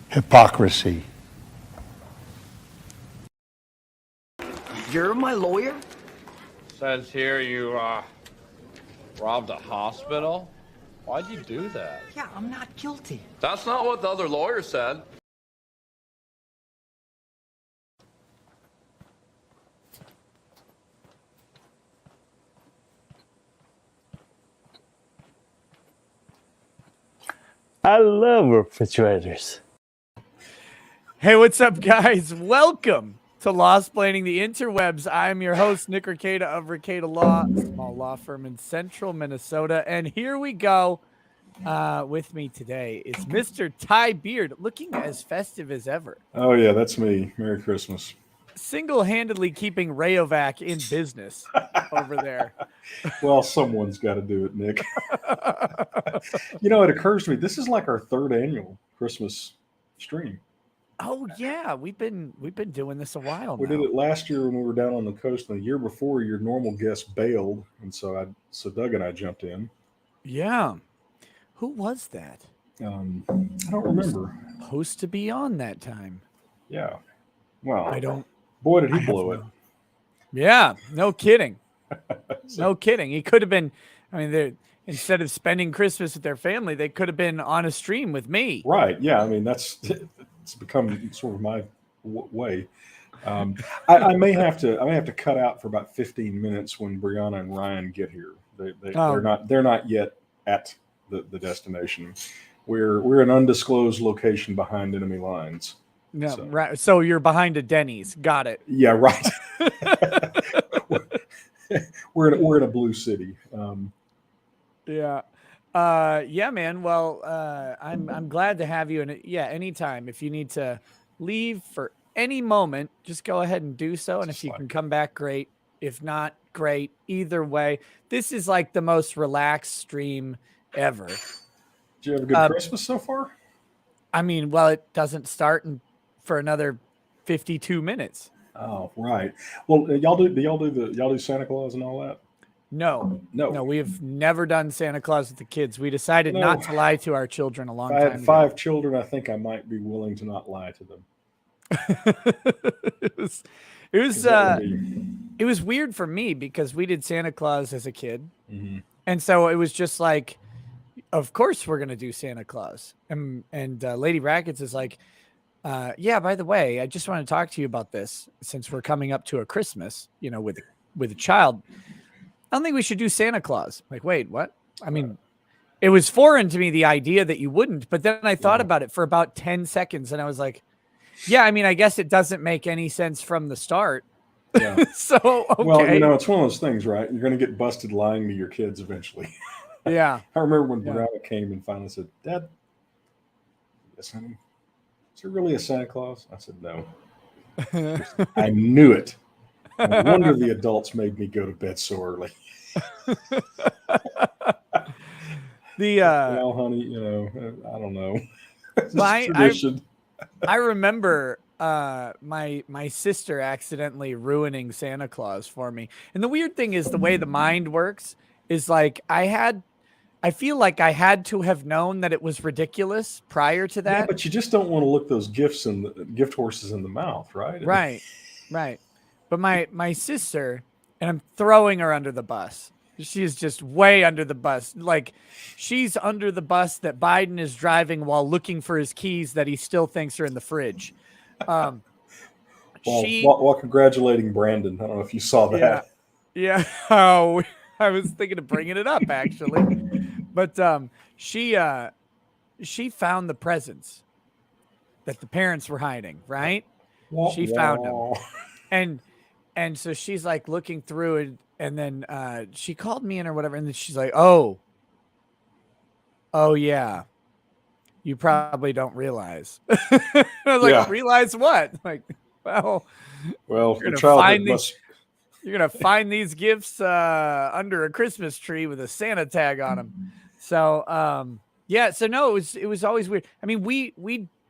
Hypocrisy. You're my lawyer? Says here you, robbed a hospital? Why'd you do that? Yeah, I'm not guilty. That's not what the other lawyer said. I love refrigerators. Hey, what's up, guys? Welcome to Law-Splaining the Interwebs. I'm your host, Nick Ricada of Ricada Law, a small law firm in central Minnesota. And here we go. With me today is Mr. Ty Beard, looking as festive as ever. Oh, yeah, that's me. Merry Christmas. Single-handedly keeping Rayovac in business over there. Well, someone's got to do it, Nick. You know, it occurs to me, this is like our third annual Christmas stream. Oh yeah, we've been doing this a while We now. did it last year when we were down on the coast, and the year before your normal guest bailed, and so Doug and I jumped in. Yeah. Who was that? I don't remember. Supposed to be on that time. Yeah. Well, I don't. Boy, did he I blow have it. Yeah, no kidding. No kidding. He could have been. I mean, instead of spending Christmas with their family, they could have been on a stream with me. Right. Yeah. I mean, it's become sort of my way. I may have to cut out for about 15 minutes when Brianna and Ryan get here. They're not yet at the destination. We're an undisclosed location behind enemy lines. No, So. right. So you're behind a Denny's. Got it. Yeah, right. we're in a blue city. Yeah. Yeah, man. Well, I'm glad to have you. And yeah, anytime if you need to leave for any moment, just go ahead and do so. And if you can come back, great. If not, great. Either way, this is like the most relaxed stream ever. Did you have a good Christmas so far? I mean, well, it doesn't start for another 52 minutes. Oh, right. Well, do y'all do Santa Claus and all that? No, No. we have never done Santa Claus with the kids. We decided No. not to lie to our children a long If I time had ago. 5 children, I think I might be willing to not lie to them. It was weird for me because we did Santa Claus as a kid. Mm-hmm. And so it was just like, of course we're going to do Santa Claus. And Lady Rackets is like, yeah, by the way, I just want to talk to you about this since we're coming up to a Christmas, with a child. I don't think we should do Santa Claus. Like, wait, what? I mean, it was foreign to me, the idea that you wouldn't, but then I thought about it for about 10 seconds and I was like, yeah, I mean, I guess it doesn't make any sense from the start. Yeah. So, okay. Well, it's one of those things, right? You're going to get busted lying to your kids eventually. Yeah. I remember when Brianna came and finally said, Dad, yes, honey, is there really a Santa Claus? I said, no. I knew it. No wonder the adults made me go to bed so early. Well, honey, I don't know. Tradition. I remember my sister accidentally ruining Santa Claus for me. And the weird thing is the way the mind works is like I feel like I had to have known that it was ridiculous prior to that. Yeah, but you just don't want to look those gift horses in the mouth, right? Right. But my sister, and I'm throwing her under the bus. She's just way under the bus. Like she's under the bus that Biden is driving while looking for his keys that he still thinks are in the fridge. While congratulating Brandon. I don't know if you saw that. Yeah. Oh, I was thinking of bringing it up actually. But she found the presents that the parents were hiding, right? She found them. And so she's like looking through it, and then she called me in or whatever, and then she's like, oh yeah, you probably don't realize. I was like, realize what? Like, well, you're gonna find these gifts under a Christmas tree with a Santa tag on them. So so no, it was always weird. I mean, we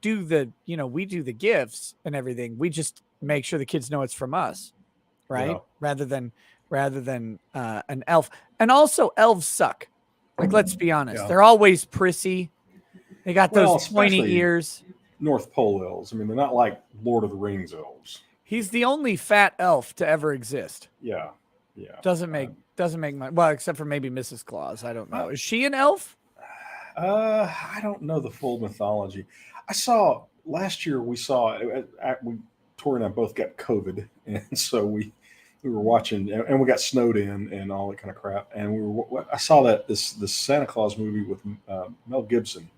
do the gifts and everything. We just make sure the kids know it's from us, right? Yeah. Rather than rather than an elf. And also, elves suck. Like, let's be honest, Yeah. they're always prissy. They got Well, those pointy especially ears. North Pole elves. I mean, they're not like Lord of the Rings elves. He's the only fat elf to ever exist. Yeah, yeah. Doesn't make my, well, except for maybe Mrs. Claus. I don't know. Is she an elf? I don't know the full mythology. I saw last year. We Tori and I both got COVID, and so we were watching, and we got snowed in and all that kind of crap. And I saw this Santa Claus movie with Mel Gibson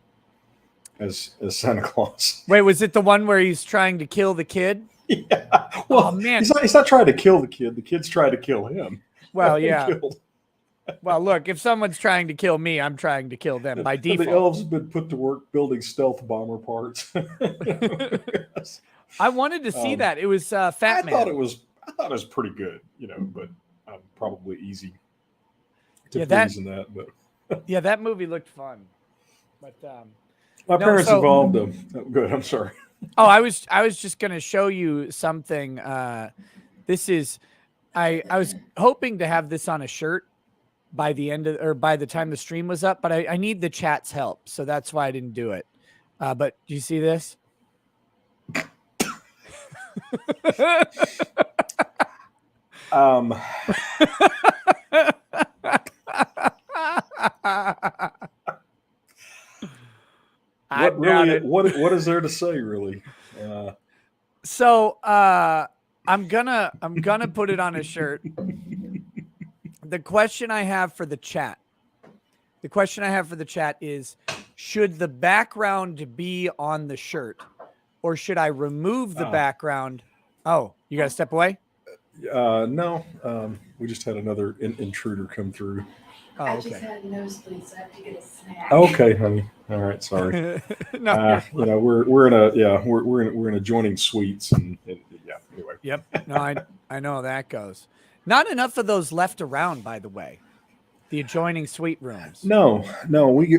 as Santa Claus. Wait, was it the one where he's trying to kill the kid? Yeah. Well, Oh, man. he's not trying to kill the kid. The kid's trying to kill him. Well, He's yeah. killed. Well, look, if someone's trying to kill me, I'm trying to kill them by default. The elves have been put to work building stealth bomber parts. I wanted to see that. It was Fat Man. I thought it was pretty good, but probably easy to please in that. But yeah, that movie looked fun. But my parents involved them. Good. I'm sorry. Oh, I was just gonna show you something. This is I was hoping to have this on a shirt by the time the stream was up, but I need the chat's help, so that's why I didn't do it. But do you see this? What is there to say, really? So I'm gonna put it on a shirt. The question I have for the chat is, should the background be on the shirt, or should I remove the background? Oh, you got to step away? No. We just had another intruder come through. Oh, I okay. just had a nosebleed, so I have to get a snack. Okay, honey. All right, sorry. No, we're in adjoining suites, and yeah. Anyway. Yep. No, I know how that goes. Not enough of those left around, by the way. The adjoining suite rooms. No. We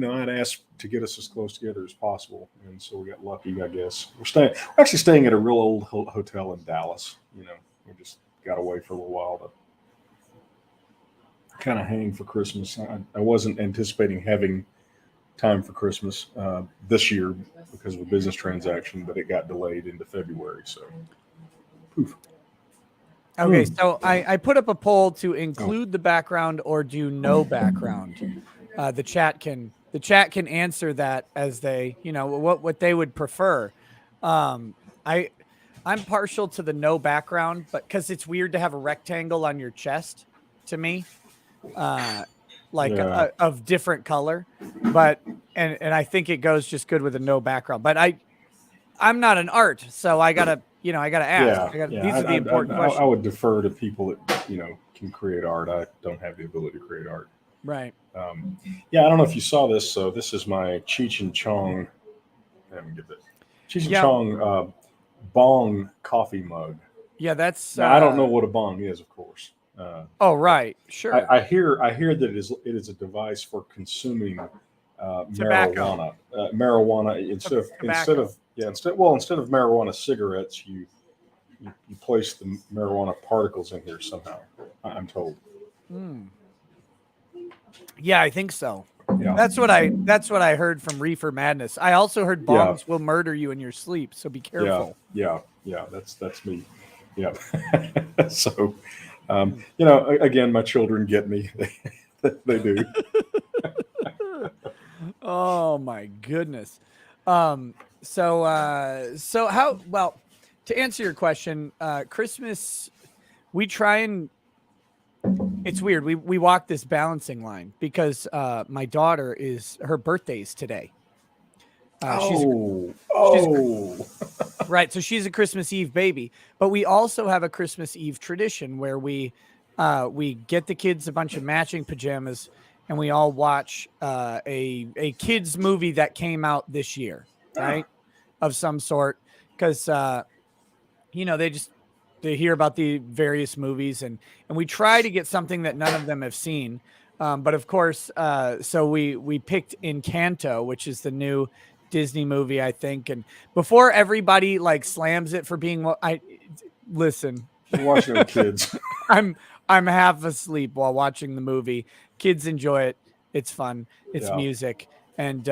I'd asked to get us as close together as possible, and so we got lucky, I guess. We're actually staying at a real old hotel in Dallas. We just got away for a little while to kind of hang for Christmas. I wasn't anticipating having time for Christmas this year because of a business transaction, but it got delayed into February. So, poof. Okay, so I put up a poll to include the background or do no background. The chat can answer that as they, what they would prefer. I'm partial to the no background, but because it's weird to have a rectangle on your chest, to me, of different color. But and I think it goes just good with a no background. But I'm not an art, so I gotta ask. These are the important questions. I would defer to people that can create art. I don't have the ability to create art. Right. I don't know if you saw this. So this is my Cheech and Chong. Let me get this. Cheech and Chong bong coffee mug. Yeah, that's. Now, I don't know what a bong is, of course. Right, sure. I hear that it is a device for consuming marijuana. Marijuana instead of marijuana cigarettes, you place the marijuana particles in here somehow. I'm told. Yeah, I think so. Yeah. That's what I heard from Reefer Madness. I also heard bongs will murder you in your sleep, so be careful. Yeah. That's me. Yeah. So, again, my children get me. They do. Oh my goodness. So how, well, to answer your question, Christmas, we try and, it's weird. We walk this balancing line because my daughter her birthday's today. Right. So she's a Christmas Eve baby, but we also have a Christmas Eve tradition where we get the kids a bunch of matching pajamas and we all watch a kids movie that came out this year, right? Of some sort. Cause they hear about the various movies and we try to get something that none of them have seen. But of course, so we picked Encanto, which is the new Disney movie, I think. And before everybody slams it for being, listen, We're watching with kids. I'm half asleep while watching the movie. Kids enjoy it. It's fun. It's music. And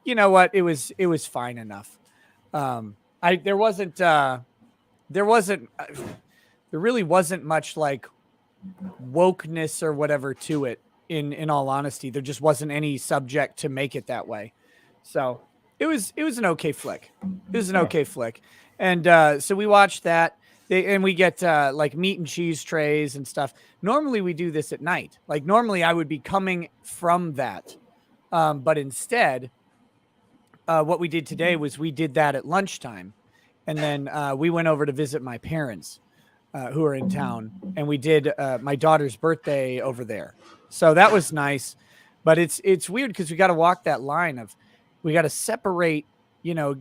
you know what? It was fine enough. There really wasn't much like wokeness or whatever to it. In all honesty, there just wasn't any subject to make it that way. So it was an okay flick. It was an okay flick. And so we watched that. And we get like meat and cheese trays and stuff. Normally we do this at night. Like normally I would be coming from that. But instead, what we did today was we did that at lunchtime. And then we went over to visit my parents who are in town. And we did my daughter's birthday over there. So that was nice. But it's weird because we got to walk that line of we got to separate,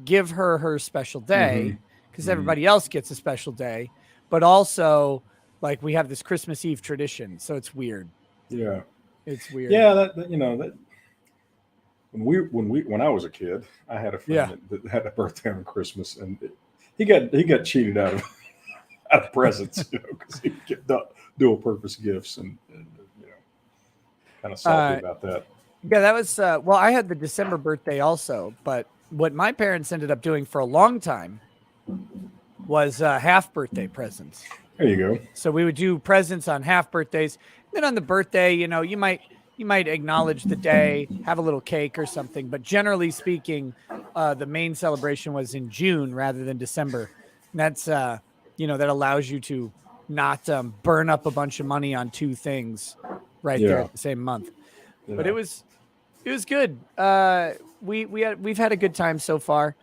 give her special day because everybody else gets a special day. But also like we have this Christmas Eve tradition. So it's weird. Yeah. It's weird. Yeah. That when I was a kid, I had a friend that had a birthday on Christmas, and he got cheated out of presents, because he get dual purpose gifts, and kind of salty about that. Yeah, that was well, I had the December birthday also, but what my parents ended up doing for a long time was half birthday presents. There you go. So we would do presents on half birthdays. Then on the birthday, you might acknowledge the day, have a little cake or something. But generally speaking, the main celebration was in June rather than December. And that's, that allows you to not burn up a bunch of money on two things there at the same month. Yeah. But it was good. We've had a good time so far.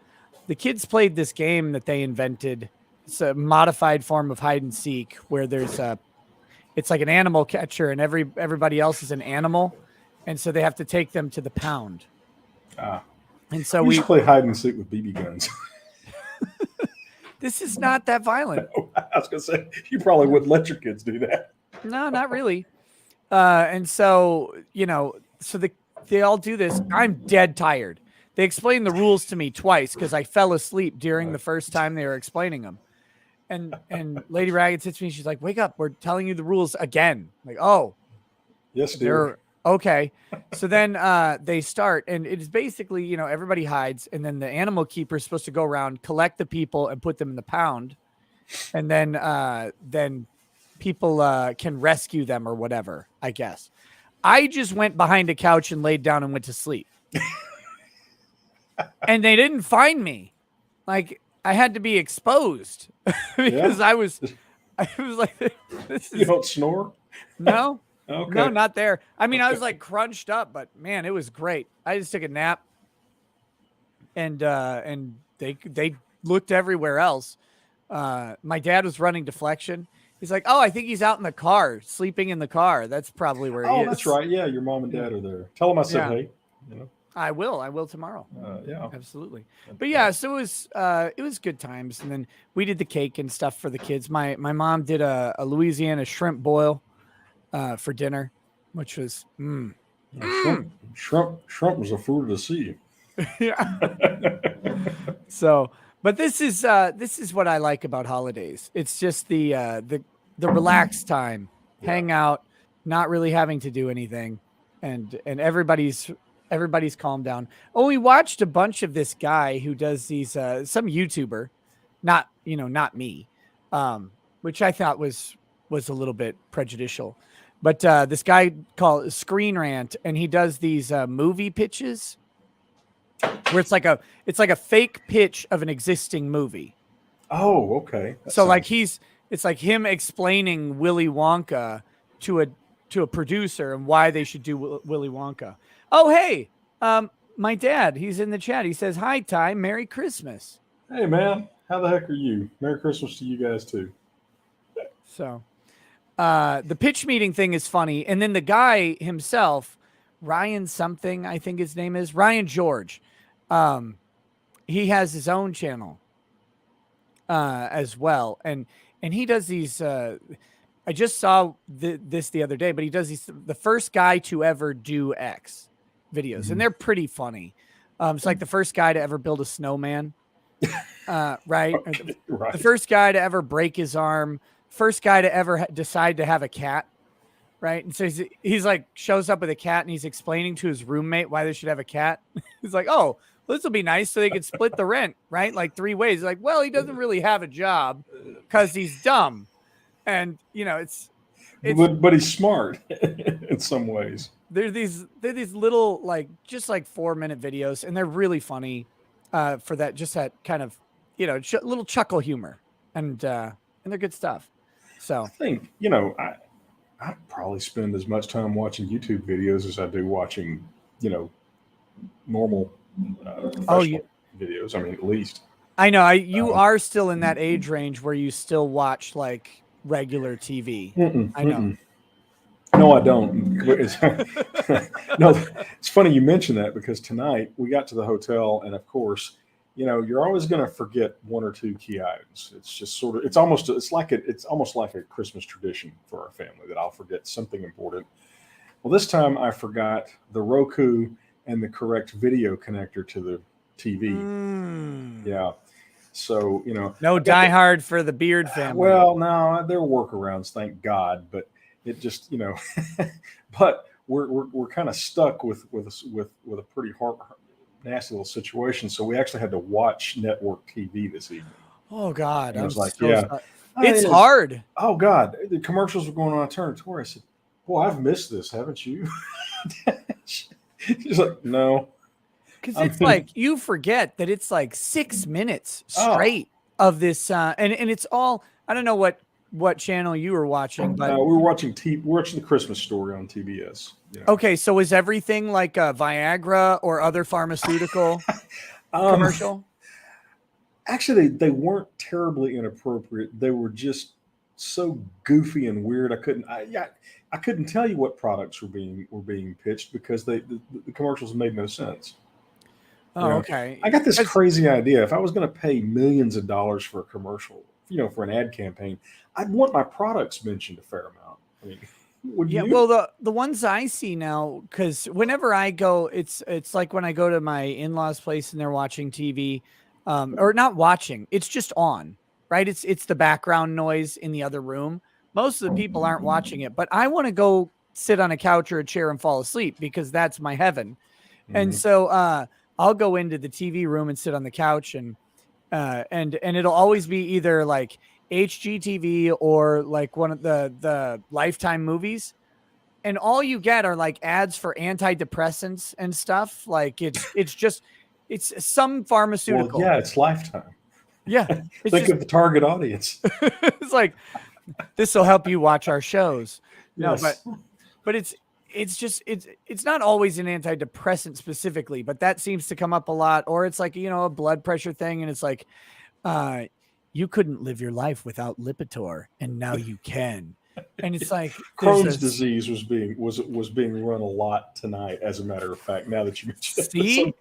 The kids played this game that they invented. It's a modified form of hide and seek where it's like an animal catcher and everybody else is an animal. And so they have to take them to the pound. And so we play hide and seek with BB guns. This is not that violent. No, I was going to say, you probably wouldn't let your kids do that. No, not really. And so, they all do this. I'm dead tired. They explained the rules to me twice because I fell asleep during the first time they were explaining them. And Lady Ragged sits me. She's like, "Wake up! We're telling you the rules again." I'm like, oh, yes, dear. Okay. So then they start, and it's basically, everybody hides, and then the animal keeper is supposed to go around, collect the people, and put them in the pound, and then people can rescue them or whatever. I guess. I just went behind a couch and laid down and went to sleep. And they didn't find me. Like, I had to be exposed because I was like, you don't snore? No, okay. No, not there. I mean, I was like crunched up, but man, it was great. I just took a nap and they looked everywhere else. My dad was running deflection. He's like, "Oh, I think he's out in the car, sleeping in the car. That's probably where he is." Oh, that's right. Yeah, your mom and dad are there. Tell them I said hey. I will tomorrow. Yeah, absolutely. But yeah, so it was good times. And then we did the cake and stuff for the kids. My mom did a Louisiana shrimp boil for dinner, which was shrimp was a food of the sea. Yeah. So, but this is what I like about holidays. It's just the relaxed time, hang out, not really having to do anything, and everybody's calmed down. Oh, we watched a bunch of this guy who does these, some YouTuber, not me, which I thought was a little bit prejudicial, but this guy called Screen Rant, and he does these movie pitches where it's like a fake pitch of an existing movie. Oh, okay. So like it's like him explaining Willy Wonka to a producer and why they should do Willy Wonka. Oh, hey, my dad, he's in the chat. He says, "Hi, Ty, Merry Christmas." Hey, man, how the heck are you? Merry Christmas to you guys, too. So the pitch meeting thing is funny. And then the guy himself, Ryan something, I think his name is, Ryan George, he has his own channel as well. And he does these, I just saw this the other day, but he does the first guy to ever do X videos, and they're pretty funny. It's like the first guy to ever build a snowman, Right? Or Okay, the right. first guy to ever break his arm, first guy to ever decide to have a cat. Right. And so he's like, shows up with a cat and he's explaining to his roommate why they should have a cat. He's like, oh, well, this will be nice so they could split the rent, right? Like 3 ways. Like, well, he doesn't really have a job because he's dumb. And, you know, it's But he's smart in some ways. they're these little like just like 4-minute videos, and they're really funny for that, just that kind of, you know, little chuckle humor, and they're good stuff. So I think, I probably spend as much time watching YouTube videos as I do watching, normal oh, professional videos. I mean, at least. I know you are still in that age range where you still watch like regular TV. I know. Mm-mm. No, I don't. No, it's funny you mentioned that because tonight we got to the hotel, and of course, you're always going to forget one or two key items. It's just sort of, it's almost like a Christmas tradition for our family that I'll forget something important. Well, this time I forgot the Roku and the correct video connector to the TV. Yeah. So, no Die Hard for the Beard family. Well, no, there are workarounds, thank God, but it just, but we're kind of stuck with a pretty nasty little situation. So we actually had to watch network TV this evening. Oh God. And I was like, so yeah, sorry. It's hard. Oh God. The commercials were going on a turn tour. I said, boy, I've missed this, haven't you? She's like, no. Because it's like you forget that it's like 6 minutes straight of this, and it's all, I don't know what channel you were watching, but we were watching the Christmas Story on TBS. Okay, so is everything like a Viagra or other pharmaceutical commercial? Actually, they weren't terribly inappropriate. They were just so goofy and weird. I couldn't tell you what products were being pitched because the commercials made no sense. Oh, okay. I got this crazy idea. If I was going to pay millions of dollars for a commercial, for an ad campaign, I'd want my products mentioned a fair amount. I mean, would you? Well, the ones I see now, because whenever I go, it's like when I go to my in-laws' place and they're watching TV, or not watching, it's just on, right? It's the background noise in the other room. Most of the people aren't watching it, but I want to go sit on a couch or a chair and fall asleep because that's my heaven. And so I'll go into the TV room and sit on the couch, and it'll always be either like HGTV or like one of the Lifetime movies, and all you get are like ads for antidepressants and stuff. Like it's some pharmaceutical. Well, yeah, it's Lifetime. Yeah, think of the target audience. It's like, this will help you watch our shows. Yes. No, but it's not always an antidepressant specifically, but that seems to come up a lot. Or it's like, a blood pressure thing, and it's like, you couldn't live your life without Lipitor, and now you can. And it's like Crohn's disease was being run a lot tonight, as a matter of fact. Now that you mention it, see,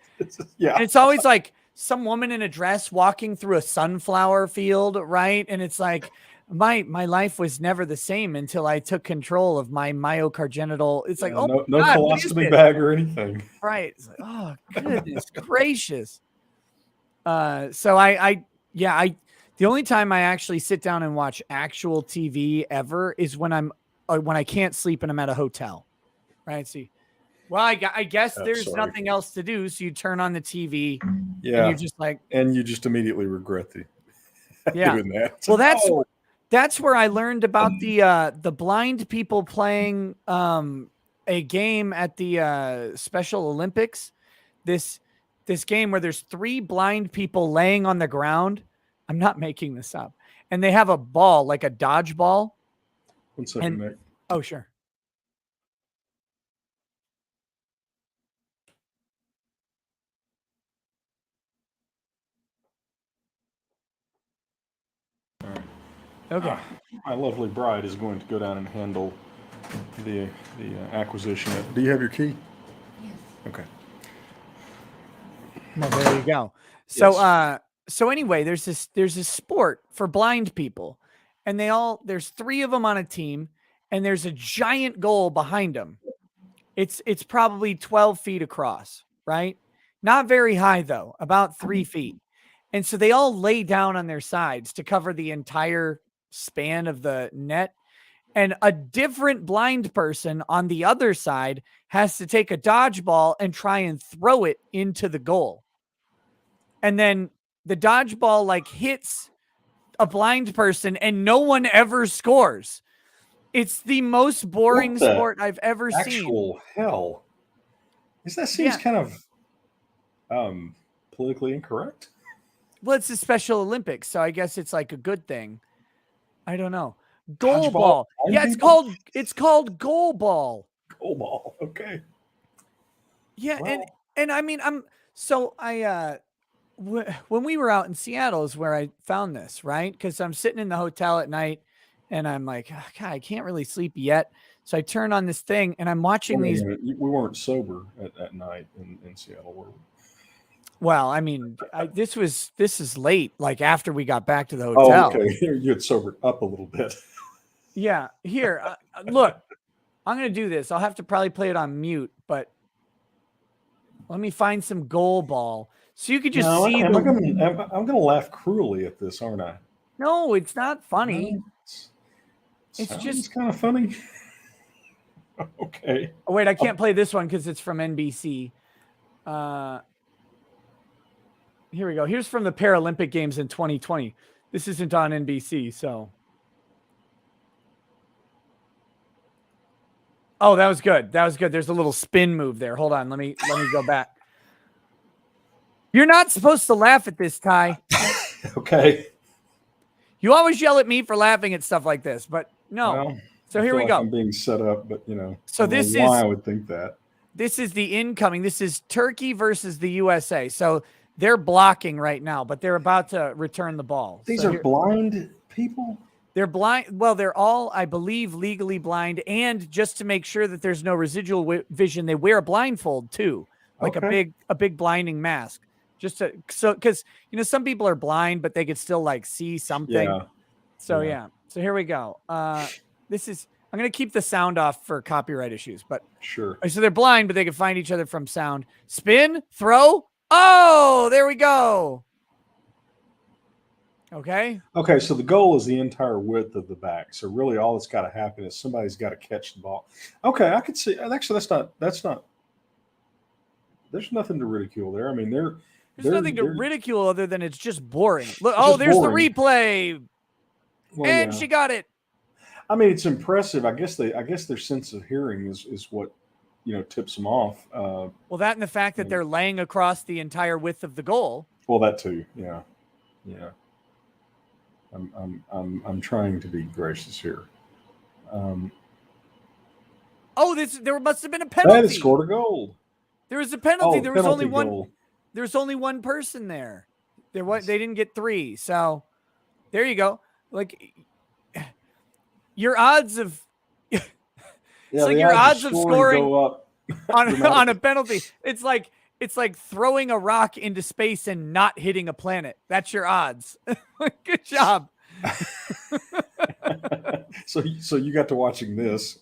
yeah, and it's always like some woman in a dress walking through a sunflower field, right? And it's like, my life was never the same until I took control of my myocongenital. It's like, no God, colostomy bag or anything. Right. It's like, oh goodness gracious. So I the only time I actually sit down and watch actual TV ever is when I can't sleep and I'm at a hotel. Right. See, well, I guess there's nothing else to do. So you turn on the TV. Yeah. And you're just like, and you just immediately regret doing that. Well, that's where I learned about the blind people playing a game at the Special Olympics. This game where there's 3 blind people laying on the ground. I'm not making this up. And they have a ball, like a dodgeball. 1 second, Nick. Oh, sure. Okay. My lovely bride is going to go down and handle the acquisition. Do you have your key? Yes. Okay. Well, there you go. So, so anyway, there's this sport for blind people, and there's 3 of them on a team, and there's a giant goal behind them. It's probably 12 feet across, right? Not very high though, about 3 feet. And so they all lay down on their sides to cover the entire span of the net. And a different blind person on the other side has to take a dodgeball and try and throw it into the goal. And then the dodgeball like hits a blind person and no one ever scores. It's the most boring sport I've ever seen. Actual hell. That seems kind of politically incorrect. Well, it's the Special Olympics, so I guess it's like a good thing. I don't know. Goal ball. Yeah, it's called goal ball. Goal ball. Okay. Yeah, well, and I mean when we were out in Seattle is where I found this, right? Because I'm sitting in the hotel at night and I'm like, oh, God, I can't really sleep yet. So I turn on this thing and I'm watching these. We weren't sober at night in Seattle, were we? Well, I mean, this is late, like after we got back to the hotel. Oh, okay. You had sobered up a little bit. Yeah. Here, look, I'm going to do this. I'll have to probably play it on mute, but let me find some goal ball so you could just see. I'm going to laugh cruelly at this, aren't I? No, it's not funny. It's just kind of funny. Okay. Oh, wait, I can't play this one because it's from NBC. Here we go. Here's from the Paralympic Games in 2020. This isn't on NBC, so. Oh, that was good. That was good. There's a little spin move there. Hold on. Let me go back. You're not supposed to laugh at this, Ty. Okay. You always yell at me for laughing at stuff like this, but no. Well, so here we go. I'm being set up, but So this is why I would think that. This is the incoming. This is Turkey versus the USA. So they're blocking right now, but they're about to return the ball. These are blind people? They're blind. Well, they're all, I believe, legally blind. And just to make sure that there's no residual vision, they wear a blindfold too, like a big blinding mask. Just because some people are blind, but they could still like see something. Yeah. So So here we go. I'm going to keep the sound off for copyright issues, but sure. So they're blind, but they can find each other from sound. Spin, throw. Oh, there we go. Okay. Okay. So the goal is the entire width of the back. So really all that's got to happen is somebody's got to catch the ball. Okay. I could see, actually, that's not, there's nothing to ridicule there. I mean, there's nothing to ridicule other than it's just boring. Look, there's boring. The replay. Well, and she got it. I mean, it's impressive. I guess their sense of hearing is what, tips them off. Well, that and the fact that they're laying across the entire width of the goal. Well, that too. Yeah. Yeah. I'm trying to be gracious here. There must have been a penalty. They scored a goal. There was a penalty. There was only one. Goal. There's only one person there. They didn't get three. So there you go. Like your odds of your odds of scoring go up on a penalty. It's like throwing a rock into space and not hitting a planet. That's your odds. Good job. So you got to watching this.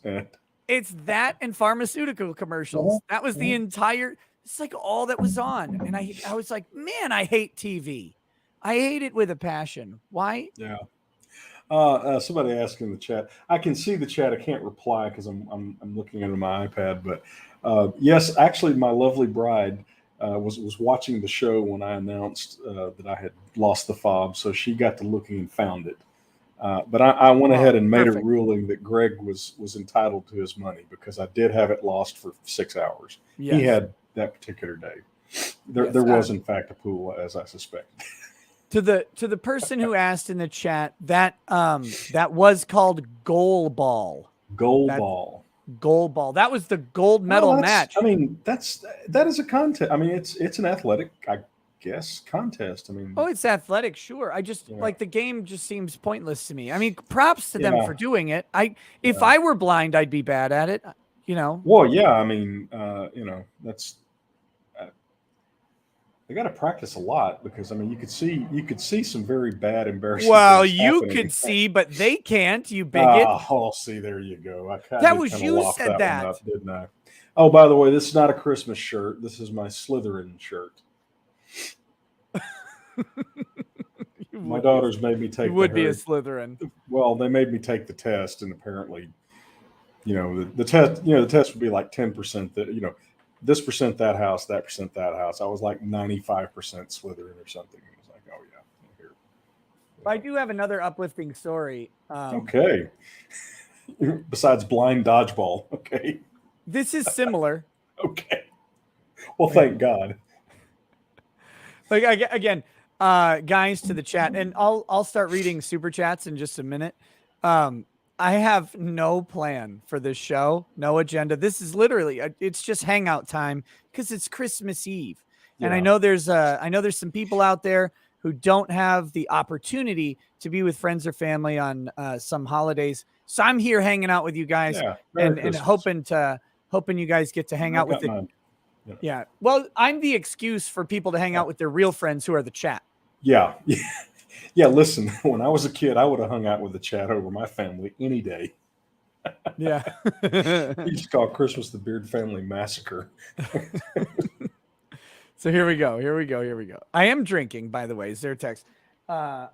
It's that and pharmaceutical commercials. That was the entire. It's like all that was on, and I was like, man, I hate TV. I hate it with a passion. Why? Yeah. Somebody asked in the chat. I can see the chat. I can't reply because I'm looking at my iPad. But yes, actually, my lovely bride was watching the show when I announced that I had lost the fob, so she got to looking and found it. But I went ahead and made a ruling that Greg was entitled to his money because I did have it lost for 6 hours. Yes. He had that particular day. There was in fact a pool, as I suspected. To the person who asked in the chat, that was called goal ball. Goal ball. That was the gold medal match. I mean, that is a contest. I mean, it's an athletic, I guess, contest. I mean, it's athletic, sure. I just like the game just seems pointless to me. I mean, props to them for doing it. If I were blind, I'd be bad at it. Well, yeah. I mean, that's. They got to practice a lot because I mean you could see some very bad, embarrassing. Well, you could see, but they can't. You bigot. See, there you go. That was you said that, up, didn't I? Oh, by the way, this is not a Christmas shirt. This is my Slytherin shirt. my daughters made me take. You would be a herd. Slytherin. Well, they made me take the test, and apparently, the test. The test would be like 10% that this percent that house, that percent that house. I was like 95% Slytherin or something. It was like, oh yeah, here. I do have another uplifting story. Okay. Besides blind dodgeball. Okay. This is similar. Okay. Well, thank God. Like again, guys to the chat, and I'll start reading super chats in just a minute. I have no plan for this show, no agenda. This is literally it's just hangout time because it's Christmas Eve, and I know there's some people out there who don't have the opportunity to be with friends or family on some holidays. So I'm here hanging out with you guys and hoping you guys get to hang out with it. Yeah. Well, I'm the excuse for people to hang out with their real friends who are the chat. Yeah. Yeah. Listen, when I was a kid, I would have hung out with the chat over my family any day. Yeah. You just call Christmas the Beard Family Massacre. So here we go. I am drinking, by the way. Is there a text? My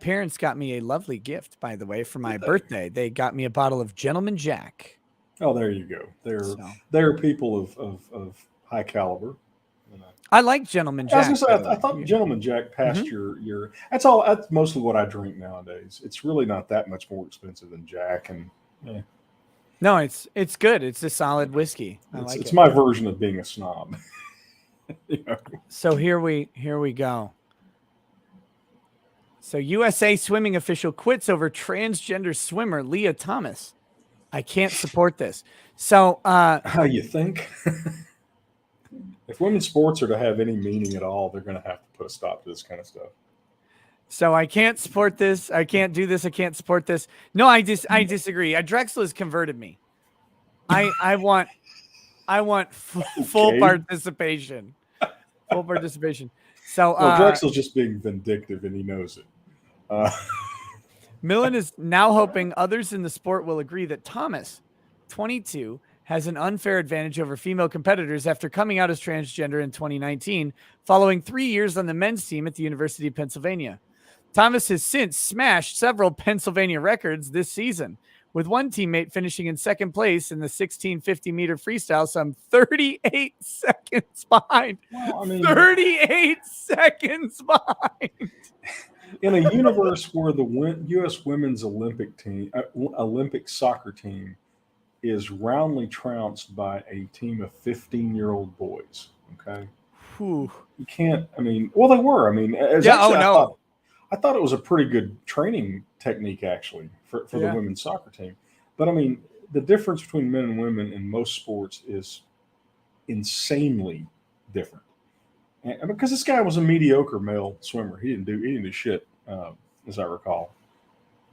parents got me a lovely gift, by the way, for my birthday. They got me a bottle of Gentleman Jack. Oh, there you go. They're people of high caliber. I like Gentleman Jack. I thought Gentleman Jack passed your. That's mostly what I drink nowadays. It's really not that much more expensive than Jack, and no, it's good. It's a solid whiskey. It's my version of being a snob. So here we go. So USA swimming official quits over transgender swimmer Leah Thomas. I can't support this. So how you think? If women's sports are to have any meaning at all, they're going to have to put a stop to this kind of stuff. So I can't support this. I can't do this. I can't support this. No, I disagree. Drexel has converted me. I want full participation. Full participation. So Drexel's just being vindictive, and he knows it. Millen is now hoping others in the sport will agree that Thomas, 22, has an unfair advantage over female competitors after coming out as transgender in 2019, following 3 years on the men's team at the University of Pennsylvania. Thomas has since smashed several Pennsylvania records this season, with one teammate finishing in second place in the 1650-meter freestyle, some 38 seconds behind. Well, 38 seconds behind. In a universe where the U.S. women's Olympic soccer team is roundly trounced by a team of 15-year-old boys, okay? Whew. You can't. They were. I thought it was a pretty good training technique, actually, for the women's soccer team. But, the difference between men and women in most sports is insanely different. And because this guy was a mediocre male swimmer. He didn't do shit, as I recall.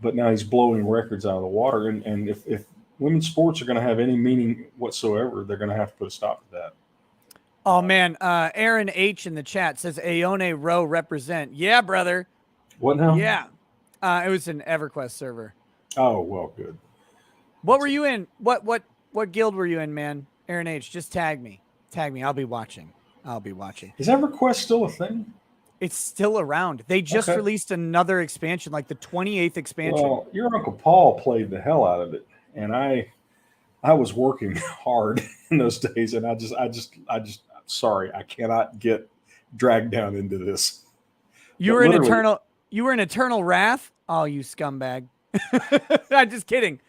But now he's blowing records out of the water. And if women's sports are going to have any meaning whatsoever, they're going to have to put a stop to that. Oh, man. Aaron H. in the chat says, Aone Row represent. Yeah, brother. What now? Yeah. It was an EverQuest server. Oh, well, good. What were you in? What guild were you in, man? Aaron H., just tag me. I'll be watching. Is EverQuest still a thing? It's still around. They just released another expansion, like the 28th expansion. Well, your Uncle Paul played the hell out of it, and I was working hard in those days, and I just sorry, I cannot get dragged down into this. You were in eternal wrath? Oh, you scumbag. I'm just kidding.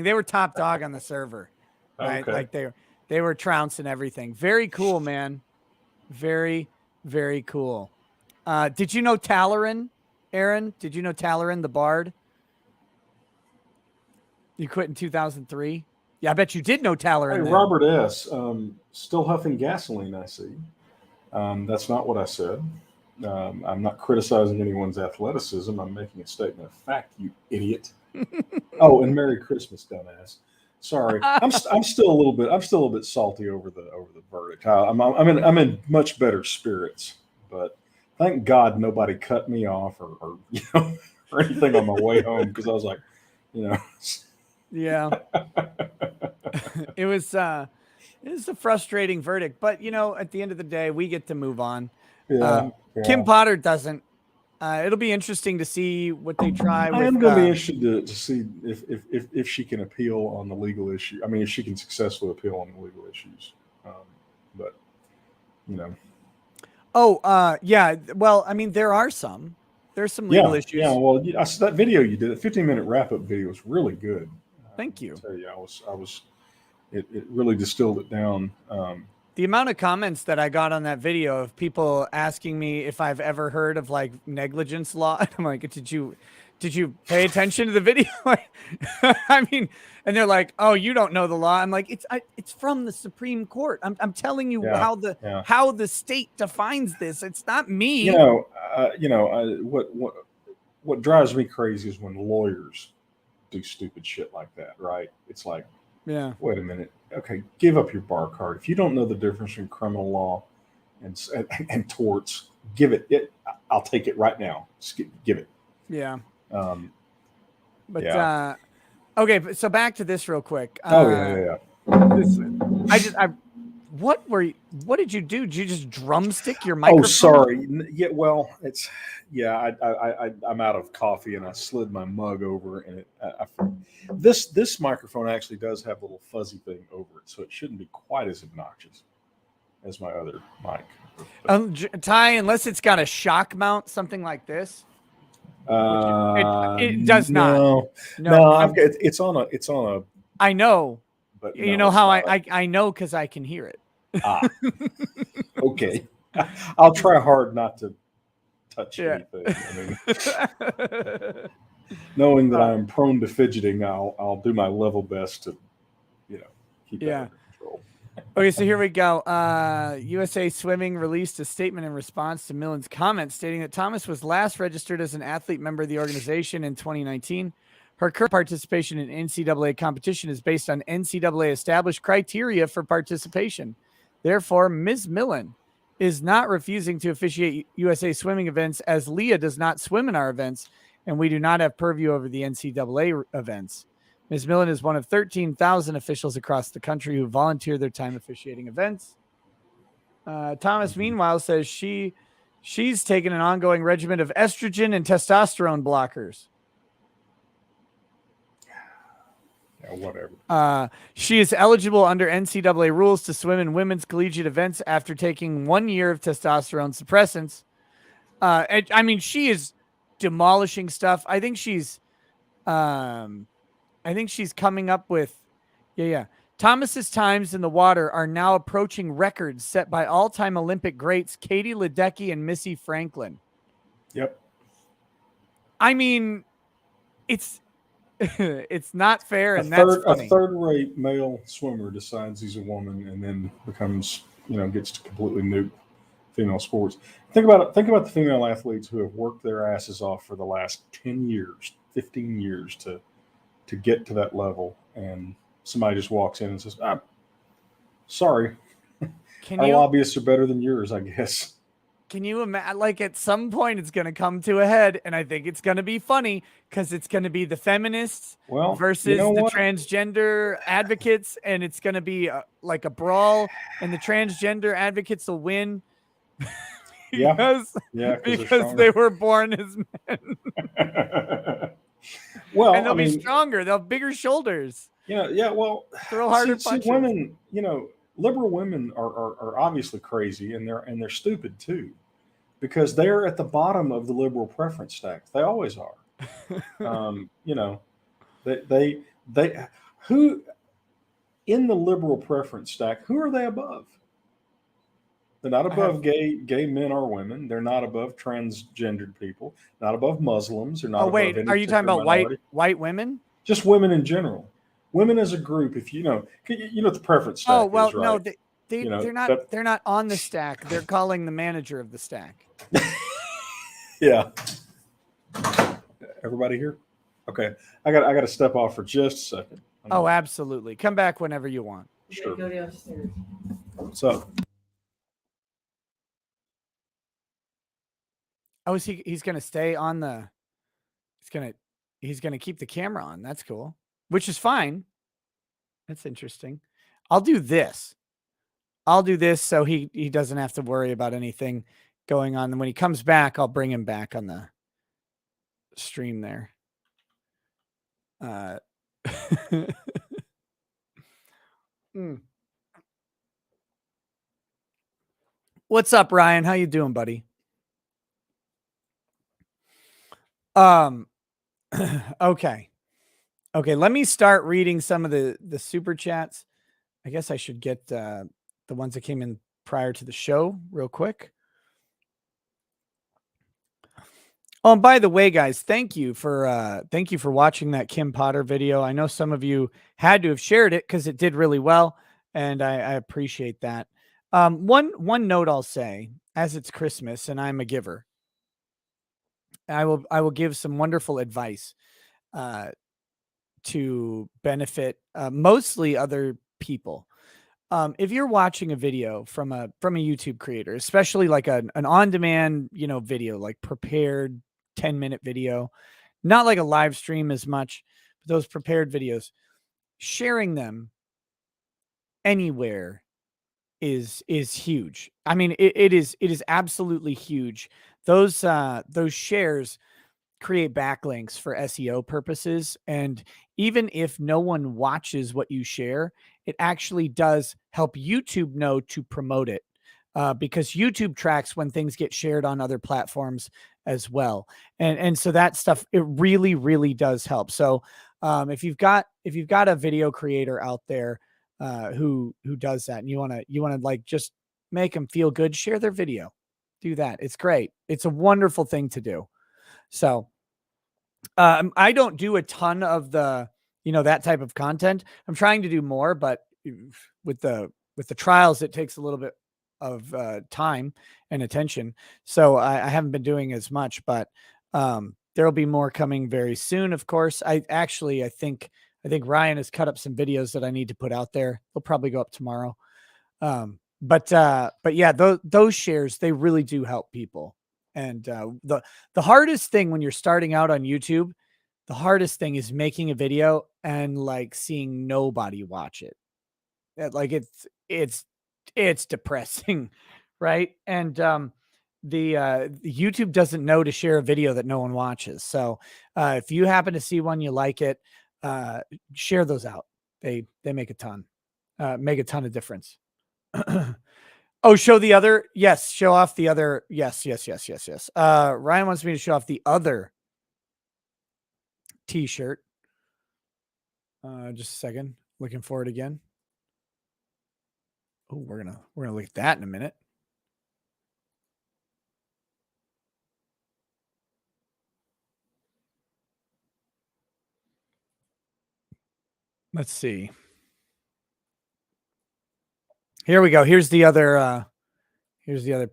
They were top dog on the server. Right? Okay. Like they were trouncing everything. Very cool, man. Very, very cool. Did you know Talaran, Aaron? Did you know Talaran, the bard? You quit in 2003? Yeah, I bet you did know Talaran. Hey, Robert S. Still huffing gasoline, I see. That's not what I said. I'm not criticizing anyone's athleticism. I'm making a statement of fact, you idiot. Oh, and Merry Christmas, dumbass. Sorry, I'm still a little bit salty over the verdict. I'm in much better spirits, but thank God nobody cut me off or or anything on my way home, because I was like, yeah, it was a frustrating verdict, but at the end of the day, we get to move on. Yeah. Kim Potter doesn't. It'll be interesting to see what they try I with. am going to be interested to see if she can appeal on the legal issue. I mean, if she can successfully appeal on the legal issues. But you know, Yeah. Well, I mean, there's some legal issues. yeah. Well, I saw that video you did. The 15-minute wrap-up video was really good. Thank you. I tell you, I was. It really distilled it down. The amount of comments that I got on that video of people asking me if I've ever heard of like negligence law, and I'm like, did you pay attention to the video? I mean, and they're like, oh, you don't know the law. I'm like, it's from the Supreme Court. I'm telling you how the state defines this. It's not me. What drives me crazy is when lawyers do stupid shit like that. Right? It's like, yeah. Wait a minute. Okay, give up your bar card. If you don't know the difference between criminal law and torts, give it. I'll take it right now. Just give it. Yeah. Yeah. Okay, so back to this real quick. Yeah. What did you do? Did you just drumstick your microphone? Oh, sorry. Yeah, well, I'm out of coffee and I slid my mug over and this microphone actually does have a little fuzzy thing over it, so it shouldn't be quite as obnoxious as my other mic. Ty, unless it's got a shock mount, something like this. It does not. No, it's on a. I know. But you know how I know because I can hear it. Okay. I'll try hard not to touch anything. I mean, knowing that I'm prone to fidgeting, I'll do my level best to, keep that under control. Okay, so here we go. USA Swimming released a statement in response to Millen's comments stating that Thomas was last registered as an athlete member of the organization in 2019. Her current participation in NCAA competition is based on NCAA established criteria for participation. Therefore, Ms. Millen is not refusing to officiate USA Swimming events, as Leah does not swim in our events, and we do not have purview over the NCAA events. Ms. Millen is one of 13,000 officials across the country who volunteer their time officiating events. Thomas, meanwhile, says she's taken an ongoing regimen of estrogen and testosterone blockers. Whatever. She is eligible under NCAA rules to swim in women's collegiate events after taking 1 year of testosterone suppressants. I mean, she is demolishing stuff. I think she's coming up with, Thomas's times in the water are now approaching records set by all-time Olympic greats Katie Ledecky and Missy Franklin. Yep. I mean, it's not fair, and that's funny. A third-rate male swimmer decides he's a woman and then becomes, gets to completely nuke female sports. Think about the female athletes who have worked their asses off for the last 10 years, 15 years to get to that level, and somebody just walks in and says, sorry, our lobbyists are better than yours, I guess. Can you imagine, like, at some point it's going to come to a head, and I think it's going to be funny because it's going to be the feminists versus the transgender advocates, and it's going to be like a brawl, and the transgender advocates will win because they were born as men. Well, and they'll be stronger. They'll have bigger shoulders. Yeah. Well, throw harder punches. Women, liberal women are obviously crazy, and they're stupid too, because they're at the bottom of the liberal preference stack. They always are. They who in the liberal preference stack, who are they above? They're not above gay men or women. They're not above transgendered people. Not above Muslims. They're not. Oh wait, are you talking about white women? Just women in general. Women as a group. If you know the preference stack. Oh well, is, right? no, they're not. They're not on the stack. They're calling the manager of the stack. Yeah. Everybody here? Okay, I got to step off for just a second. Oh, absolutely. Come back whenever you want. Sure. Go downstairs. What's up? Oh, he's going to stay on the. He's going to keep the camera on. That's cool. Which is fine. That's interesting. I'll do this so he doesn't have to worry about anything going on. And when he comes back, I'll bring him back on the stream there. What's up, Ryan? How you doing, buddy? Okay. Let me start reading some of the super chats. I guess I should get the ones that came in prior to the show real quick. Oh, and by the way, guys, thank you for watching that Kim Potter video. I know some of you had to have shared it because it did really well, and I appreciate that. One note I'll say, as it's Christmas and I'm a giver, I will give some wonderful advice to benefit mostly other people. If you're watching a video from a YouTube creator, especially like an on-demand, video, like prepared 10-minute video, not like a live stream as much, but those prepared videos, sharing them anywhere is huge. I mean, it is absolutely huge. Those shares create backlinks for SEO purposes. And even if no one watches what you share, it actually does help YouTube know to promote it, because YouTube tracks when things get shared on other platforms as well. And so that stuff, it really, really does help. So if you've got a video creator out there who does that, and you want to like just make them feel good, share their video, do that. It's great. It's a wonderful thing to do. So I don't do a ton of the, that type of content. I'm trying to do more, but with the trials, it takes a little bit of time and attention. So I haven't been doing as much, but there'll be more coming very soon. Of course, I think Ryan has cut up some videos that I need to put out there. They'll probably go up tomorrow. But yeah, those shares, they really do help people. And the hardest thing when you're starting out on YouTube, the hardest thing is making a video and like seeing nobody watch it. Like it's depressing, right? And the YouTube doesn't know to share a video that no one watches. So if you happen to see one you like it, share those out. They make a ton of difference. Oh, show the other. Yes. Show off the other. Yes. Ryan wants me to show off the other t-shirt. Just a second. Looking for it again. Oh, we're gonna look at that in a minute. Let's see. Here we go. Here's the other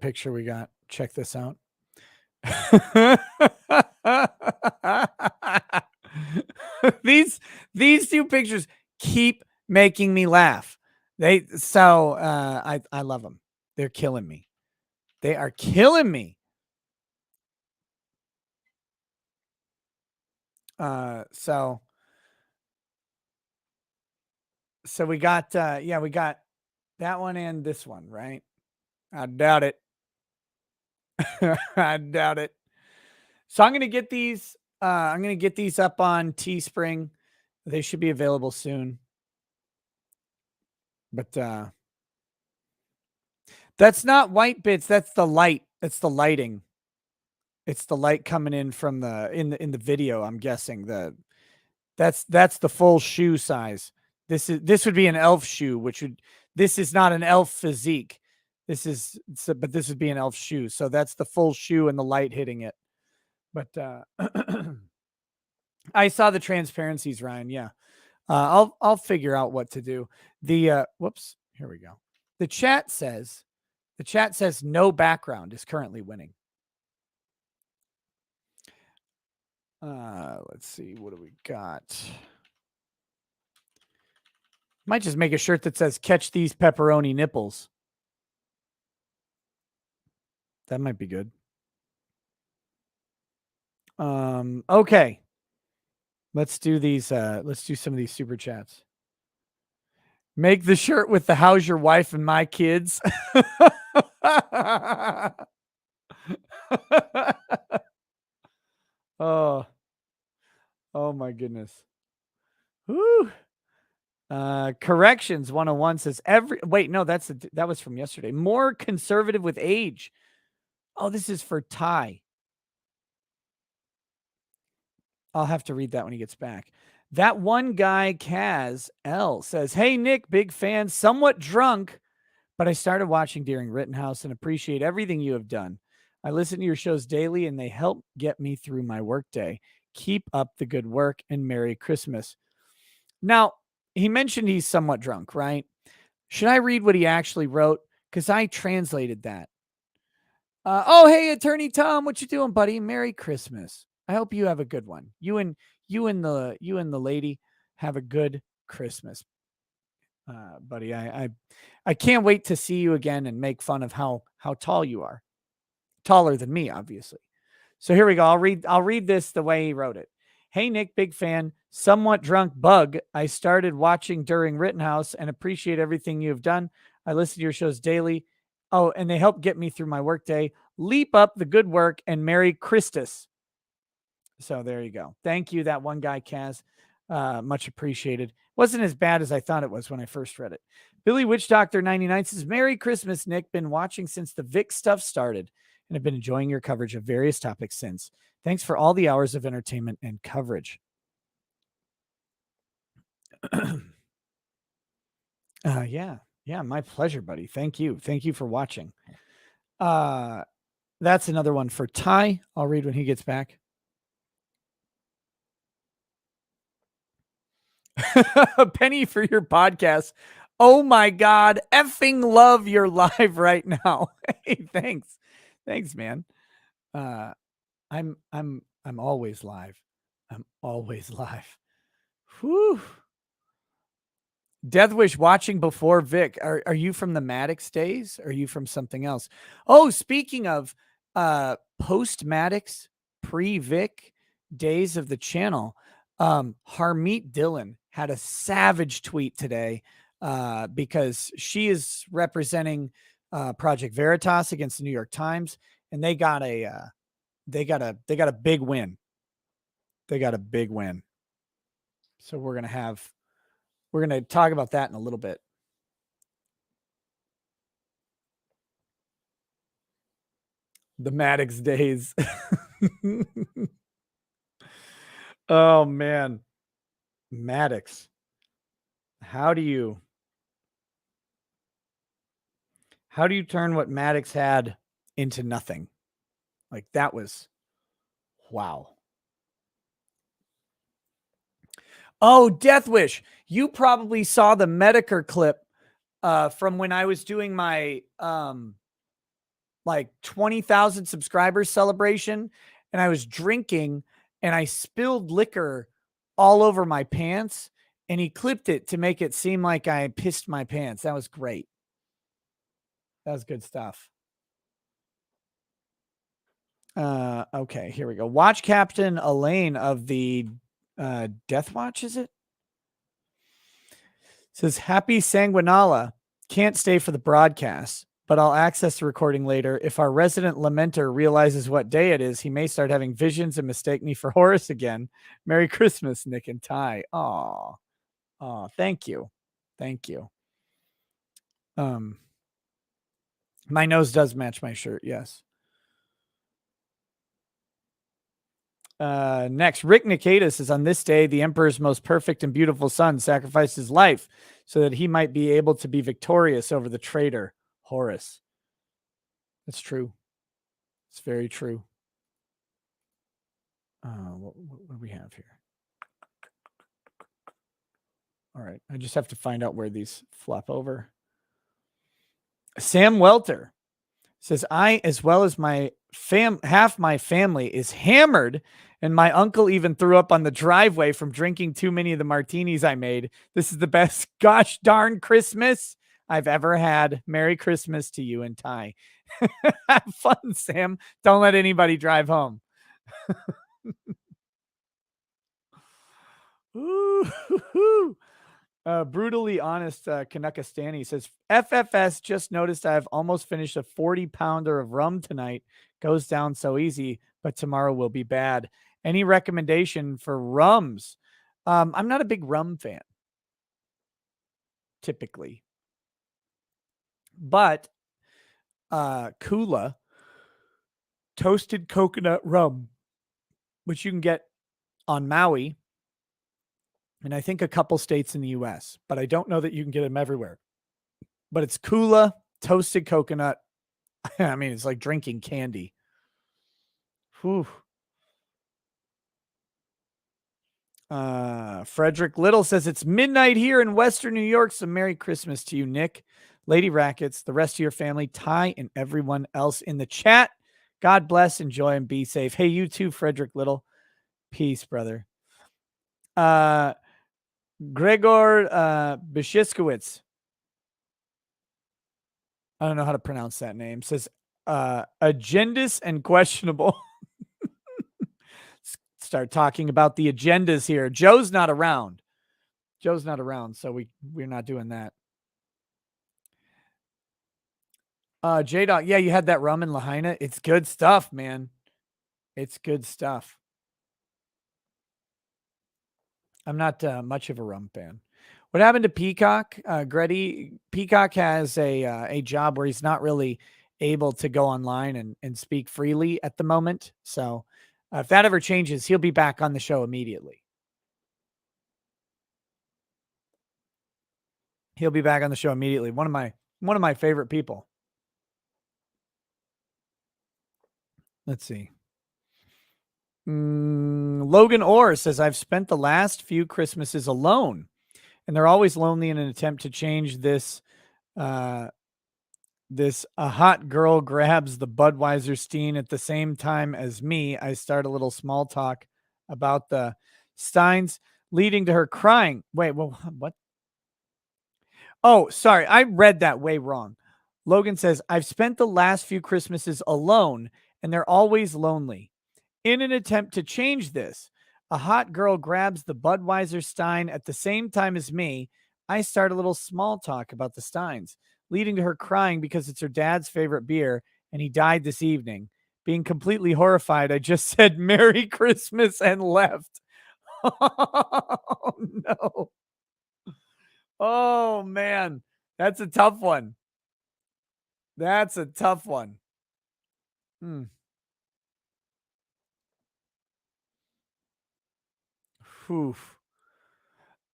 picture we got. Check this out. These two pictures keep making me laugh. I love them. They're killing me. They are killing me. So we got we got that one and this one, right? I doubt it. I doubt it. So I'm gonna get these. I'm gonna get these up on Teespring. They should be available soon. But that's not white bits. That's the light. That's the lighting. It's the light coming in from in the video. I'm guessing that's the full shoe size. This would be an elf shoe, this is not an elf physique. But this would be an elf shoe. So that's the full shoe and the light hitting it. But I saw the transparencies, Ryan. Yeah. I'll figure out what to do. Whoops, here we go. The chat says no background is currently winning. Let's see, what do we got? Might just make a shirt that says "Catch these pepperoni nipples." That might be good. Okay. Let's do these. Let's do some of these super chats. Make the shirt with the "How's your wife and my kids?" Oh, oh my goodness. Woo. Corrections 101 says that was from yesterday. More conservative with age. Oh, this is for Ty. I'll have to read that when he gets back. That one guy, Kaz L, says, "Hey, Nick, big fan, somewhat drunk, but I started watching during Rittenhouse and appreciate everything you have done. I listen to your shows daily and they help get me through my workday. Keep up the good work and Merry Christmas." Now, he mentioned he's somewhat drunk, right? Should I read what he actually wrote? Because I translated that. Oh, hey, Attorney Tom, what you doing, buddy? Merry Christmas. I hope you have a good one. You and the lady have a good Christmas, buddy. I can't wait to see you again and make fun of how tall you are. Taller than me, obviously. So here we go. I'll read this the way he wrote it. Hey, Nick, big fan. Somewhat drunk bug. I started watching during Rittenhouse and appreciate everything you have done. I listen to your shows daily. Oh, and they help get me through my workday. Leap up the good work and Merry Christmas. So there you go. Thank you, that one guy, Kaz. Much appreciated. Wasn't as bad as I thought it was when I first read it. Billy Witch Doctor 99 says, "Merry Christmas, Nick. Been watching since the Vic stuff started and have been enjoying your coverage of various topics since. Thanks for all the hours of entertainment and coverage." Yeah, my pleasure, buddy. Thank you. Thank you for watching. That's another one for Ty. I'll read when he gets back. A penny for your podcast. Oh my God. Effing love your live right now. Hey, thanks. Thanks, man. I'm always live. I'm always live. Whew. Deathwish watching before Vic. Are you from the Maddox days? Or are you from something else? Oh, speaking of post Maddox, pre Vic days of the channel, Harmeet Dillon had a savage tweet today because she is representing Project Veritas against the New York Times, and they got a big win. They got a big win. So we're gonna talk about that in a little bit. The Maddox days. Oh man. Maddox. How do you turn what Maddox had into nothing? Like, that was wow. Oh, Deathwish. You probably saw the Medicare clip from when I was doing my like 20,000 subscribers celebration, and I was drinking and I spilled liquor all over my pants, and he clipped it to make it seem like I pissed my pants. That was great. That was good stuff. Okay, here we go. Watch Captain Elaine of the Death Watch, is it? Says, "Happy Sanguinala. Can't stay for the broadcast, but I'll access the recording later. If our resident lamenter realizes what day it is, he may start having visions and mistake me for Horace again. Merry Christmas, Nick and Ty." Oh, thank you. Thank you. My nose does match my shirt, yes. Next, Rick Nikitas is, "On this day, the emperor's most perfect and beautiful son sacrificed his life so that he might be able to be victorious over the traitor, Horus." That's true. It's very true. What do we have here? All right. I just have to find out where these flop over. Sam Welter says, "I, as well as my half my family, is hammered, and my uncle even threw up on the driveway from drinking too many of the martinis I made. This is the best gosh darn Christmas I've ever had. Merry Christmas to you and Ty." Have fun, Sam. Don't let anybody drive home. Ooh, Brutally honest Kanukastani says, FFS just noticed I've almost finished a 40-pounder of rum tonight. Goes down so easy, but tomorrow will be bad. Any recommendation for rums? I'm not a big rum fan, typically. But Kula toasted coconut rum, which you can get on Maui, and I think a couple states in the U.S., but I don't know that you can get them everywhere. But it's Kula toasted coconut. I mean, it's like drinking candy. Whew. Frederick Little says it's midnight here in Western New York. So Merry Christmas to you, Nick, Lady Rackets, the rest of your family, Ty, and everyone else in the chat. God bless, enjoy, and be safe. Hey, you too, Frederick Little. Peace, brother. Gregor Bishiskowitz. I don't know how to pronounce that name. Says agendas and questionable. Start talking about the agendas here. Joe's not around. So we're not doing that. J-Dog, yeah, you had that rum in Lahaina. It's good stuff, man. It's good stuff. I'm not much of a rum fan. What happened to Peacock? Gretty, Peacock has a job where he's not really able to go online and speak freely at the moment. So if that ever changes, he'll be back on the show immediately. One of my favorite people. Let's see. Logan Orr says, I've spent the last few Christmases alone, and they're always lonely in an attempt to change this. A hot girl grabs the Budweiser Steen at the same time as me. I start a little small talk about the Steins, leading to her crying. Wait, well, what? Oh, sorry. I read that way wrong. Logan says, I've spent the last few Christmases alone, and they're always lonely. In an attempt to change this, a hot girl grabs the Budweiser Stein at the same time as me. I start a little small talk about the Steins, leading to her crying because it's her dad's favorite beer, and he died this evening. Being completely horrified, I just said Merry Christmas and left. Oh, no. Oh, man. That's a tough one. Whew.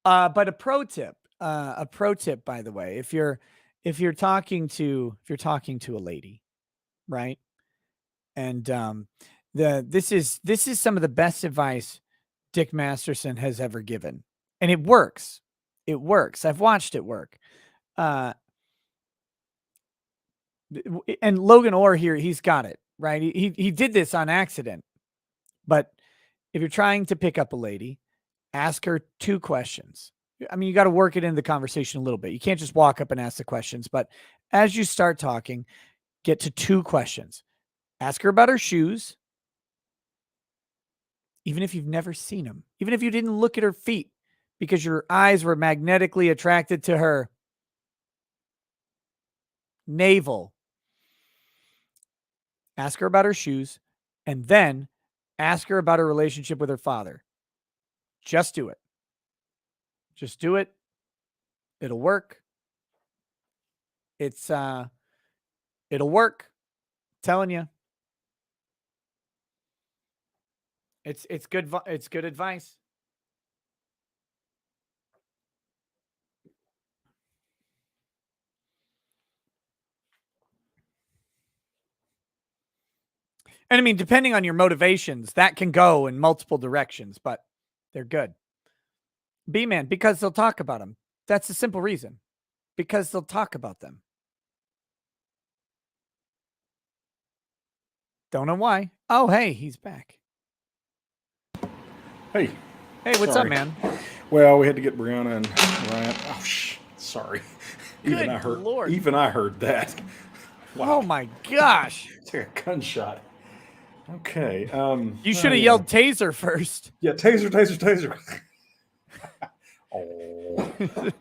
But a pro tip, by the way, if you're talking to a lady, right? And this is some of the best advice Dick Masterson has ever given, and it works. I've watched it work. And Logan Orr here, he's got it right. He did this on accident. But if you're trying to pick up a lady, ask her 2 questions. I mean, you got to work it into the conversation a little bit. You can't just walk up and ask the questions, but as you start talking, get to 2 questions. Ask her about her shoes, even if you've never seen them, even if you didn't look at her feet because your eyes were magnetically attracted to her navel. Ask her about her shoes, and then ask her about her relationship with her father. Just do it. It'll work. It'll work. I'm telling you. It's good advice. And I mean, depending on your motivations, that can go in multiple directions, but they're good. B-Man, because they'll talk about them. That's the simple reason. Because they'll talk about them. Don't know why. Oh, hey, he's back. Hey, what's up, man? Well, we had to get Brianna and Ryan. Oh, sorry. Good Lord. Even I heard that. Wow. Oh my gosh! It's like a gunshot. Okay. You should have yelled taser first. Yeah, taser. Oh.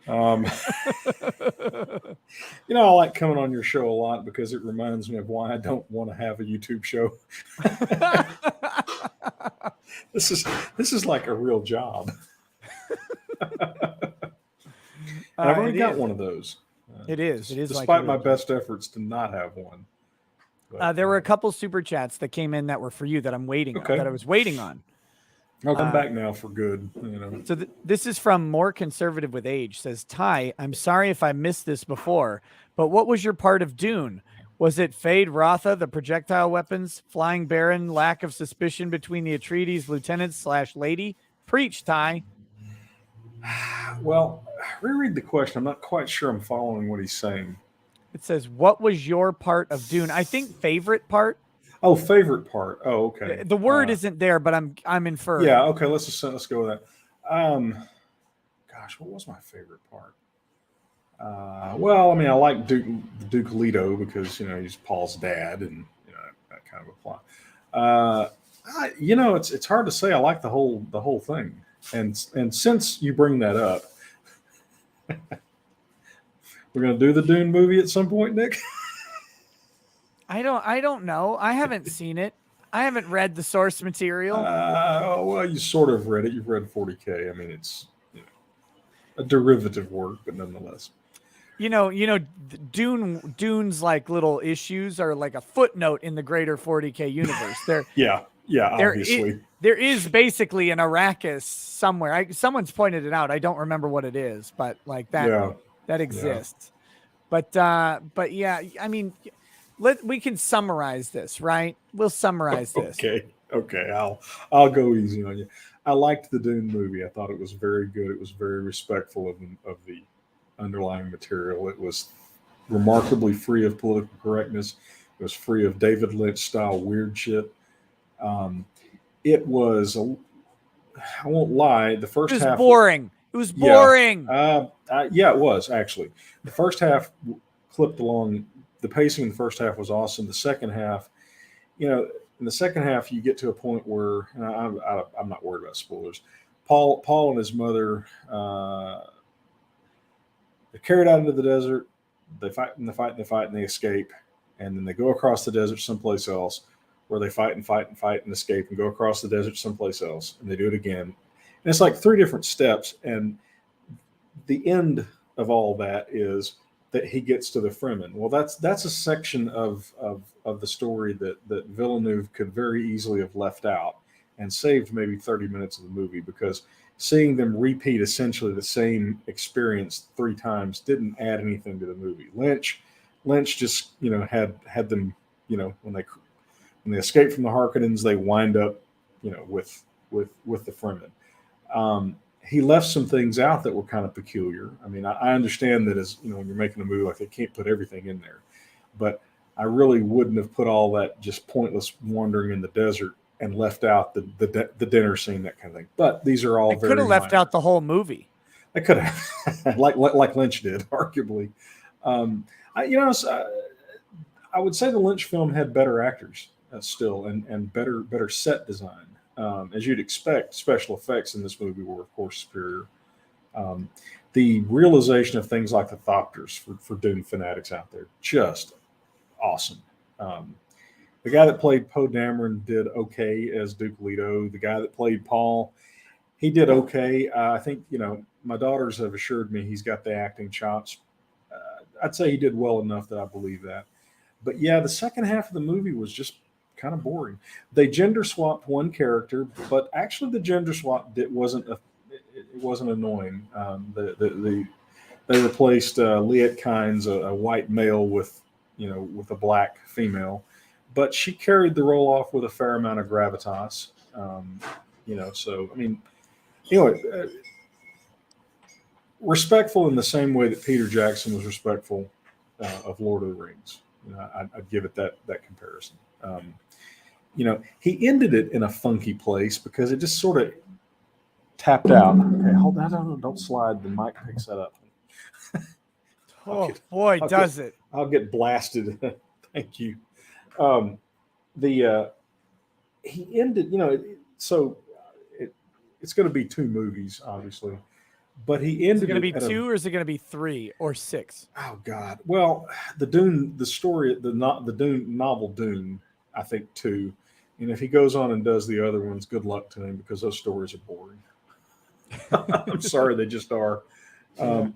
Um, you know, I like coming on your show a lot because it reminds me of why I don't want to have a YouTube show. This is like a real job. And I've already got one of those. It is. It is. Despite like my best efforts to not have one. But, there were a couple super chats that came in that were for you that I'm waiting on, that I was waiting on. I'll come back now for good. You know. So this is from More Conservative with Age. Says, Ty, I'm sorry if I missed this before, but what was your part of Dune? Was it Fade Rotha, the projectile weapons, Flying Baron, lack of suspicion between the Atreides lieutenants / lady? Preach, Ty. Well, reread the question. I'm not quite sure I'm following what he's saying. It says, what was your part of Dune? I think favorite part. Oh, favorite part. Oh, okay. The word isn't there, but I'm inferring. Yeah, okay, let's go with that. Gosh, what was my favorite part? Well, I mean, I like Duke Leto because, you know, he's Paul's dad and, you know, that kind of a plot. You know, it's hard to say. I like the whole thing. And since you bring that up, we're going to do the Dune movie at some point, Nick? I don't know. I haven't seen it. I haven't read the source material. Well, you sort of read it. You've read 40K. I mean, it's, you know, a derivative work, but nonetheless. You know, Dune's like little issues are like a footnote in the greater 40K universe. Yeah, obviously. There is basically an Arrakis somewhere. Someone's pointed it out. I don't remember what it is, but like that exists. Yeah. But yeah, I mean, we can summarize this, right? We'll summarize this. Okay. I'll go easy on you. I liked the Dune movie. I thought it was very good. It was very respectful of the underlying material. It was remarkably free of political correctness. It was free of David Lynch style weird shit. It was, I won't lie, the first half. Boring. It was boring. Yeah, it was actually. The first half clipped along. The pacing in the first half was awesome. The second half, you know, in the second half, you get to a point where, and I'm not worried about spoilers. Paul and his mother, they're carried out into the desert. They fight and they escape, and then they go across the desert someplace else, where they fight and escape, and go across the desert someplace else, and they do it again. And it's like 3 different steps, and the end of all that is that he gets to the Fremen. Well, that's a section of the story that Villeneuve could very easily have left out and saved maybe 30 minutes of the movie, because seeing them repeat essentially the same experience 3 times didn't add anything to the movie. Lynch just, you know, had them, you know, when they escape from the Harkonnens, they wind up, you know, with the Fremen. He left some things out that were kind of peculiar. I mean, I understand that, as you know, when you're making a movie, like, they can't put everything in there, but I really wouldn't have put all that just pointless wandering in the desert and left out the dinner scene, that kind of thing. But these are all could have left out the whole movie. I could have, like Lynch did, arguably. I would say the Lynch film had better actors still, and better set design. As you'd expect, special effects in this movie were, of course, superior. The realization of things like the Thopters for Dune fanatics out there, just awesome. The guy that played Poe Dameron did okay as Duke Leto. The guy that played Paul, he did okay. I think, you know, my daughters have assured me he's got the acting chops. I'd say he did well enough that I believe that. But yeah, the second half of the movie was just kind of boring. They gender swapped one character, but actually the gender swap wasn't annoying. They replaced Liet Kynes, a white male, with a black female, but she carried the role off with a fair amount of gravitas. So I mean, respectful in the same way that Peter Jackson was respectful of Lord of the Rings. I'd give it that comparison. He ended it in a funky place because it just sort of tapped out. Okay, hold on, don't slide. The mic picks that up. Does it? I'll get blasted. Thank you. He ended, so it's going to be 2 movies, obviously, but he Is it ended going to be at a- 2 or is it going to be 3 or 6? Oh God! Well, the story, the Dune novel Dune, I think 2, and if he goes on and does the other ones, good luck to him because those stories are boring. I'm sorry, they just are. Um,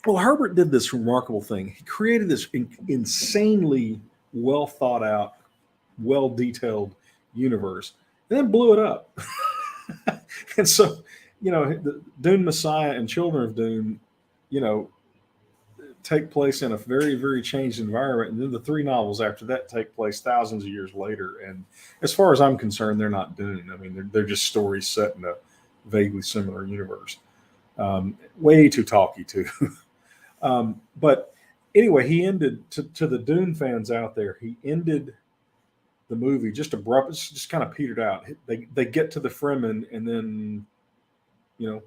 well, Herbert did this remarkable thing. He created this insanely well thought out, well detailed universe, and then blew it up. And so, the Dune Messiah and Children of Dune, you know, take place in a very, very changed environment. And then the 3 novels after that take place thousands of years later. And as far as I'm concerned, they're not Dune. I mean, they're just stories set in a vaguely similar universe. Way too talky, too. But anyway, he ended, to the Dune fans out there, he ended the movie just abrupt, just kind of petered out. They get to the Fremen, and then,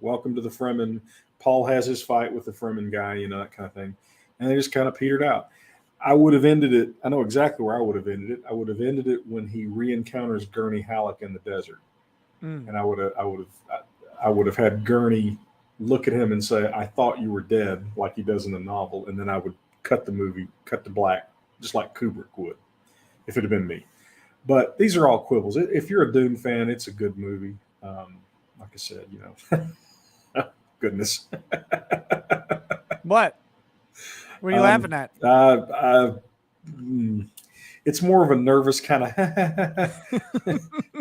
welcome to the Fremen. Paul has his fight with the Fremen guy, that kind of thing. And they just kind of petered out. I would have ended it. I know exactly where I would have ended it. I would have ended it when he re-encounters Gurney Halleck in the desert. And I would have had Gurney look at him and say, "I thought you were dead," like he does in the novel. And then I would cut to black, just like Kubrick would, if it had been me. But these are all quibbles. If you're a Dune fan, it's a good movie. Like I said, goodness. What? What are you laughing at? It's more of a nervous kind of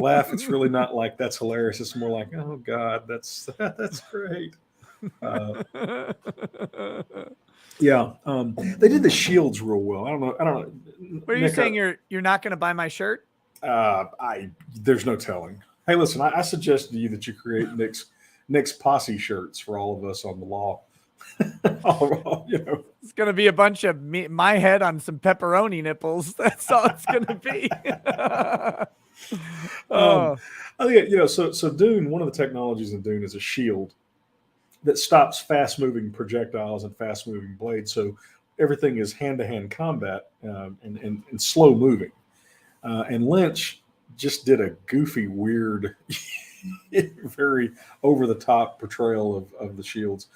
laugh. It's really not like that's hilarious. It's more like, oh God, that's great. Yeah, they did the shields real well. I don't know. What are you saying? You're not going to buy my shirt? There's no telling. Hey, listen, I suggest to you that you create Nick's posse shirts for all of us on the law. It's going to be a bunch of my head on some pepperoni nipples. That's all it's going to be. I think, so Dune, one of the technologies in Dune is a shield that stops fast-moving projectiles and fast-moving blades. So everything is hand-to-hand combat and slow-moving. And Lynch just did a goofy, weird, very over-the-top portrayal of the shields.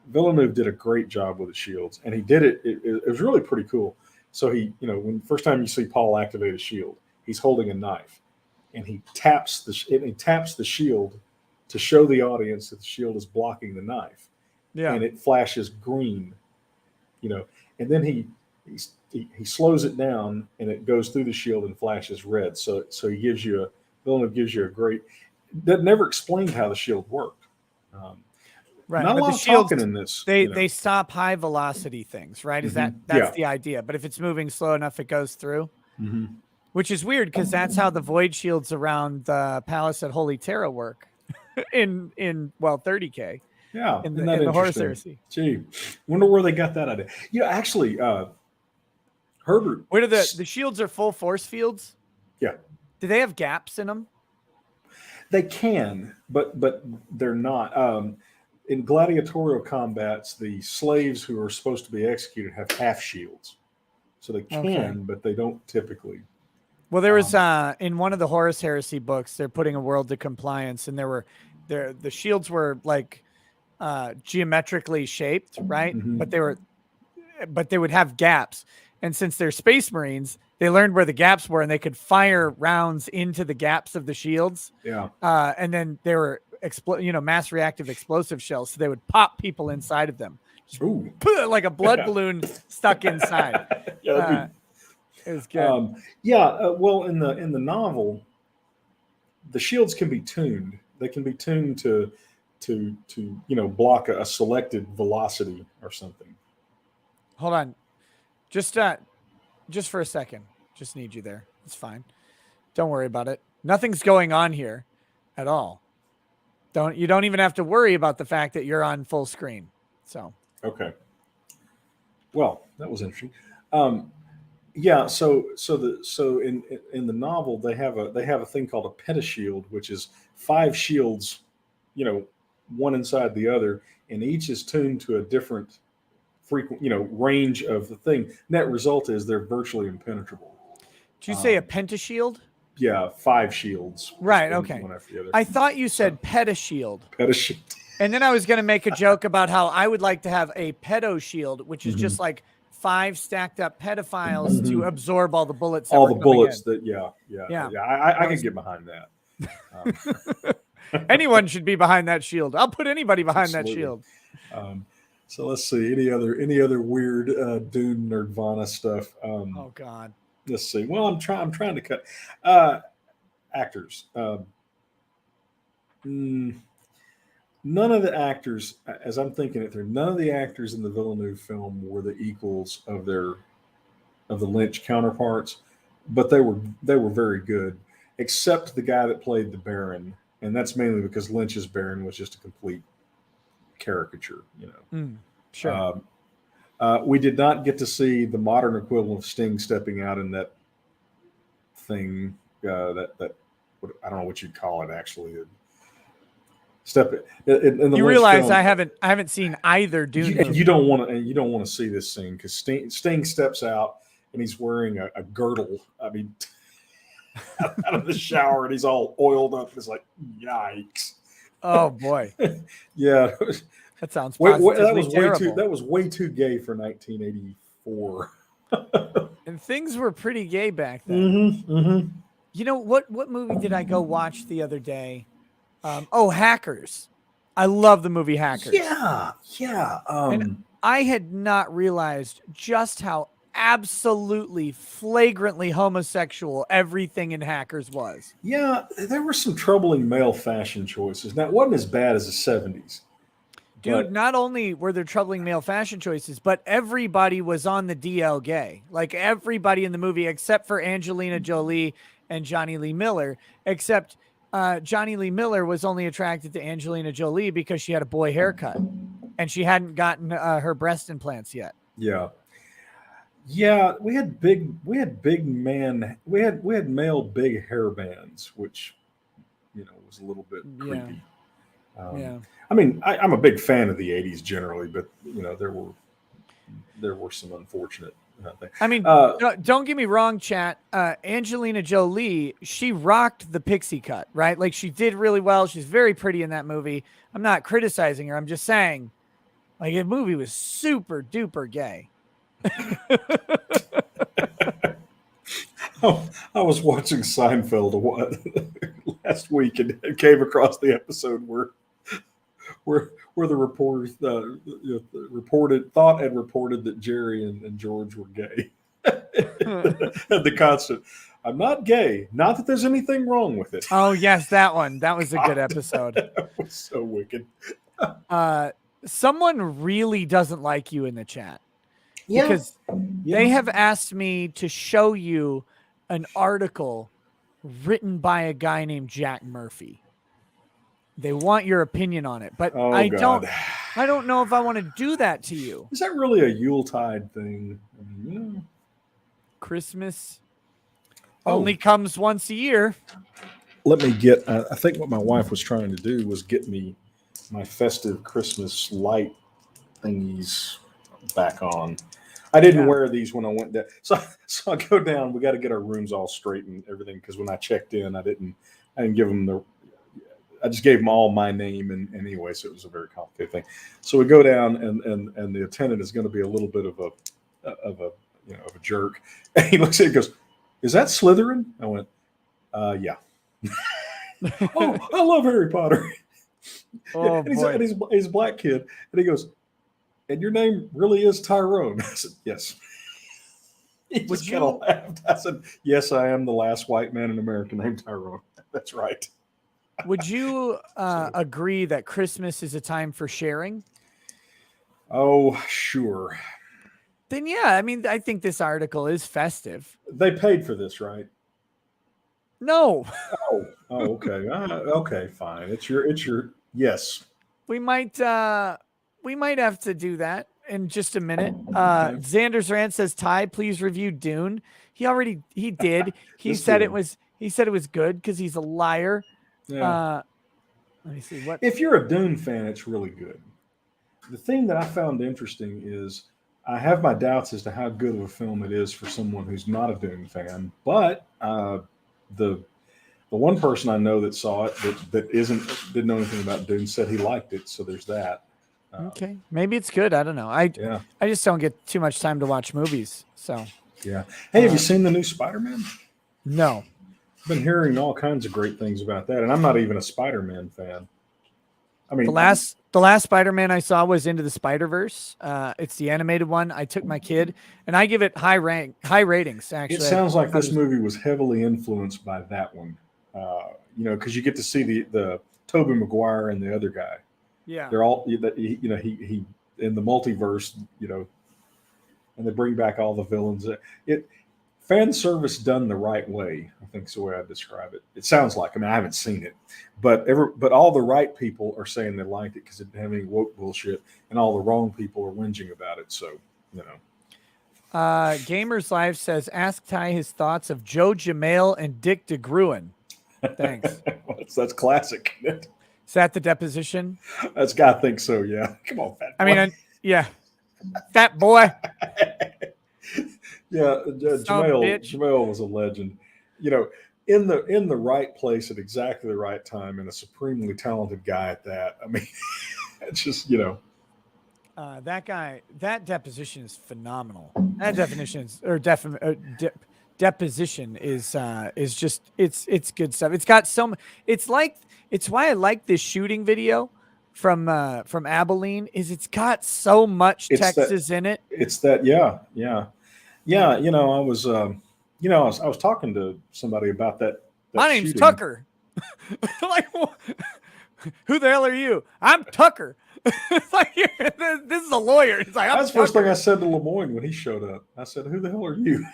Villeneuve did a great job with the shields, and he did it. It was really pretty cool. So he, when the first time you see Paul activate a shield, he's holding a knife, and he taps the shield to show the audience that the shield is blocking the knife. Yeah, and it flashes green, and then he slows it down, and it goes through the shield and flashes red. So Villeneuve gives you a great. That never explained how the shield worked. Right. Not but a lot the of shields, talking in this. They stop high velocity things, right? Is that's the idea? But if it's moving slow enough, it goes through. Mm-hmm. Which is weird because that's how the void shields around the palace at Holy Terra work in 30K. Yeah, in the Horus Heresy. Gee, wonder where they got that idea. Actually, Herbert. Where do the shields are full force fields? Yeah. Do they have gaps in them? They can, but they're not. In gladiatorial combats, the slaves who are supposed to be executed have half shields, so they can, but they don't typically. Well, there was in one of the Horus Heresy books, they're putting a world to compliance, and the shields were like geometrically shaped, right? Mm-hmm. But they would have gaps, and since they're Space Marines, they learned where the gaps were, and they could fire rounds into the gaps of the shields. Yeah, and then they were mass reactive explosive shells, so they would pop people inside of them. Like a blood balloon stuck inside. It was good. Well, in the novel, the shields can be tuned. They can be tuned to block a selected velocity or something. Hold on, just for a second. Just need you there. It's fine. Don't worry about it. Nothing's going on here at all. You don't even have to worry about the fact that you're on full screen. So okay. Well, that was interesting. Yeah. So in the novel they have a thing called a pentashield, which is 5 shields, one inside the other, and each is tuned to a different range of the thing. Net result is they're virtually impenetrable. Did you say a pentashield? 5 shields. Right. One- Okay. One after the other. I thought you said pedashield. Pedashield. And then I was going to make a joke about how I would like to have a pedo shield, which is just like 5 stacked up pedophiles to absorb all the bullets. All the bullets that, yeah. I could get behind that. Anyone should be behind that shield. I'll put anybody behind that shield. So let's see any other weird Dune Nerdvana stuff. Oh God. Let's see. Well, I'm trying to cut actors. None of the actors, as I'm thinking it through, none of the actors in the Villeneuve film were the equals of the Lynch counterparts, but they were very good, except the guy that played the Baron, and that's mainly because Lynch's Baron was just a complete caricature, Sure. We did not get to see the modern equivalent of Sting stepping out in that thing. That I don't know what you'd call it actually. Step in the you realize film, I haven't seen either Dune. you don't want to see this scene because Sting steps out and he's wearing a girdle. I mean, out of the shower and he's all oiled up. It's like yikes. Oh boy. Yeah. That sounds positively terrible. That was way too gay for 1984. And things were pretty gay back then. You know what movie did I go watch the other day? Hackers. I love the movie Hackers. Yeah. And I had not realized just how absolutely flagrantly homosexual everything in Hackers was. Yeah, there were some troubling male fashion choices. Now, it wasn't as bad as the 70s. Dude, not only were there troubling male fashion choices, but everybody was on the DL gay. Like everybody in the movie, except for Angelina Jolie and Johnny Lee Miller, except Johnny Lee Miller was only attracted to Angelina Jolie because she had a boy haircut and she hadn't gotten her breast implants yet. Yeah. We had male big hair bands, which, was a little bit creepy. I mean, I'm a big fan of the 80s generally, but there were some unfortunate things. I mean, don't get me wrong, chat. Angelina Jolie, she rocked the pixie cut, right? Like she did really well. She's very pretty in that movie. I'm not criticizing her. I'm just saying, like, the movie was super duper gay. I was watching Seinfeld last week and came across the episode where the reporters reported that Jerry and George were gay. And the constant, I'm not gay. Not that there's anything wrong with it. Oh yes, that one. That was a good episode. That was so wicked. Someone really doesn't like you in the chat. Yeah. Because they have asked me to show you an article written by a guy named Jack Murphy. They want your opinion on it, but I don't know if I want to do that to you. Is that really a Yuletide thing? Christmas only comes once a year. Let me get, I think what my wife was trying to do was get me my festive Christmas light thingies back on. I didn't wear these when I went down. So I go down. We got to get our rooms all straight and everything. Cause when I checked in, I didn't give them I just gave them all my name. And anyway, so it was a very complicated thing. So we go down and the attendant is going to be a little bit of a jerk. And he looks at it and goes, "Is that Slytherin?" I went, yeah. Oh, I love Harry Potter. Oh, and boy. He's a black kid. And he goes, "And your name really is Tyrone?" I said, "Yes." He just kind of laughed. I said, "Yes, I am the last white man in America named Tyrone." That's right. Would you agree that Christmas is a time for sharing? Oh, sure. Then yeah, I mean, I think this article is festive. They paid for this, right? No. Oh, okay. Okay, fine. It's your yes. We might have to do that in just a minute. Xander's Rant says, "Ty, please review Dune." He did. He said it was good because he's a liar. Yeah. Let me see what. If you're a Dune fan, it's really good. The thing that I found interesting is I have my doubts as to how good of a film it is for someone who's not a Dune fan, but the one person I know that saw it that didn't know anything about Dune said he liked it. So there's that. Okay, maybe it's good. I don't know. I just don't get too much time to watch movies. So yeah. Hey, have you seen the new Spider-Man? no. I've been hearing all kinds of great things about that, and I'm not even a Spider-Man fan. I mean, The last Spider-Man I saw was Into the Spider-Verse. It's the animated one. I took my kid, and I give it high ratings. Actually, it sounds like this movie was heavily influenced by that one. Because you get to see the Tobey Maguire and the other guy. Yeah, They're all he in the multiverse. And they bring back all the villains. It fan service done the right way, I think is the way I describe it. It sounds like. I mean, I haven't seen it, but all the right people are saying they liked it because it didn't have any woke bullshit, and all the wrong people are whinging about it. So, Gamers Live says, ask Ty his thoughts of Joe Jamale and Dick DeGruin. Thanks. that's classic. Is that the deposition? That's got to think so. Yeah. Come on, fat boy. I mean, yeah, fat boy. Yeah, Jamale was a legend. In the right place at exactly the right time, and a supremely talented guy at that. I mean, it's just that guy. That deposition is phenomenal. That deposition is just it's good stuff. It's got it's why I like this shooting video from Abilene. It's got so much Texas in it. It's that yeah. I was talking to somebody about that. My name's shooting. Tucker. Like, who the hell are you? I'm Tucker. It's like, this is a lawyer. It's like, that's the first thing I said to Lemoyne when he showed up. I said, "Who the hell are you?"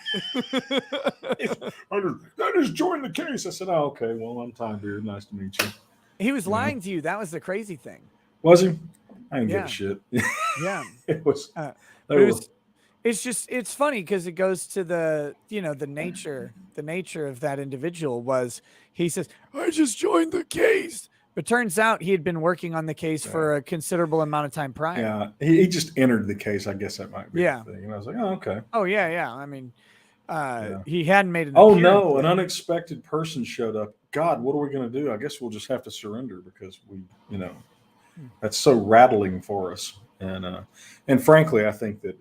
I just joined the case. I said, "Oh, okay. Well, I'm Tom Beard. Nice to meet you." He was lying to you. That was the crazy thing. Was he? I didn't give a shit. Yeah. It was. It's funny because it goes to the nature of that individual was he says, I just joined the case. But turns out he had been working on the case for a considerable amount of time prior. Yeah. He just entered the case. I guess that might be the thing. And I was like, oh, okay. Oh, yeah. I mean, he hadn't made an appearance. No, an unexpected person showed up. God, what are we going to do? I guess we'll just have to surrender because that's so rattling for us. And frankly, I think that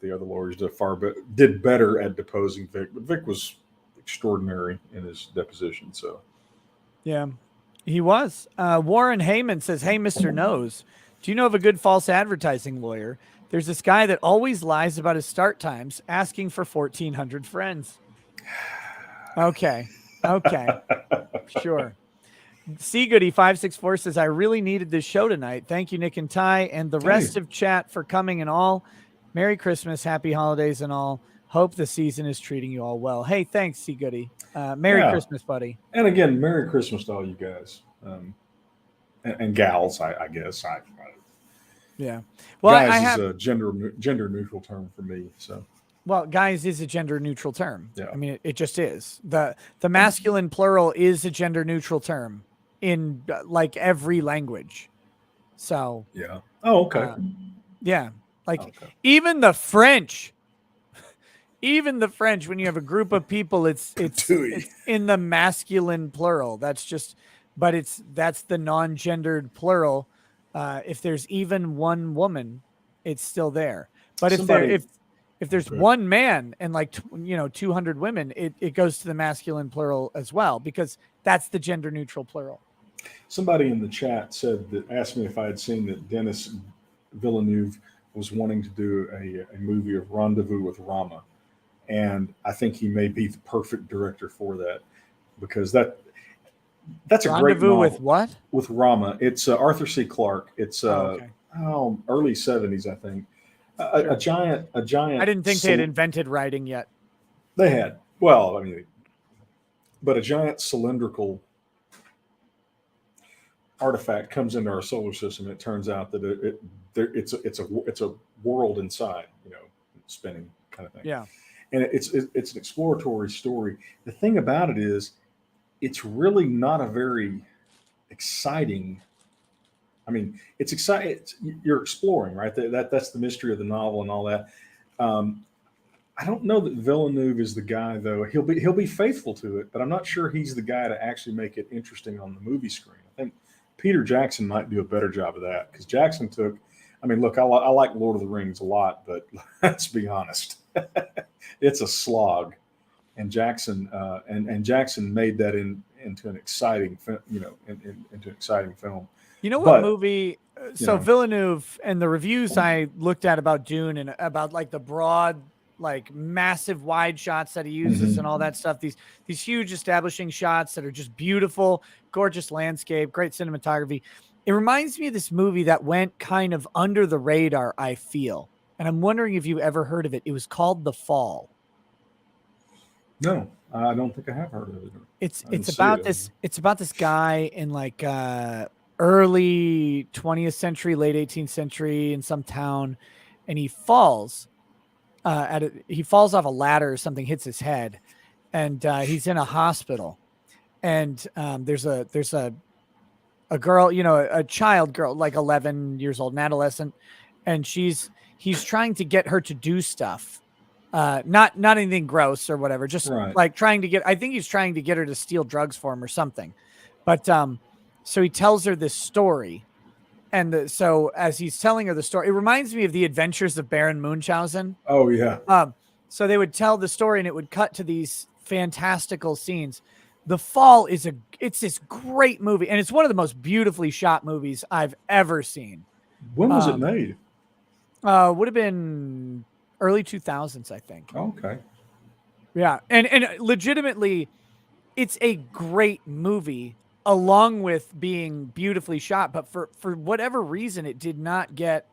the other lawyers did better at deposing Vic, but Vic was extraordinary in his deposition. So, yeah, he was. Warren Heyman says, "Hey, Mr. Nose, do you know of a good false advertising lawyer? There's this guy that always lies about his start times, asking for 1,400 friends." Okay, sure. Goody564 says, "I really needed this show tonight. Thank you, Nick and Ty, and the rest of chat for coming and all. Merry Christmas, happy holidays and all. Hope the season is treating you all well." Hey, thanks, C. Goody. Merry Christmas, buddy. And again, Merry Christmas to all you guys and gals, I guess. Yeah. Well, guys is a gender neutral term for me. So. Well, guys is a gender neutral term. Yeah. I mean, it just is. The masculine plural is a gender neutral term in like every language. So. Yeah. Oh, okay. Yeah. Like even the French, when you have a group of people, it's in the masculine plural. That's the non-gendered plural. If there's even one woman, it's still there. But if there's one man and 200 women, it goes to the masculine plural as well, because that's the gender neutral plural. Somebody in the chat asked me if I had seen that Denis Villeneuve was wanting to do a movie of Rendezvous with Rama. And I think he may be the perfect director for that, because that's a great novel. With what? With Rama. It's Arthur C. Clarke. It's early 70s, I think. A giant. I didn't think they had invented writing yet. They had. Well, I mean, but a giant cylindrical artifact comes into our solar system. It turns out that it's a world inside, spinning kind of thing. Yeah. And it's an exploratory story. The thing about it is, it's really not a very exciting. I mean, it's exciting. You're exploring, right? That's the mystery of the novel and all that. I don't know that Villeneuve is the guy though. He'll be faithful to it, but I'm not sure he's the guy to actually make it interesting on the movie screen. I think Peter Jackson might do a better job of that because Jackson took. I mean, look, I like Lord of the Rings a lot, but let's be honest, it's a slog. And Jackson and Jackson made that into an exciting, into an exciting film. You know what But movie? So know. Villeneuve and the reviews I looked at about Dune and about like the broad, like massive wide shots that he uses and all that stuff. These huge establishing shots that are just beautiful, gorgeous landscape, great cinematography. It reminds me of this movie that went kind of under the radar, I feel. And I'm wondering if you ever heard of it. It was called The Fall. No, I don't think I have heard of it. It's about this guy in like early 20th century, late 18th century in some town, and he falls he falls off a ladder or something, hits his head, and he's in a hospital. And there's a girl, a child girl, like 11 years old, an adolescent, and he's trying to get her to do stuff. Not anything gross or whatever, just like I think he's trying to get her to steal drugs for him or something. But so he tells her this story. And so as he's telling her the story, it reminds me of The Adventures of Baron Munchausen. Oh yeah. So they would tell the story and it would cut to these fantastical scenes. The Fall it's this great movie, and it's one of the most beautifully shot movies I've ever seen. When was it made? Would have been early 2000s, I think. Okay. Yeah. And legitimately, it's a great movie along with being beautifully shot. But for whatever reason, it did not get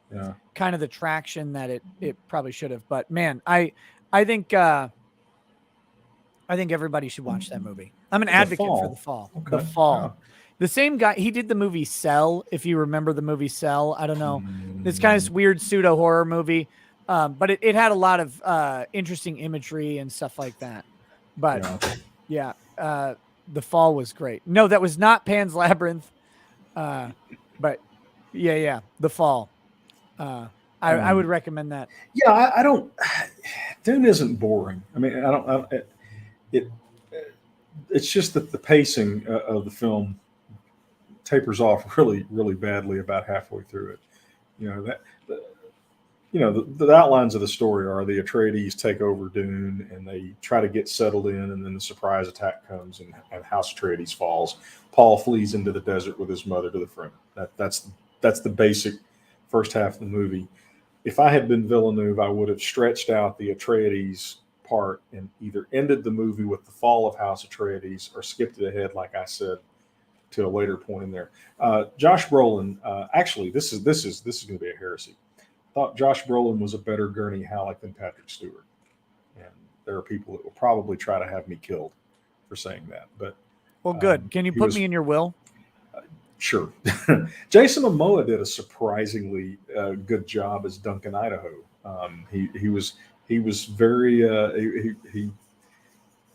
kind of the traction that it probably should have. But man, I think everybody should watch that movie. I'm an advocate for The Fall. Okay. The Fall. Yeah. The same guy, he did the movie Cell, if you remember the movie Cell. I don't know. It's kind of this weird pseudo horror movie. But it had a lot of interesting imagery and stuff like that. But yeah, The Fall was great. No, that was not Pan's Labyrinth. But yeah, The Fall. I would recommend that. Yeah, I don't. Dune isn't boring. I mean, it's just that the pacing of the film tapers off really, really badly about halfway through it. The outlines of the story are the Atreides take over Dune and they try to get settled in, and then the surprise attack comes and House Atreides falls. Paul flees into the desert with his mother to the front. That's the basic first half of the movie. If I had been Villeneuve, I would have stretched out the Atreides part and either ended the movie with the fall of House Atreides or skipped it ahead, like I said, to a later point in there. Josh Brolin, actually, this is going to be a heresy. Thought Josh Brolin was a better Gurney Halleck than Patrick Stewart, and there are people that will probably try to have me killed for saying that. But well, good. Can you put me in your will? Sure. Jason Momoa did a surprisingly good job as Duncan Idaho. He was very.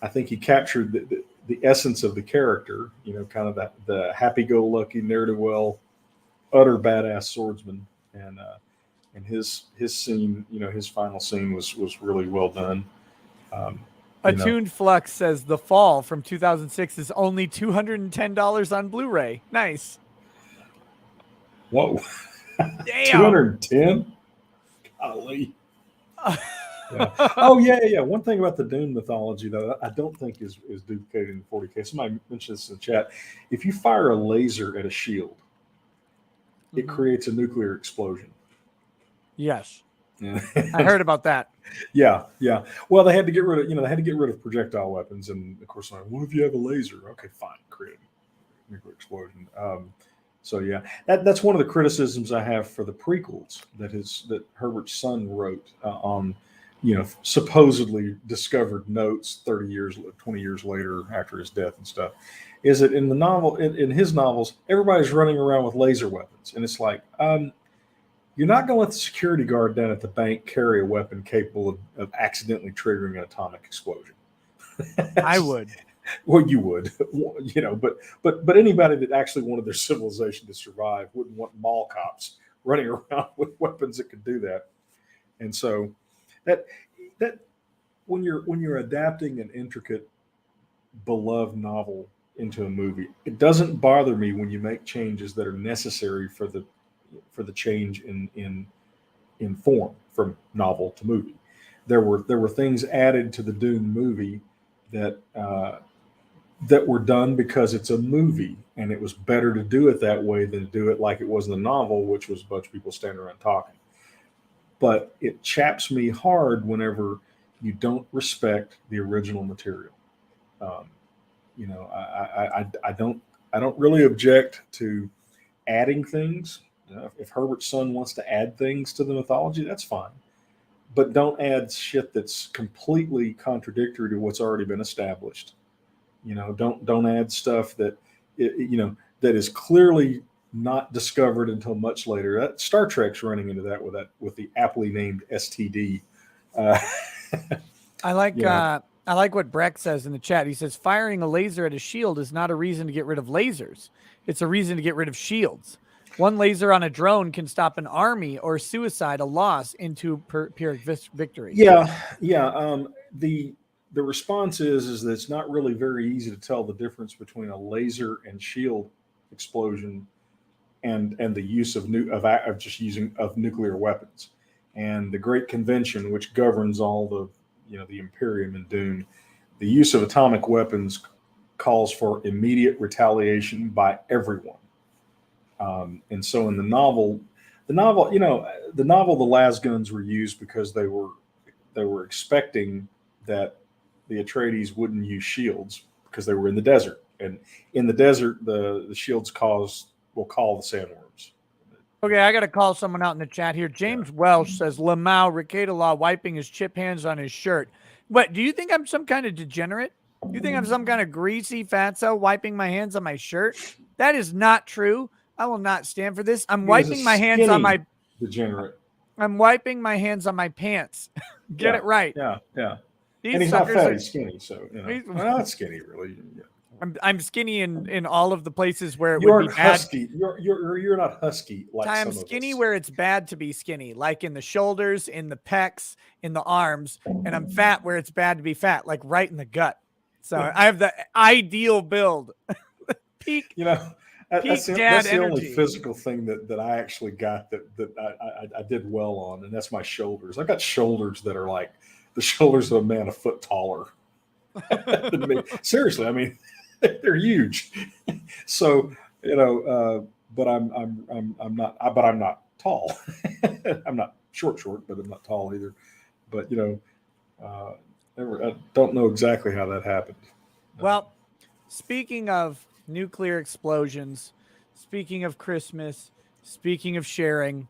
I think he captured the essence of the character. Kind of the happy-go-lucky, ne'er-do-well, utter badass swordsman, and his scene, his final scene was really well done. Attuned Flux says The Fall from 2006 is only $210 on Blu-ray. Nice. Whoa. Damn. 210? Golly. Yeah. Oh, yeah. One thing about the Dune mythology, though, I don't think is duplicated in 40K. Somebody mentioned this in the chat. If you fire a laser at a shield, it creates a nuclear explosion. Yes. Yeah. I heard about that. Yeah. Well, they had to get rid of projectile weapons, and of course, what if you have a laser? Okay, fine, create a nuclear explosion. So yeah, that's one of the criticisms I have for the prequels that Herbert's son wrote on, supposedly discovered notes 20 years later after his death and stuff. Is that in the novel, in his novels, everybody's running around with laser weapons, and it's like, you're not going to let the security guard down at the bank carry a weapon capable of accidentally triggering an atomic explosion. I would. Well, you would, but anybody that actually wanted their civilization to survive wouldn't want mall cops running around with weapons that could do that. And so that when you're adapting an intricate, beloved novel into a movie, it doesn't bother me when you make changes that are necessary for the change in form from novel to movie. There were things added to the Dune movie that that were done because it's a movie, and it was better to do it that way than to do it like it was in the novel, which was a bunch of people standing around talking. But it chaps me hard whenever you don't respect the original material. Um, I don't really object to adding things. If Herbert's son wants to add things to the mythology, that's fine. But don't add shit that's completely contradictory to what's already been established. Don't add stuff that is clearly not discovered until much later. Star Trek's running into that with the aptly named STD. Uh, I like you know, I like what Breck says in the chat. He says firing a laser at a shield is not a reason to get rid of lasers. It's a reason to get rid of shields. One laser on a drone can stop an army or suicide, a loss into Pyrrhic victory. yeah. The response is that it's not really very easy to tell the difference between a laser and shield explosion and the use of just using of nuclear weapons. And the Great Convention, which governs all the Imperium and Dune, the use of atomic weapons calls for immediate retaliation by everyone. And so in the novel, the las guns were used because they were expecting that the Atreides wouldn't use shields because they were in the desert, and in the desert, the shields will call the sandworms. Okay, I got to call someone out in the chat here. James Welsh says Lamau Ricada Law wiping his chip hands on his shirt. What, do you think I'm some kind of degenerate? You think I'm some kind of greasy fatso wiping my hands on my shirt? That is not true. I will not stand for this. I'm wiping my hands on my degenerate. I'm wiping my hands on my pants. Get it right. Yeah. These And he's not fat; are, he's skinny. So well, not skinny really. Yeah. I'm skinny in all of the places where it You would be bad. Husky. You're not husky like I'm some skinny of us. where it's bad to be skinny, like in the shoulders, in the pecs, in the arms, and I'm fat where it's bad to be fat, like right in the gut. So I have the ideal build. Peak. That's dad the only energy. physical thing that I actually got that I did well on, and that's my shoulders. I got shoulders that are like the shoulders of a man a foot taller than me. Seriously, I mean, they're huge. So but I'm not tall. I'm not short, but I'm not tall either. But I don't know exactly how that happened. Well, speaking of nuclear explosions, speaking of Christmas, speaking of sharing,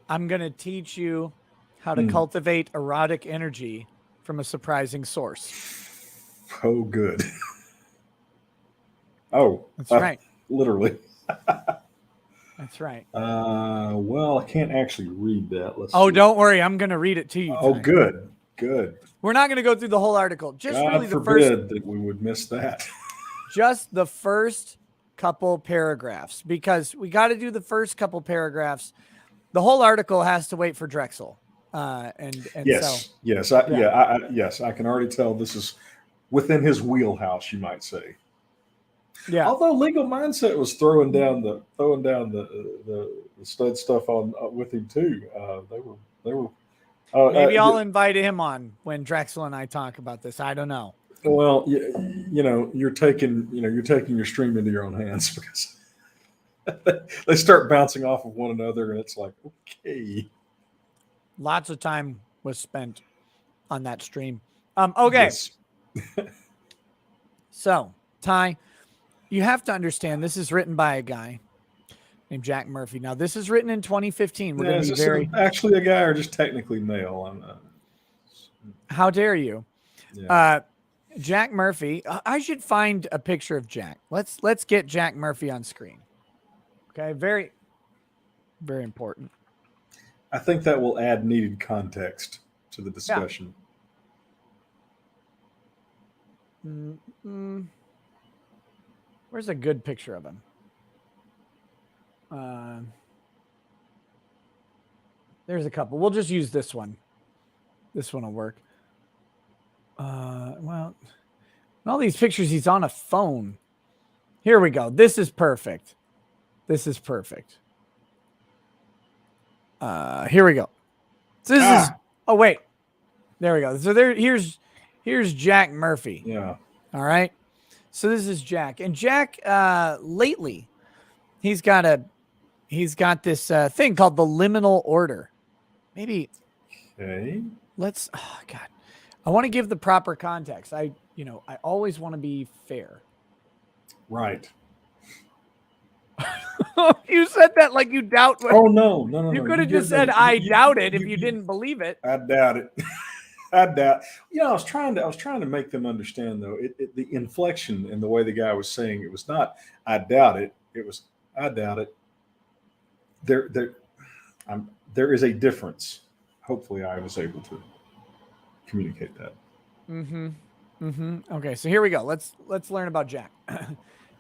I'm going to teach you how to cultivate erotic energy from a surprising source. Oh, good. Oh, that's right. Literally. That's right. Well, I can't actually read that. Let's. Don't worry. I'm going to read it to you. Oh, good. We're not going to go through the whole article. Just God really the forbid that we would miss that. Just the first couple paragraphs, because we got to do the first couple paragraphs. The whole article has to wait for Drexel. Yes, I can already tell this is within his wheelhouse, you might say. Yeah. Although Legal Mindset was throwing down the stud stuff on with him too. They were. Maybe I'll invite him on when Drexel and I talk about this. I don't know. Well, you're taking your stream into your own hands because they start bouncing off of one another, and it's like, okay. Lots of time was spent on that stream. Okay. Yes. So, Ty, you have to understand this is written by a guy named Jack Murphy. Now, this is written in 2015. We're going to be actually a guy or just technically male? How dare you? Yeah. Jack Murphy. I should find a picture of Jack. Let's get Jack Murphy on screen. Okay, very, very important. I think that will add needed context to the discussion. Yeah. Where's a good picture of him? There's a couple. We'll just use this one. This one will work. In all these pictures, he's on a phone. Here we go. This is perfect. This is perfect. Here we go. So this is. Oh wait, there we go. So here's Jack Murphy. Yeah. All right. So this is Jack, and Jack lately, he's got this thing called the liminal order. Maybe. Okay. Let's. Oh God, I want to give the proper context. I always want to be fair. Right. You said that like you doubt. Oh no. You could have just said I doubt it if you didn't believe it. I doubt it. I doubt. I was trying to make them understand though. The inflection and the way the guy was saying it was not I doubt it. It was I doubt it. There is a difference. Hopefully, I was able to communicate that. Okay, so here we go. Let's learn about Jack.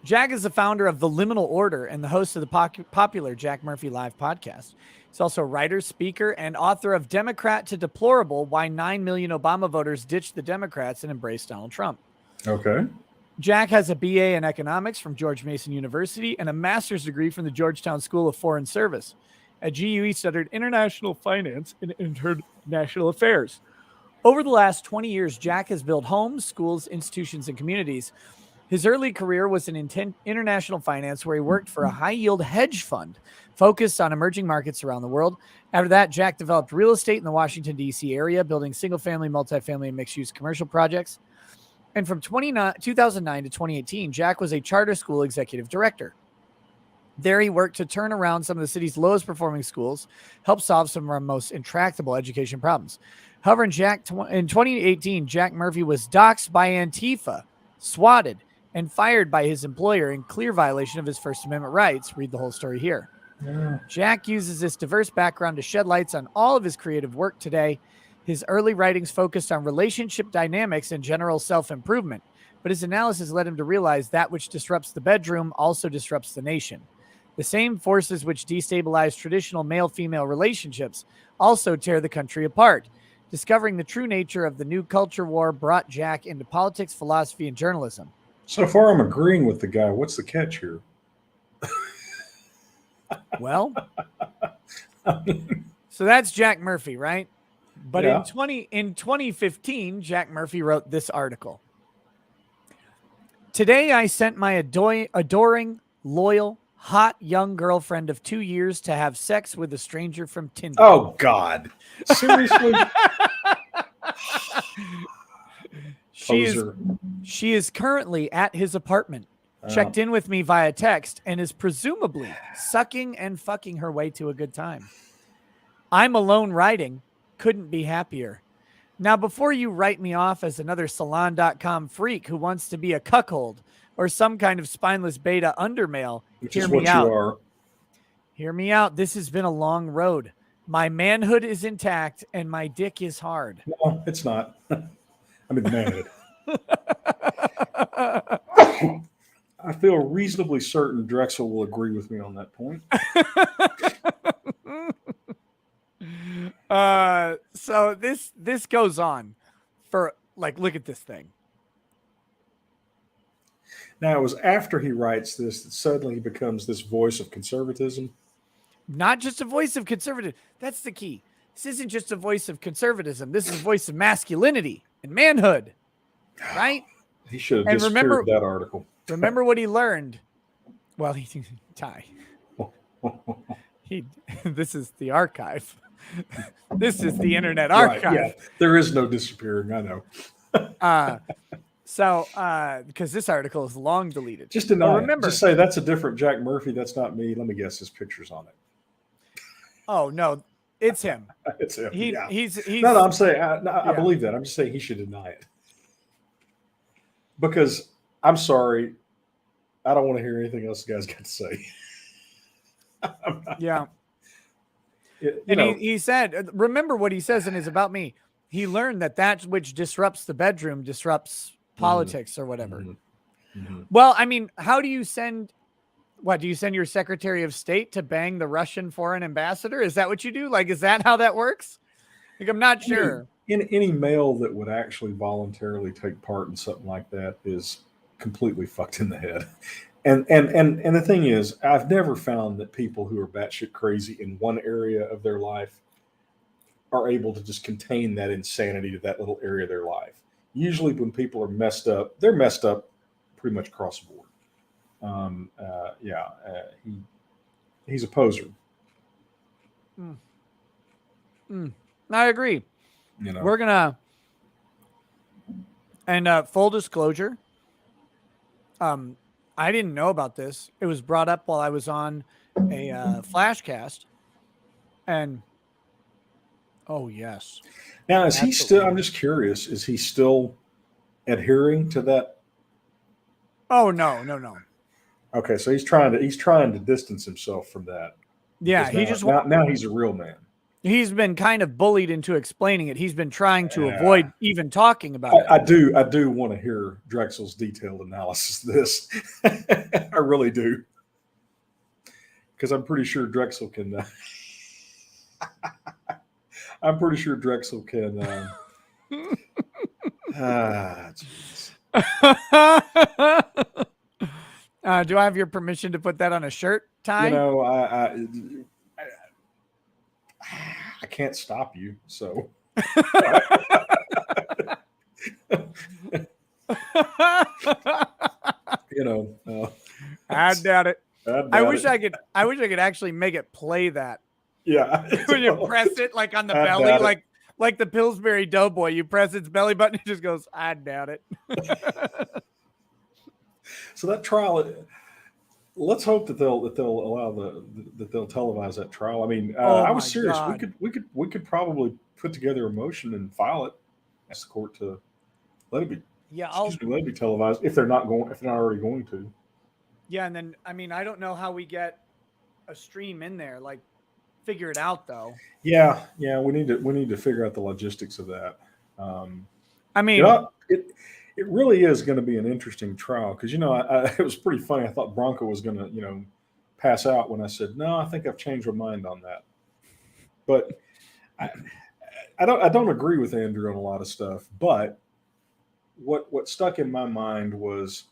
Jack is the founder of the Liminal Order and the host of the popular Jack Murphy Live podcast. He's also a writer, speaker, and author of Democrat to Deplorable: Why 9 Million Obama Voters Ditched the Democrats and Embraced Donald Trump. Okay. Jack has a BA in economics from George Mason University and a master's degree from the Georgetown School of Foreign Service. At GU, he studied international finance and international affairs. Over the last 20 years, Jack has built homes, schools, institutions, and communities. His early career was in international finance, where he worked for a high-yield hedge fund focused on emerging markets around the world. After that, Jack developed real estate in the Washington, D.C. area, building single-family, multifamily, and mixed-use commercial projects. And from 2009 to 2018, Jack was a charter school executive director. There, he worked to turn around some of the city's lowest-performing schools, help solve some of our most intractable education problems. However, in 2018, Jack Murphy was doxxed by Antifa, swatted, and fired by his employer in clear violation of his First Amendment rights. Read the whole story here. Yeah. Jack uses this diverse background to shed lights on all of his creative work today. His early writings focused on relationship dynamics and general self-improvement, but his analysis led him to realize that which disrupts the bedroom also disrupts the nation. The same forces which destabilize traditional male-female relationships also tear the country apart. Discovering the true nature of the new culture war brought Jack into politics, philosophy, and journalism. So far, I'm agreeing with the guy. What's the catch here? Well, so that's Jack Murphy, right? But yeah. in 2015, Jack Murphy wrote this article. Today, I sent my adoring, loyal, hot young girlfriend of 2 years to have sex with a stranger from Tinder. Oh, God. Seriously? She is currently at his apartment, checked in with me via text, and is presumably sucking and fucking her way to a good time. I'm alone writing. Couldn't be happier. Now, before you write me off as another salon.com freak who wants to be a cuckold or some kind of spineless beta undermale, hear me out. Hear me out. This has been a long road. My manhood is intact and my dick is hard. No, it's not. I mean, the manhood. I feel reasonably certain Drexel will agree with me on that point. So this goes on for look at this thing. Now, it was after he writes this that suddenly he becomes this voice of conservatism. Not just a voice of conservatism. That's the key. This isn't just a voice of conservatism. This is a voice of masculinity and manhood, right? He should have disappeared that article. Remember what he learned? Well, this is the archive. This is the internet archive. Right, yeah, there is no disappearing. I know. Because this article is long deleted. Just just say that's a different Jack Murphy. That's not me. Let me guess, his picture's on it. Oh no, it's him. It's him. He's no. I'm saying I believe that. I'm just saying he should deny it because I'm sorry, I don't want to hear anything else the guy's got to say. Yeah. He said, remember what he says in his About Me. He learned that which disrupts the bedroom disrupts politics or whatever. Mm-hmm. Well, I mean, how do you send? What do you send your Secretary of State to bang the Russian foreign ambassador? Is that what you do? Is that how that works? I'm not sure. any male that would actually voluntarily take part in something like that is completely fucked in the head. And the thing is, I've never found that people who are batshit crazy in one area of their life are able to just contain that insanity to that little area of their life. Usually, when people are messed up, they're messed up pretty much across the board. He's a poser. I agree. You know, We're gonna, and full disclosure, I didn't know about this. It was brought up while I was on a Flashcast, and oh yes. now is he still? Absolutely. I'm just curious. Is he still adhering to that? Oh no. Okay, so he's trying to distance himself from that. Yeah, Because now he's a real man. he's been kind of bullied into explaining it. He's been trying to Yeah. avoid even talking about it. I do want to hear Drexel's detailed analysis of this. I really do, because I'm pretty sure Drexel can. I'm pretty sure Drexel can. Geez. Do I have your permission to put that on a shirt, Ty? You know, I can't stop you, so. You know, I doubt it. I wish it. I could. I wish I could actually make it play that. Yeah. When you press it like on the I belly, doubt it. like the Pillsbury Doughboy, you press its belly button, it just goes. I doubt it. So that trial, let's hope that they'll allow that they'll televise that trial. I mean, Oh I my was serious. God. We could probably put together a motion and file it, ask the court to let it be. Yeah, Let it be televised if they're not already going to. yeah, and then I mean, I don't know how we get a stream in there. Like, figure it out though. Yeah, we need to figure out the logistics of that. I mean, You know, it really is going to be an interesting trial because it was pretty funny. I thought Bronco was going to pass out when I said no. I think I've changed my mind on that. But I don't agree with Andrew on a lot of stuff. But what stuck in my mind was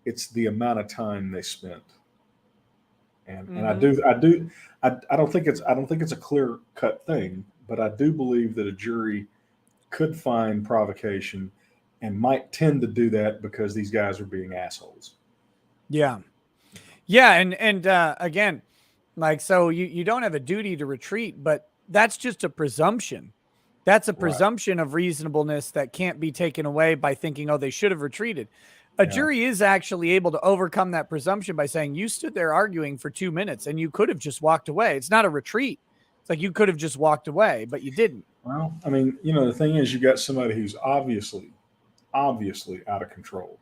it's the amount of time they spent, and I don't think it's a clear cut thing, but I do believe that a jury could find provocation and might tend to do that because these guys are being assholes. yeah, and again, like, so you don't have a duty to retreat, but that's just a presumption. That's a presumption of reasonableness that can't be taken away by thinking, oh, they should have retreated. A jury is actually able to overcome that presumption by saying you stood there arguing for 2 minutes and you could have just walked away. It's not a retreat. It's like you could have just walked away, but you didn't. Well, I mean, the thing is, you got somebody who's obviously out of control,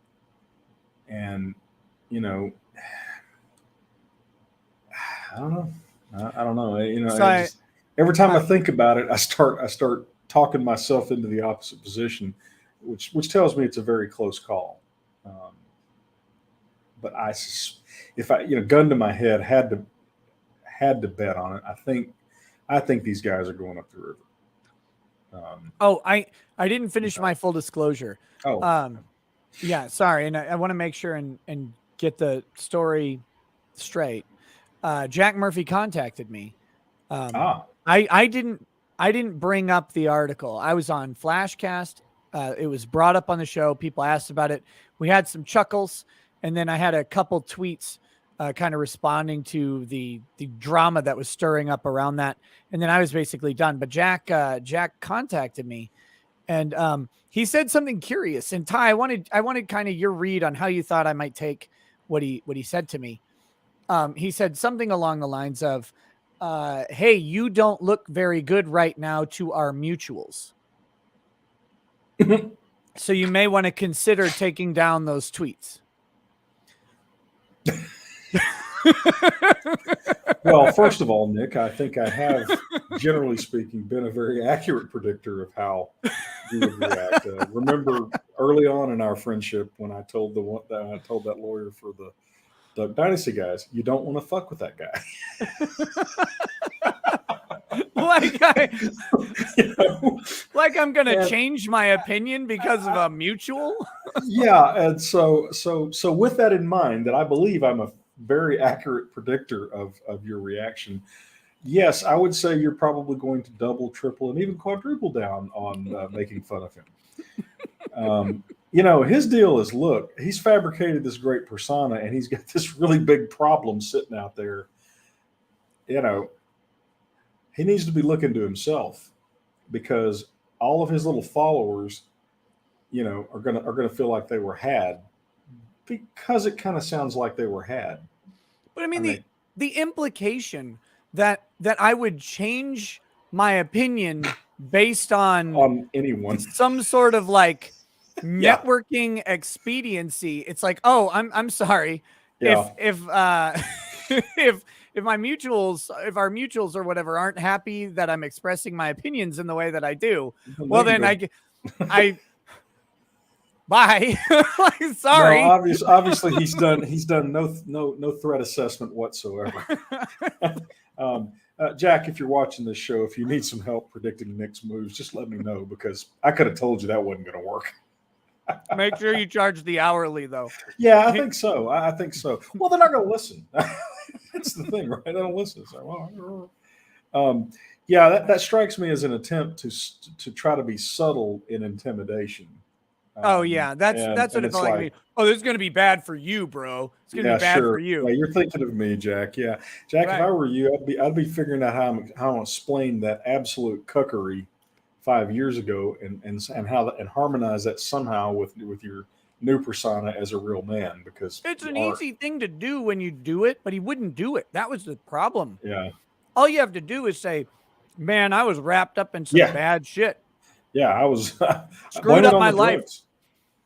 and I don't know. I don't know. So every time I think about it, I start talking myself into the opposite position, which tells me it's a very close call. But if I, gun to my head, had to bet on it, I think these guys are going up the river. I didn't finish my full disclosure. Yeah, sorry, and I want to make sure and get the story straight. Jack Murphy contacted me. I didn't bring up the article. I was on Flashcast. It was brought up on the show. People asked about it. We had some chuckles, and then I had a couple tweets kind of responding to the drama that was stirring up around that. And then I was basically done. But Jack contacted me, and he said something curious. And Ty, I wanted kind of your read on how you thought I might take what he said to me. He said something along the lines of, hey, you don't look very good right now to our mutuals. So you may want to consider taking down those tweets. Well, first of all, Nick, I think I have, generally speaking, been a very accurate predictor of how you would react. Remember early on in our friendship when I told that lawyer for the Duck Dynasty guys, you don't want to fuck with that guy. You know? Like I'm gonna And- change my opinion because of a mutual. Yeah, and so with that in mind, that I believe I'm a very accurate predictor of your reaction. Yes, I would say you're probably going to double, triple, and even quadruple down on making fun of him. You know, his deal is, look, he's fabricated this great persona, and he's got this really big problem sitting out there. You know, he needs to be looking to himself, because all of his little followers, you know, are gonna feel like they were had, because it kind of sounds like they were had. But I mean, the implication that I would change my opinion based on anyone. some sort of like Yeah. networking expediency. It's like, oh, I'm sorry. Yeah. If if my mutuals, if our mutuals or whatever aren't happy that I'm expressing my opinions in the way that I do, well then I bye. Like, sorry. No, obviously he's done no threat assessment whatsoever. Jack, if you're watching this show, if you need some help predicting Nick's moves, just let me know, because I could have told you that wasn't going to work. Make sure you charge the hourly though. Yeah, I think so. I think so. Well, they're not going to listen. That's the thing, right? They don't listen. So, yeah, that strikes me as an attempt to try to be subtle in intimidation. Oh yeah, that's what it felt like. Me. Oh, this is gonna be bad for you, bro. It's gonna be bad for you. Yeah, you're thinking of me, Jack. Yeah, Jack. Right. If I were you, I'd be figuring out how to explain that absolute cuckery 5 years ago, and harmonize that somehow with your new persona as a real man, because it's an easy thing to do when you do it, but he wouldn't do it. That was the problem. Yeah. All you have to do is say, "Man, I was wrapped up in some bad shit. Yeah, I was screwed up my life.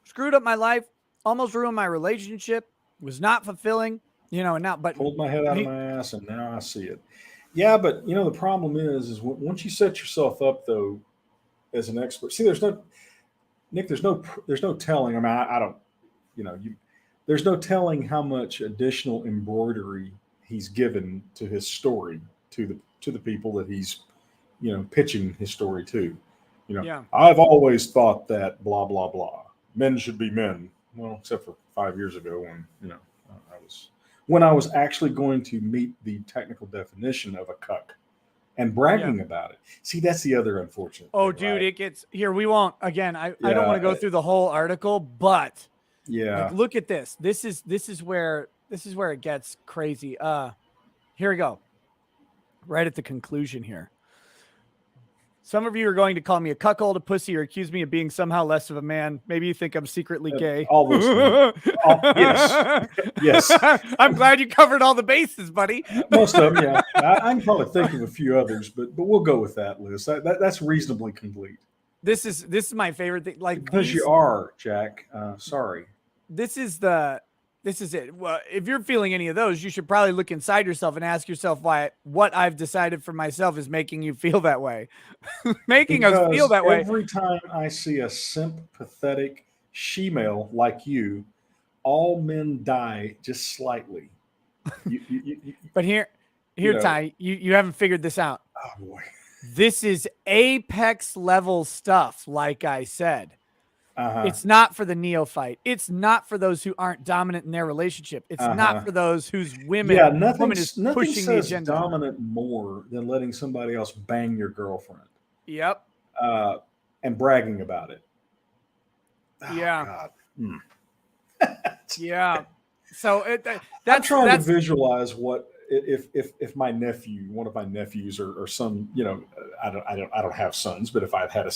Screwed up my life, almost ruined my relationship, was not fulfilling, you know, and now, but pulled my head out of my ass, and now I see it." Yeah, but you know, the problem is once you set yourself up though as an expert. See, there's no telling. I mean, I don't, you know, there's no telling how much additional embroidery he's given to his story, to the people that he's, you know, pitching his story to. You know, I've always thought that blah blah blah. Men should be men. Well, except for 5 years ago, when, you know, I was actually going to meet the technical definition of a cuck and bragging about it. See, that's the other unfortunate thing, dude, right? It gets here. We won't again. I don't want to go through the whole article, but like, look at this. This is where it gets crazy. Here we go. Right at the conclusion here. Some of you are going to call me a cuckold, a pussy, or accuse me of being somehow less of a man. Maybe you think I'm secretly gay. All those things. Yes. I'm glad you covered all the bases, buddy. Most of them, yeah. I can probably think of a few others, but we'll go with that, Liz. That's reasonably complete. This is my favorite thing. Like, because you are, Jack. Sorry. This is it. Well, if you're feeling any of those, you should probably look inside yourself and ask yourself why what I've decided for myself is making you feel that way. Making us feel that way. Every time I see a simp, pathetic she-male like you, all men die just slightly. But here, Ty, you haven't figured this out. Oh boy. This is apex level stuff, like I said. It's not for the neophyte. It's not for those who aren't dominant in their relationship. It's not for those whose woman is pushing the agenda. Dominant more than letting somebody else bang your girlfriend. Yep. And bragging about it. Oh, yeah. God. Yeah. So I'm trying to visualize what if my nephew, one of my nephews, or some, you know, I don't have sons, but if I'd had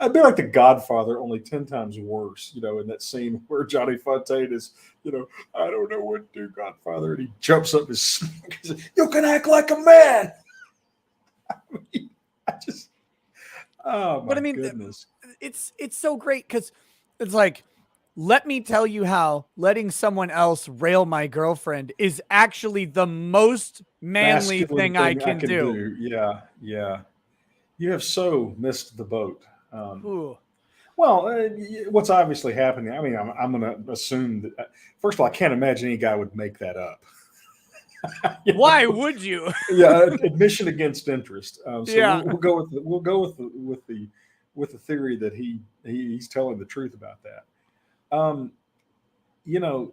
I'd be like the Godfather, only 10 times worse, you know, in that scene where Johnny Fontaine is, you know, I don't know what to do, Godfather, and he jumps up his smoke and says, "You can act like a man." I mean, goodness. It's so great because it's like, let me tell you how letting someone else rail my girlfriend is actually the most manly thing I can do. Yeah, yeah. You have so missed the boat. Well, what's obviously happening, I mean, I'm going to assume that, first of all, I can't imagine any guy would make that up. Why would you? Yeah, admission against interest. So Yeah. we'll go with the theory that he's telling the truth about that. You know,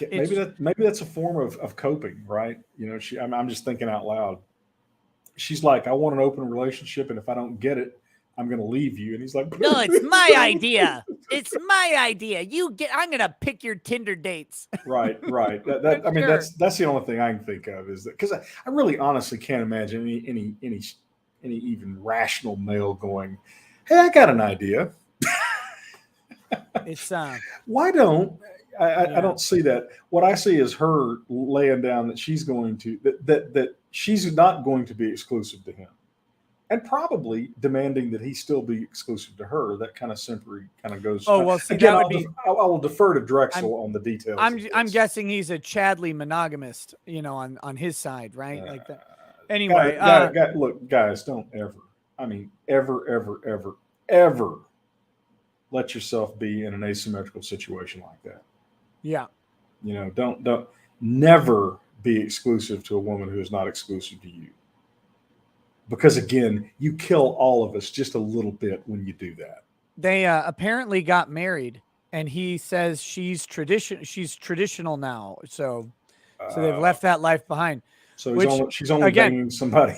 maybe that's a form of coping, right? You know, I'm just thinking out loud. She's like, I want an open relationship, and if I don't get it, I'm going to leave you. And he's like, No, it's my idea. It's my idea. I'm going to pick your Tinder dates. Right. I mean, Sure. that's the only thing I can think of is that, because I really honestly can't imagine any even rational male going, hey, I got an idea. It's Why don't I don't see that. What I see is her laying down that she's going to that she's not going to be exclusive to him, and probably demanding that he still be exclusive to her. That kind of simply kind of goes. Oh well, see, again, that would be. I will defer to Drexel on the details. I'm guessing he's a Chadley monogamist, on his side, right? Like that. Anyway, look, guys, don't ever. I mean, ever let yourself be in an asymmetrical situation like that. Yeah. Don't never be exclusive to a woman who is not exclusive to you. Because again, you kill all of us just a little bit when you do that. They apparently got married, and he says she's traditional now. So they've left that life behind. So she's only dating somebody.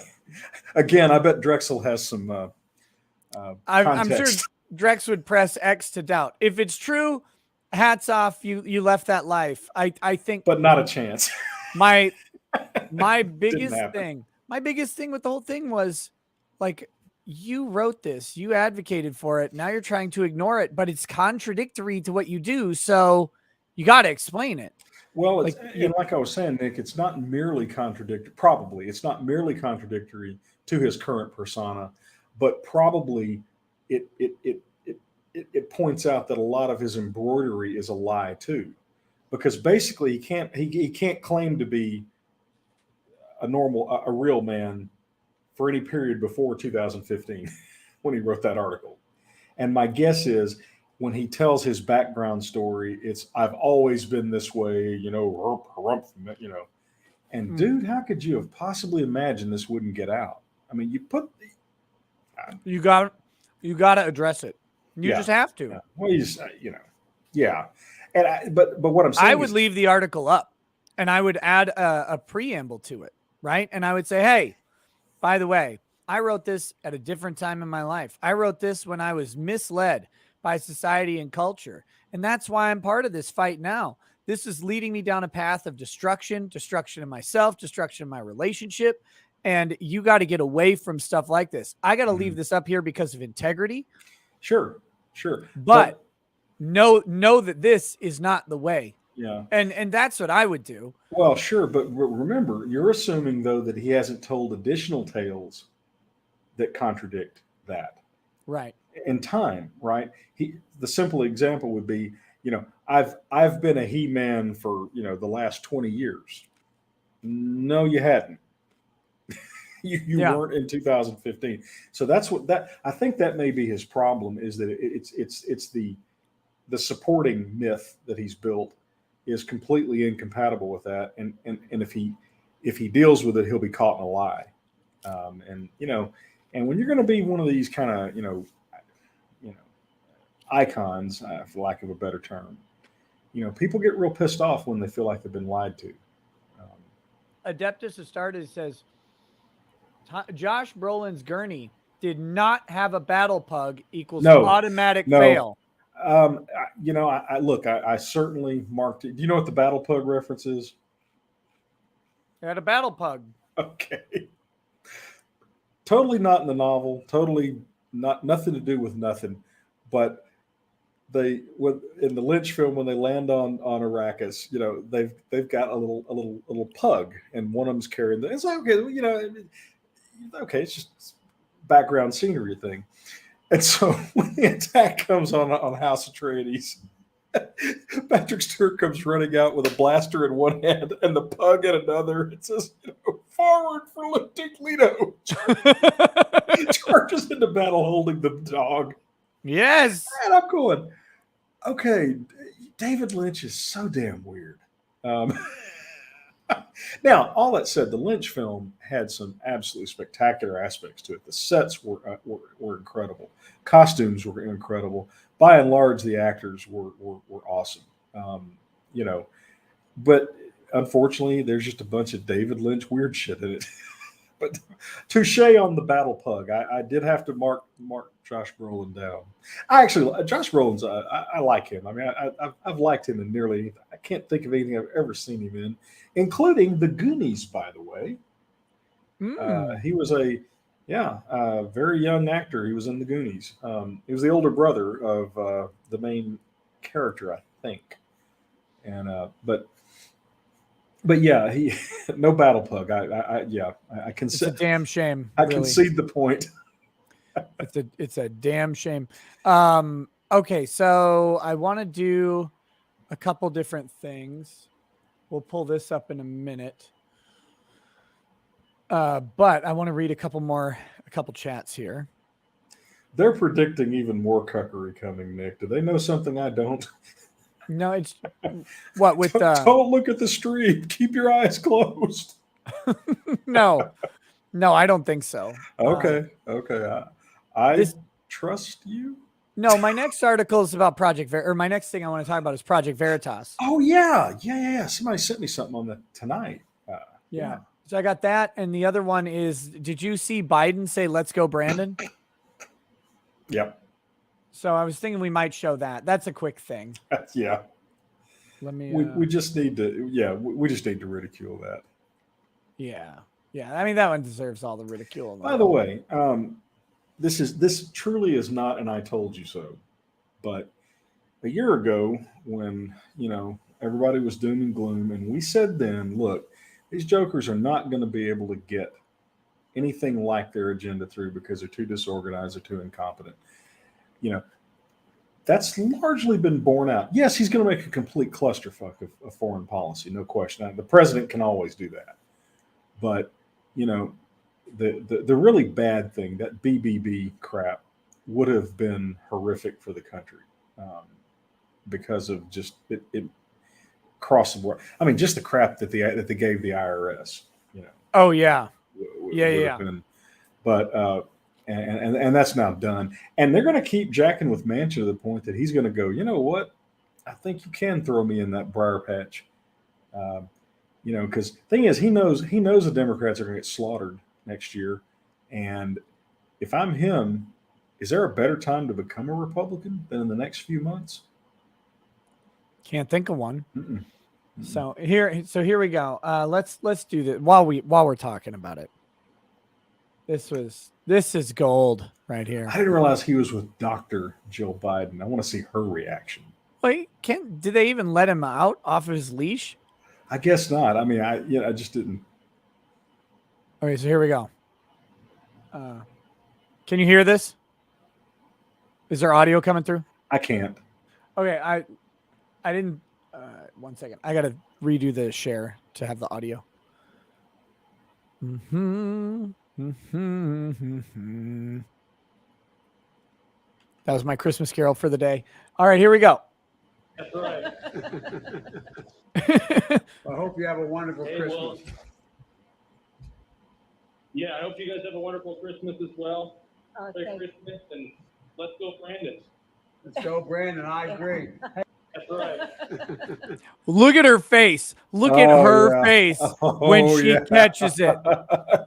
Again, I bet Drexel has some I'm sure Drex would press X to doubt. If it's true, hats off, you left that life. I think, but not a chance. my biggest thing with the whole thing was, like, you wrote this, you advocated for it, now you're trying to ignore it, but it's contradictory to what you do, so you got to explain it. Well, like I was saying, Nick, it's not merely contradictory. Probably it's not merely contradictory to his current persona, but probably it points out that a lot of his embroidery is a lie too, because basically he can't claim to be a real man for any period before 2015 when he wrote that article. And my guess is when he tells his background story, it's I've always been this way, And dude, how could you have possibly imagined this wouldn't get out? I mean, you got to address it. You just have to. Yeah. Well, yeah. And but what I'm saying, I would leave the article up, and I would add a preamble to it, right? And I would say, hey, by the way, I wrote this at a different time in my life. I wrote this when I was misled by society and culture, and that's why I'm part of this fight now. This is leading me down a path of destruction of myself, destruction of my relationship, and you got to get away from stuff like this. I got to leave this up here because of integrity. Sure. But know that this is not the way. Yeah. And that's what I would do. Well, sure. But remember, you're assuming, though, that he hasn't told additional tales that contradict that. Right. In time, right? The simple example would be, I've been a he-man for, the last 20 years. No, you hadn't. You weren't in 2015. So I think that may be his problem, is that it's the supporting myth that he's built is completely incompatible with that. And if he deals with it, he'll be caught in a lie. And when you're going to be one of these kind of, icons, for lack of a better term, people get real pissed off when they feel like they've been lied to. Adeptus Astartes says, Josh Brolin's gurney did not have a battle pug equals automatic fail. I certainly marked it. Do you know what the battle pug reference is? It had a battle pug. Okay. Totally not in the novel. Totally nothing to do with nothing. But in the Lynch film, when they land on Arrakis, they've got a little pug, and one of them's carrying it's like, okay, it's just background scenery thing. And so when the attack comes on House Atreides, Patrick Stewart comes running out with a blaster in one hand and the pug in another. It says, forward for Lieutenant Leto. Charges into battle holding the dog. Yes. And I'm going, okay, David Lynch is so damn weird. Um, Now, all that said, the Lynch film had some absolutely spectacular aspects to it. The sets were incredible. Costumes were incredible. By and large, the actors were awesome. Um, you know, but unfortunately, there's just a bunch of David Lynch weird shit in it. But touche on the battle pug. I did have to mark Josh Brolin down. I actually Josh Brolin's. I like him. I mean, I've liked him in nearly anything. I can't think of anything I've ever seen him in, including The Goonies. By the way, he was a very young actor. He was in The Goonies. He was the older brother of the main character, I think. And but yeah, he no battle pug. I can. It's a damn shame. I really. concede the point. It's a damn shame. Okay, so I want to do a couple different things. We'll pull this up in a minute. But I want to read a couple chats here. They're predicting even more cuckery coming, Nick. Do they know something I don't? No, it's what with don't look at the stream. Keep your eyes closed. No, I don't think so. Okay. I trust you. No, my next article is about my next thing I want to talk about is Project Veritas. Oh yeah. Somebody sent me something on that tonight. Yeah. So I got that, and the other one is: did you see Biden say "Let's go, Brandon"? Yep. So I was thinking we might show that. That's a quick thing. Yeah. Let me. We just need to. Yeah, we just need to ridicule that. Yeah. I mean, that one deserves all the ridicule. By the way, this truly is not an "I told you so," but a year ago, when everybody was doom and gloom, and we said then, look, these jokers are not going to be able to get anything like their agenda through because they're too disorganized or too incompetent. That's largely been borne out. Yes, he's going to make a complete clusterfuck of foreign policy, no question. The president can always do that. But, the really bad thing, that BBB crap, would have been horrific for the country because of just it cross the board. I mean, just the crap that they gave the IRS. Oh yeah, Been, but and that's now done. And they're going to keep jacking with Manchin to the point that he's going to go, you know what? I think you can throw me in that briar patch. Because thing is, he knows the Democrats are going to get slaughtered next year. And if I'm him, is there a better time to become a Republican than in the next few months? Can't think of one. Mm-mm. So here we go. Let's do this while we're talking about it. This is gold right here. I didn't realize he was with Dr. Jill Biden. I want to see her reaction. Wait, did they even let him out off of his leash? I guess not. I mean, I just didn't. Okay, so here we go. Can you hear this? Is there audio coming through? I can't. Okay, I didn't. 1 second. I got to redo the share to have the audio. That was my Christmas carol for the day. All right, here we go. That's right. I hope you have a wonderful Christmas. Well, yeah, I hope you guys have a wonderful Christmas as well. Merry Christmas, and let's go, Brandon. Let's go, Brandon. I agree. That's right. Look at her face. Look at her face when she catches it.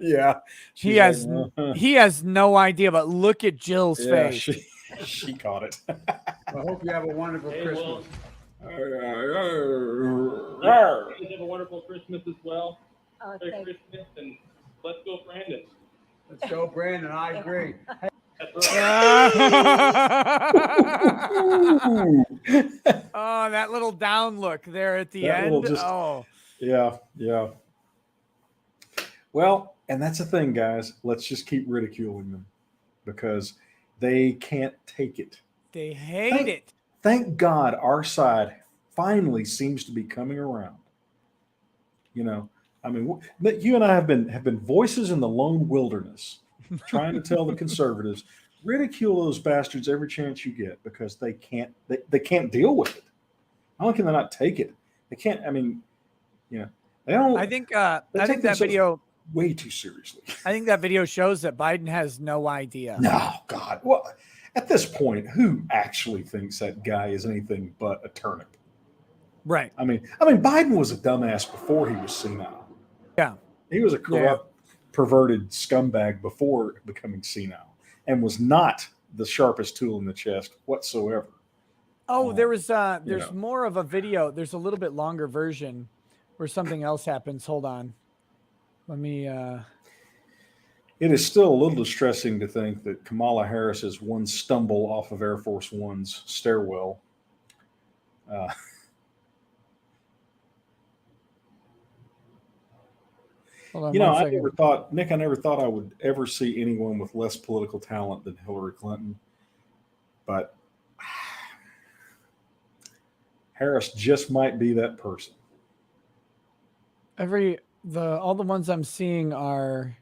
Yeah. He has no idea, but look at Jill's face. She caught it. I hope you have a wonderful Christmas. You guys have a wonderful Christmas as well. Merry Christmas, and let's go, Brandon. Let's go, Brandon. I agree. That's right. Oh, that little down look there at the end. Yeah. Well, and that's the thing, guys. Let's just keep ridiculing them because they can't take it. They hate it. Thank God our side finally seems to be coming around. I mean, you and I have been voices in the lone wilderness, trying to tell the conservatives, ridicule those bastards every chance you get because they can't deal with it. Not only can they not take it, they can't. I mean, they don't. I think they I take think that themselves video way too seriously. I think that video shows that Biden has no idea. No, God. Well, at this point, who actually thinks that guy is anything but a turnip? Right. I mean, Biden was a dumbass before he was senile. Yeah. He was a corrupt, perverted scumbag before becoming senile, and was not the sharpest tool in the chest whatsoever. Oh, there's more of a video. There's a little bit longer version where something else happens. Hold on. Let me It is still a little distressing to think that Kamala Harris is one stumble off of Air Force One's stairwell. hold on I never thought, Nick, I would ever see anyone with less political talent than Hillary Clinton. But Harris just might be that person. All the ones I'm seeing are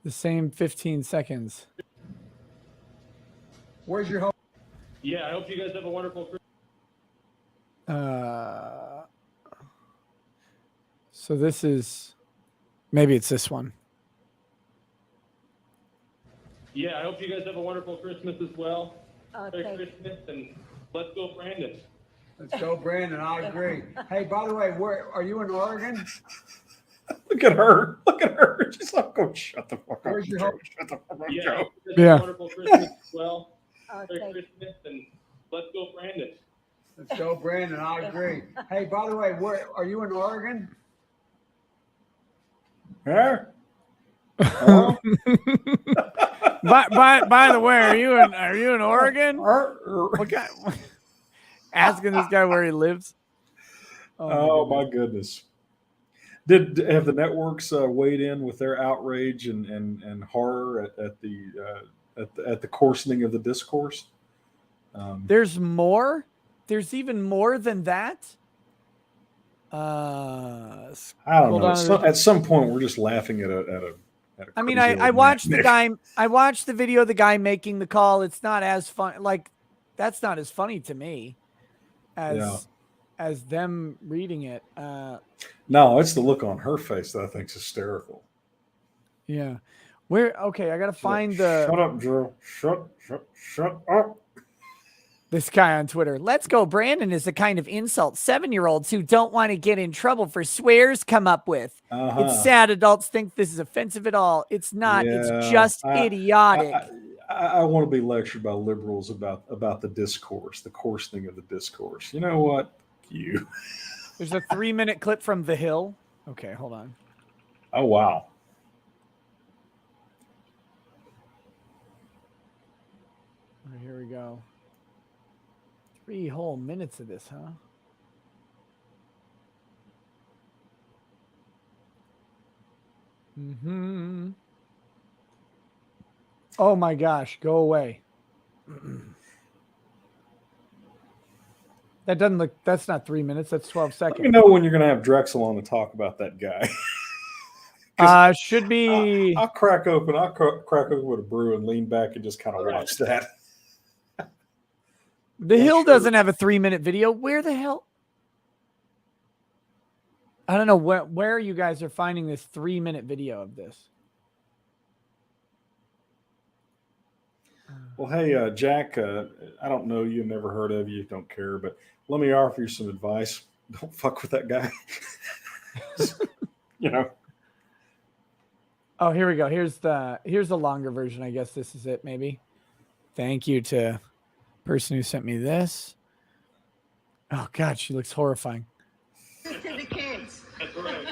the same 15 seconds. Where's your home? Yeah, I hope you guys have a wonderful Christmas. So this is, maybe it's this one. Yeah, I hope you guys have a wonderful Christmas as well. Merry Christmas, and let's go, Brandon. Let's go, Brandon. I agree. Hey, by the way, where are you in Oregon? Look at her. She's like, "Go shut the fuck up, Where's your Joe. home? Shut the fuck up, Yeah, Joe." I hope you guys have a wonderful Christmas as well. Merry Christmas, and let's go, Brandon. Let's go, Brandon. I agree. Hey, by the way, where are you in Oregon? Huh? by the way, are you in Oregon? What guy? Asking this guy where he lives. Oh my goodness! Have the networks weighed in with their outrage and horror at the coarsening of the discourse? There's more. There's even more than that. I don't know. At some point, we're just laughing at a I mean, I watched the guy. I watched the video of the guy making the call. It's not as fun. Like, that's not as funny to me as them reading it. No, it's the look on her face that I think's hysterical. Yeah. Okay, I gotta find the. Shut up, Drew. Shut up. This guy on Twitter. Let's go, Brandon is the kind of insult 7-year-olds who don't want to get in trouble for swears come up with. It's sad adults think this is offensive at all. It's not. It's just idiotic. I want to be lectured by liberals about the discourse, the coarsening of the discourse. You know what? You. There's a 3-minute clip from The Hill. Okay, hold on. Oh, wow. Here we go. 3 whole minutes of this, huh? Mm-hmm. Oh my gosh, go away. That doesn't look, that's not 3 minutes, that's 12 seconds. Let me know when you're going to have Drexel on to talk about that guy. Should be. I'll crack open with a brew and lean back and just kind of watch that. The Hill doesn't have a 3-minute video. Where the hell? I don't know where you guys are finding this 3-minute video of this. Well, hey, Jack, I don't know you, never heard of you, don't care, but let me offer you some advice. Don't fuck with that guy. Oh, here we go. Here's the longer version. I guess this is it, maybe. Thank you to person who sent me this. Oh God, she looks horrifying. To the kids. That's right.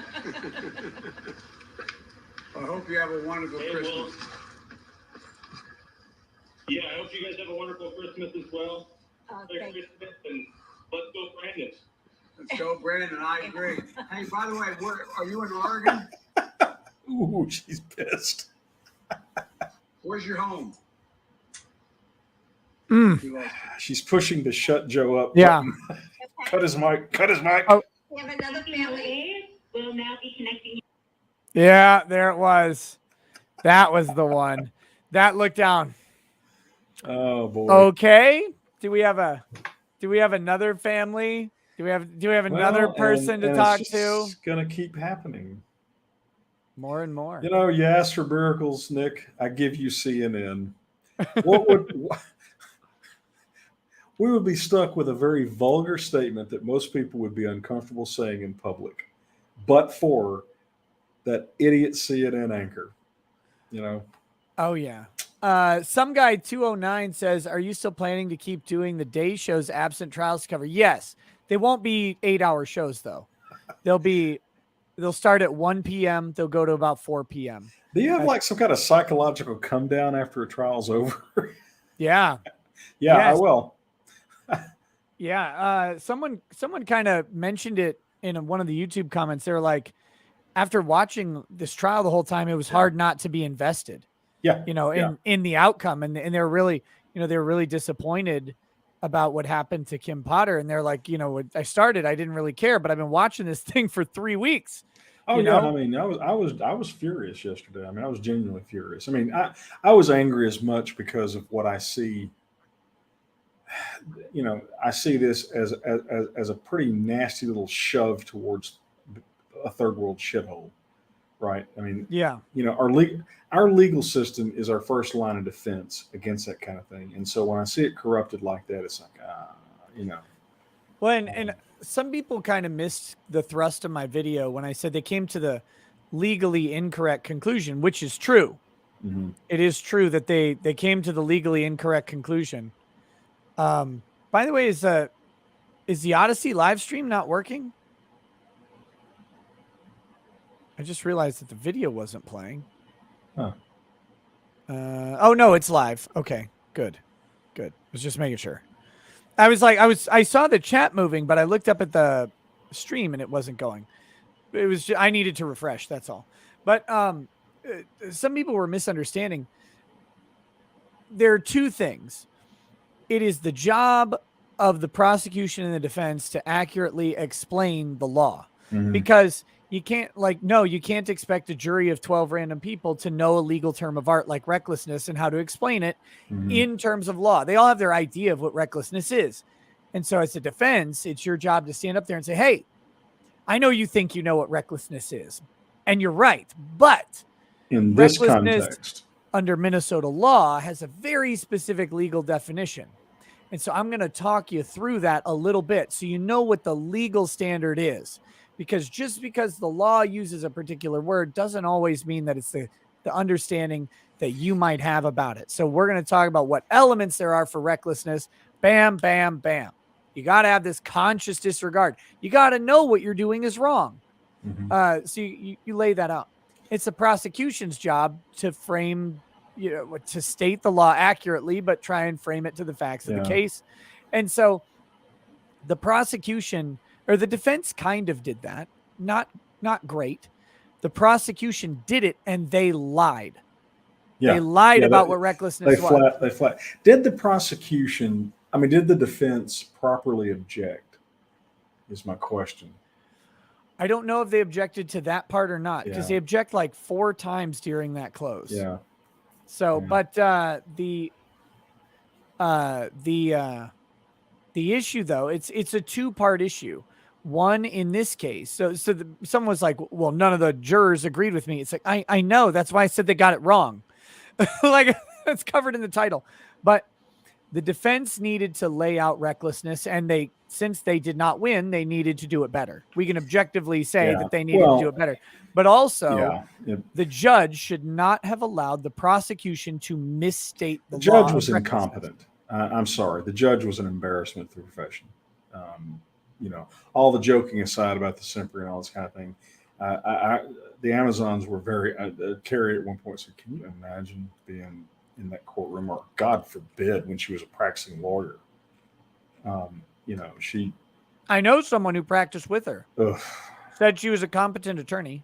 I hope you have a wonderful Christmas. Yeah, I hope you guys have a wonderful Christmas as well. Merry Christmas, and let's go, Brandon. Let's go, Brandon. I agree. Hey, by the way, where are you in Oregon? Ooh, she's pissed. Where's your home? She's pushing the shut Joe up. Yeah. Cut his mic. Oh. We have another family. We'll now be connecting. Yeah, there it was. That was the one. That looked down. Oh boy. Okay. Do we have another family Do we have another person to talk to? It's going to keep happening. More and more. You know, you ask for miracles, Nick. I give you CNN. What would we would be stuck with a very vulgar statement that most people would be uncomfortable saying in public, but for that idiot CNN anchor, you know. Oh yeah. Some guy 209 says, "Are you still planning to keep doing the day shows absent trials cover?" Yes. They won't be 8-hour shows though. They'll start at 1 p.m. They'll go to about 4 p.m. Do you have like some kind of psychological come down after a trial's over? Yeah. Yeah, Yes. I will. Yeah. Someone kind of mentioned it in one of the YouTube comments. They were like, after watching this trial the whole time, it was hard not to be invested. Yeah. In the outcome. And they're really, they're really disappointed about what happened to Kim Potter. And they're like, when I started, I didn't really care, but I've been watching this thing for 3 weeks. Oh yeah, I mean, I was furious yesterday. I mean, I was genuinely furious. I mean, I was angry as much because of what I see. I see this as a pretty nasty little shove towards a third world shithole, right? I mean, yeah, our legal system is our first line of defense against that kind of thing, and so when I see it corrupted like that, it's like, Well, and some people kind of missed the thrust of my video when I said they came to the legally incorrect conclusion, which is true. Mm-hmm. It is true that they came to the legally incorrect conclusion. By the way, is the Odyssey live stream not working? I just realized that the video wasn't playing. Huh. Oh no, it's live. Okay, good. I was just making sure. I saw the chat moving, but I looked up at the stream and it wasn't going. It was I needed to refresh. That's all. But some people were misunderstanding. There are two things. It is the job of the prosecution and the defense to accurately explain the law, because you can't you can't expect a jury of 12 random people to know a legal term of art like recklessness and how to explain it in terms of law. They all have their idea of what recklessness is. And so as a defense, it's your job to stand up there and say, hey, I know you think you know what recklessness is, and you're right. But in this context, under Minnesota law, has a very specific legal definition. And so I'm going to talk you through that a little bit so you know what the legal standard is. Because just because the law uses a particular word doesn't always mean that it's the understanding that you might have about it. So we're going to talk about what elements there are for recklessness. Bam, bam, bam. You got to have this conscious disregard. You got to know what you're doing is wrong. So you lay that out. It's the prosecution's job to frame, to state the law accurately, but try and frame it to the facts of the case. And so the prosecution or the defense kind of did that. Not great. The prosecution did it and they lied. Yeah. They lied about what recklessness was. They flat. Did the defense properly object? Is my question. I don't know if they objected to that part or not, because they object like 4 times during that close. Yeah. So, but the issue though, it's a 2-part issue. One in this case. So someone was like, well, none of the jurors agreed with me. It's like, I know, that's why I said they got it wrong. Like that's covered in the title, but the defense needed to lay out recklessness, and since they did not win, they needed to do it better. We can objectively say that they needed to do it better, but also the judge should not have allowed the prosecution to misstate the law. The judge was incompetent. I'm sorry. The judge was an embarrassment to the profession. All the joking aside about the simpering and all this kind of thing. The Amazons were very, Carrie at one point said, can you imagine being in that courtroom, or God forbid, when she was a practicing lawyer? I know someone who practiced with her. Ugh. Said she was a competent attorney.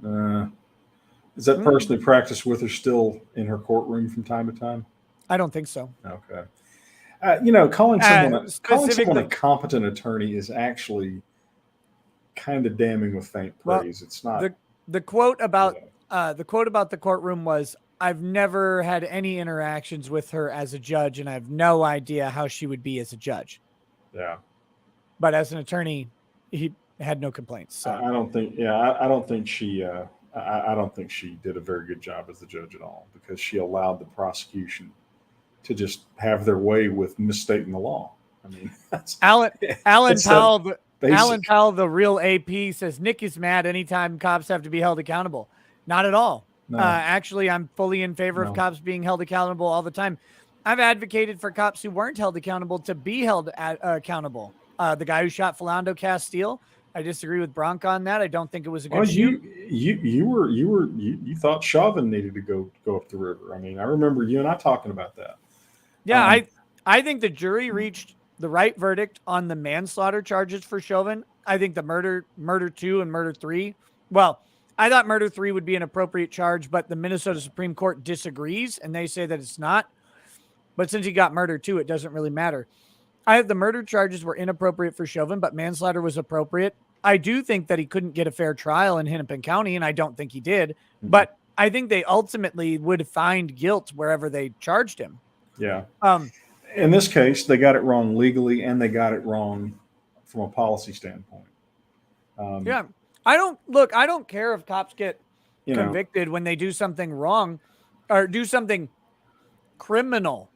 Is that person who practiced with her still in her courtroom from time to time? I don't think so. Okay. Calling someone a competent attorney is actually kind of damning with faint praise. It's not. The quote about the courtroom was, I've never had any interactions with her as a judge, and I have no idea how she would be as a judge. Yeah. but as an attorney, he had no complaints. So I don't think. Yeah, I don't think she. I don't think she did a very good job as the judge at all, because she allowed the prosecution to just have their way with misstating the law. I mean, Alan it's that Powell, Alan basic. Powell, the real AP, says Nick is mad anytime cops have to be held accountable. Not at all. No. Actually, I'm fully in favor of No. cops being held accountable all the time. I've advocated for cops who weren't held accountable to be held accountable. The guy who shot Philando Castile, I disagree with Bronk on that. I don't think it was a good Well, shoot. you thought Chauvin needed to go up the river. I mean, I remember you and I talking about that. Yeah, I think the jury reached the right verdict on the manslaughter charges for Chauvin. I think the murder 2 and murder 3. Well, I thought murder 3 would be an appropriate charge, but the Minnesota Supreme Court disagrees, and they say that it's not. But since he got murder 2, it doesn't really matter. I have the murder charges were inappropriate for Chauvin, but manslaughter was appropriate. I do think that he couldn't get a fair trial in Hennepin County, and I don't think he did. Mm-hmm. But I think they ultimately would find guilt wherever they charged him. Yeah. In this case, they got it wrong legally, and they got it wrong from a policy standpoint. Yeah. I don't care if cops get convicted when they do something wrong or do something criminally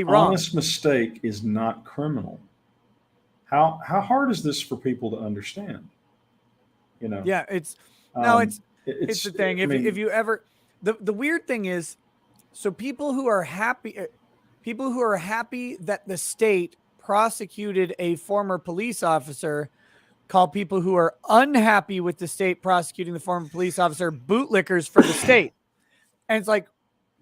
wrong. Honest mistake is not criminal. How hard is this for people to understand? Yeah, it's the thing. If you ever, the weird thing is, so people who are happy that the state prosecuted a former police officer call people who are unhappy with the state prosecuting the former police officer bootlickers for the state. And it's like,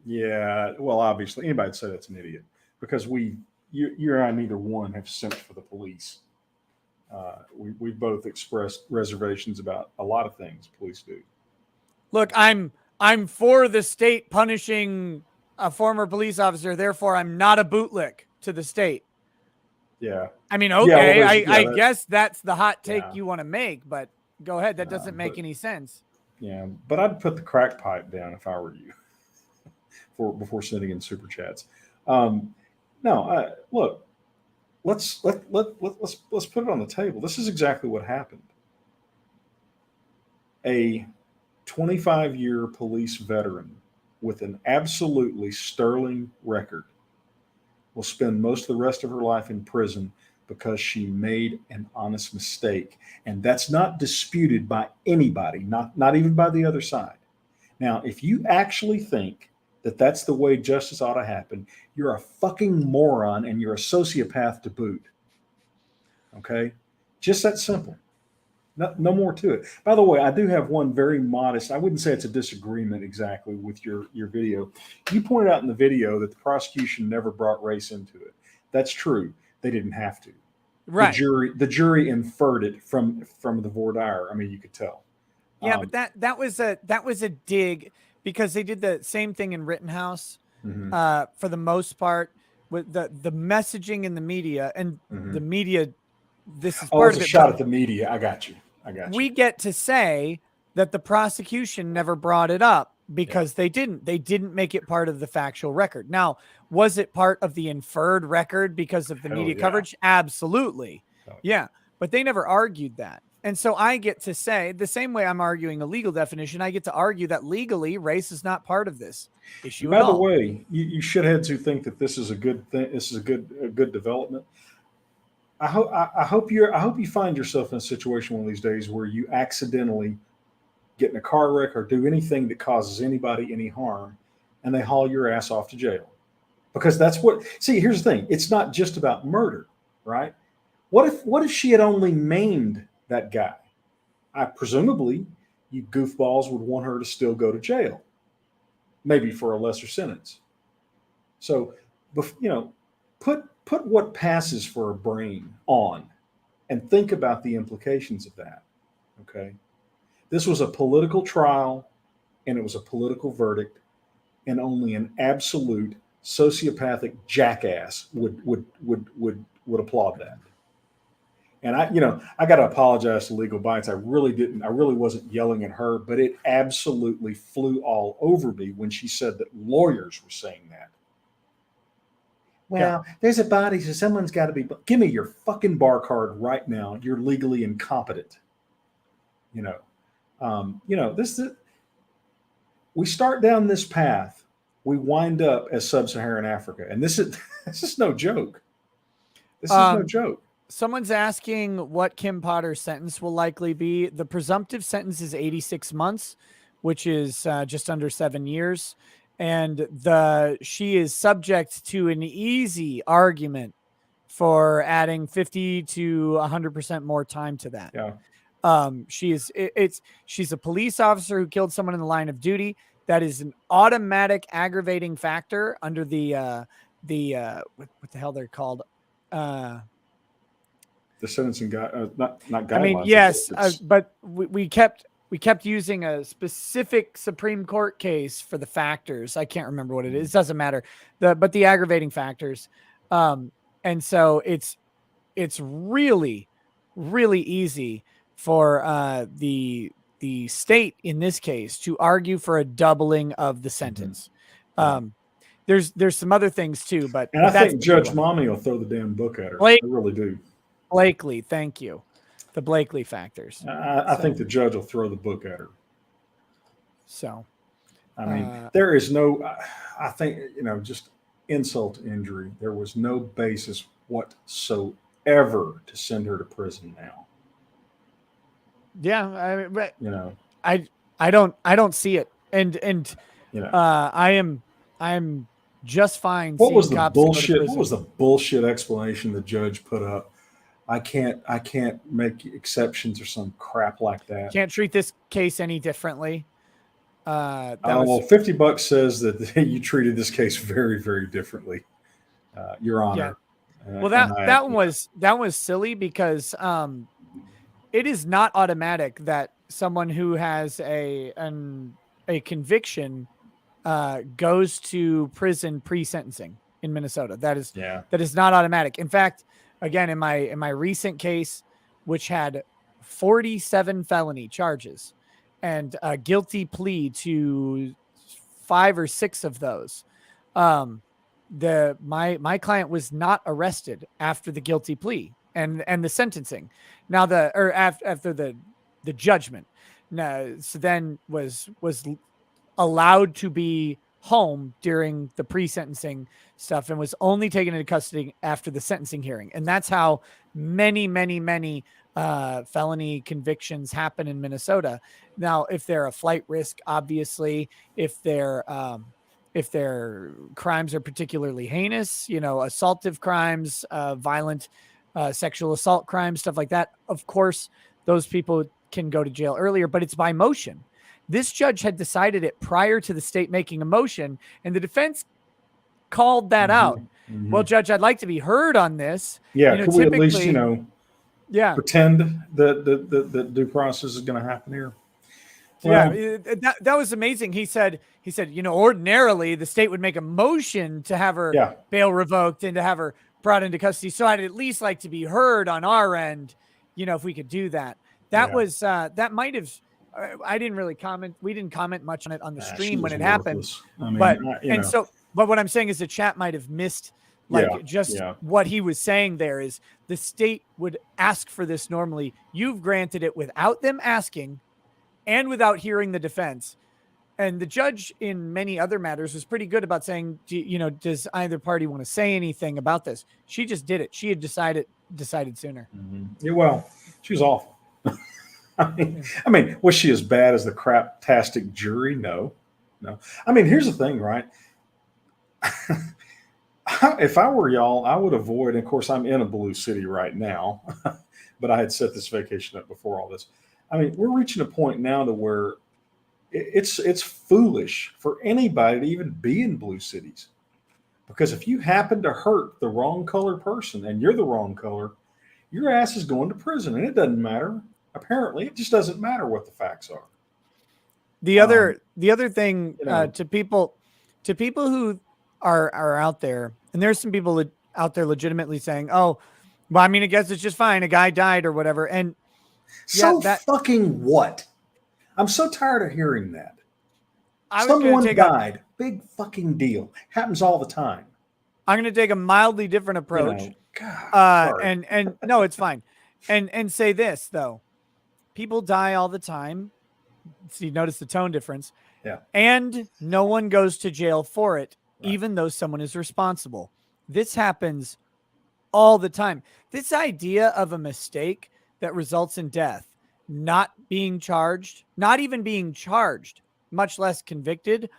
yeah, well, obviously anybody would say that's an idiot, because you and I, neither one have sent for the police. We've both expressed reservations about a lot of things police do. Look, I'm for the state punishing a former police officer, therefore I'm not a bootlick to the state. Yeah. I mean, okay, yeah, I guess that's the hot take you want to make, but go ahead. That doesn't make any sense. Yeah, but I'd put the crack pipe down if I were you before sending in super chats. Look, let's put it on the table. This is exactly what happened. A 25-year police veteran with an absolutely sterling record will spend most of the rest of her life in prison because she made an honest mistake. And that's not disputed by anybody, not even by the other side. Now, if you actually think that that's the way justice ought to happen, you're a fucking moron and you're a sociopath to boot. Okay? Just that simple. No more to it. By the way, I do have one very modest, I wouldn't say it's a disagreement exactly with your video. You pointed out in the video that the prosecution never brought race into it. That's true. They didn't have to. Right. The jury inferred it from the voir dire. I mean, you could tell. Yeah, but that was a dig, because they did the same thing in Rittenhouse for the most part, with the messaging in the media and the media. This is part of it. Shot at the media. I got you. We get to say that the prosecution never brought it up because they didn't make it part of the factual record. Now, was it part of the inferred record because of the media coverage? Absolutely. Yeah. But they never argued that. And so I get to say, the same way I'm arguing a legal definition, I get to argue that legally race is not part of this issue. By the way, you shitheads who think that this is a good thing, this is a good development. I hope you find yourself in a situation one of these days where you accidentally get in a car wreck or do anything that causes anybody any harm, and they haul your ass off to jail. Because that's what. See, here's the thing: it's not just about murder, right? What if she had only maimed that guy? Presumably, you goofballs would want her to still go to jail, maybe for a lesser sentence. So, put what passes for a brain on and think about the implications of that. Okay. This was a political trial and it was a political verdict, and only an absolute sociopathic jackass would applaud that. And I got to apologize to Legal Bites. I really wasn't yelling at her, but it absolutely flew all over me when she said that lawyers were saying that. well, there's a body, so someone's got to be. Give me your fucking bar card right now. You're legally incompetent. This is. We start down this path, we wind up as sub-Saharan Africa, and this is no joke. This is no joke. Someone's asking what Kim Potter's sentence will likely be. The presumptive sentence is 86 months, which is just under 7 years. And she is subject to an easy argument for adding 50 to 100% more time to that. Yeah. She's a police officer who killed someone in the line of duty. That is an automatic aggravating factor under the what the hell they're called. The sentencing guy, not guidelines. I mean, yes, but we kept using a specific Supreme Court case for the factors. I can't remember what it is. It doesn't matter. But the aggravating factors. And so it's really, really easy for the state in this case to argue for a doubling of the sentence. There's some other things too, but I think Judge Mommy will throw the damn book at her. I really do. Blakely, thank you. The Blakely factors. I think the judge will throw the book at her. So, I mean, there is no. I think just insult to injury. There was no basis whatsoever to send her to prison now. Yeah, I don't see it, and I am just fine. What was the bullshit? What was the bullshit explanation the judge put up? I can't make exceptions or some crap like that. Can't treat this case any differently. Well, $50 says that you treated this case very, very differently, Your Honor. Yeah. Well, that one was silly because it is not automatic that someone who has a conviction goes to prison pre-sentencing in Minnesota. That is not automatic. In fact, again, in my recent case, which had 47 felony charges and a guilty plea to 5 or 6 of those, my client was not arrested after the guilty plea and the sentencing. Now after the judgment. No, so then was allowed to be home during the pre-sentencing stuff and was only taken into custody after the sentencing hearing. And that's how many felony convictions happen in Minnesota. Now, if they're a flight risk, obviously, if their crimes are particularly heinous, assaultive crimes, violent sexual assault crimes, stuff like that, of course, those people can go to jail earlier, but it's by motion. This judge had decided it prior to the state making a motion, and the defense called that out. Mm-hmm. Well, Judge, I'd like to be heard on this. Yeah, could we at least, pretend that due process is going to happen here? Well, that was amazing. He said, ordinarily the state would make a motion to have her bail revoked and to have her brought into custody. So I'd at least like to be heard on our end, if we could do that. Was that might have. I didn't really comment. We didn't comment much on it on the stream when it happened. I mean, but what I'm saying is the chat might have missed what he was saying there is the state would ask for this normally. You've granted it without them asking and without hearing the defense. And the judge in many other matters was pretty good about saying, does either party want to say anything about this? She just did it. She had decided sooner. Mm-hmm. Yeah, well, she was awful. I mean, was she as bad as the craptastic jury? No. I mean, here's the thing, right? If I were y'all, I would avoid. Of course, I'm in a blue city right now, but I had set this vacation up before all this. I mean, we're reaching a point now to where it's foolish for anybody to even be in blue cities, because if you happen to hurt the wrong color person and you're the wrong color, your ass is going to prison, and it doesn't matter. Apparently, it just doesn't matter what the facts are. The other thing to people who are out there, and there's some people out there legitimately saying, "Oh, well, I mean, I guess it's just fine. A guy died or whatever." And fucking what? I'm so tired of hearing that. Someone died. Big fucking deal. Happens all the time. I'm going to take a mildly different approach. God, And no, it's fine. And say this though. People die all the time. So you notice the tone difference. Yeah. And no one goes to jail for it, Right. even though someone is responsible. This happens all the time. This idea of a mistake that results in death, not being charged, not even being charged, much less convicted,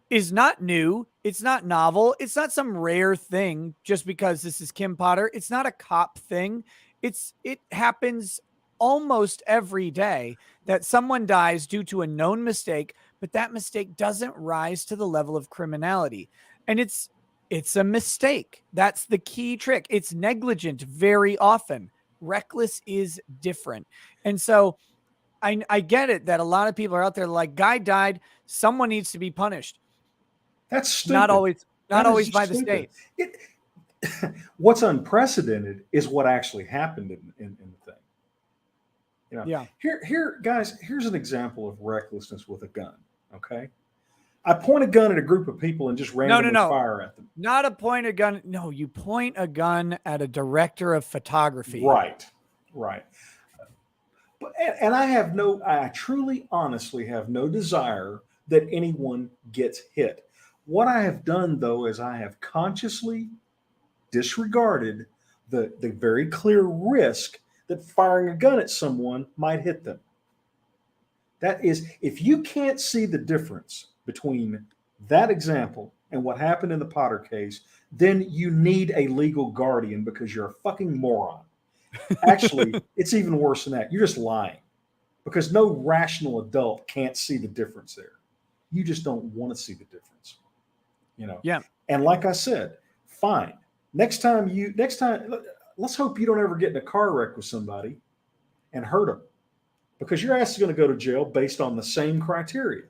is not new. It's not novel. It's not some rare thing just because this is Kim Potter. It's not a cop thing. It happens almost every day that someone dies due to a known mistake, but that mistake doesn't rise to the level of criminality. And it's a mistake. That's the key trick. It's negligent very often. Reckless is different. And so I get it that a lot of people are out there like, guy died, someone needs to be punished. That's stupid. Not always That is by the stupid. state. What's unprecedented is what actually happened in the thing. You know, Yeah. Here, guys, here's an example of recklessness with a gun. Okay. I point a gun at a group of people and just randomly fire at them. Not a point a gun. No, you point a gun at a director of photography. Right. But, and I truly, honestly have no desire that anyone gets hit. What I have done, though, is I have consciously disregarded the very clear risk that firing a gun at someone might hit them. That is, if you can't see the difference between that example and what happened in the Potter case, then you need a legal guardian because you're a fucking moron. Actually, it's even worse than that. You're just lying because no rational adult can't see the difference there. You just don't want to see the difference. You know? Yeah. And like I said, fine. Next time, let's hope you don't ever get in a car wreck with somebody and hurt them because your ass is going to go to jail based on the same criteria.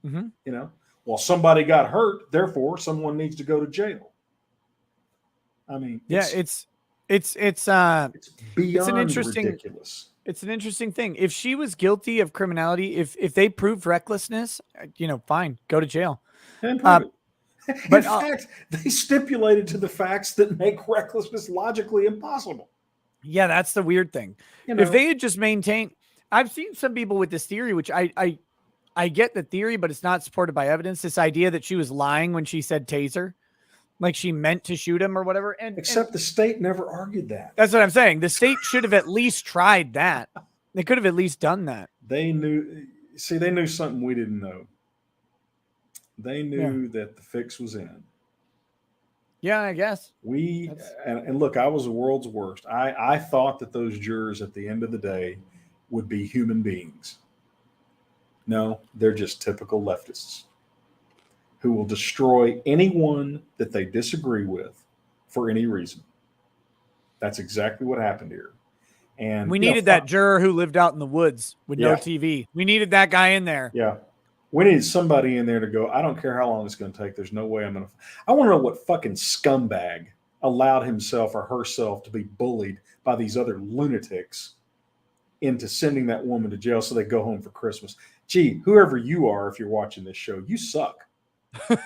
Mm-hmm. You know, well, somebody got hurt, therefore someone needs to go to jail. I mean, it's beyond ridiculous. It's an interesting thing. If she was guilty of criminality, if they proved recklessness, fine, go to jail. And prove it. But in fact, they stipulated to the facts that make recklessness logically impossible. Yeah, that's the weird thing. If they had just maintained, I've seen some people with this theory, which I get the theory, but it's not supported by evidence. This idea that she was lying when she said taser, like she meant to shoot him or whatever. Except the state never argued that. That's what I'm saying. The state should have at least tried that. They could have at least done that. They knew something we didn't know. They knew that the fix was in. Yeah, I guess. And look, I was the world's worst. I thought that those jurors at the end of the day would be human beings. No, they're just typical leftists who will destroy anyone that they disagree with for any reason. That's exactly what happened here. And we needed that juror who lived out in the woods with no TV. We needed that guy in there. Yeah. We need somebody in there to go, I don't care how long it's going to take. There's no way I want to know what fucking scumbag allowed himself or herself to be bullied by these other lunatics into sending that woman to jail so they go home for Christmas. Gee, whoever you are, if you're watching this show, you suck. And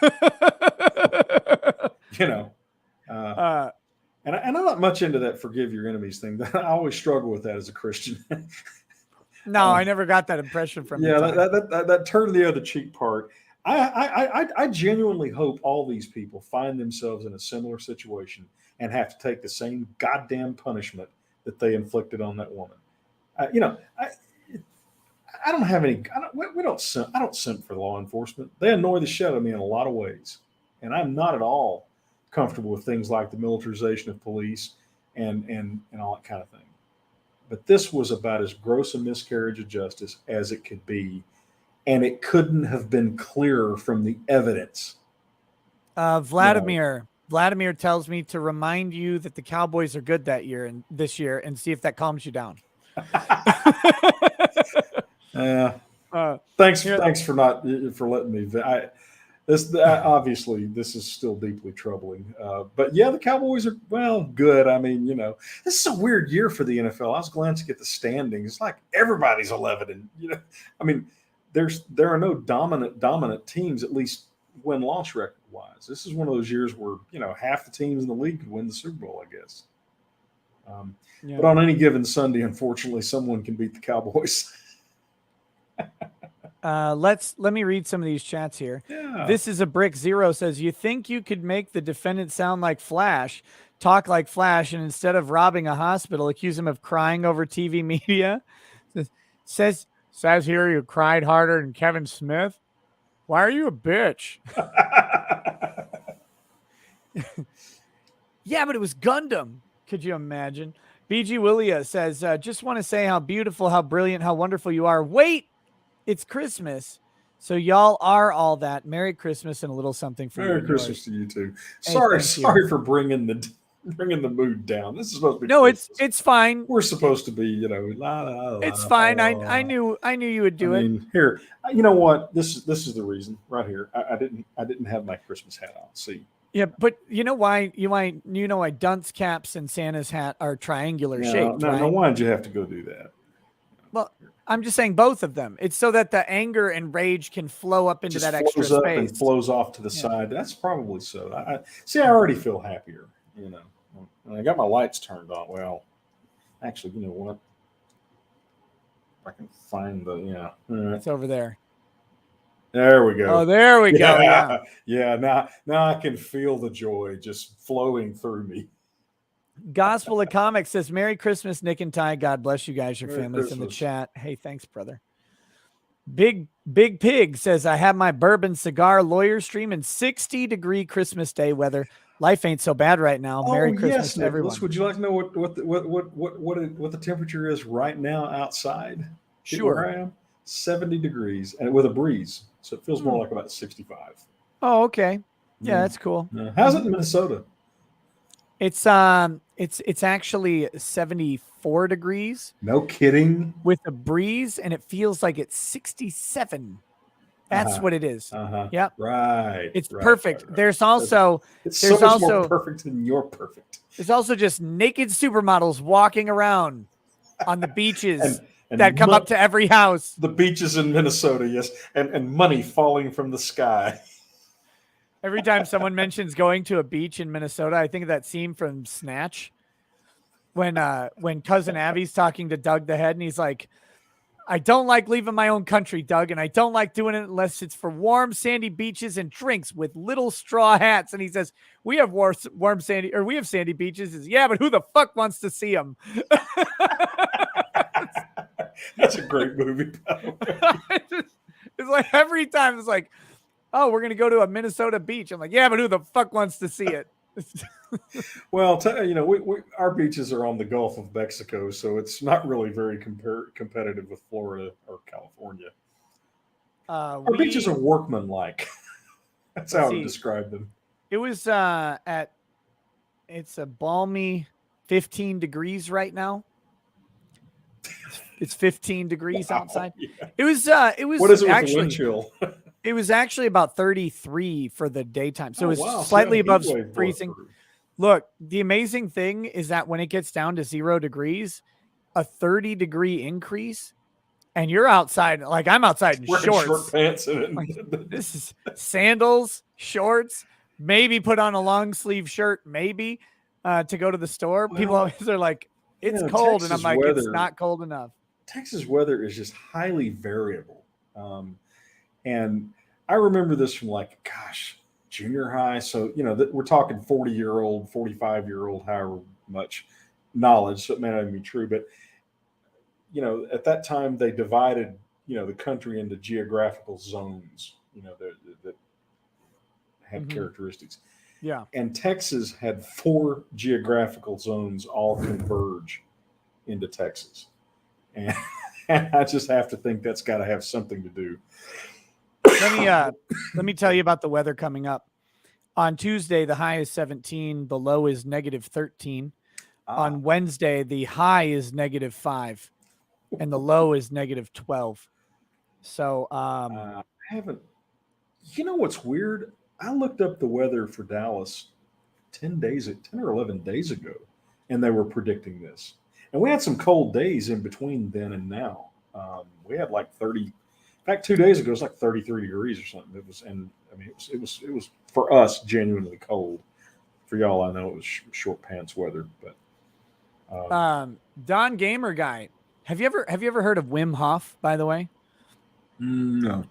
I'm not much into that forgive your enemies thing. I always struggle with that as a Christian. No, I never got that impression from you. Yeah, that turn the other cheek part. I genuinely hope all these people find themselves in a similar situation and have to take the same goddamn punishment that they inflicted on that woman. I don't have any. I don't simp for law enforcement. They annoy the shit out of me in a lot of ways, and I'm not at all comfortable with things like the militarization of police and all that kind of thing. But this was about as gross a miscarriage of justice as it could be, and it couldn't have been clearer from the evidence. Vladimir tells me to remind you that the Cowboys are good this year, and see if that calms you down. Thanks for letting me. Obviously this is still deeply troubling. But yeah, the Cowboys are good. I mean, this is a weird year for the NFL. I was glancing at the standings. It's like everybody's 11, and I mean, there are no dominant teams, at least win-loss record-wise. This is one of those years where half the teams in the league could win the Super Bowl, I guess. Yeah. But on any given Sunday, unfortunately, someone can beat the Cowboys. Let me read some of these chats here. Yeah. This is a brick zero says, you think you could make the defendant sound like Flash, talk like Flash, and instead of robbing a hospital, accuse him of crying over TV media? Says here you cried harder than Kevin Smith. Why are you a bitch? Yeah, but it was Gundam. Could you imagine? BG Willia says, just want to say how beautiful, how brilliant, how wonderful you are. Wait, it's Christmas. So y'all are all that. Merry Christmas and a little something for you. Merry Christmas to you too. Hey, sorry for bringing the mood down. This is supposed to be Christmas. Christmas. It's fine. We're supposed to be, la, la, la, It's fine. la. I knew you would do it. Here, you know what? This is the reason right here. I didn't have my Christmas hat on. See. Yeah, but you know why? Why dunce caps and Santa's hat are triangular shaped. No, right? no. Why did you have to go do that? Well, I'm just saying both of them. It's so that the anger and rage can flow up into that extra flows up space and flows off to the side. That's probably so. I already feel happier. And I got my lights turned on. Well, actually, you know what? If I can find It's over there. There we go. Oh, there we go. Yeah. Yeah. Now I can feel the joy just flowing through me. Gospel of Comics says, Merry Christmas, Nick and Ty. God bless you guys, your Merry families in the Christmas. chat. Hey, thanks, brother. Big Pig says, I have my bourbon cigar lawyer stream in 60-degree Christmas Day weather. Life ain't so bad right now. Merry Christmas to everyone. Would you like to know what the temperature is right now outside? Sure. Where I am? 70 degrees and with a breeze. So it feels more like about 65. Oh, okay. Yeah, that's cool. How's it in Minnesota? It's actually 74 degrees. No kidding. With a breeze, and it feels like it's 67. That's what it is. Yep. Right. It's perfect. Right. There's also more perfect than you're perfect. There's also just naked supermodels walking around on the beaches and that come up to every house. The beaches in Minnesota, yes, and money falling from the sky. Every time someone mentions going to a beach in Minnesota, I think of that scene from Snatch when Cousin Abby's talking to Doug the Head, and he's like, I don't like leaving my own country, Doug, and I don't like doing it unless it's for warm, sandy beaches and drinks with little straw hats. And he says, we have warm sandy, or we have sandy beaches. He says, yeah, but who the fuck wants to see them? That's a great movie. It's like every time it's like, oh, we're going to go to a Minnesota beach. I'm like, yeah, but who the fuck wants to see it? Well, our beaches are on the Gulf of Mexico, so it's not really very competitive with Florida or California. Our beaches are workmanlike. That's how I would describe them. It was it's a balmy 15 degrees right now. It's 15 degrees outside. Yeah. It was what is it actually, with the wind chill? It was actually about 33 for the daytime. So it was slightly above freezing. Look, the amazing thing is that when it gets down to 0 degrees, a 30-degree increase, and you're outside, like I'm outside in shorts. Short pants in it. Like, this is sandals, shorts, maybe put on a long sleeve shirt, maybe to go to the store. People always are like, it's cold. Texas and I'm like, weather, it's not cold enough. Texas weather is just highly variable. And I remember this from junior high. So, we're talking 40-year-old, 45-year-old, however much knowledge. So it may not even be true. But, at that time, they divided, the country into geographical zones, that had characteristics. Yeah. And Texas had 4 geographical zones all converge into Texas. And I just have to think that's got to have something to do. Let me tell you about the weather coming up. On Tuesday, the high is 17. The low is -13. On Wednesday, the high is -5 and the low is -12. So I haven't, what's weird? I looked up the weather for Dallas 10 or 11 days ago, and they were predicting this. And we had some cold days in between then and now. We had like 30 fact, 2 days ago it was like 33 degrees or something. It was, and I mean, it was for us genuinely cold. For y'all, I know it was short pants weather, but Don Gamer Guy. Have you ever heard of Wim Hof, by the way? no.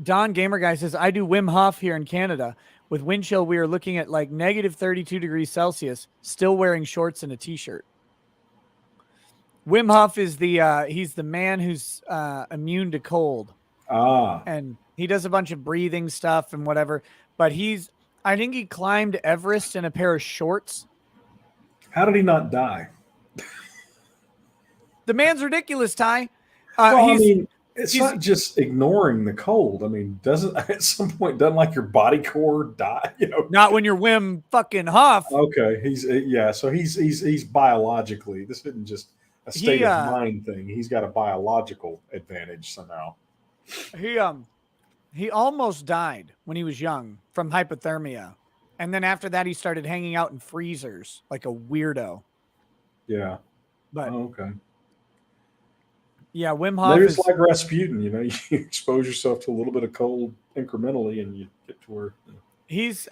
Don Gamer Guy says, I do Wim Hof here in Canada. With wind chill, we are looking at like negative 32 degrees Celsius, still wearing shorts and a t-shirt. Wim Hof is he's the man who's immune to cold. And he does a bunch of breathing stuff and whatever. But I think he climbed Everest in a pair of shorts. How did he not die? The man's ridiculous, Ty. Well, I mean, it's not just ignoring the cold. I mean, at some point doesn't like your body core die? You know, not when you're Wim fucking Hof. Okay, so he's biologically. This isn't just a state of mind thing. He's got a biological advantage somehow. He almost died when he was young from hypothermia, and then after that he started hanging out in freezers like a weirdo. Yeah, but okay. Yeah, Wim Hof Maybe it's like Rasputin, you know, you expose yourself to a little bit of cold incrementally and you get to where he's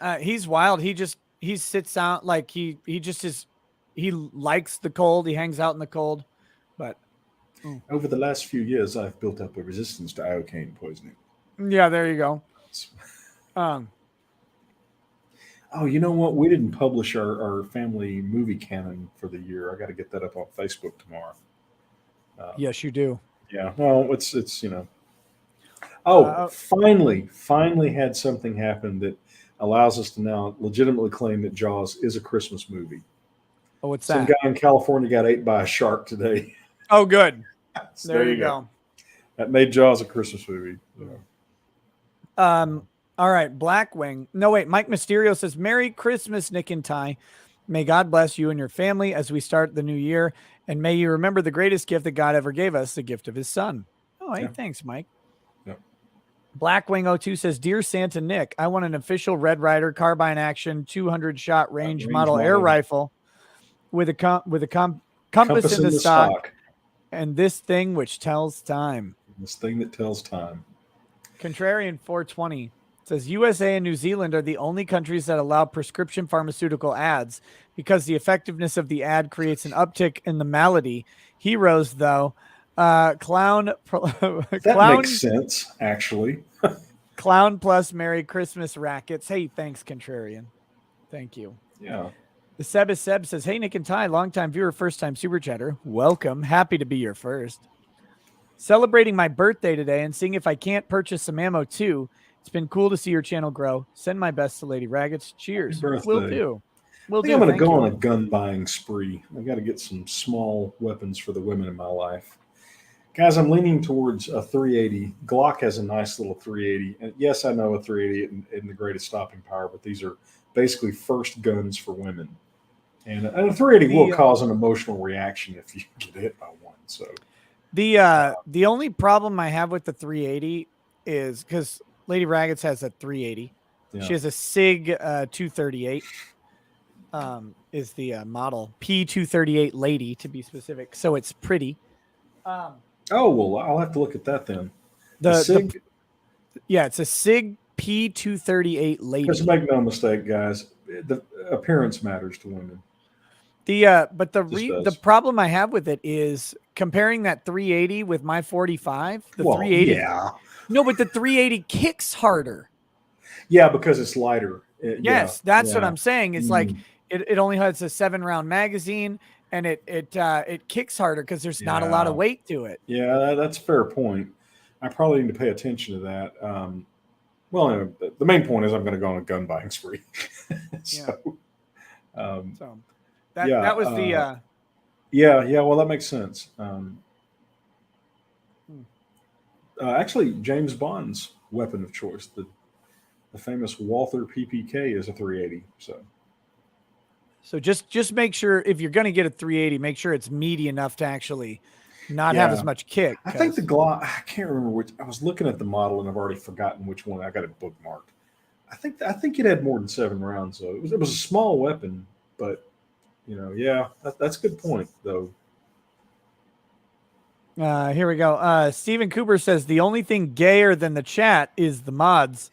wild. He sits out like he just is, he likes the cold. He hangs out in the cold. But over the last few years, I've built up a resistance to iocane poisoning. Yeah, there you go. Oh, you know what? We didn't publish our family movie canon for the year. I got to get that up on Facebook tomorrow. Yes, you do. Yeah. Well, it's you know. Oh, finally had something happen that allows us to now legitimately claim that Jaws is a Christmas movie. Oh, what's Some that? guy in California got ate by a shark today. Oh, good. So there you go. That made Jaws a Christmas movie. Yeah. All right, Blackwing. No, wait. Mike Mysterio says, "Merry Christmas, Nick and Ty. May God bless you and your family as we start the new year. And may you remember the greatest gift that God ever gave us, the gift of his son." Oh, hey, thanks, Mike. Yeah. Blackwing02 says, "Dear Santa Nick, I want an official Red Ryder carbine action 200 shot range model air rifle with a compass in the stock and this thing which tells time." This thing that tells time. Contrarian 420 says, USA and New Zealand are the only countries that allow prescription pharmaceutical ads because the effectiveness of the ad creates an uptick in the malady. Heroes, though, clown makes sense, actually. Clown plus Merry Christmas rackets. Hey, thanks, Contrarian. Thank you. Yeah. The Seb says, "Hey, Nick and Ty, longtime viewer, first time super chatter. Welcome. Happy to be your first. Celebrating my birthday today and seeing if I can't purchase some ammo too. It's been cool to see your channel grow. Send my best to Lady Raggets. Cheers." Will do. I think I'm going to go on a gun buying spree. I got to get some small weapons for the women in my life. Guys, I'm leaning towards a 380. Glock has a nice little 380. And yes, I know a 380 isn't the greatest stopping power, but these are basically first guns for women. And a 380 will cause an emotional reaction if you get hit by one. So the only problem I have with the 380 is because Lady Raggets has a 380. Yeah. She has a SIG 238. Is the model P238 Lady to be specific. So it's pretty. Oh, well, I'll have to look at that then. It's a SIG P238 Lady. Just make no mistake, guys. The appearance matters to women. The problem I have with it is comparing that 380 with my 45. The 380. Yeah. No, but the 380 kicks harder. Yeah, because it's lighter. Yes, that's what I'm saying. It's like it only has a 7-round magazine, and it kicks harder because there's not a lot of weight to it. Yeah, that's a fair point. I probably need to pay attention to that. Well, the main point is I'm going to go on a gun buying spree. That was the. Well, that makes sense. Actually, James Bond's weapon of choice, the famous Walther PPK, is a 380. So just make sure if you're going to get a 380, make sure it's meaty enough to actually not have as much kick. I think the Glock, I can't remember which. I was looking at the model and I've already forgotten which one. I got it bookmarked. I think it had more than 7 rounds though. It was a small weapon, but that's a good point though. Here we go. Stephen Cooper says the only thing gayer than the chat is the mods.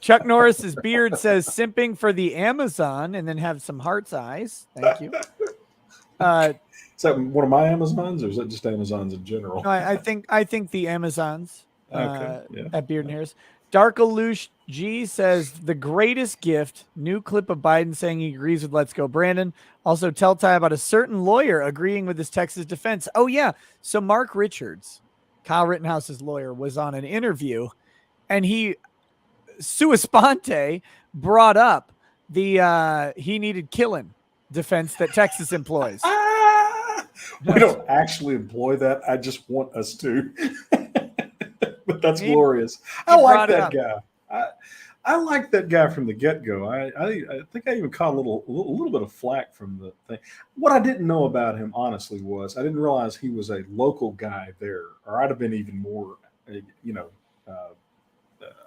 Chuck Norris's beard says simping for the Amazon, and then have some heart's eyes. Thank you. Is that one of my Amazons, or is that just Amazons in general? I think the Amazons. Okay, yeah. At Beard and Hairs. Dark Alush G says the greatest gift. New clip of Biden saying he agrees with Let's Go Brandon. Also tell Ty about a certain lawyer agreeing with his Texas defense. Oh yeah. So Mark Richards, Kyle Rittenhouse's lawyer, was on an interview, and he sua sponte brought up the he needed killing defense that Texas employs. We don't actually employ that. I just want us to. But that's glorious. I like that guy. I like that guy from the get-go. I think I even caught a little bit of flack from the thing. What I didn't know about him, honestly, was I didn't realize he was a local guy there, or I'd have been even more,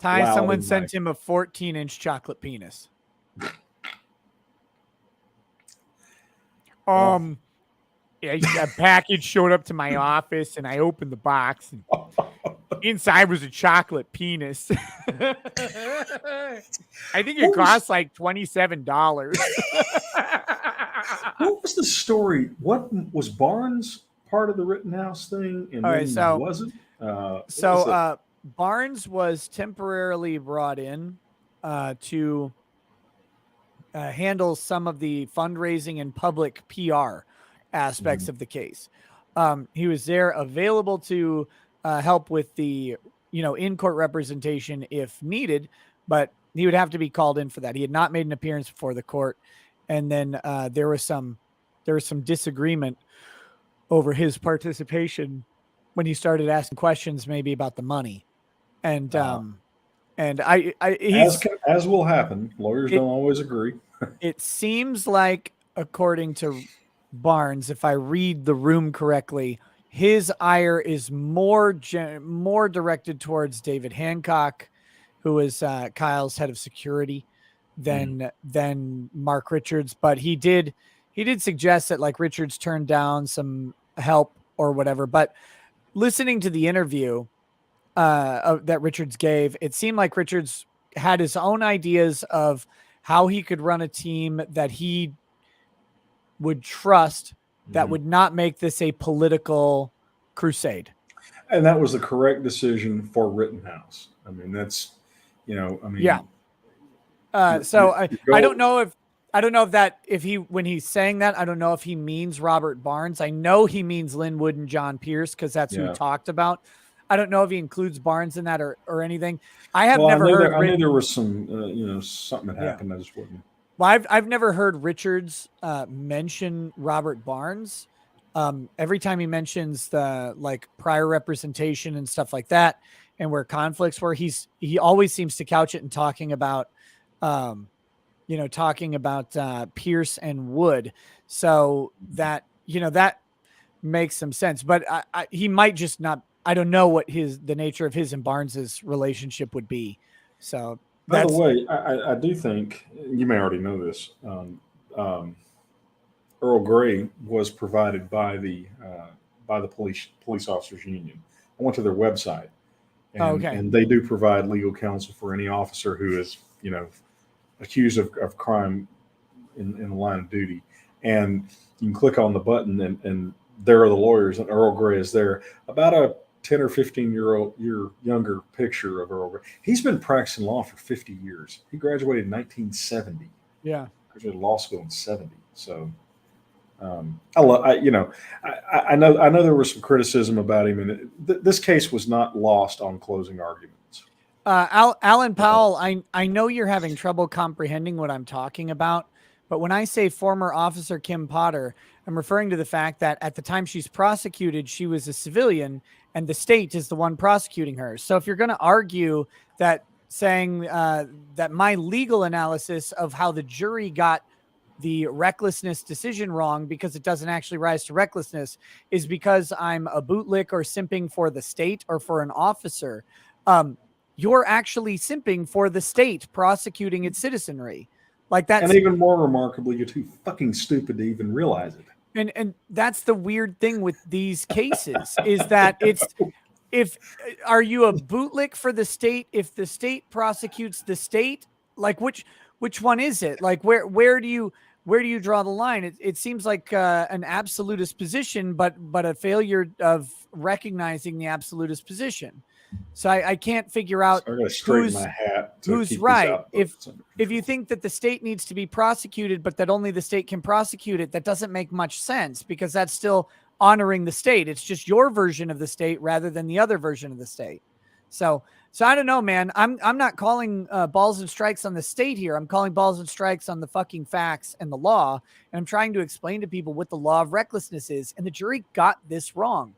Ty, someone sent him a 14-inch chocolate penis. Yeah, a package showed up to my office, and I opened the box, and inside was a chocolate penis. I think it cost like $27. What was the story? What was Barnes part of the Rittenhouse thing, and then wasn't? Barnes was temporarily brought in to handle some of the fundraising and public PR aspects of the case. He was there available to help with the, in-court representation if needed, but he would have to be called in for that. He had not made an appearance before the court. And then there was some disagreement over his participation when he started asking questions, maybe about the money. And as will happen, lawyers don't always agree. It seems like, according to Barnes, if I read the room correctly, his ire is more directed towards David Hancock, who is Kyle's head of security, than Mark Richards. But he did suggest that like Richards turned down some help or whatever. But listening to the interview that Richards gave, it seemed like Richards had his own ideas of how he could run a team that he would trust, that would not make this a political crusade. And that was the correct decision for Rittenhouse. I mean, that's, yeah. So I don't know if when he's saying that, I don't know if he means Robert Barnes. I know he means Linwood and John Pierce, because that's who he talked about. I don't know if he includes Barnes in that or anything. I knew there was some, something that happened. I just wasn't. Well, I've never heard Richards mention Robert Barnes. Every time he mentions the prior representation and stuff like that, and where conflicts were, he always seems to couch it in talking about Pierce and Wood. So that that makes some sense. But he might just not. I don't know what the nature of his and Barnes's relationship would be. So. By the way, I do think you may already know this. Earl Grey was provided by the police officers union. I went to their website, and they do provide legal counsel for any officer who is accused of crime in the line of duty. And you can click on the button, and there are the lawyers, and Earl Grey is there. About a 10 or 15 year younger picture of Earl Grey. He's been practicing law for 50 years. He graduated in 1970. Yeah. Graduated law school in 70. So I know there was some criticism about him, and this case was not lost on closing arguments. Alan Powell, I know you're having trouble comprehending what I'm talking about, but when I say former officer Kim Potter, I'm referring to the fact that at the time she's prosecuted, she was a civilian, and the state is the one prosecuting her. So if you're going to argue that saying that my legal analysis of how the jury got the recklessness decision wrong because it doesn't actually rise to recklessness is because I'm a bootlick or simping for the state or for an officer, you're actually simping for the state prosecuting its citizenry. Like that. And even more remarkably, you're too fucking stupid to even realize it. And that's the weird thing with these cases is that if are you a bootlick for the state if the state prosecutes the state? Like which one is it? Like where do you draw the line? It seems like an absolutist position, but a failure of recognizing the absolutist position. So I can't figure out So I got to straighten my hat. To who's keep these right. outputs under If you control. think that the state needs to be prosecuted, but that only the state can prosecute it, that doesn't make much sense because that's still honoring the state. It's just your version of the state rather than the other version of the state. So I don't know, man. I'm not calling balls and strikes on the state here. I'm calling balls and strikes on the fucking facts and the law. And I'm trying to explain to people what the law of recklessness is. And the jury got this wrong.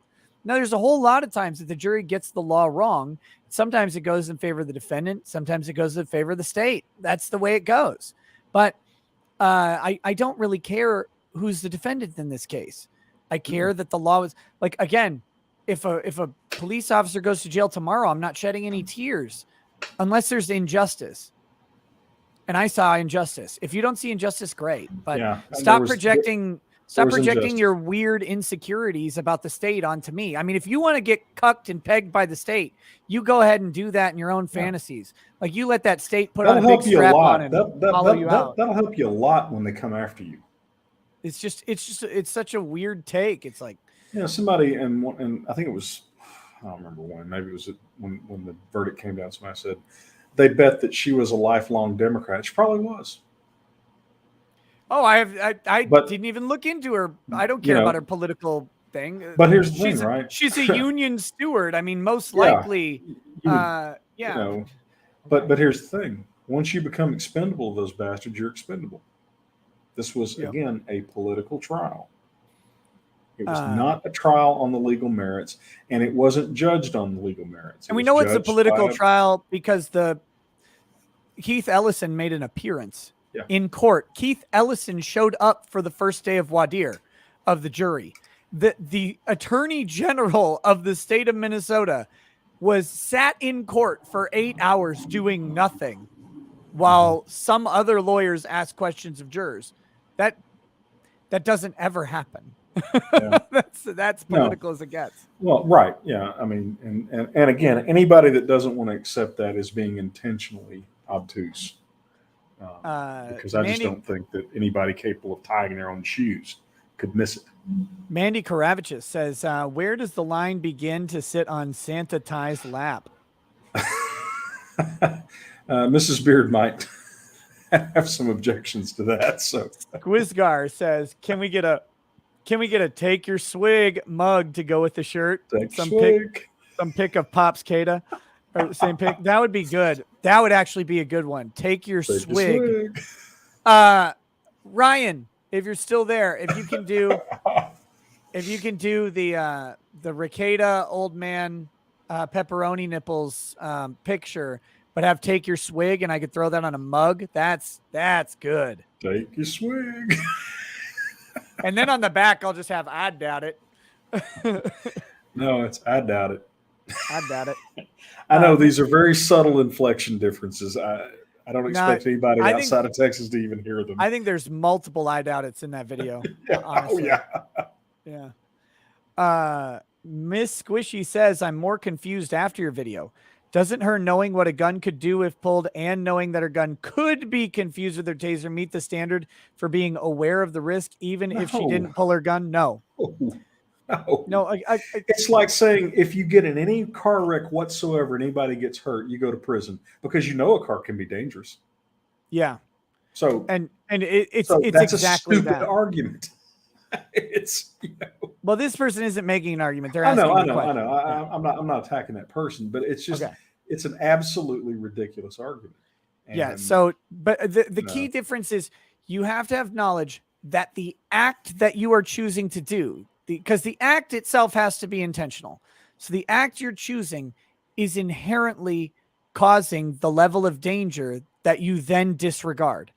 Now, there's a whole lot of times that the jury gets the law wrong. Sometimes it goes in favor of the defendant. Sometimes it goes in favor of the state. That's the way it goes. But I don't really care who's the defendant in this case. I care that the law is like, again, if a police officer goes to jail tomorrow, I'm not shedding any tears unless there's injustice. And I saw injustice. If you don't see injustice, great. But Yeah, and stop projecting injustice. your weird insecurities about the state onto me. I mean, if you want to get cucked and pegged by the state, you go ahead and do that in your own fantasies. Like you let that state put on a big strap on and follow you out. That'll help you a lot when they come after you. It's such a weird take. It's like, Somebody and I think it was, I don't remember when. Maybe it was when the verdict came down. Somebody said they bet that she was a lifelong Democrat. She probably was. oh, I But- didn't even look into her. I don't care about her political thing. But here's the thing, right? She's a union steward. I mean, most Yeah. likely, You would- But here's the thing: once you become expendable of those bastards, you're expendable. This was again a political trial. It was not a trial on the legal merits, and it wasn't judged on the legal merits. And we know it's a political trial because Keith Ellison made an appearance in court. Keith Ellison showed up for the first day of voir dire of the jury. The attorney general of the state of Minnesota was sat in court for 8 hours doing nothing while some other lawyers asked questions of jurors. That doesn't ever happen. Yeah. That's political as it gets. Well, right, yeah. I mean, and again, anybody that doesn't want to accept that is being intentionally obtuse, because I just don't think that anybody capable of tying their own shoes could miss it. Mandy Karavichus says, where does the line begin to sit on Santa Ty's lap? Mrs. Beard might have some objections to that. So Quizgar says, can we get a take your swig mug to go with the shirt? Some pic of Pops Kata or the same pic. That would be good. That would actually be a good one. Take your swig. Ryan, if you're still there, if you can do the Ricada old man pepperoni nipples picture, but have take your swig, and I could throw that on a mug. That's good. Take your swig. And then on the back, I'll just have I doubt it. No, it's I doubt it. I doubt it. I know these are very subtle inflection differences. I don't expect anybody outside of Texas to even hear them. I think there's multiple I doubt it's in that video. Honestly. Oh, yeah. Miss Squishy says, I'm more confused after your video. Doesn't her knowing what a gun could do if pulled and knowing that her gun could be confused with her taser meet the standard for being aware of the risk, even if she didn't pull her gun? No. No. It's like saying if you get in any car wreck whatsoever and anybody gets hurt, you go to prison because you know a car can be dangerous. Yeah. So and it's that's exactly a stupid that argument. Well, this person isn't making an argument. They're I asking know. Yeah. I'm not attacking that person, but it's just it's an absolutely ridiculous argument. And, So, but the key difference is you have to have knowledge that the act that you are choosing to do, because the act itself has to be intentional. So the act you're choosing is inherently causing the level of danger that you then disregard.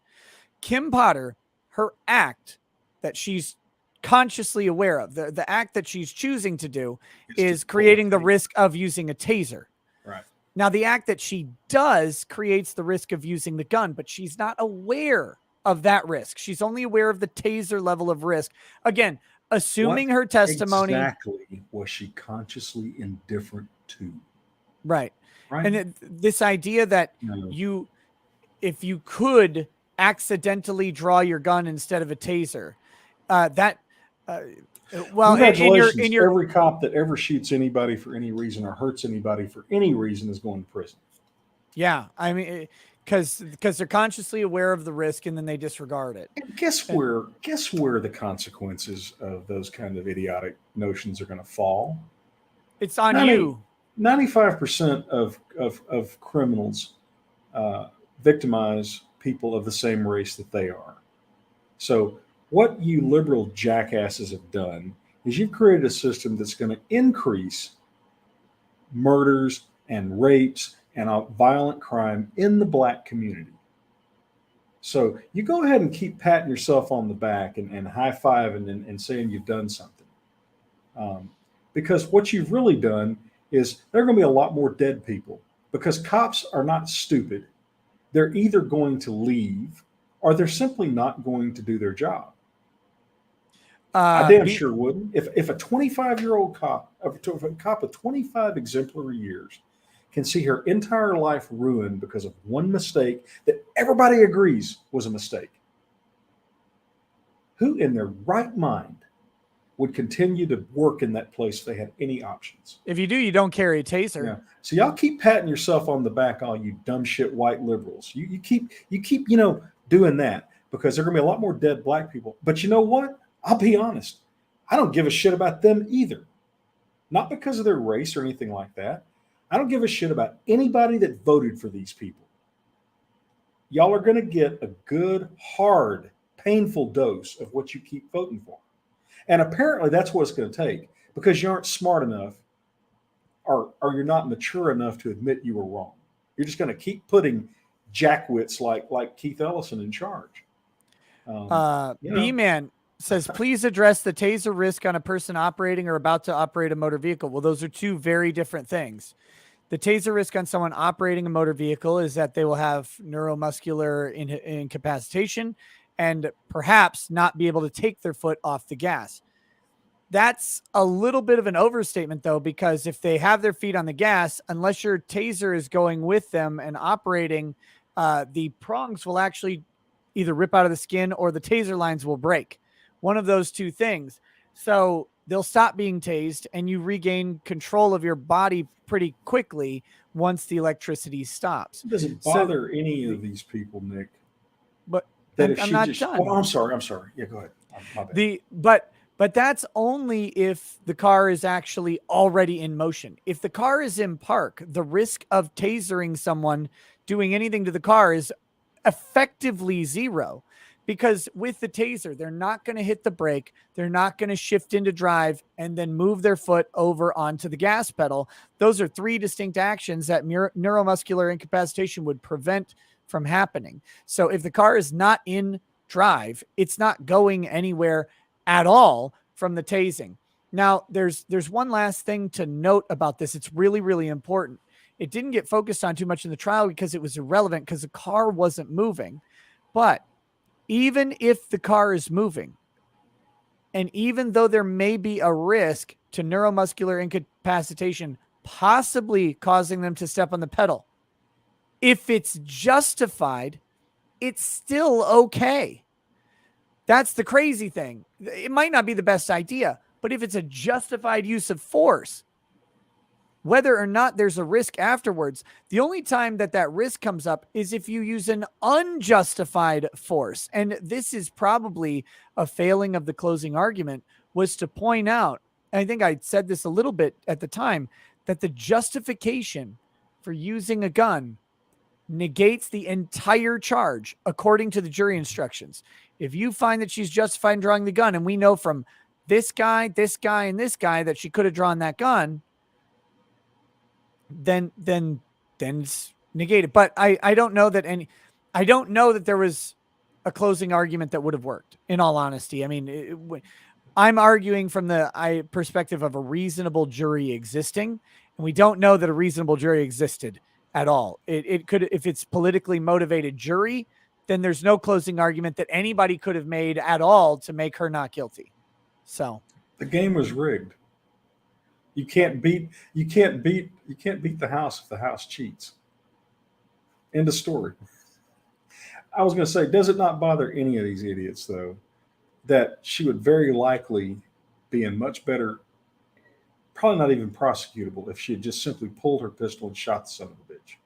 Kim Potter, her act that she's consciously aware of, the act that she's choosing to do is creating the risk of using a taser. Right. Now, the act that she does creates the risk of using the gun, but she's not aware of that risk. She's only aware of the taser level of risk. Again, assuming her testimony. Exactly was she consciously indifferent to? Right. Right. And this idea that No. if you could accidentally draw your gun instead of a taser, well, Congratulations. in your Every cop that ever shoots anybody for any reason or hurts anybody for any reason is going to prison. yeah, I mean, because they're consciously aware of the risk and then they disregard it. And guess where the consequences of those kind of idiotic notions are going to fall? It's on you. 95% of criminals victimize people of the same race that they are. So what you liberal jackasses have done is you've created a system that's going to increase murders and rapes and violent crime in the black community. So you go ahead and keep patting yourself on the back and high-fiving and saying you've done something. Because what you've really done is there are going to be a lot more dead people because cops are not stupid. They're either going to leave or they're simply not going to do their job. I damn sure wouldn't. If a 25-year-old cop, a cop of 25 exemplary years can see her entire life ruined because of one mistake that everybody agrees was a mistake, who in their right mind would continue to work in that place if they had any options? If you do, you don't carry a taser. Yeah. So y'all keep patting yourself on the back, all you dumb shit white liberals. You keep doing that because there are gonna be a lot more dead black people. But you know what? I'll be honest. I don't give a shit about them either. Not because of their race or anything like that. I don't give a shit about anybody that voted for these people. Y'all are going to get a good, hard, painful dose of what you keep voting for. And apparently that's what it's going to take because you aren't smart enough or you're not mature enough to admit you were wrong. You're just going to keep putting jackwits like Keith Ellison in charge. B-Man says, please address the taser risk on a person operating or about to operate a motor vehicle. Well, those are two very different things. The taser risk on someone operating a motor vehicle is that they will have neuromuscular incapacitation and perhaps not be able to take their foot off the gas. That's a little bit of an overstatement, though, because if they have their feet on the gas, unless your taser is going with them and operating, the prongs will actually either rip out of the skin or the taser lines will break. One of those two things. So they'll stop being tased and you regain control of your body pretty quickly once the electricity stops. It doesn't bother any of these people, Nick. But I'm not done. Oh, I'm sorry. Yeah, go ahead. My bad. But that's only if the car is actually already in motion. If the car is in park, the risk of tasering someone doing anything to the car is effectively zero. Because with the taser, they're not going to hit the brake. They're not going to shift into drive and then move their foot over onto the gas pedal. Those are three distinct actions that neuromuscular incapacitation would prevent from happening. So if the car is not in drive, it's not going anywhere at all from the tasing. Now, there's one last thing to note about this. It's really, really important. It didn't get focused on too much in the trial because it was irrelevant because the car wasn't moving. But even if the car is moving, and even though there may be a risk to neuromuscular incapacitation, possibly causing them to step on the pedal, if it's justified, it's still okay. That's the crazy thing. It might not be the best idea, but if it's a justified use of force, whether or not there's a risk afterwards, the only time that risk comes up is if you use an unjustified force. And this is probably a failing of the closing argument, was to point out, and I think I said this a little bit at the time, that the justification for using a gun negates the entire charge according to the jury instructions. If you find that she's justified in drawing the gun, and we know from this guy, and this guy that she could have drawn that gun, then it's negated. But I don't know that there was a closing argument that would have worked, in all honesty. I mean, I'm arguing from the perspective of a reasonable jury existing, and we don't know that a reasonable jury existed at all. It could, if it's politically motivated jury, then there's no closing argument that anybody could have made at all to make her not guilty. So The game was rigged. You can't beat the house if the house cheats. End of story. I was going to say, does it not bother any of these idiots though that she would very likely be in much better, probably not even prosecutable, if she had just simply pulled her pistol and shot the son of a bitch.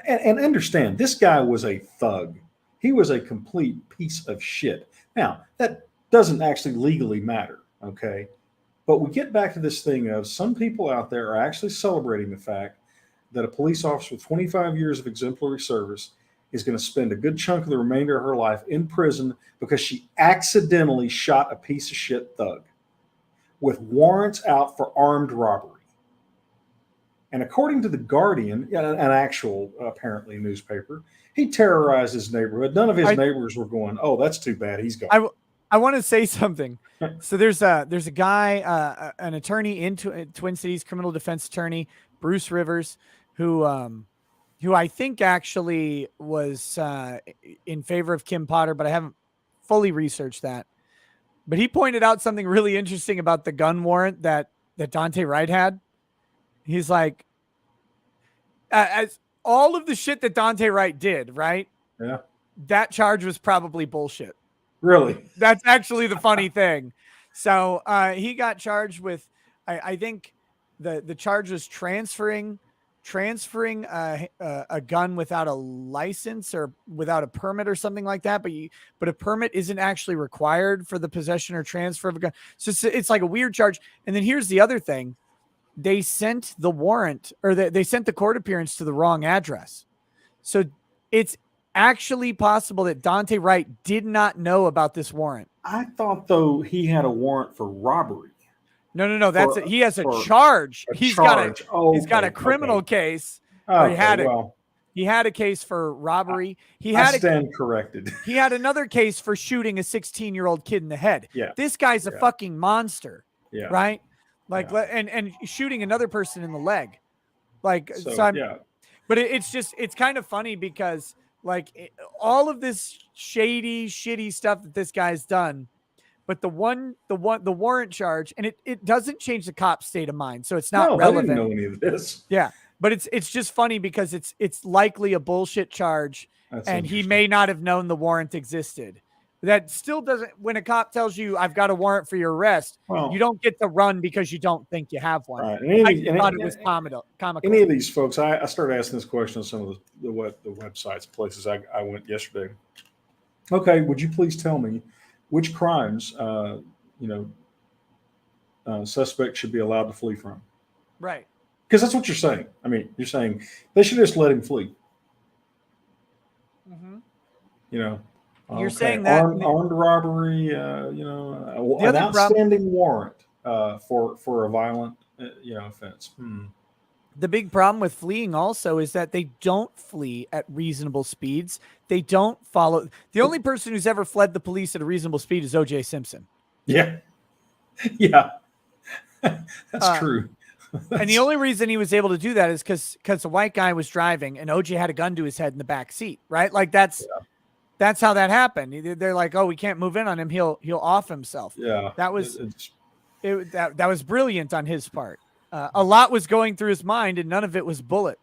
And understand, this guy was a thug. He was a complete piece of shit. Now, that doesn't actually legally matter, okay? But we get back to this thing of some people out there are actually celebrating the fact that a police officer with 25 years of exemplary service is going to spend a good chunk of the remainder of her life in prison because she accidentally shot a piece of shit thug with warrants out for armed robbery. And according to The Guardian, an actual, apparently, newspaper, he terrorized his neighborhood. None of his neighbors were going, oh, that's too bad. He's gone. I want to say something. So there's a guy, an attorney in Twin Cities, criminal defense attorney, Bruce Rivers, who I think actually was in favor of Kim Potter, but I haven't fully researched that. But he pointed out something really interesting about the gun warrant that Dante Wright had. He's like, as all of the shit that Dante Wright did, right? Yeah. That charge was probably bullshit. Really? That's actually the funny thing. So he got charged with, I think the charge was transferring a gun without a license or without a permit or something like that. But a permit isn't actually required for the possession or transfer of a gun. So it's like a weird charge. And then here's the other thing. They sent the warrant, or they sent the court appearance to the wrong address. So it's actually possible that Dante Wright did not know about this warrant. I thought, though, he had a warrant for robbery. No. He has a charge. He's got a criminal case. Oh, he had a case for robbery. I stand corrected. He had another case for shooting a 16-year-old kid in the head. Yeah. This guy's a fucking monster. Yeah. Right? Like, and shooting another person in the leg. Like, but it's kind of funny because like all of this shitty stuff that this guy's done, but the warrant charge, and it doesn't change the cop's state of mind. So it's not relevant. I didn't know any of this. Yeah. But it's just funny because it's likely a bullshit charge. And he may not have known the warrant existed. That still doesn't, when a cop tells you I've got a warrant for your arrest, you don't get to run because you don't think you have one. Right. I thought it was comical. Any of these folks, I started asking this question on some of the websites, places I went yesterday. Okay, would you please tell me which crimes suspects should be allowed to flee from? Right. Because that's what you're saying. I mean, you're saying they should just let him flee. Mm-hmm. You're saying that armed robbery, an outstanding warrant for a violent, offense. The big problem with fleeing also is that they don't flee at reasonable speeds. They don't follow. The only person who's ever fled the police at a reasonable speed is O.J. Simpson. Yeah. Yeah. That's true. And the only reason he was able to do that is because the white guy was driving and OJ had a gun to his head in the back seat, right? Like that's how that happened. They're like, oh, we can't move in on him. He'll off himself. Yeah. That was that was brilliant on his part. A lot was going through his mind and none of it was bullet.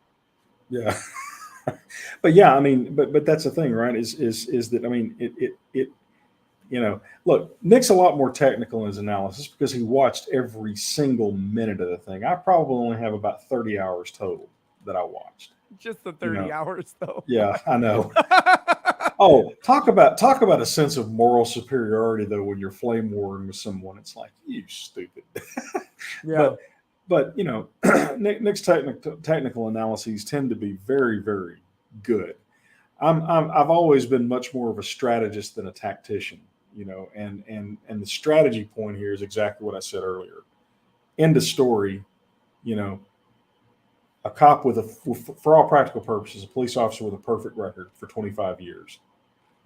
Yeah. But yeah, I mean, but that's the thing, right? Is that, I mean, it look, Nick's a lot more technical in his analysis because he watched every single minute of the thing. I probably only have about 30 hours total that I watched. Just the 30 hours though. Yeah, I know. Oh, talk about a sense of moral superiority though when you're flame warring with someone. It's like, you stupid. Yeah. But Nick's technical analyses tend to be very, very good. I've always been much more of a strategist than a tactician, and the strategy point here is exactly what I said earlier. End of story, a cop for all practical purposes, a police officer with a perfect record for 25 years,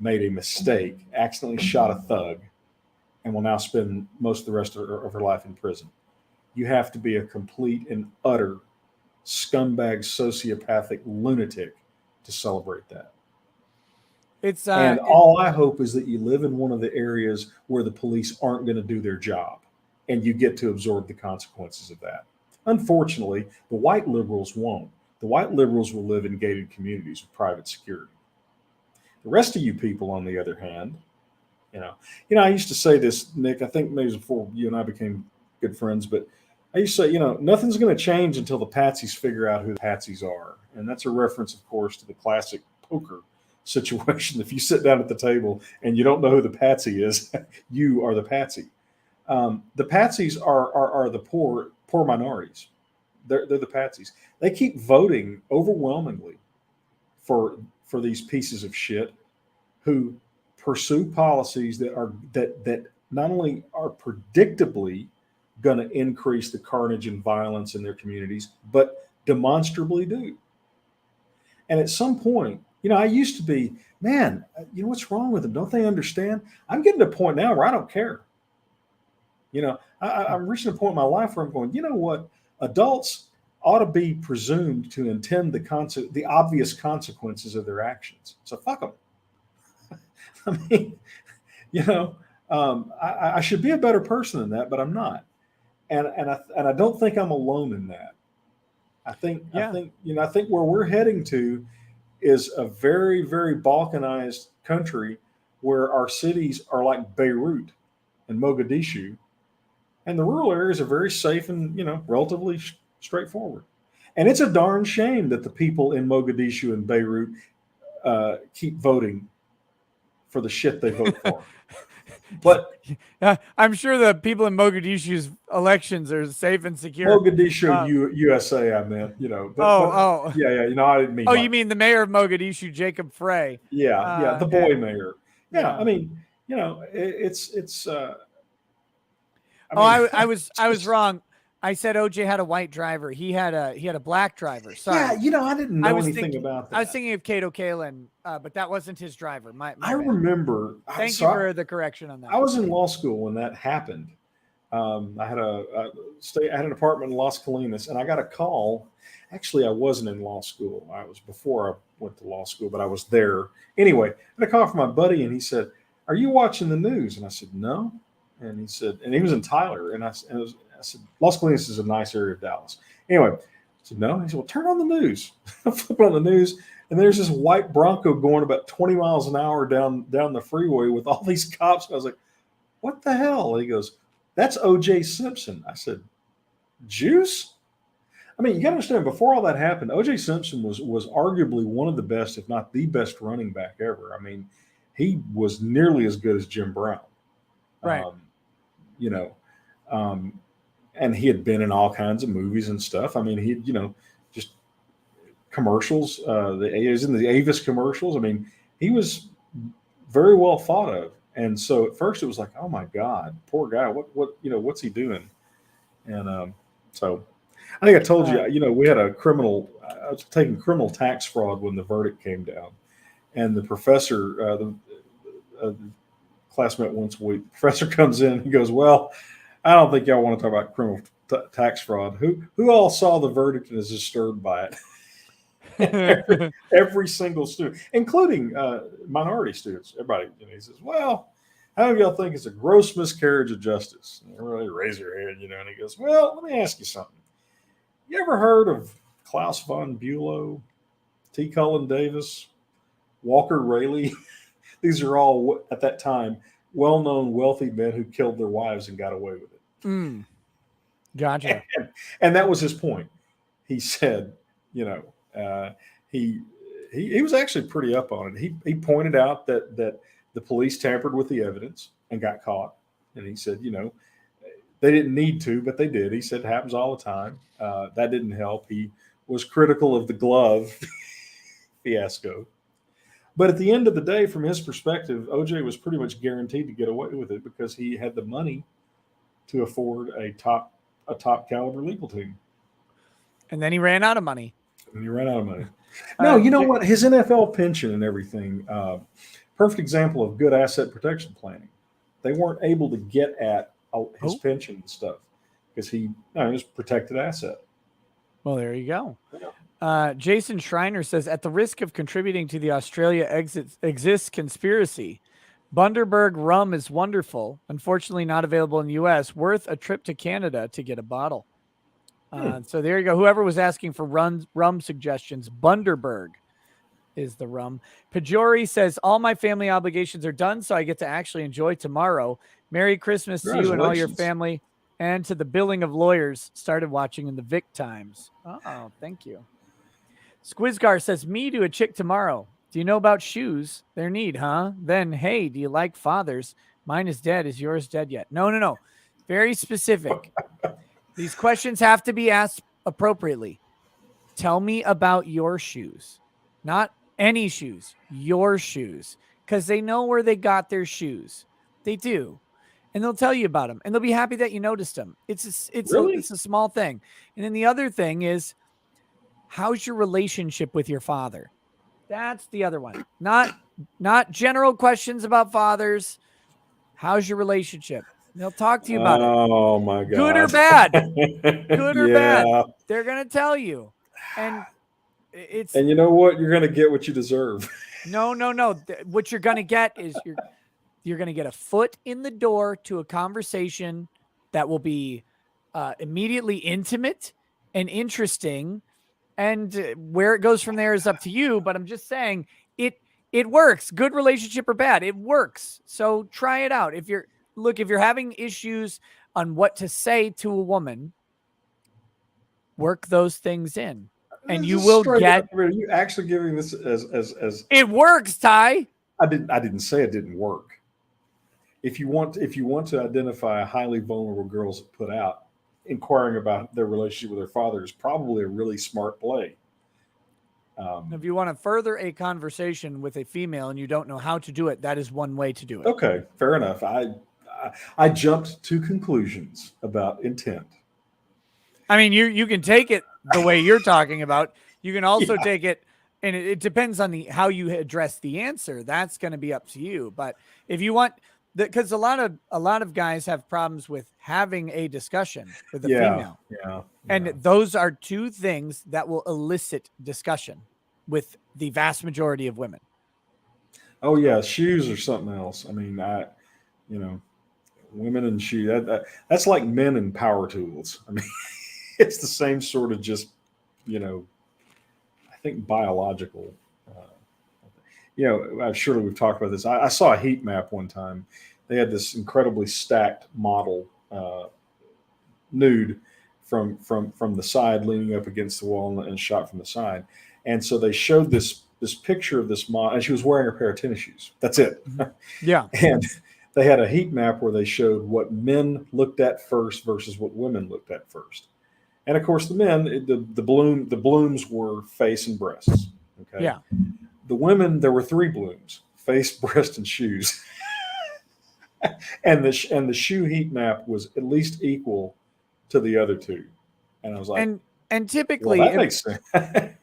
made a mistake, accidentally shot a thug, and will now spend most of the rest of her life in prison. You have to be a complete and utter scumbag, sociopathic lunatic to celebrate that. It's And all I hope is that you live in one of the areas where the police aren't going to do their job and you get to absorb the consequences of that. Unfortunately, the white liberals won't. The white liberals will live in gated communities with private security. The rest of you people, on the other hand, I used to say this, Nick, I think maybe before you and I became good friends, but I used to say, nothing's going to change until the patsies figure out who the patsies are. And that's a reference, of course, to the classic poker situation. If you sit down at the table and you don't know who the patsy is, you are the patsy. The patsies are the poor minorities. They're the patsies. They keep voting overwhelmingly for these pieces of shit who pursue policies that not only are predictably going to increase the carnage and violence in their communities, but demonstrably do. And at some point, I used to be, man, what's wrong with them? Don't they understand? I'm getting to a point now where I don't care. I'm reaching a point in my life where I'm going, you know what? Adults ought to be presumed to intend the obvious consequences of their actions. So fuck them. I mean, I should be a better person than that, but I'm not. And I don't think I'm alone in that. I think where we're heading to is a very, very balkanized country where our cities are like Beirut and Mogadishu, and the rural areas are very safe and relatively straightforward. And it's a darn shame that the people in Mogadishu and Beirut keep voting for the shit they vote for. But I'm sure the people in Mogadishu's elections are safe and secure. Mogadishu, USA, I meant, But, yeah, I didn't mean. You mean the mayor of Mogadishu, Jacob Frey? Yeah, the boy mayor. Yeah, I mean, it's. I was wrong. I said OJ had a white driver. He had a black driver. Sorry. Yeah, I didn't know anything about that. I was thinking of Cato Kalin, but that wasn't his driver. I remember. Thank you for the correction on that. I was in law school when that happened. I had I had an apartment in Las Colinas, and I got a call. Actually, I wasn't in law school. I was before I went to law school, but I was there anyway. I had a call from my buddy, and he said, "Are you watching the news?" And I said, "No." And he said, and he was in Tyler, and I said, Las Colinas is a nice area of Dallas. Anyway, I said, no. He said, well, turn on the news. I flip on the news, and there's this white Bronco going about 20 miles an hour down the freeway with all these cops. And I was like, what the hell? And he goes, that's O.J. Simpson. I said, juice? I mean, you got to understand, before all that happened, O.J. Simpson was arguably one of the best, if not the best running back ever. I mean, he was nearly as good as Jim Brown. Right. And he had been in all kinds of movies and stuff. I mean, he, just commercials. He was in the Avis commercials. I mean, he was very well thought of. And so at first it was like, oh my God, poor guy. What's he doing? And so I think I told you, we had I was taking criminal tax fraud when the verdict came down. And the professor, the classmate once a week, professor comes in and he goes, well, I don't think y'all want to talk about criminal tax fraud. Who all saw the verdict and is disturbed by it? every single student, including minority students, everybody. He says, well, how many of y'all think it's a gross miscarriage of justice? And they really raise their head, and he goes, well, let me ask you something. You ever heard of Klaus von Bülow, T. Cullen Davis, Walker Rayleigh? These are all, at that time, well-known wealthy men who killed their wives and got away with it. Gotcha. And that was his point. He said, he was actually pretty up on it. He pointed out that the police tampered with the evidence and got caught. And he said, they didn't need to, but they did. He said it happens all the time. That didn't help. He was critical of the glove fiasco. But at the end of the day, from his perspective, OJ was pretty much guaranteed to get away with it because he had the money to afford a top caliber legal team. And then he ran out of money. No, you know what? His NFL pension and everything, perfect example of good asset protection planning. They weren't able to get at his pension and stuff because he was protected asset. Well, there you go. Jason Schreiner says, at the risk of contributing to the Australia exists conspiracy. Bundaberg rum is wonderful. Unfortunately, not available in the U.S. Worth a trip to Canada to get a bottle. So there you go. Whoever was asking for rum suggestions, Bundaberg is the rum. Pajori says, all my family obligations are done, so I get to actually enjoy tomorrow. Merry Christmas to you and all your family, and to the billing of lawyers. Started watching in the Vic Times. Oh, thank you. Squizgar says, me to a chick tomorrow. Do you know about shoes? They're neat, huh? Then, hey, do you like fathers? Mine is dead. Is yours dead yet? No. Very specific. These questions have to be asked appropriately. Tell me about your shoes. Not any shoes. Your shoes. Because they know where they got their shoes. They do. And they'll tell you about them. And they'll be happy that you noticed them. It's a small thing. And then the other thing is, how's your relationship with your father? That's the other one. Not general questions about fathers. How's your relationship? They'll talk to you about it. Oh my God. Good or bad. Good or bad. They're going to tell you. And you know what? You're going to get what you deserve. No. What you're going to get is you're going to get a foot in the door to a conversation that will be immediately intimate and interesting. And where it goes from there is up to you. But I'm just saying it works. Good relationship or bad, it works. So try it out. If you're having issues on what to say to a woman, work those things in, and you will get. Are you actually giving this as it works, Ty? I didn't say it didn't work. If you want to identify highly vulnerable girls that put out, inquiring about their relationship with their father is probably a really smart play. If you want to further a conversation with a female and you don't know how to do it, that is one way to do it. Okay, fair enough. I jumped to conclusions about intent. I mean, you can take it the way you're talking about. You can also take it, and it depends on how you address the answer. That's going to be up to you. But if you want, because a lot of guys have problems with having a discussion with a female. Yeah. And those are two things that will elicit discussion with the vast majority of women. Oh yeah, shoes or something else. I mean, women and shoes. That's like men and power tools. I mean, it's the same sort of just, I think biological. Surely we've talked about this. I saw a heat map one time. They had this incredibly stacked model, nude, from the side, leaning up against the wall and shot from the side. And so they showed this picture of this model, and she was wearing a pair of tennis shoes. That's it. Yeah. And they had a heat map where they showed what men looked at first versus what women looked at first. And of course, the men, the blooms were face and breasts. Okay. Yeah. The women, there were 3 blooms: face, breast, and shoes. and the shoe heat map was at least equal to the other 2. And I was like, and typically, that makes sense.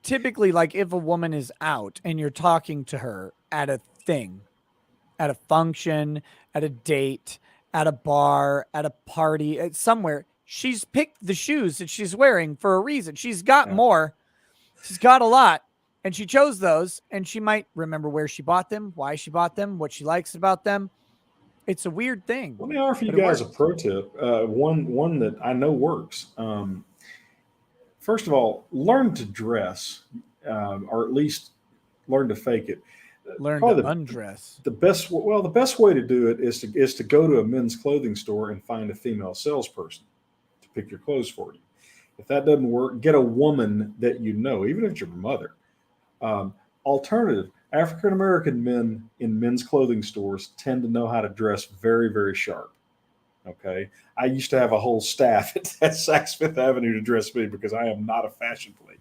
Typically, like if a woman is out and you're talking to her at a thing, at a function, at a date, at a bar, at a party, at somewhere, she's picked the shoes that she's wearing for a reason. She's got more. She's got a lot, and she chose those, and she might remember where she bought them, why she bought them, what she likes about them. It's a weird thing. Let me offer you guys a pro tip. One that I know works. First of all, learn to dress, or at least learn to fake it. Learn to undress. The best way to do it is to go to a men's clothing store and find a female salesperson to pick your clothes for you. If that doesn't work, get a woman that you know, even if it's your mother. Alternative, African American men in men's clothing stores tend to know how to dress very, very sharp. Okay, I used to have a whole staff at Saks Fifth Avenue to dress me because I am not a fashion plate.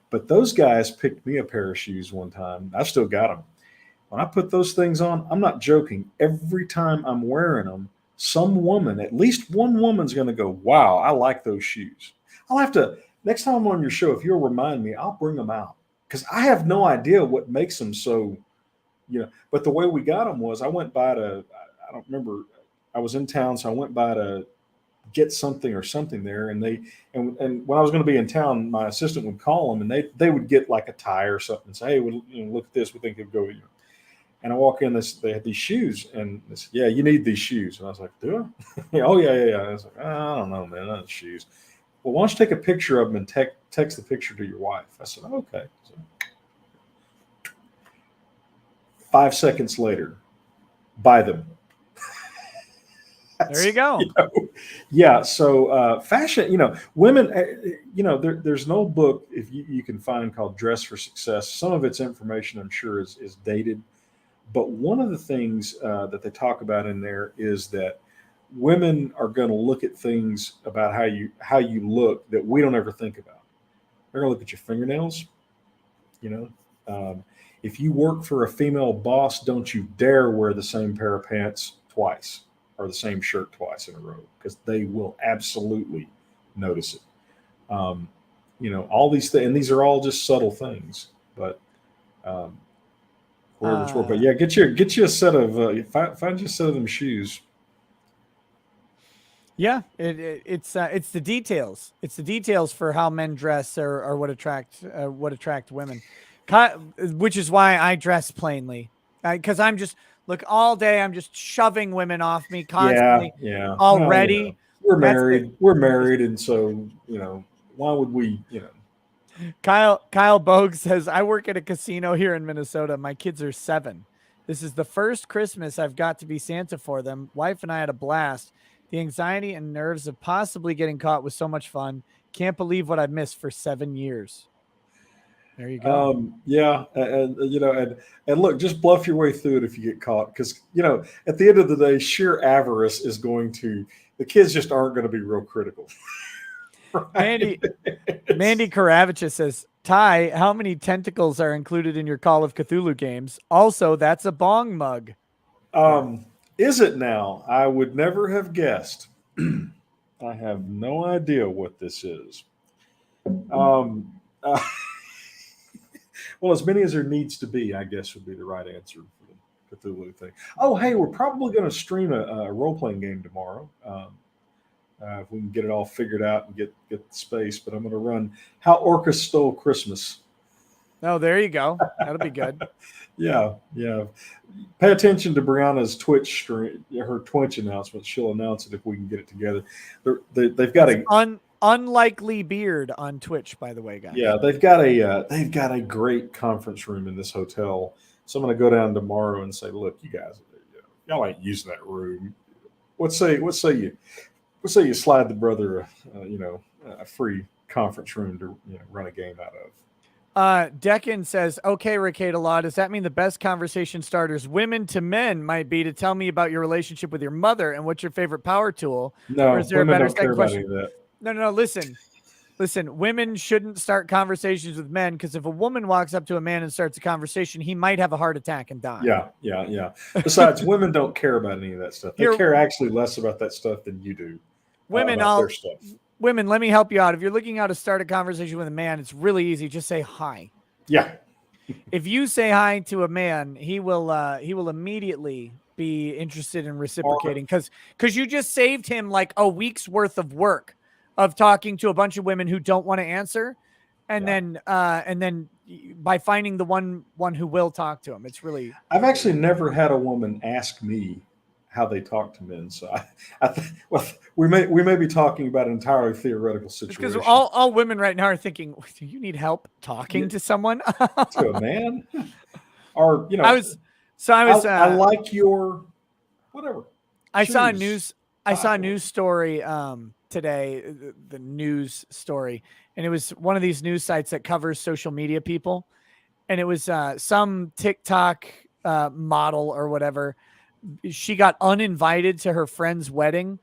But those guys picked me a pair of shoes one time. I still got them. When I put those things on, I'm not joking. Every time I'm wearing them, some woman, at least one woman's going to go, "Wow, I like those shoes." I'll have to, next time I'm on your show, if you'll remind me, I'll bring them out because I have no idea what makes them so, But the way we got them was I went by to, I don't remember, I was in town, so I went by to get something or something there. And and when I was going to be in town, my assistant would call them, and they would get like a tie or something and say, hey, look at this. We think it'd go. And I walk in, they had these shoes, and they said, yeah, you need these shoes. And I was like, do I? Yeah, oh, yeah. I was like, I don't know, man, not shoes. Well, why don't you take a picture of them and text the picture to your wife? I said, okay. So, 5 seconds later, buy them. There you go. Yeah. So fashion, women, there's no book if you can find called Dress for Success. Some of its information, I'm sure, is dated. But one of the things that they talk about in there is that women are going to look at things about how you look that we don't ever think about. They're going to look at your fingernails. If you work for a female boss, don't you dare wear the same pair of pants twice or the same shirt twice in a row, because they will absolutely notice it. All these things, and these are all just subtle things, but but yeah, get you a set of find you a set of them shoes. Yeah, it's the details. It's the details for how men dress or what attract women, which is why I dress plainly, because I'm just all day. I'm just shoving women off me constantly. Yeah. Already, we're married, and so why would we? Kyle Bogue says, I work at a casino here in Minnesota. My kids are 7. This is the first Christmas I've got to be Santa for them. Wife and I had a blast. The anxiety and nerves of possibly getting caught was so much fun. Can't believe what I've missed for 7 years. There you go. Yeah. And look, just bluff your way through it if you get caught. Because, at the end of the day, sheer avarice is the kids just aren't going to be real critical. Right? Mandy Karavicha says, Ty, how many tentacles are included in your Call of Cthulhu games? Also, that's a bong mug. Is it now? I would never have guessed. I have no idea what this is. Well, as many as there needs to be, I guess, would be the right answer for the Cthulhu thing. Oh, hey, we're probably going to stream a role-playing game tomorrow. If we can get it all figured out and get the space. But I'm going to run How Orcas Stole Christmas. Oh, there you go. That'll be good. Yeah. Pay attention to Brianna's Twitch stream, her Twitch announcement. She'll announce it if we can get it together. They've got unlikely beard on Twitch, by the way, guys. Yeah, they've got a great conference room in this hotel. So I'm going to go down tomorrow and say, look, you guys, y'all ain't using that room. What say you slide the brother a free conference room to run a game out of. Deccan says, okay, Ricada Law, does that mean the best conversation starters women to men might be to tell me about your relationship with your mother and what's your favorite power tool? No, or is there women a better don't care question? about any of that. No, listen, women shouldn't start conversations with men, because if a woman walks up to a man and starts a conversation, he might have a heart attack and die. Yeah. Besides, women don't care about any of that stuff. They care actually less about that stuff than you do. Women, their stuff. Women, let me help you out. If you're looking how to start a conversation with a man, it's really easy. Just say hi. Yeah. If you say hi to a man, he will immediately be interested in reciprocating, because you just saved him like a week's worth of work of talking to a bunch of women who don't want to answer, and then by finding the one who will talk to him. It's really. I've actually never had a woman ask me how they talk to men. So we may be talking about an entirely theoretical situation. Because all women right now are thinking, do you need help talking to someone? To a man? Or, I like your whatever. I saw a news story today, the news story, and it was one of these news sites that covers social media people. And it was some TikTok model or whatever. She got uninvited to her friend's wedding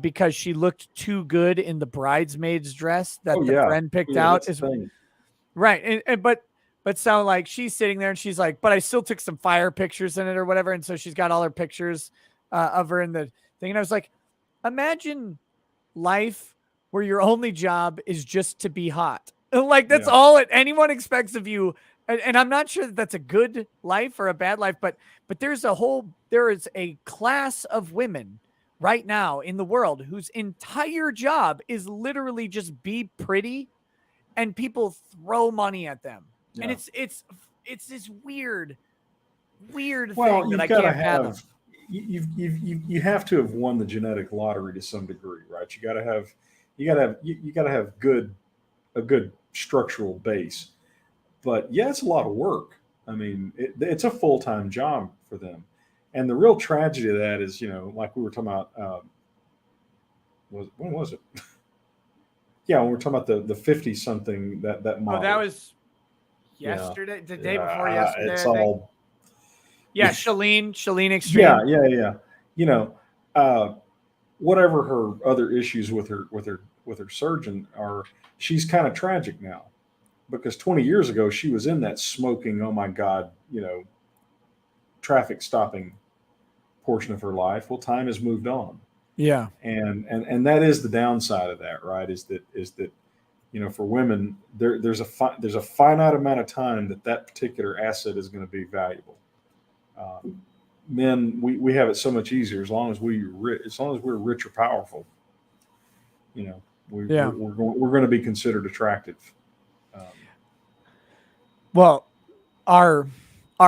because she looked too good in the bridesmaid's dress that friend picked out. Right. But so like she's sitting there and she's like, but I still took some fire pictures in it or whatever. And so she's got all her pictures of her in the thing. And I was like, imagine life where your only job is just to be hot. Like that's all anyone expects of you. And I'm not sure that that's a good life or a bad life, but there is a class of women right now in the world whose entire job is literally just be pretty, and people throw money at them. Yeah. And it's this weird Well, thing that I you've got to can't fathom. have you have to have won the genetic lottery to some degree, right? You got to have a good structural base. But yeah, it's a lot of work. I mean, it's a full time job for them. And the real tragedy of that is, like we were talking about, when was it? Yeah, when we're talking about the 50 something that model. Oh, that was yesterday, the day before Yeah, yesterday. it's I think. all Yeah, Shalene Extreme. yeah. Whatever her other issues with her surgeon are, she's kind of tragic now, because 20 years ago she was in that smoking, oh my God, traffic stopping portion of her life. Well, time has moved on. Yeah. And that is the downside of that, right? Is that for women, there's a finite amount of time that particular asset is going to be valuable. Men, we have it so much easier as long as we're rich or powerful. We're going to be considered attractive. Well, our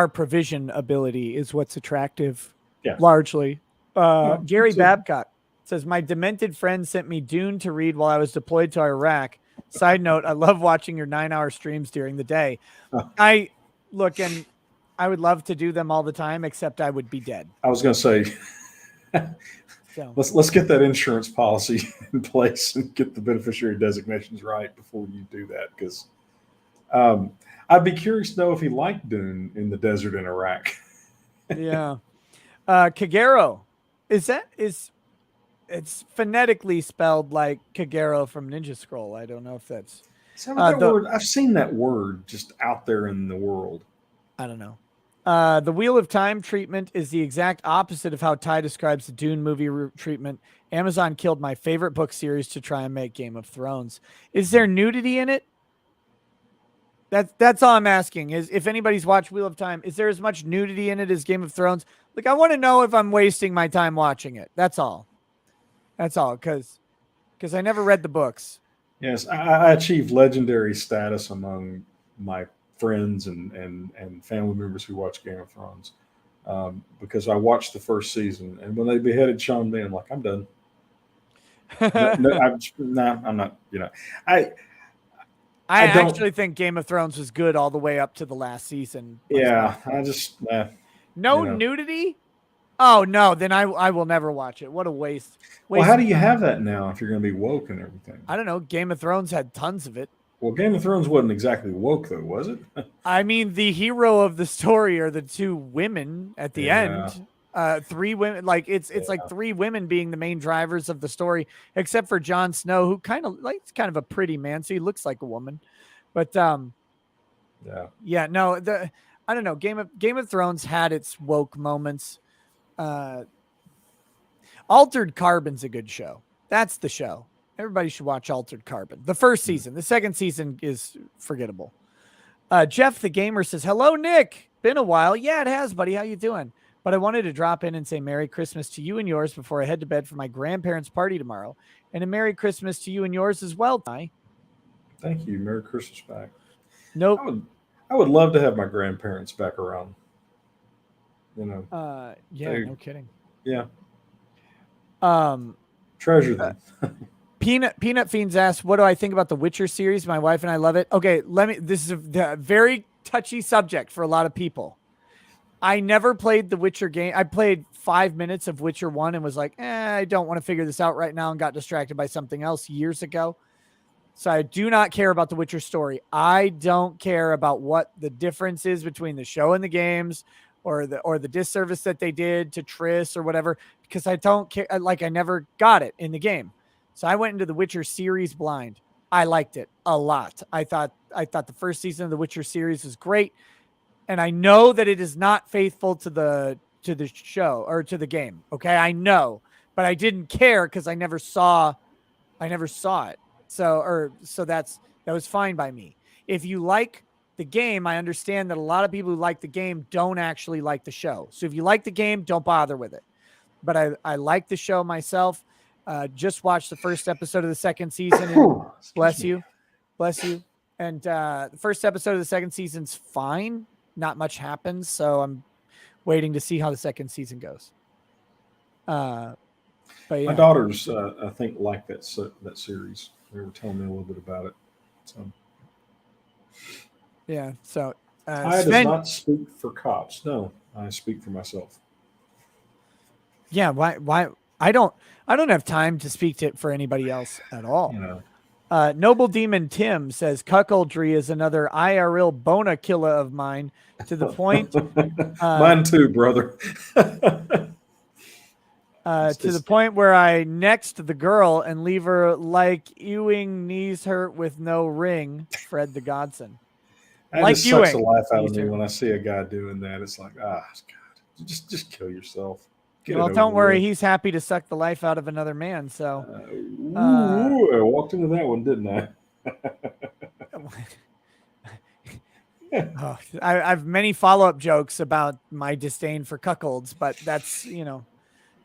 provision ability is what's attractive, largely. Gary Babcock says, my demented friend sent me Dune to read while I was deployed to Iraq. Side note, I love watching your 9-hour streams during the day. I would love to do them all the time, except I would be dead. I was going to say, let's get that insurance policy in place and get the beneficiary designations right before you do that. Because I'd be curious to know if he liked Dune in the desert in Iraq. Yeah. Kagero, it's phonetically spelled like Kagero from Ninja Scroll. I don't know if that's word. I've seen that word just out there in the world. I don't know. The Wheel of Time treatment is the exact opposite of how Ty describes the Dune movie treatment. Amazon killed my favorite book series to try and make Game of Thrones. Is there nudity in it? That's all I'm asking, is if anybody's watched Wheel of Time, is there as much nudity in it as Game of Thrones? Like, I want to know if I'm wasting my time watching it. That's all. Because I never read the books. Yes, I achieved legendary status among my friends and family members who watch Game of Thrones, because I watched the first season, and when they beheaded Sean Bean, I'm like, I'm done. I'm not. I actually think Game of Thrones was good all the way up to the last season. Yeah, I just nudity. Oh no, then I will never watch it. What a waste. Well, how do you have that now if you're going to be woke and everything? I don't know. Game of Thrones had tons of it. Well, Game of Thrones wasn't exactly woke, though, was it? I mean, the hero of the story are the two women at the end. 3 women, like it's like 3 women being the main drivers of the story, except for Jon Snow, who kind of a pretty man, so he looks like a woman. But I don't know. Game of Thrones had its woke moments. Altered Carbon's a good show. That's the show. Everybody should watch Altered Carbon. The first season. The second season is forgettable. Jeff the Gamer says, hello, Nick. Been a while. Yeah, it has, buddy. How you doing? But I wanted to drop in and say Merry Christmas to you and yours before I head to bed for my grandparents' party tomorrow. And a Merry Christmas to you and yours as well, Ty. Thank you. Merry Christmas back. Nope. I would love to have my grandparents back around. No kidding. Yeah. Treasure them. Peanut Fiends asks, what do I think about the Witcher series? My wife and I love it. Okay, this is a very touchy subject for a lot of people. I never played the Witcher game. I played 5 minutes of Witcher 1 and was like, I don't want to figure this out right now, and got distracted by something else years ago. So I do not care about the Witcher story. I don't care about what the difference is between the show and the games, or the disservice that they did to Triss or whatever, because I don't care. Like, I never got it in the game. So I went into the Witcher series blind. I liked it a lot. I thought the first season of the Witcher series was great. And I know that it is not faithful to the show or to the game. Okay. I know, but I didn't care because I never saw it. So that was fine by me. If you like the game, I understand that a lot of people who like the game don't actually like the show. So if you like the game, don't bother with it. but I like the show myself. Just watched the first episode of the second season. And bless you. And the first episode of the second season's fine. Not much happens, so I'm waiting to see how the second season goes. But yeah. My daughters, I think, like that series. They were telling me a little bit about it. So yeah. So I Sven, does not speak for cops. No, I speak for myself. Yeah. Why? I don't have time to speak for anybody else at all. You know. Noble Demon Tim says cuckoldry is another IRL bona killer of mine to the point. Mine too, brother. To the point where I next the girl and leave her like Ewing, knees hurt with no ring. Fred the Godson. That Like just sucks the Ewing. life out of me when I see a guy doing that. It's like, God, just kill yourself. Well, don't worry. He's happy to suck the life out of another man. So, I walked into that one, didn't I? I have many follow-up jokes about my disdain for cuckolds, but that's,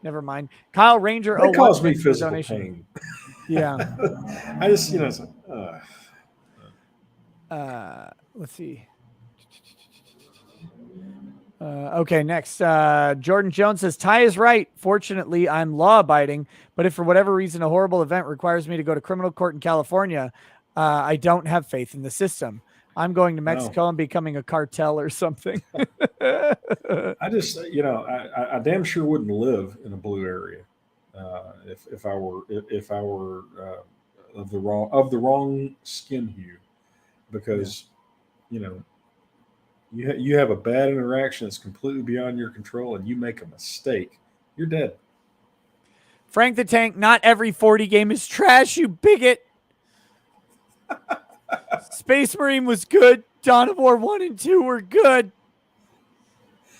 never mind. Kyle Ranger. That caused me physical pain. Yeah. I just, it's like, let's see. Okay, next. Jordan Jones says, Ty is right. Fortunately, I'm law-abiding, but if for whatever reason a horrible event requires me to go to criminal court in California, I don't have faith in the system. I'm going to Mexico and becoming a cartel or something. I just, I damn sure wouldn't live in a blue area if I were of the wrong skin hue, because you have a bad interaction that's completely beyond your control, and you make a mistake, you're dead. Frank the Tank, not every 40 game is trash, you bigot. Space Marine was good. Dawn of War 1 and 2 were good.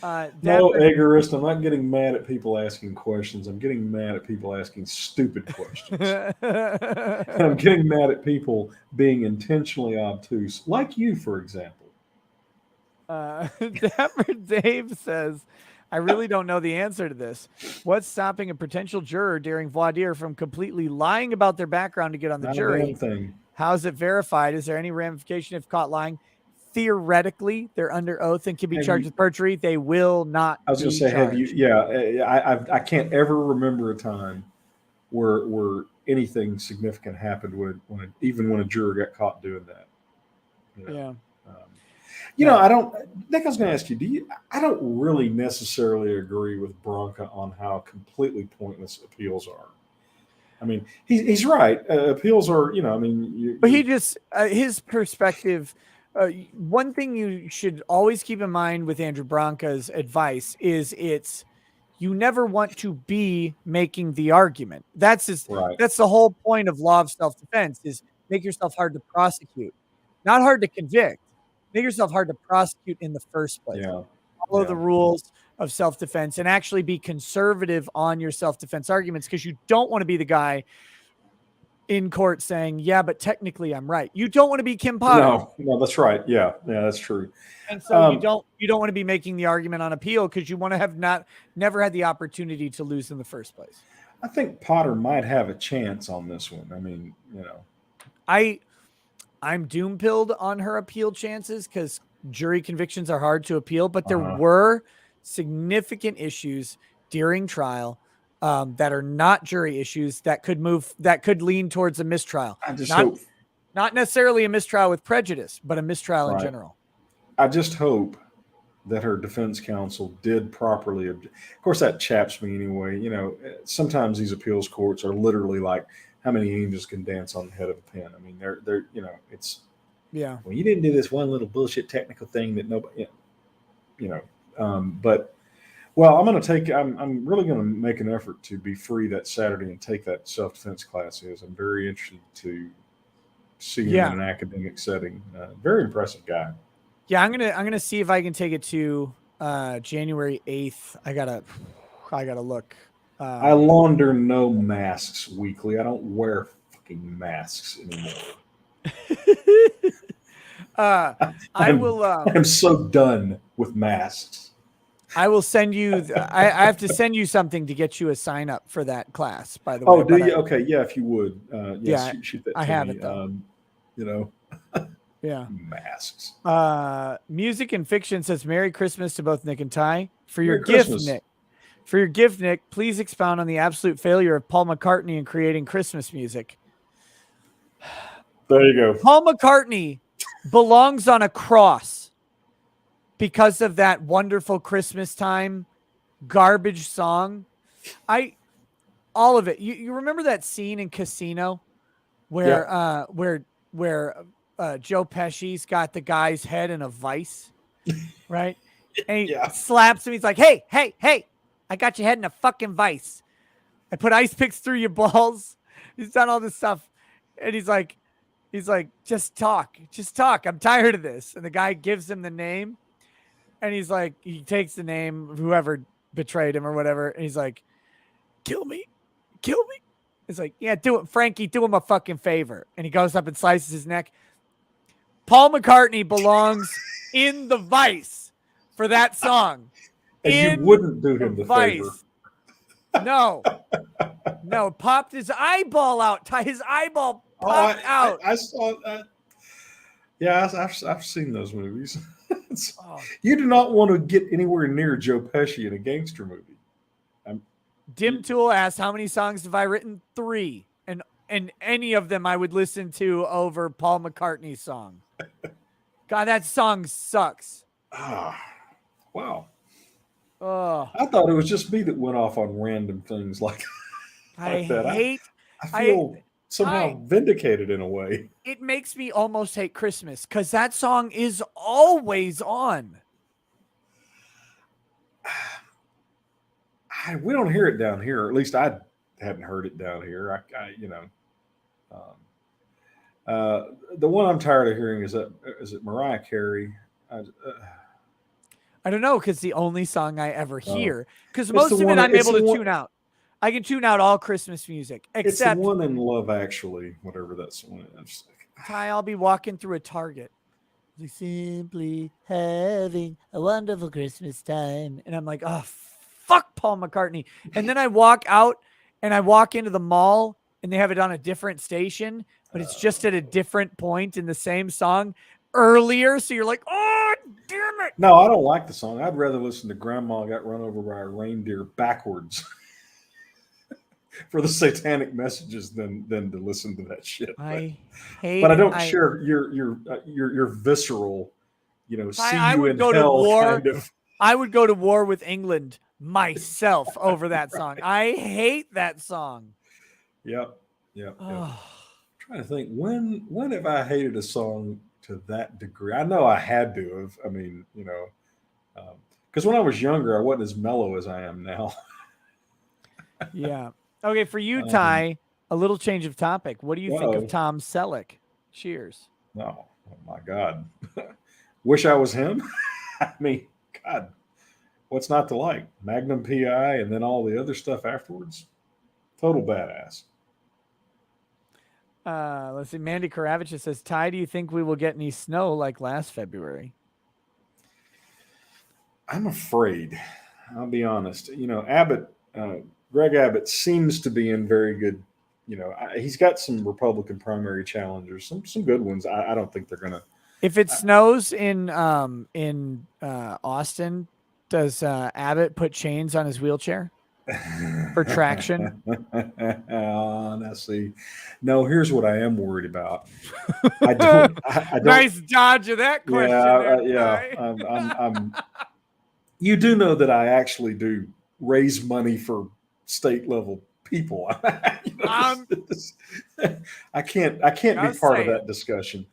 No, Eggerist, I'm not getting mad at people asking questions. I'm getting mad at people asking stupid questions. And I'm getting mad at people being intentionally obtuse, like you, for example. Dapper Dave says, I really don't know the answer to this. What's stopping a potential juror during voir dire from completely lying about their background to get on the jury? How is it verified? Is there any ramification if caught lying? Theoretically, they're under oath and can be charged with perjury. They will not. I was going to say, have you? Yeah, I can't ever remember a time where anything significant happened even when a juror got caught doing that. Yeah. I don't. Nick, I was going to ask you. I don't really necessarily agree with Bronca on how completely pointless appeals are. I mean, he's right. Appeals are, but he just his perspective. One thing you should always keep in mind with Andrew Bronca's advice is you never want to be making the argument. That's the whole point of law of self-defense is make yourself hard to prosecute, not hard to convict. Make yourself hard to prosecute in the first place. Yeah. Follow the rules of self-defense and actually be conservative on your self-defense arguments, because you don't want to be the guy in court saying, yeah, but technically I'm right. You don't want to be Kim Potter. No, that's right. Yeah, that's true. And so you don't want to be making the argument on appeal, because you want to have never had the opportunity to lose in the first place. I think Potter might have a chance on this one. I mean, I'm doom-pilled on her appeal chances because jury convictions are hard to appeal, but there were significant issues during trial that are not jury issues that could lean towards a mistrial. I just hope not necessarily a mistrial with prejudice, but a mistrial in general. I just hope that her defense counsel did properly. Of course, that chaps me anyway. Sometimes these appeals courts are literally like, how many angels can dance on the head of a pin? I mean, they're it's well, you didn't do this one little bullshit technical thing that nobody, but I'm really going to make an effort to be free that Saturday and take that self-defense class. I'm very interested to see him in an academic setting. Very impressive guy. Yeah. I'm going to see if I can take it to January 8th. I gotta look. I launder no masks weekly. I don't wear fucking masks anymore. I'm so done with masks. I will send you. I have to send you something to get you a sign up for that class. By the way. Oh, do but you? Okay, yeah, if you would, Yeah, shoot that I to have me. it, though. You know, Yeah. masks. Music and Fiction says Merry Christmas to both Nick and Ty. For your Merry gift, Christmas. Nick. For your gift, Nick, please expound on the absolute failure of Paul McCartney in creating Christmas music. There you go. Paul McCartney belongs on a cross because of that wonderful Christmas time garbage song. All of it. You remember that scene in Casino where Joe Pesci's got the guy's head in a vice, right? And he slaps him. He's like, hey, I got your head in a fucking vice. I put ice picks through your balls. He's done all this stuff. And he's like, just talk. I'm tired of this. And the guy gives him the name. And he's like, he takes the name of whoever betrayed him or whatever. And he's like, kill me. It's like, yeah, do it, Frankie, do him a fucking favor. And he goes up and slices his neck. Paul McCartney belongs in the vice for that song. And you wouldn't do him the favor. No, popped his eyeball out. His eyeball popped out. I saw that. Yeah, I've seen those movies. You do not want to get anywhere near Joe Pesci in a gangster movie. Dim Tool asks, how many songs have I written? 3. And any of them I would listen to over Paul McCartney's song. God, that song sucks. Wow. Oh, I thought it was just me that went off on random things like that. I feel somehow vindicated in a way. It makes me almost hate Christmas because that song is always on. We don't hear it down here. Or at least I hadn't heard it down here. The one I'm tired of hearing is it Mariah Carey? I don't know, because the only song I ever hear, because most of it I'm able to tune out. I can tune out all Christmas music, except it's the one in Love Actually, whatever that's one is. Ty, I'll be walking through a Target, simply having a wonderful Christmas time, and I'm like, oh, fuck Paul McCartney. And then I walk out and I walk into the mall and they have it on a different station, but it's just at a different point in the same song earlier. So you're like, oh, damn it. No, I don't like the song. I'd rather listen to Grandma Got Run Over by a Reindeer backwards for the satanic messages than to listen to that shit. But I don't share your visceral, see you in hell kind of. I would go to war with England myself over that song. I hate that song. Yep. I'm trying to think when have I hated a song to that degree? I know I had to have. I mean, because when I was younger, I wasn't as mellow as I am now. Yeah. Okay, for you, Ty, a little change of topic. What do you think of Tom Selleck? Cheers. Oh my God. Wish I was him. I mean, God, what's not to like? Magnum PI and then all the other stuff afterwards. Total badass. Let's see. Mandy Karavich says, Ty, do you think we will get any snow like last February? I'm afraid. I'll be honest. Greg Abbott seems to be in very good, he's got some Republican primary challengers, some good ones. I don't think they're going to. If it snows in Austin, does Abbott put chains on his wheelchair for traction? Honestly, no. Here's what I am worried about. I don't. Nice dodge of that question. I'm. You do know that I actually do raise money for state level people. I can't be part of that discussion.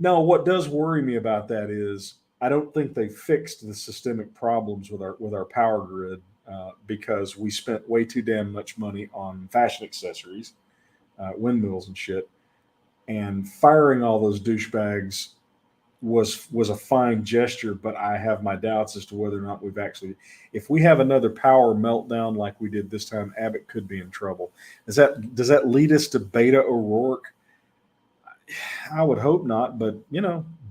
No, what does worry me about that is I don't think they fixed the systemic problems with our power grid because we spent way too damn much money on fashion accessories, windmills and shit, and firing all those douchebags was a fine gesture, but I have my doubts as to whether or not we've actually, if we have another power meltdown like we did this time, Abbott could be in trouble. Does that lead us to Beta O'Rourke? I would hope not, but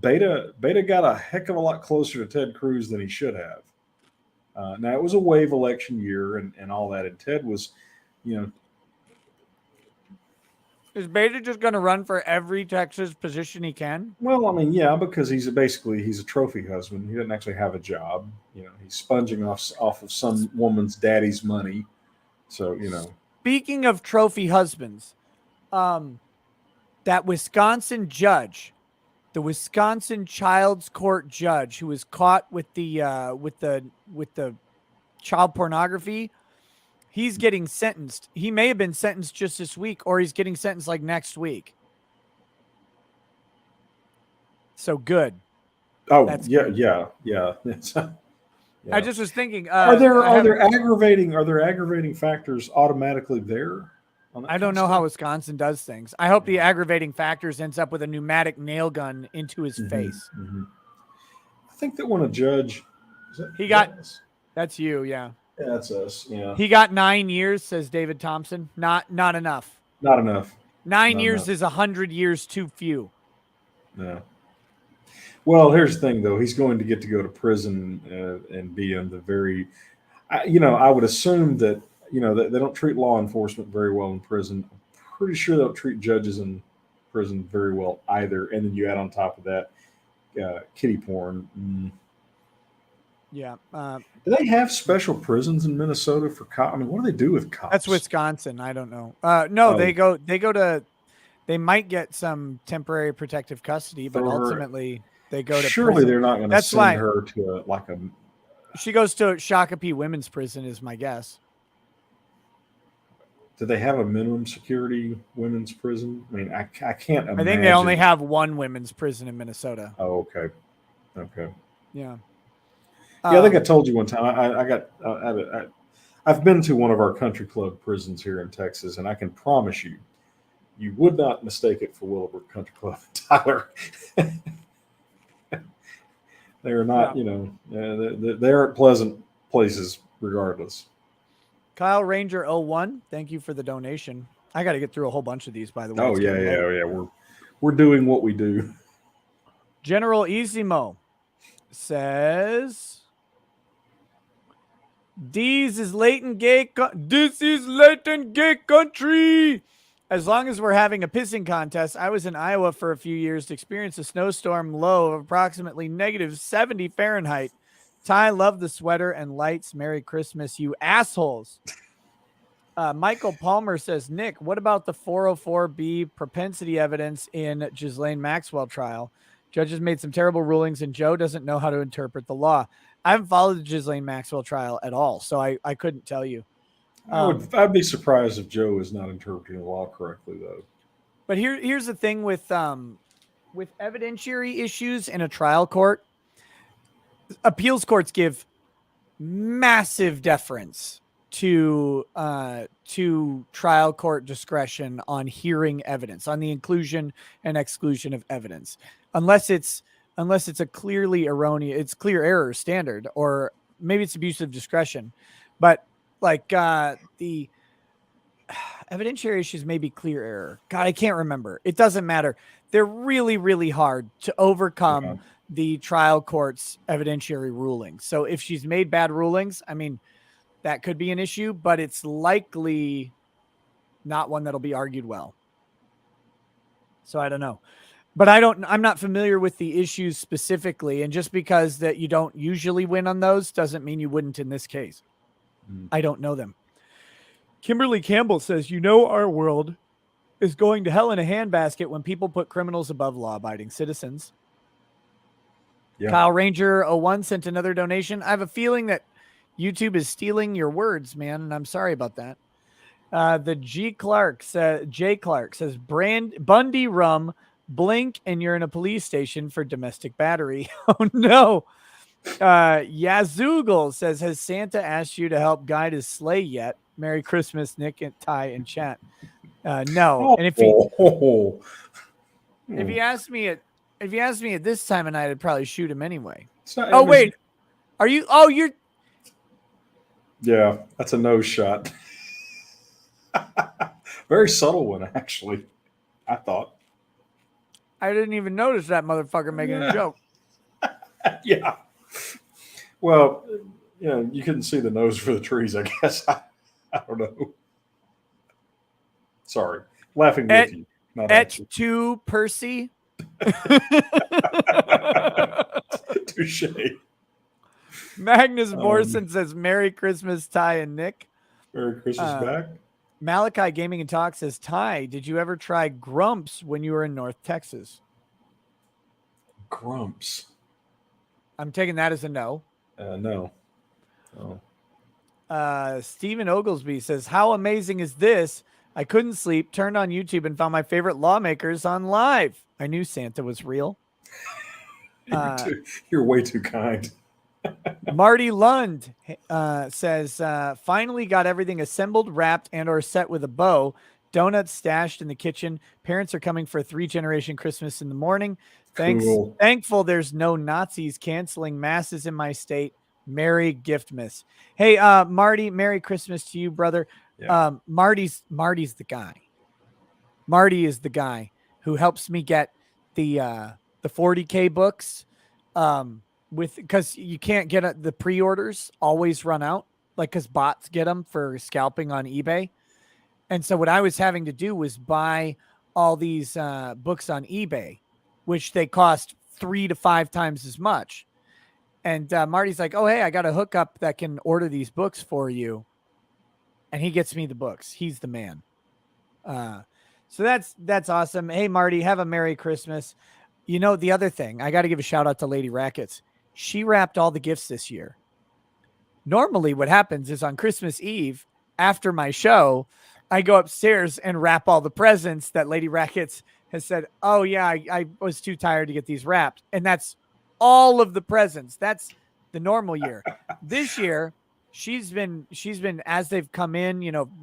Beta got a heck of a lot closer to Ted Cruz than he should have. Now, it was a wave election year and all that, and Ted was, you know, Is Beta just going to run for every Texas position he can? well, I mean, yeah, because he's a trophy husband. He doesn't actually have a job. You know, he's sponging off of some woman's daddy's money. So, you know. Speaking of trophy husbands, that Wisconsin judge, the Wisconsin child's court judge who was caught with the child pornography, he's getting sentenced. He may have been sentenced just this week, or he's getting sentenced like next week. So good. Oh, That's yeah, good. yeah. Yeah. I just was thinking. Are there aggravating factors automatically there? I don't know how Wisconsin does things. I hope the aggravating factors ends up with a pneumatic nail gun into his face. Mm-hmm. I think that when a judge, that's you, yeah. Yeah, that's us. Yeah. He got 9 years, says David Thompson. Not enough. Not enough. 9 years is 100 years too few. Yeah. Well, here's the thing, though. He's going to get to go to prison and be in the very, I would assume that, that they don't treat law enforcement very well in prison. I'm pretty sure they don't treat judges in prison very well either. And then you add on top of that kiddie porn. Yeah. Do they have special prisons in Minnesota for cops? I mean, what do they do with cops? That's Wisconsin. I don't know. No, they go to, they might get some temporary protective custody, but ultimately they go to surely prison. They're not going to send her to she goes to Shakopee Women's Prison is my guess. Do they have a minimum security women's prison? I mean, I can't imagine. I think they only have one women's prison in Minnesota. Oh, okay. Yeah. Yeah, I think I told you one time. I've been to one of our country club prisons here in Texas, and I can promise you, you would not mistake it for Willowbrook Country Club, Tyler. They are not, they aren't pleasant places, regardless. Kyle Ranger 01, thank you for the donation. I got to get through a whole bunch of these, by the way. Oh, yeah. We're doing what we do. General Easymo says, This is latent gay country. As long as we're having a pissing contest, I was in Iowa for a few years to experience a snowstorm low of approximately -70 Fahrenheit. Ty, love the sweater and lights. Merry Christmas, you assholes. Michael Palmer says, Nick, what about the 404B propensity evidence in Ghislaine Maxwell trial? Judges made some terrible rulings, and Joe doesn't know how to interpret the law. I haven't followed the Ghislaine Maxwell trial at all, so I couldn't tell you. I'd be surprised if Joe is not interpreting the law correctly, though. But here's the thing with evidentiary issues in a trial court. Appeals courts give massive deference to trial court discretion on hearing evidence, on the inclusion and exclusion of evidence, unless it's a clearly erroneous, it's clear error standard, or maybe it's abuse of discretion. But like the evidentiary issues may be clear error. God, I can't remember. It doesn't matter. They're really, really hard to overcome the trial court's evidentiary rulings. So if she's made bad rulings, I mean, that could be an issue, but it's likely not one that'll be argued well. So I don't know. But I'm not familiar with the issues specifically. And just because that you don't usually win on those doesn't mean you wouldn't in this case. I don't know them. Kimberly Campbell says, our world is going to hell in a handbasket when people put criminals above law-abiding citizens. Yeah. Kyle Ranger 01 sent another donation. I have a feeling that YouTube is stealing your words, man, and I'm sorry about that. The Jay Clark says, Bundy rum, blink, and you're in a police station for domestic battery. Oh, no. Yazoogle says, has Santa asked you to help guide his sleigh yet? Merry Christmas, Nick and Ty and chat. No. And if he asked me at this time of night, I'd probably shoot him anyway. Wait. Are you? Oh, you're. Yeah, that's a nose shot. Very subtle one, actually, I thought. I didn't even notice that motherfucker making a joke. Yeah. Well, you couldn't see the nose for the trees, I guess. I don't know. Sorry. Laughing with you. Not at you. To Percy. Touche. Magnus Morrison says, Merry Christmas, Ty and Nick. Merry Christmas back. Malachi Gaming and Talk says, Ty, did you ever try Grumps when you were in North Texas? Grumps. I'm taking that as a no. No. Stephen Oglesby says, how amazing is this? I couldn't sleep, turned on YouTube, and found my favorite lawmakers on live. I knew Santa was real. You're way too kind. Marty Lund says, finally got everything assembled, wrapped, and or set with a bow. Donuts stashed in the kitchen. Parents are coming for a 3-generation Christmas in the morning. Cool. Thankful there's no Nazis canceling masses in my state. Merry Giftmas. Hey, Marty, Merry Christmas to you, brother. Yeah. Marty's the guy. Marty is the guy who helps me get the 40K books. Because you can't get the pre-orders always run out, like because bots get them for scalping on eBay. And so what I was having to do was buy all these books on eBay, which they cost 3 to 5 times as much. And Marty's like, oh, hey, I got a hookup that can order these books for you. And he gets me the books. He's the man. So that's awesome. Hey, Marty, have a Merry Christmas. You know, the other thing, I got to give a shout out to Lady Rackets. She wrapped all the gifts this year. Normally what happens is on Christmas Eve, after my show, I go upstairs and wrap all the presents that Lady Rackets has said, oh yeah, I was too tired to get these wrapped. And that's all of the presents. That's the normal year. This year, she's been, as they've come in,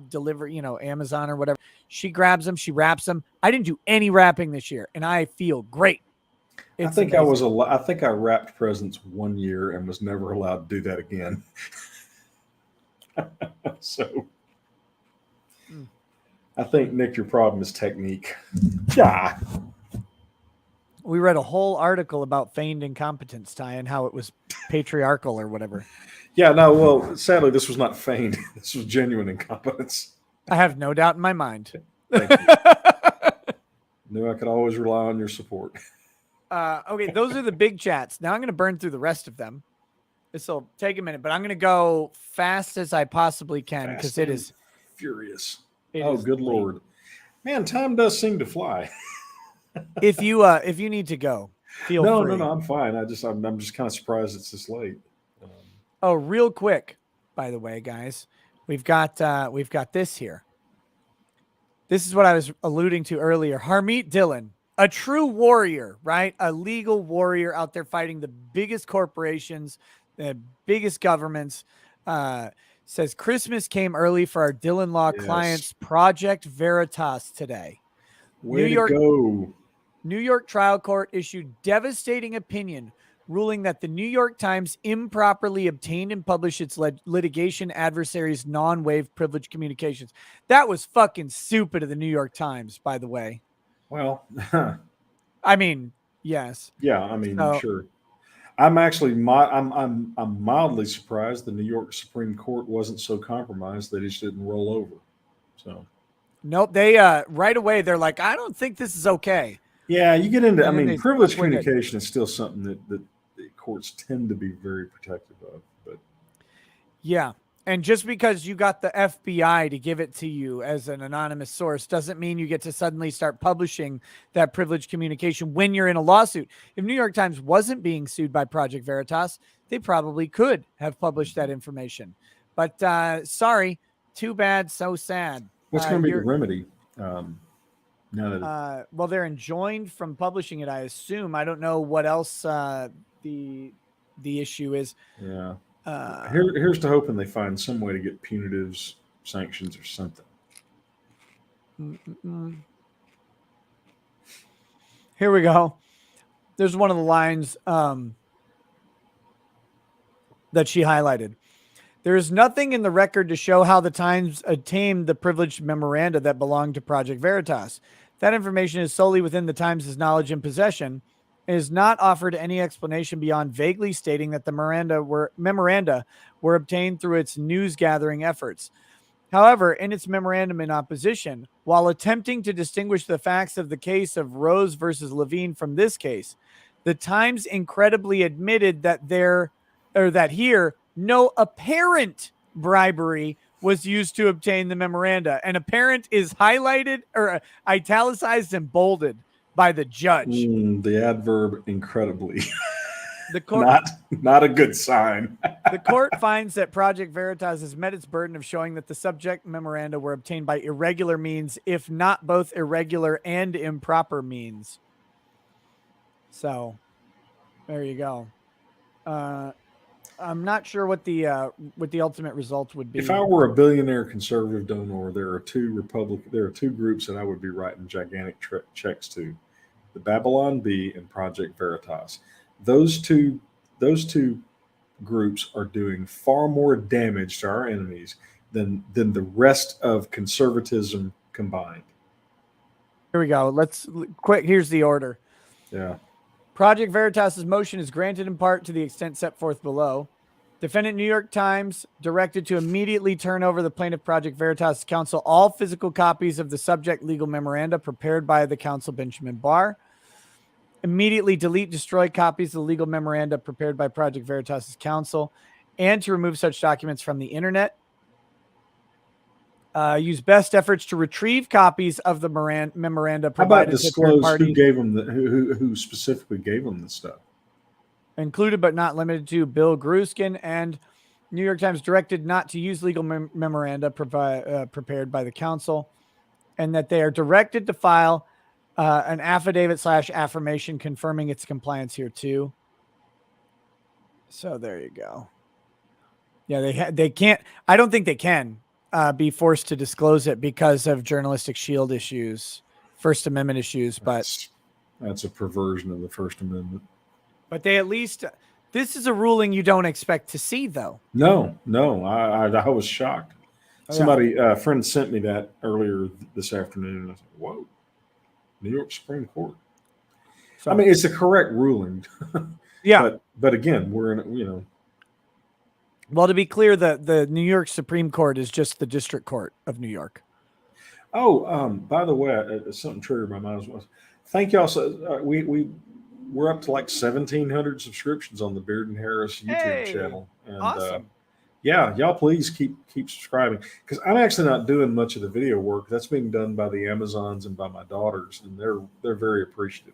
deliver, Amazon or whatever, she grabs them, she wraps them. I didn't do any wrapping this year and I feel great. I think I think I wrapped presents one year and was never allowed to do that again. So I think, Nick, your problem is technique. Yeah. We read a whole article about feigned incompetence, Ty, and how it was patriarchal or whatever. Yeah, no, well, sadly, this was not feigned. This was genuine incompetence. I have no doubt in my mind. Thank you. Knew I could always rely on your support. Okay, those are the big chats. Now I'm going to burn through the rest of them. This will take a minute, but I'm going to go fast as I possibly can because it is furious. Good late. Lord, man, time does seem to fly. If you need to go, feel free. No, I'm fine. I'm just kind of surprised it's this late. Oh, real quick, by the way, guys, we've got this here. This is what I was alluding to earlier. Harmeet Dillon, a true warrior, right? A legal warrior out there fighting the biggest corporations, the biggest governments, says Christmas came early for our Dillon Law clients, Project Veritas today. Way to go. New York trial court issued devastating opinion ruling that the New York Times improperly obtained and published its litigation adversaries' non-wave privilege communications. That was fucking stupid of the New York Times, by the way. Well, I mean, yes. Yeah, I mean, sure. I'm actually I'm mildly surprised the New York Supreme Court wasn't so compromised that it just didn't roll over. So, nope, they right away they're like, I don't think this is okay. Yeah, you get into. I mean, privileged communication is still something that the courts tend to be very protective of. But yeah, and just because you got the FBI to give it to you as an anonymous source doesn't mean you get to suddenly start publishing that privileged communication when you're in a lawsuit. If New York Times wasn't being sued by Project Veritas, they probably could have published that information. But sorry, too bad, so sad. What's going to be the remedy? Well, they're enjoined from publishing it, I assume. I don't know what else the issue is. Yeah. Here's to hoping they find some way to get punitives, sanctions, or something. Here we go. There's one of the lines that she highlighted. There is nothing in the record to show how the Times obtained the privileged memoranda that belonged to Project Veritas. That information is solely within the Times' knowledge and possession and is not offered any explanation beyond vaguely stating that the memoranda were obtained through its news gathering efforts. However, in its memorandum in opposition, while attempting to distinguish the facts of the case of Rose versus Levine from this case, the Times incredibly admitted that here no apparent bribery was used to obtain the memoranda. And apparent is highlighted or italicized and bolded by the judge. The adverb incredibly. The court not a good sign. The court finds that Project Veritas has met its burden of showing that the subject memoranda were obtained by irregular means, if not both irregular and improper means. So, there you go. I'm not sure what the ultimate result would be. If I were a billionaire conservative donor, there are two groups that I would be writing gigantic checks to: the Babylon Bee and Project Veritas. Those two groups are doing far more damage to our enemies than the rest of conservatism combined. Here we go. Here's the order. Yeah. Project Veritas's motion is granted in part to the extent set forth below. Defendant New York Times directed to immediately turn over the plaintiff Project Veritas counsel all physical copies of the subject legal memoranda prepared by the counsel Benjamin Barr. Immediately destroy copies of the legal memoranda prepared by Project Veritas' counsel, and to remove such documents from the internet. Use best efforts to retrieve copies of the memoranda provided. How about disclose who gave them who specifically gave them the stuff? Included but not limited to Bill Gruskin, and New York Times directed not to use legal memoranda prepared by the counsel, and that they are directed to file an affidavit/affirmation confirming its compliance here too. So there you go. Yeah, they can't. I don't think they can be forced to disclose it because of journalistic shield issues, First Amendment issues. But that's a perversion of the First Amendment. But they at least. This is a ruling you don't expect to see, though. No, I was shocked. Somebody, a friend sent me that earlier this afternoon, and I said, "Whoa." New York Supreme Court. So, I mean, it's a correct ruling. Yeah. But again, we're in Well, to be clear, the New York Supreme Court is just the District Court of New York. Oh, by the way, something triggered my mind. Thank y'all. So we're up to like 1,700 subscriptions on the Beard and Harris YouTube channel. And, awesome. Yeah, y'all please keep subscribing, because I'm actually not doing much of the video work. That's being done by the Amazons and by my daughters, and they're very appreciative.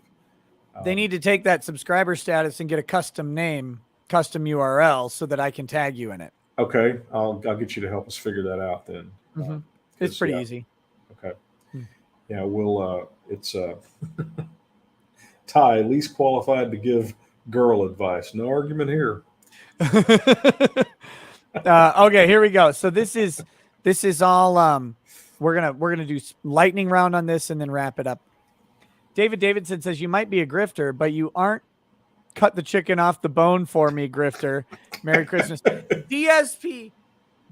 They need to take that subscriber status and get a custom name, custom URL, so that I can tag you in it. Okay, I'll get you to help us figure that out then. Mm-hmm. It's pretty easy. Okay. Yeah, we'll. It's Ty, least qualified to give girl advice. No argument here. Okay, here we go. So this is all we're gonna do lightning round on this and then wrap it up. David Davidson says, you might be a grifter, but you aren't cut the chicken off the bone for me, grifter. Merry Christmas. DSP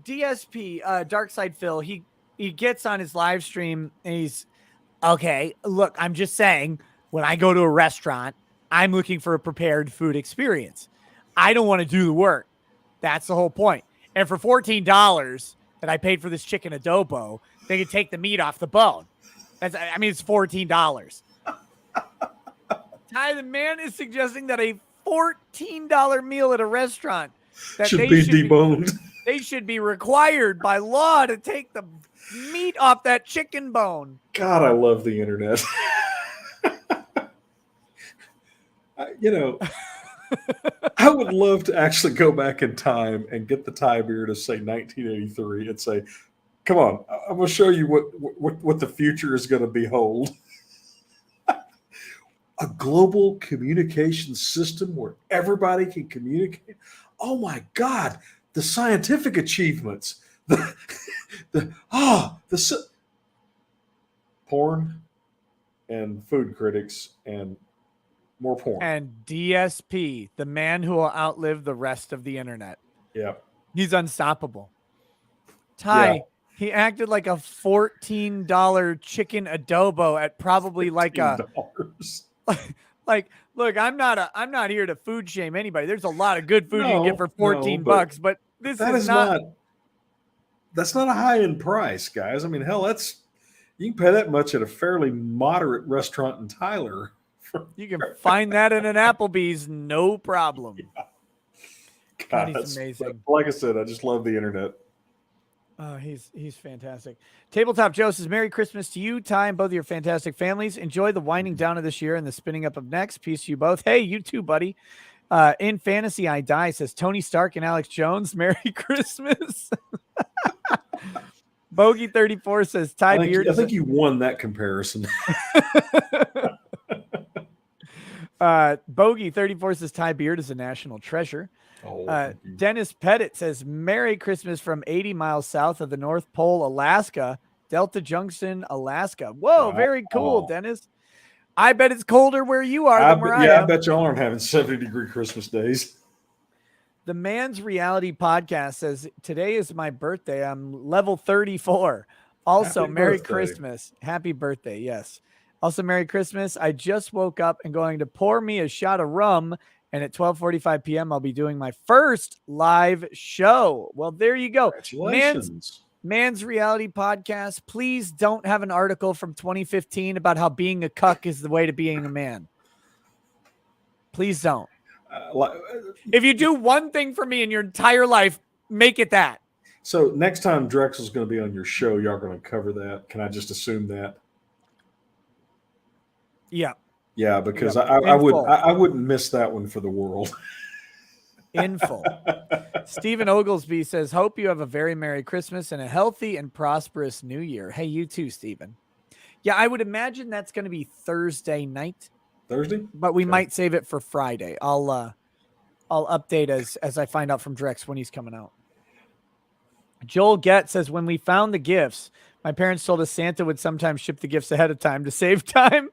Darkside Phil, he gets on his live stream and he's okay, look, I'm just saying, when I go to a restaurant, I'm looking for a prepared food experience. I don't want to do the work. That's the whole point. And for $14 that I paid for this chicken adobo, they can take the meat off the bone. It's $14. Ty, the man is suggesting that a $14 meal at a restaurant that should be deboned. They should be required by law to take the meat off that chicken bone. God, I love the internet. I would love to actually go back in time and get the Thai beer to say 1983 and say, "Come on, I'm going to show you what the future is going to behold." A global communication system where everybody can communicate. Oh my God, the scientific achievements, porn and food critics and more porn. And DSP, the man who will outlive the rest of the internet. Yeah. He's unstoppable. Ty, He acted like a $14 chicken adobo at probably like a $15. look, I'm not here to food shame anybody. There's a lot of good food you can get for 14 bucks, but this that is not that's not a high end price, guys. I mean, hell, you can pay that much at a fairly moderate restaurant in Tyler. You can find that in an Applebee's, no problem. Yeah. God, he's amazing. Like I said, I just love the internet. Oh, he's fantastic. Tabletop Joe says, Merry Christmas to you, Ty, and both of your fantastic families. Enjoy the winding down of this year and the spinning up of next. Peace to you both. Hey, you too, buddy. In Fantasy I Die says Tony Stark and Alex Jones. Merry Christmas. Bogey 34 says Ty Beard. I think you won that comparison. Bogey 34 says Ty Beard is a national treasure. Dennis Pettit says Merry Christmas from 80 miles south of the North Pole, Alaska, Delta Junction, Alaska. Whoa, very cool, Dennis. I bet it's colder where you are than where I am. I bet y'all aren't having 70-degree Christmas days. The Man's Reality Podcast says, today is my birthday. I'm level 34. Also, Happy Merry birthday. Christmas. Happy birthday, yes. Also, Merry Christmas. I just woke up and going to pour me a shot of rum, and at 12:45 p.m., I'll be doing my first live show. Well, there you go. Congratulations. Man's Reality Podcast. Please don't have an article from 2015 about how being a cuck is the way to being a man. Please don't. If you do one thing for me in your entire life, make it that. So next time Drexel's going to be on your show, y'all going to cover that. Can I just assume that? Yeah. Yeah, because Yeah, I wouldn't miss that one for the world. In full. Stephen Oglesby says, hope you have a very Merry Christmas and a healthy and prosperous New Year. Hey, you too, Stephen. Yeah, I would imagine that's going to be Thursday night. Thursday? But we might save it for Friday. I'll update as I find out from Drex when he's coming out. Joel Gett says, when we found the gifts, my parents told us Santa would sometimes ship the gifts ahead of time to save time.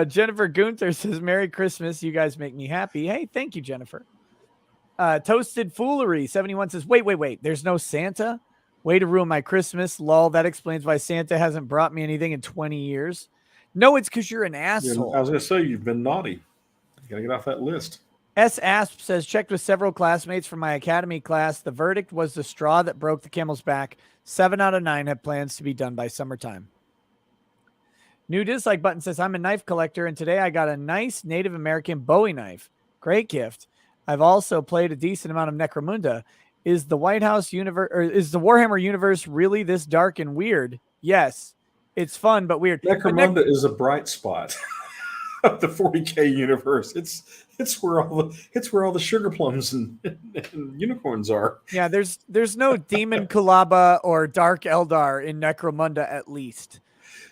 Jennifer Gunther says, Merry Christmas. You guys make me happy. Hey, thank you, Jennifer. Toasted Foolery 71 says, wait. There's no Santa? Way to ruin my Christmas. Lol. That explains why Santa hasn't brought me anything in 20 years. No, it's because you're an asshole. I was going to say, you've been naughty. You got to get off that list. S. Asp says, checked with several classmates from my academy class. The verdict was the straw that broke the camel's back. 7 out of 9 have plans to be done by summertime. New dislike button says, I'm a knife collector, and today I got a nice Native American Bowie knife. Great gift. I've also played a decent amount of Necromunda. Is the White House universe, or is the Warhammer universe really this dark and weird? Yes. It's fun, but weird. Necromunda is a bright spot of the 40K universe. It's where all the sugar plums and unicorns are. Yeah, there's no Demon Kulaba or Dark Eldar in Necromunda, at least.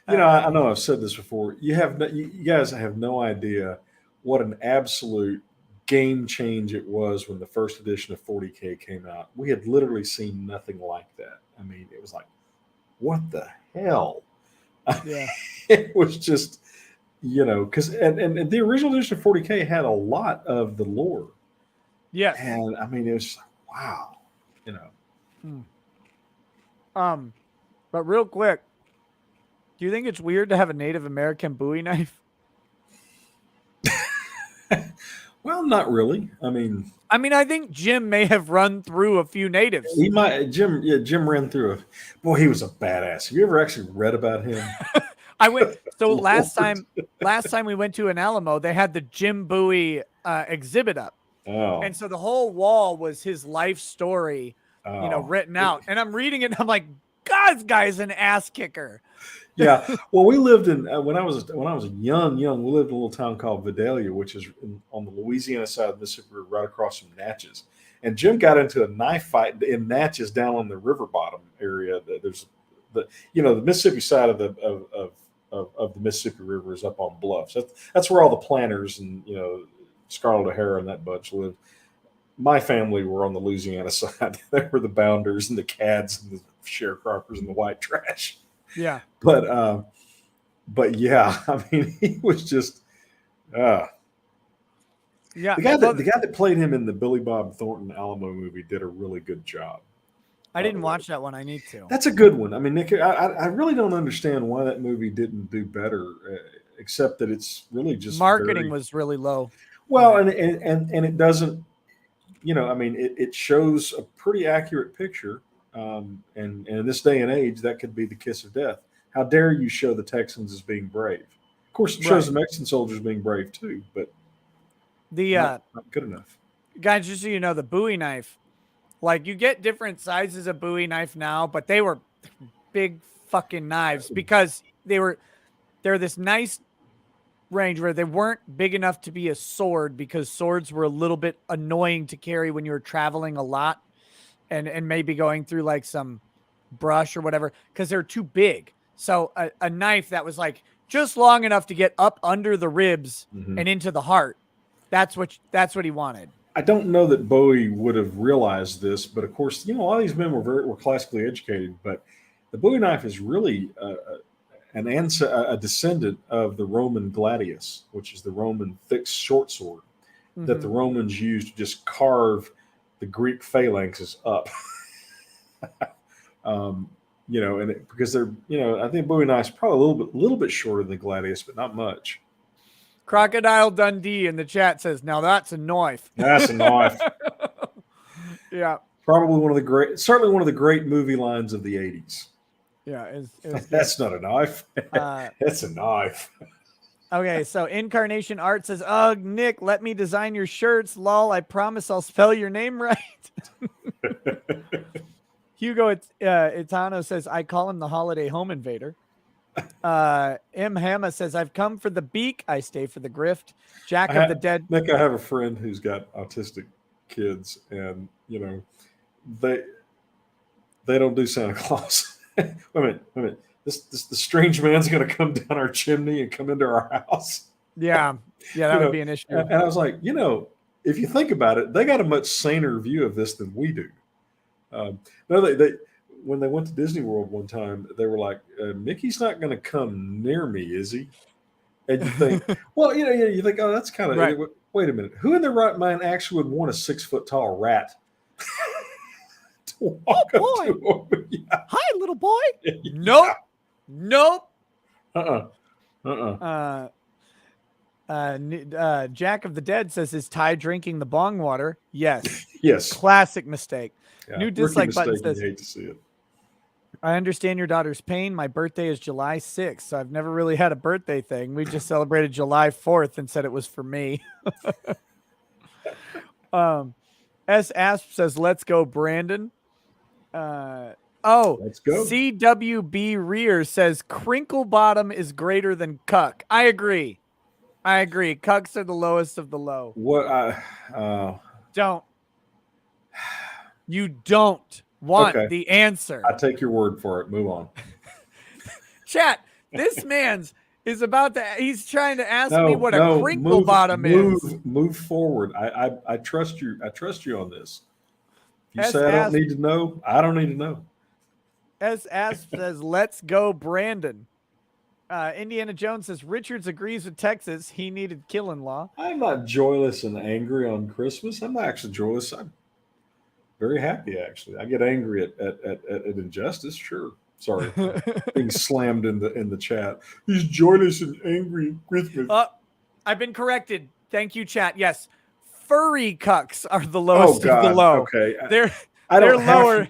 You know, I know I've said this before. You guys have no idea what an absolute game change it was when the first edition of 40K came out. We had literally seen nothing like that. I mean, it was like, what the hell? Yeah. It was just, because and the original edition of 40K had a lot of the lore. Yeah. And I mean, it was just like, wow. But real quick, do you think it's weird to have a Native American Bowie knife? Well, not really. I mean, I think Jim may have run through a few natives. He might. Jim ran through boy, he was a badass. Have you ever actually read about him? I went. So last time we went to an Alamo, they had the Jim Bowie exhibit up. Oh. And so the whole wall was his life story, written out. And I'm reading it and I'm like, God, this guy's an ass kicker. Yeah. Well, we lived in when I was young, we lived in a little town called Vidalia, which is on the Louisiana side of the Mississippi River, right across from Natchez. And Jim got into a knife fight in Natchez down on the river bottom area. There's the Mississippi side of the Mississippi River is up on bluffs. That's where all the planters and Scarlett O'Hara and that bunch lived. My family were on the Louisiana side. They were the Bounders and the Cads and the Sharecroppers and the white trash. Yeah. But yeah, I mean, he was just yeah. The guy that played him in the Billy Bob Thornton Alamo movie did a really good job. I didn't watch that one. I need to. That's a good one. I mean, Nick, I really don't understand why that movie didn't do better, except that it's really just Marketing was really low. well, and it doesn't. I mean, it shows a pretty accurate picture, and in this day and age, that could be the kiss of death. How dare you show the Texans as being brave? Of course, it shows the Mexican soldiers being brave too, but not good enough. Guys, just so you know, the Bowie knife, like you get different sizes of Bowie knife now, but they were big fucking knives because they're this nice range where they weren't big enough to be a sword because swords were a little bit annoying to carry when you were traveling a lot and maybe going through like some brush or whatever because they're too big. So a knife that was like just long enough to get up under the ribs and into the heart. That's what he wanted. I don't know that Bowie would have realized this, but of course, a lot of these men were classically educated. But the Bowie knife is really a descendant of the Roman gladius, which is the Roman fixed short sword that the Romans used to just carve the Greek phalanxes up. Because they're, I think Bowie knife's probably a little bit shorter than gladius, but not much. Crocodile Dundee in the chat says, "Now that's a knife." That's a knife. Yeah. Probably certainly one of the great movie lines of the 80s. Yeah. That's not a knife. That's a knife. Okay. So Incarnation Art says, "Ugh, Nick, let me design your shirts. Lol. I promise I'll spell your name right." Hugo Itano says, "I call him the holiday home invader." M. Hamma says, "I've come for the beak. I stay for the grift." Jack of the Dead. Nick, I have a friend who's got autistic kids, and they don't do Santa Claus. Wait a minute. The strange man's going to come down our chimney and come into our house. Yeah, that would be an issue. And I was like, if you think about it, they got a much saner view of this than we do. When they went to Disney World one time, they were like, "Mickey's not going to come near me, is he?" And you think, well, you think, oh, that's kind of right. Wait a minute, who in their right mind actually would want a 6-foot tall rat to walk up to him? Yeah. Hi, little boy. Yeah. Nope. Jack of the Dead says, "Is Ty drinking the bong water?" Yes. Yes. Classic mistake. Yeah. New dislike button says, "You hate to see it." "I understand your daughter's pain. My birthday is July 6th, so I've never really had a birthday thing. We just celebrated July 4th and said it was for me." S. Asp says, "Let's go, Brandon." Let's go. CWB Rear says, "Crinkle bottom is greater than cuck." I agree. Cucks are the lowest of the low. You don't want the answer. I take your word for it. Move on. Chat, this man's is about to, he's trying to ask me what a crinkle bottom is. Move forward. I trust you. I trust you on this. If you say I don't need to know, I don't need to know. S. Asp says, "Let's go, Brandon." Indiana Jones says, "Richards agrees with Texas. He needed killing law." I'm not joyless and angry on Christmas. I'm not actually joyless. I'm very happy, actually. I get angry at injustice. Sure. Sorry. Being slammed in the chat. He's joyless and angry at Christmas. I've been corrected. Thank you, chat. Yes. Furry cucks are the lowest of the low. Okay. They're lower.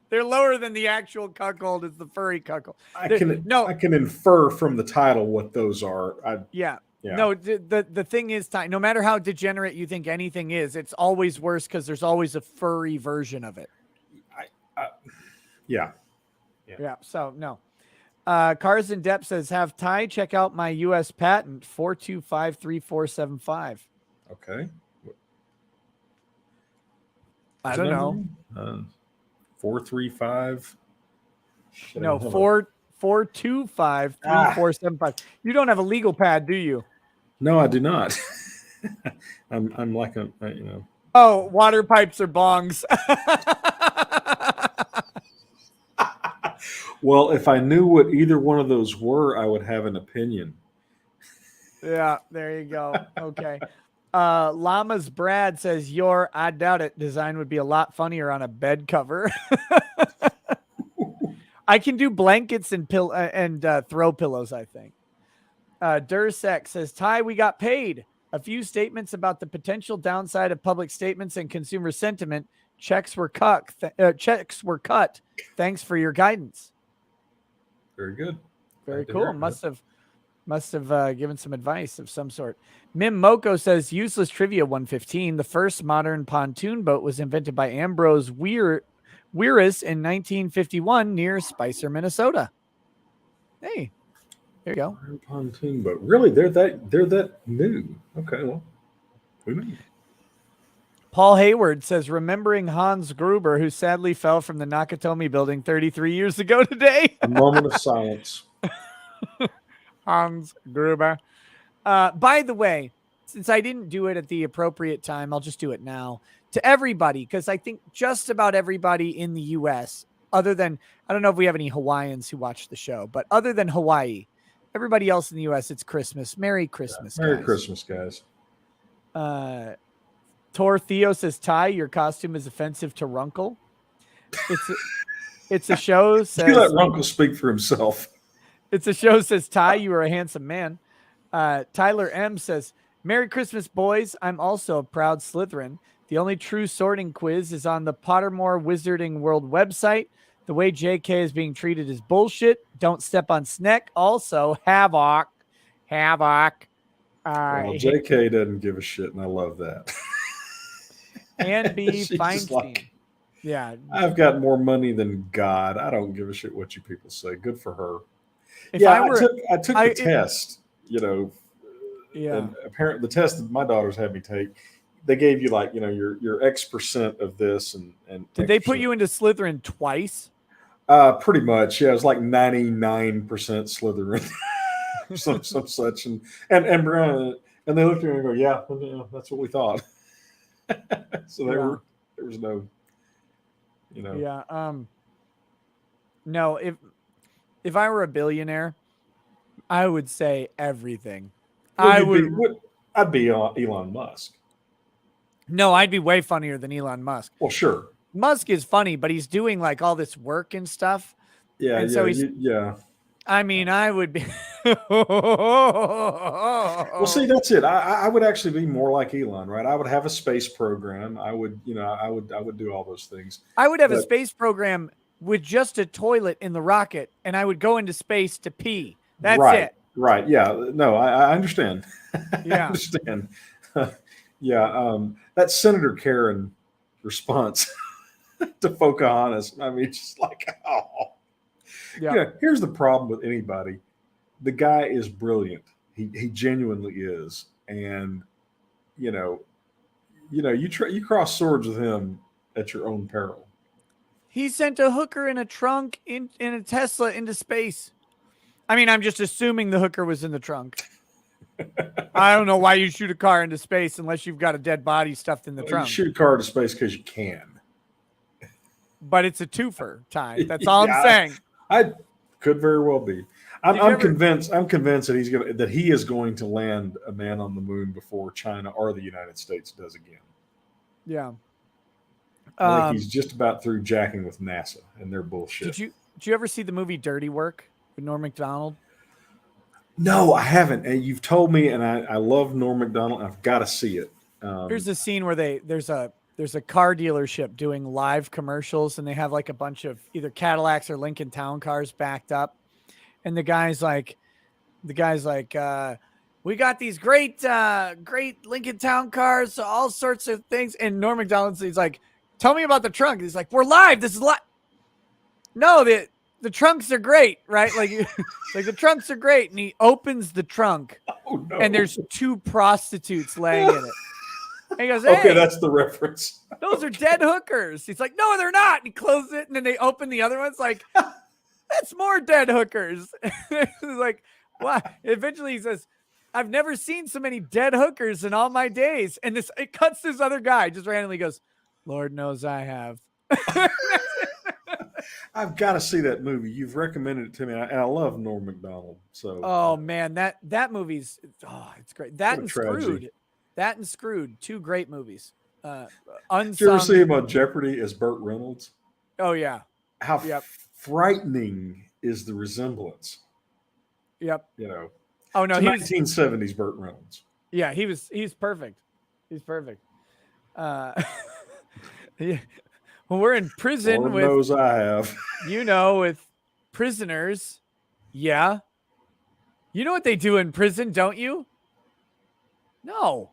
They're lower than the actual cuckold is the furry cuckold. I can infer from the title what those are. Yeah. No, the thing is, no matter how degenerate you think anything is, it's always worse because there's always a furry version of it. Yeah. So no. Cars in Depth says, "Have Ty check out my U.S. patent 4253475." Okay. I don't know. 435. No, 4253475. You don't have a legal pad, do you? No, I do not. I'm like Oh, water pipes or bongs. Well, if I knew what either one of those were, I would have an opinion. Yeah, there you go. Okay. Llamas Brad says I doubt it. Design would be a lot funnier on a bed cover. I can do blankets and throw pillows, I think. Dursek says, Ty, we got paid. A few statements about the potential downside of public statements and consumer sentiment. Checks were cut. Thanks for your guidance. Very good. Very cool. Must have given some advice of some sort. Mim Moko says, useless trivia 115. The first modern pontoon boat was invented by Ambrose Wierus in 1951 near Spicer, Minnesota. Hey, there you go. Pontoon boat. Really? They're that new. Okay, well, who knew? Paul Hayward says, remembering Hans Gruber, who sadly fell from the Nakatomi building 33 years ago today. A moment of silence. Hans Gruber. By the way, since I didn't do it at the appropriate time, I'll just do it now. To everybody, because I think just about everybody in the U.S., other than, I don't know if we have any Hawaiians who watch the show, but other than Hawaii, everybody else in the U.S., it's Christmas. Merry Christmas, Merry guys. Christmas, guys. Tor Theo says, Ty, your costume is offensive to Runkle. It's a show. Says, you let Runkle speak for himself. It's a show says, Ty, you are a handsome man. Tyler M says, Merry Christmas, boys. I'm also a proud Slytherin. The only true sorting quiz is on the Pottermore Wizarding World website. The way JK is being treated is bullshit. Don't step on Sneck. Also, Havoc. Well, JK doesn't give a shit, and I love that. And B. She's Feinstein. like, yeah. I've got more money than God. I don't give a shit what you people say. Good for her. If Yeah, I took the test, Yeah. And apparently the test that my daughters had me take, they gave you like, your X% of this and Did they put you into Slytherin twice? Pretty much. Yeah, it was like 99% Slytherin. some such and they looked at me and go, yeah, that's what we thought. So there was no, Yeah. No, if I were a billionaire, I would say everything. I'd be Elon Musk. No, I'd be way funnier than Elon Musk. Well, sure. Musk is funny, but he's doing like all this work and stuff. Yeah. And yeah. so he's, yeah. I mean, I would be. Well, see, that's it. I would actually be more like Elon, right? I would have a space program. I would do all those things. I would have a space program with just a toilet in the rocket, and I would go into space to pee. That's it. Right. Yeah. No, I understand. Yeah. I understand. Yeah. That Senator Karen response to Pocahontas. I mean, just like, oh. Yeah. Here's the problem with anybody. The guy is brilliant. He genuinely is. And, you cross swords with him at your own peril. He sent a hooker in a trunk in a Tesla into space. I mean, I'm just assuming the hooker was in the trunk. I don't know why you shoot a car into space unless you've got a dead body stuffed in the trunk. You shoot a car into space because you can. But it's a twofer time. That's all I'm saying. I could very well be. I'm convinced that he is going to land a man on the moon before China or the United States does again. Yeah. I think he's just about through jacking with NASA and their bullshit. Did you ever see the movie Dirty Work with Norm Macdonald? No, I haven't. And you've told me, and I love Norm Macdonald. I've got to see it. There's a scene where there's a car dealership doing live commercials, and they have like a bunch of either Cadillacs or Lincoln Town cars backed up, and the guy's like, we got these great Lincoln Town cars, all sorts of things, and Norm Macdonald, he's like, tell me about the trunk. He's like, we're live. This is live. No, the trunks are great, right? Like the trunks are great. And he opens the trunk, and there's two prostitutes laying in it. And he goes, hey, okay, that's the reference. Those are dead hookers. He's like, no, they're not. And he closes it, and then they open the other ones. Like, that's more dead hookers. He's like, wow. Eventually he says, I've never seen so many dead hookers in all my days. And it cuts this other guy, just randomly goes, Lord knows I have. I've got to see that movie. You've recommended it to me, and I love Norm Macdonald. So, oh man, that movie's it's great. That and Screwed. That and Screwed, 2 great movies. Did you Unsung. ever see him on Jeopardy as Burt Reynolds? Oh yeah. How Yep. frightening is the resemblance? Yep. You know, Oh no, to he was 1970s Burt Reynolds. Yeah, he's perfect. He's perfect. Yeah. When we're in prison Lord with knows I have. with prisoners, yeah. You know what they do in prison, don't you? No.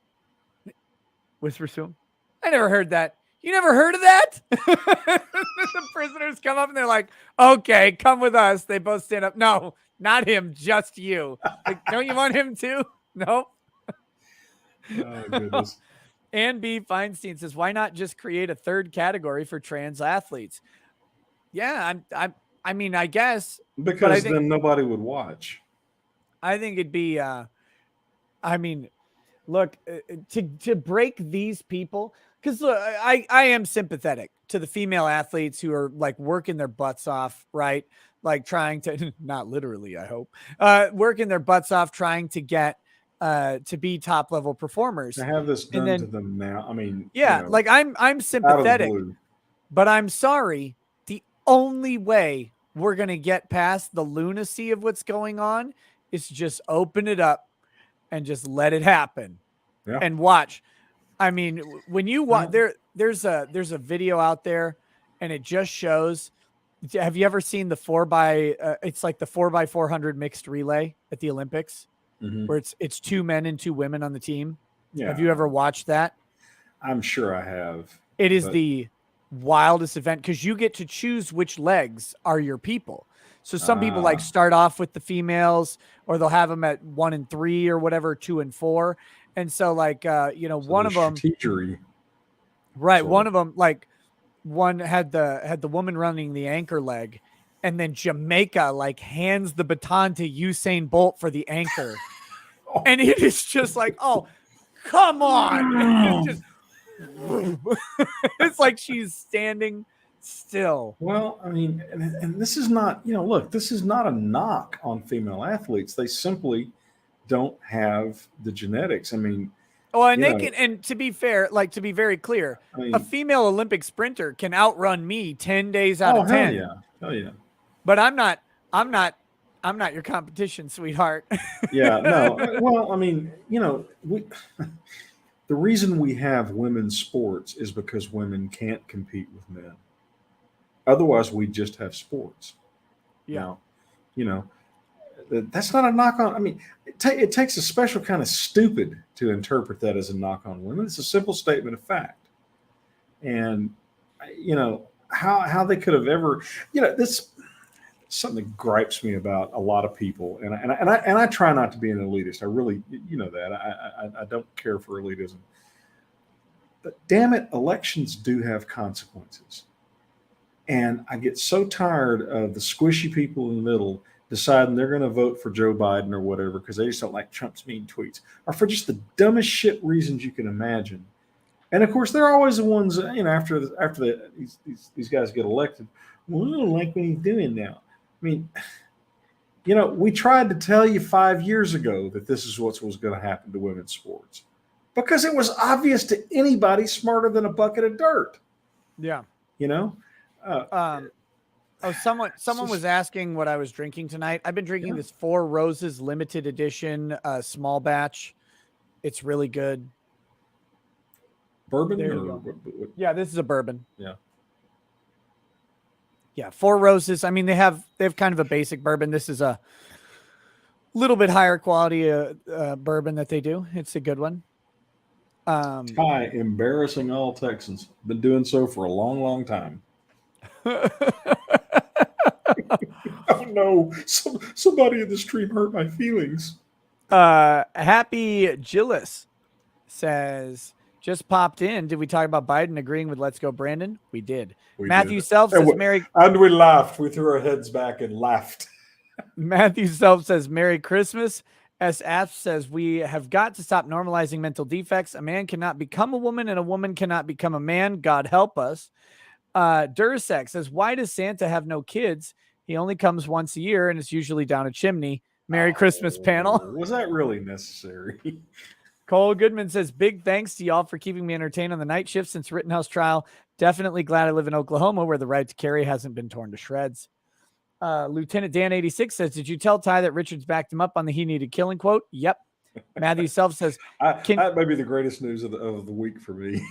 Whisper to him. I never heard that. You never heard of that? The prisoners come up and they're like, okay, come with us. They both stand up. No, not him, just you. Like, don't you want him too? No. Oh, goodness. Ann B. Feinstein says, why not just create a third category for trans athletes? Yeah, I mean, I guess. Because then nobody would watch. I think it'd be, I mean, look, to break these people, because I am sympathetic to the female athletes who are like working their butts off, right? Like trying to, not literally, I hope, working their butts off, trying to get to be top level performers. To have this done to them now, I mean, yeah, like I'm sympathetic, but I'm sorry. The only way we're gonna get past the lunacy of what's going on is just open it up and just let it happen, and watch. I mean, when you watch, there's a video out there, and it just shows. Have you ever seen the 4x? It's like the 4x400 mixed relay at the Olympics. Mm-hmm. Where it's 2 men and 2 women on the team. Yeah. Have you ever watched that? I'm sure I have. It is the wildest event because you get to choose which legs are your people. So some people like start off with the females, or they'll have them at 1 and 3 or whatever, 2 and 4. And so like, one of them, right. One of them, like one had the woman running the anchor leg, and then Jamaica like hands the baton to Usain Bolt for the anchor. And it is just like, oh, come on. It's just, it's like she's standing still. Well, I mean, and this is not, look, this is not a knock on female athletes. They simply don't have the genetics. I mean, well, and and to be fair, like to be very clear, I mean, a female Olympic sprinter can outrun me 10 days out of 10. Hell yeah. But I'm not your competition, sweetheart. Yeah, no. Well, I mean, the reason we have women's sports is because women can't compete with men. Otherwise, we just have sports. Yeah. Now, that's not a knock on. I mean, it takes a special kind of stupid to interpret that as a knock on women. It's a simple statement of fact. And, how they could have ever, this. Something that gripes me about a lot of people, and I try not to be an elitist. I really, that I don't care for elitism. But damn it, elections do have consequences, and I get so tired of the squishy people in the middle deciding they're going to vote for Joe Biden or whatever because they just don't like Trump's mean tweets, or for just the dumbest shit reasons you can imagine. And of course, they're always the ones, after these guys get elected. Well, I don't like what he's doing now. I mean, we tried to tell you 5 years ago that this is what was going to happen to women's sports because it was obvious to anybody smarter than a bucket of dirt. Yeah. Someone was asking what I was drinking tonight. I've been drinking this 4 Roses limited edition small batch. It's really good. Bourbon? Yeah, this is a bourbon. Yeah. Yeah, 4 Roses. I mean, they have kind of a basic bourbon. This is a little bit higher quality bourbon that they do. It's a good one. Hi, embarrassing all Texans. Been doing so for a long, long time. Oh no! Somebody in the stream hurt my feelings. Happy Gillis says, just popped in. Did we talk about Biden agreeing with "Let's Go Brandon"? We did. Matthew Self says, and we laughed. We threw our heads back and laughed. Matthew Self says, "Merry Christmas." S. Asp says, we have got to stop normalizing mental defects. A man cannot become a woman, and a woman cannot become a man. God help us. Dursex says, why does Santa have no kids? He only comes once a year, and it's usually down a chimney. Merry Christmas, panel. Was that really necessary? Cole Goodman says, big thanks to y'all for keeping me entertained on the night shift since Rittenhouse trial. Definitely glad I live in Oklahoma where the right to carry hasn't been torn to shreds. Lieutenant Dan 86 says, did you tell Ty that Richards backed him up on the he needed killing quote? Yep. Matthew Self says, that may be the greatest news of the week for me.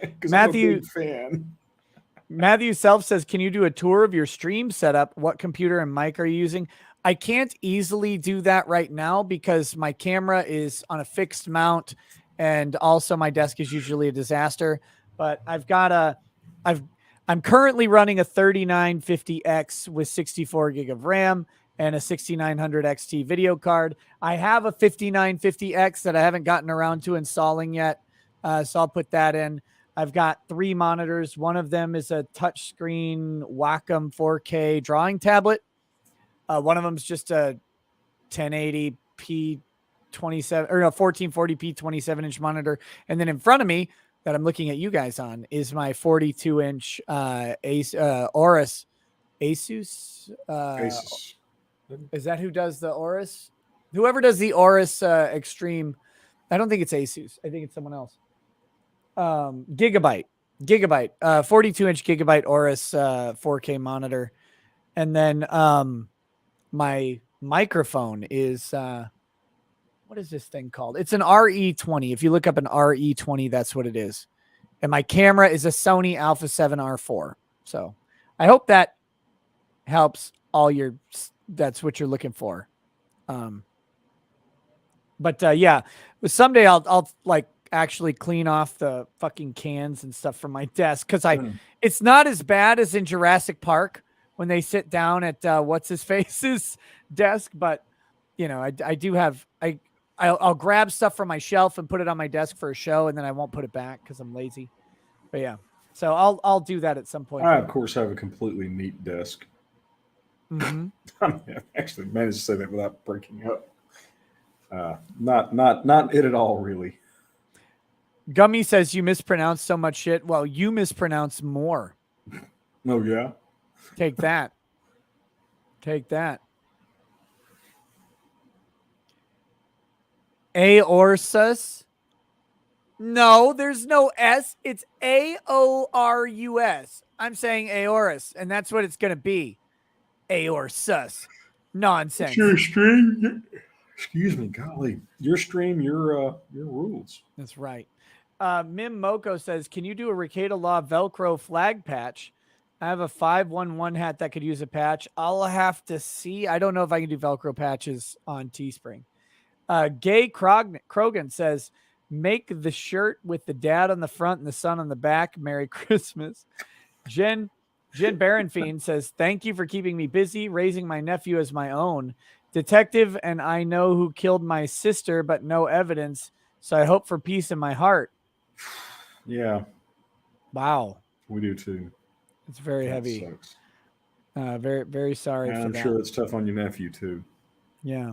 Because I'm a big fan. Matthew Self says, can you do a tour of your stream setup? What computer and mic are you using? I can't easily do that right now because my camera is on a fixed mount and also my desk is usually a disaster. But I'm currently running a 3950X with 64 gig of RAM and a 6900 XT video card. I have a 5950X that I haven't gotten around to installing yet. So I'll put that in. I've got 3 monitors. One of them is a touchscreen Wacom 4K drawing tablet. One of them is just a 1080p 1440p 27-inch monitor. And then in front of me that I'm looking at you guys on is my 42-inch Aorus Asus. Asus. Is that who does the Aorus? Whoever does the Aorus Extreme. I don't think it's Asus. I think it's someone else. Gigabyte 42-inch Gigabyte Aorus 4K monitor. And then my microphone is what is this thing called? It's an RE20. If you look up an RE20, that's what it is. And my camera is a Sony Alpha 7 R4. So I hope that helps that's what you're looking for. But yeah, someday I'll like actually clean off the fucking cans and stuff from my desk. Cause it's not as bad as in Jurassic Park when they sit down at what's his face's desk. But you know, I do have, I'll grab stuff from my shelf and put it on my desk for a show. And then I won't put it back cause I'm lazy, but yeah. So I'll do that at some point. I of course have a completely neat desk. Mm-hmm. I mean, I've actually managed to say that without breaking up. Not it at all, really. Gummy says you mispronounce so much shit. Well, you mispronounce more. Oh, yeah? Take that. Take that. Aorus? No, there's no S. It's Aorus. I'm saying Aorus, and that's what it's going to be. Aorus. Nonsense. Your stream. Excuse me, golly. Your stream, your rules. That's right. Mim Moko says, can you do a Ricada Law Velcro flag patch? I have a 511 hat that could use a patch. I'll have to see. I don't know if I can do Velcro patches on Teespring. Gay Krogan says, make the shirt with the dad on the front and the son on the back. Merry Christmas. Jen Barenfeen says, thank you for keeping me busy, raising my nephew as my own. Detective, and I know who killed my sister, but no evidence. So I hope for peace in my heart. Yeah. Wow. We do too. It's very heavy. Sucks. Very, very sorry for that. I'm sure it's tough on your nephew too. Yeah.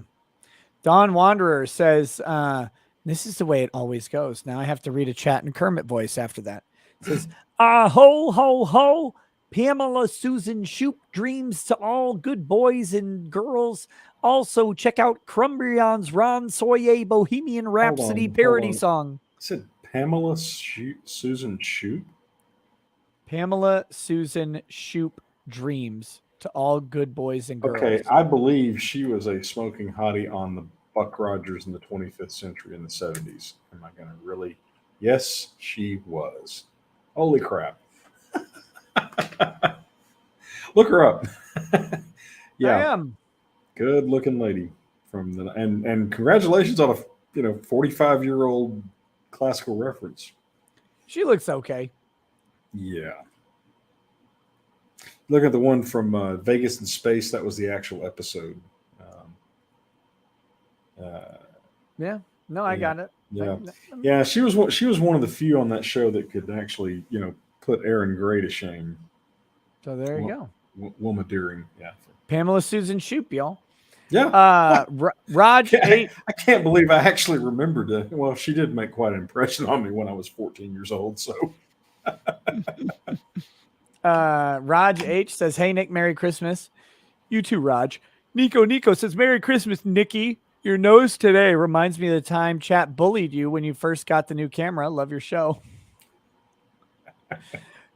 Don Wanderer says, this is the way it always goes. Now I have to read a Chat and Kermit voice after that. It says, ho, ho, ho. Pamela Susan Shoop dreams to all good boys and girls. Also, check out Crumbrion's Ron Soye Bohemian Rhapsody parody song. I said Pamela Susan Shoop? Pamela Susan Shoop dreams to all good boys and girls. Okay, I believe she was a smoking hottie on the Buck Rogers in the 25th century in the 70s. Am I going to really? Yes, she was. Holy crap. Look her up. Yeah. I am. Good looking lady from the and congratulations on a 45-year-old classical reference. She looks okay. Yeah. Look at the one from Vegas in Space. That was the actual episode. Yeah. No, I got it. Yeah. Yeah. She was one of the few on that show that could actually, put Aaron Gray to shame. So there you go. Wilma Deering. Yeah. Pamela Susan Shoop, y'all. Yeah. Raj 8. I can't believe I actually remembered it. Well, she did make quite an impression on me when I was 14 years old. So. Raj H says, hey, Nick, Merry Christmas. You too, Raj. Nico says, Merry Christmas, Nikki. Your nose today reminds me of the time chat bullied you when you first got the new camera. Love your show.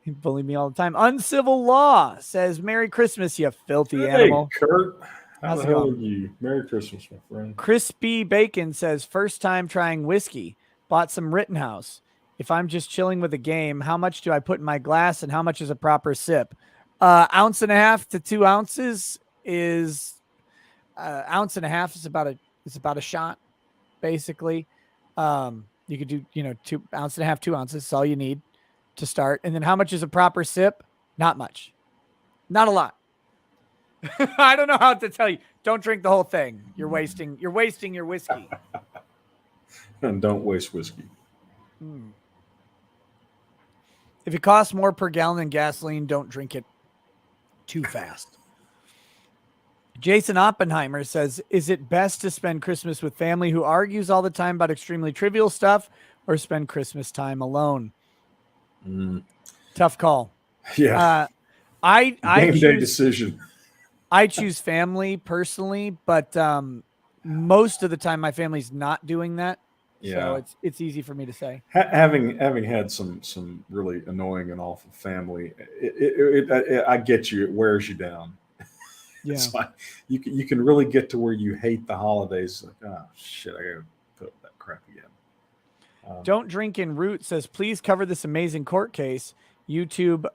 He bullied me all the time. Uncivil Law says, Merry Christmas, you filthy animal. Kurt. How How's the it hell going? are you? Merry Christmas, my friend. Crispy Bacon says, first time trying whiskey. Bought some Rittenhouse. If I'm just chilling with a game, how much do I put in my glass and how much is a proper sip? Ounce and a half to 2 ounces is ounce and a half is about a shot, basically. You could do, 2 ounce and a half, 2 ounces. That's all you need to start. And then how much is a proper sip? Not much. Not a lot. I don't know how to tell you. Don't drink the whole thing. You're wasting your whiskey. And don't waste whiskey. If it costs more per gallon than gasoline, don't drink it too fast. Jason Oppenheimer says, is it best to spend Christmas with family who argues all the time about extremely trivial stuff or spend Christmas time alone? Tough call. Yeah. I Game day choose, decision. I choose family personally, but most of the time my family's not doing that. Yeah. So it's easy for me to say. Having had some really annoying and awful family, I get you. It wears you down. Yeah. It's like you can really get to where you hate the holidays. Like, oh shit, I gotta put up that crap again. Don't Drink in Root says, please cover this amazing court case. YouTube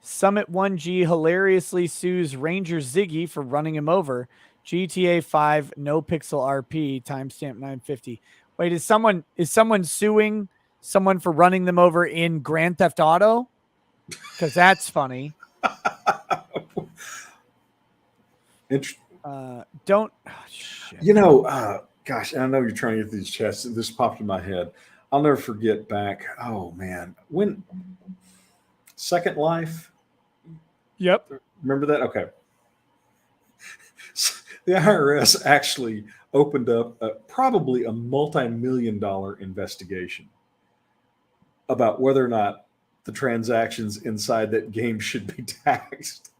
Summit 1G hilariously sues Ranger Ziggy for running him over. GTA 5 no pixel RP timestamp 950. Wait, is someone suing someone for running them over in Grand Theft Auto? Because that's funny. Don't. Oh, shit. Gosh, I know you're trying to get these chats. This popped in my head. I'll never forget back. Oh man, when Second Life. Yep. Remember that? Okay. The IRS actually opened up probably a multi-million-dollar investigation about whether or not the transactions inside that game should be taxed.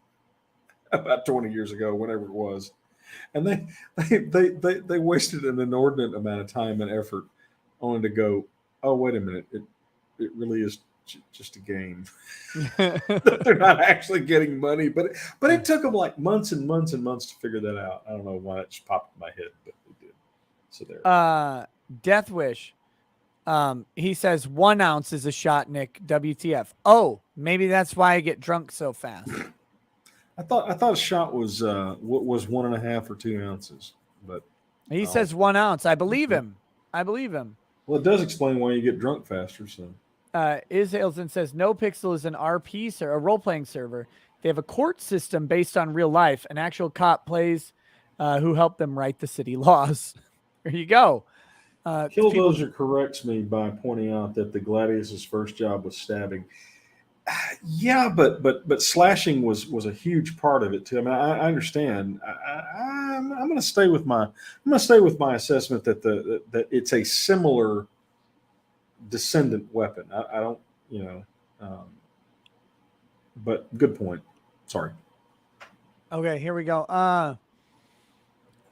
About 20 years ago, whenever it was, and they wasted an inordinate amount of time and effort only to go, oh wait a minute, it really is just a game. They're not actually getting money, but it took them like months and months and months to figure that out. I don't know why it just popped in my head, but it did. So there. Death Wish. He says 1 ounce is a shot, Nick. WTF? Oh, maybe that's why I get drunk so fast. I thought a shot was 1.5 or 2 ounces, but he says 1 ounce. I believe him. Well, it does explain why you get drunk faster. So, Ishalson says No Pixel is an RP a role playing server. They have a court system based on real life. An actual cop plays who helped them write the city laws. There you go. Killdozer corrects me by pointing out that the Gladius's first job was stabbing. Yeah, but slashing was a huge part of it too. I mean, I understand. I'm going to stay with my assessment that that it's a similar descendant weapon. I don't, but good point. Sorry. Okay, here we go.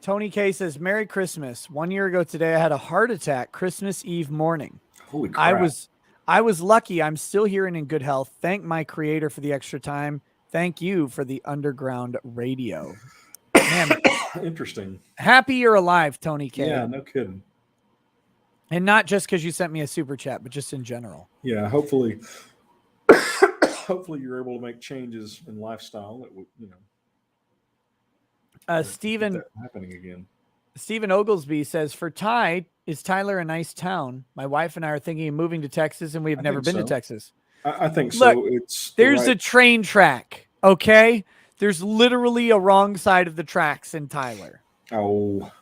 Tony K says, Merry Christmas. 1 year ago today, I had a heart attack Christmas Eve morning. Holy crap. I was lucky. I'm still here and in good health. Thank my creator for the extra time. Thank you for the underground radio. Man, interesting. Happy you're alive, Tony K. Yeah, no kidding. And not just because you sent me a super chat, but just in general. Yeah, hopefully you're able to make changes in lifestyle that would, Stephen happening again. Stephen Oglesby says, for Ty, is Tyler a nice town? My wife and I are thinking of moving to Texas, and we have never been to Texas. I think so. Look, there's a train track, okay? There's literally a wrong side of the tracks in Tyler. Oh.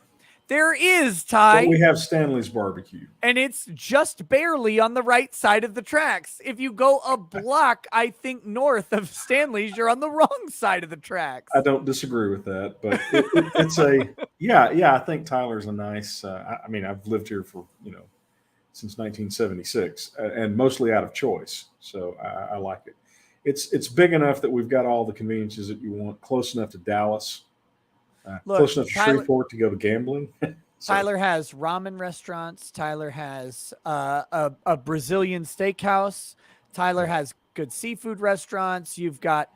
There is, Ty. But we have Stanley's Barbecue. And it's just barely on the right side of the tracks. If you go a block, I think, north of Stanley's, you're on the wrong side of the tracks. I don't disagree with that, but it's I think Tyler's a nice, I mean, I've lived here for, since 1976 and mostly out of choice. So I like it. It's big enough that we've got all the conveniences that you want, close enough to Dallas. Close enough to Shreveport to go to gambling. So, Tyler has ramen restaurants. Tyler has a Brazilian steakhouse. Tyler has good seafood restaurants. You got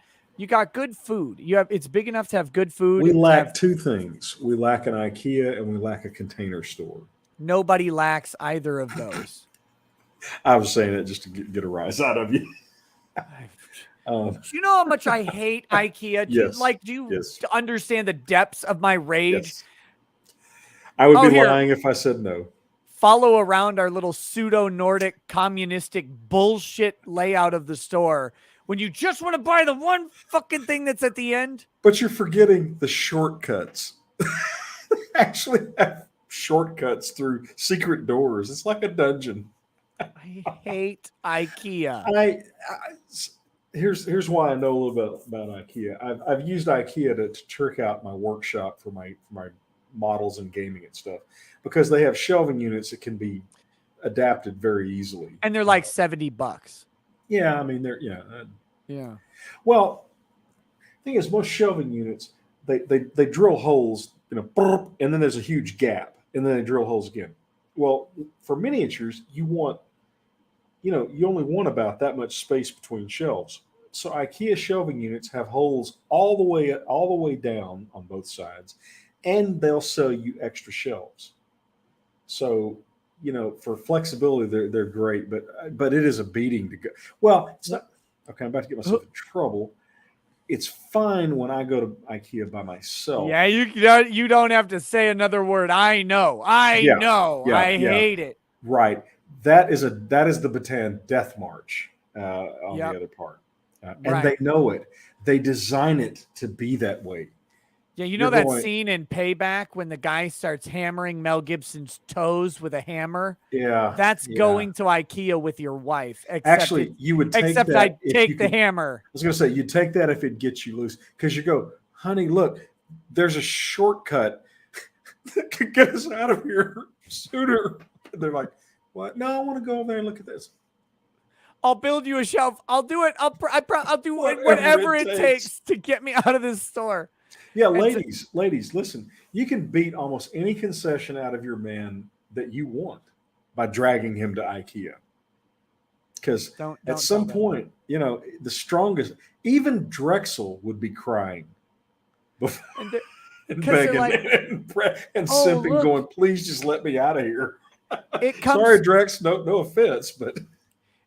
good food. It's big enough to have good food. we to lack have- two things. We lack an IKEA and we lack a Container Store. Nobody lacks either of those. I was saying it just to get a rise out of you. Do you know how much I hate IKEA? Yes. Do you Yes. understand the depths of my rage? Yes. I would be here. lying if I said no. Follow around our little pseudo-Nordic communistic bullshit layout of the store when you just want to buy the one fucking thing that's at the end. But you're forgetting the shortcuts. Actually have shortcuts through secret doors. It's like a dungeon. I hate IKEA. Here's why I know a little bit about IKEA. I've used IKEA to trick out my workshop for my models and gaming and stuff, because they have shelving units that can be adapted very easily. And they're like $70. Yeah, I mean they're Yeah. Well, the thing is, most shelving units they drill holes, and then there's a huge gap, and then they drill holes again. Well, for miniatures, you only want about that much space between shelves. So IKEA shelving units have holes all the way down on both sides, and they'll sell you extra shelves. So, for flexibility, they're great, but it is a beating to go. Well, it's not okay. I'm about to get myself in trouble. It's fine when I go to IKEA by myself. Yeah, you don't have to say another word. I know. I hate it. Right. That is the Bataan Death March on the other part. And they know it. They design it to be that way. Yeah, that scene in Payback when the guy starts hammering Mel Gibson's toes with a hammer? Yeah. That's going to IKEA with your wife. Actually, you would take that. I'd take the hammer. I was going to say, you'd take that if it gets you loose. Because you go, honey, look, there's a shortcut that could get us out of here sooner. And they're like, what? No, I want to go over there and look at this. I'll build you a shelf. I'll do it. I'll do whatever it takes to get me out of this store. Yeah, ladies, listen. You can beat almost any concession out of your man that you want by dragging him to IKEA. Because at some point, the strongest, even Drexel would be crying and begging and simping, going, please just let me out of here. Sorry, Drex, no offense, but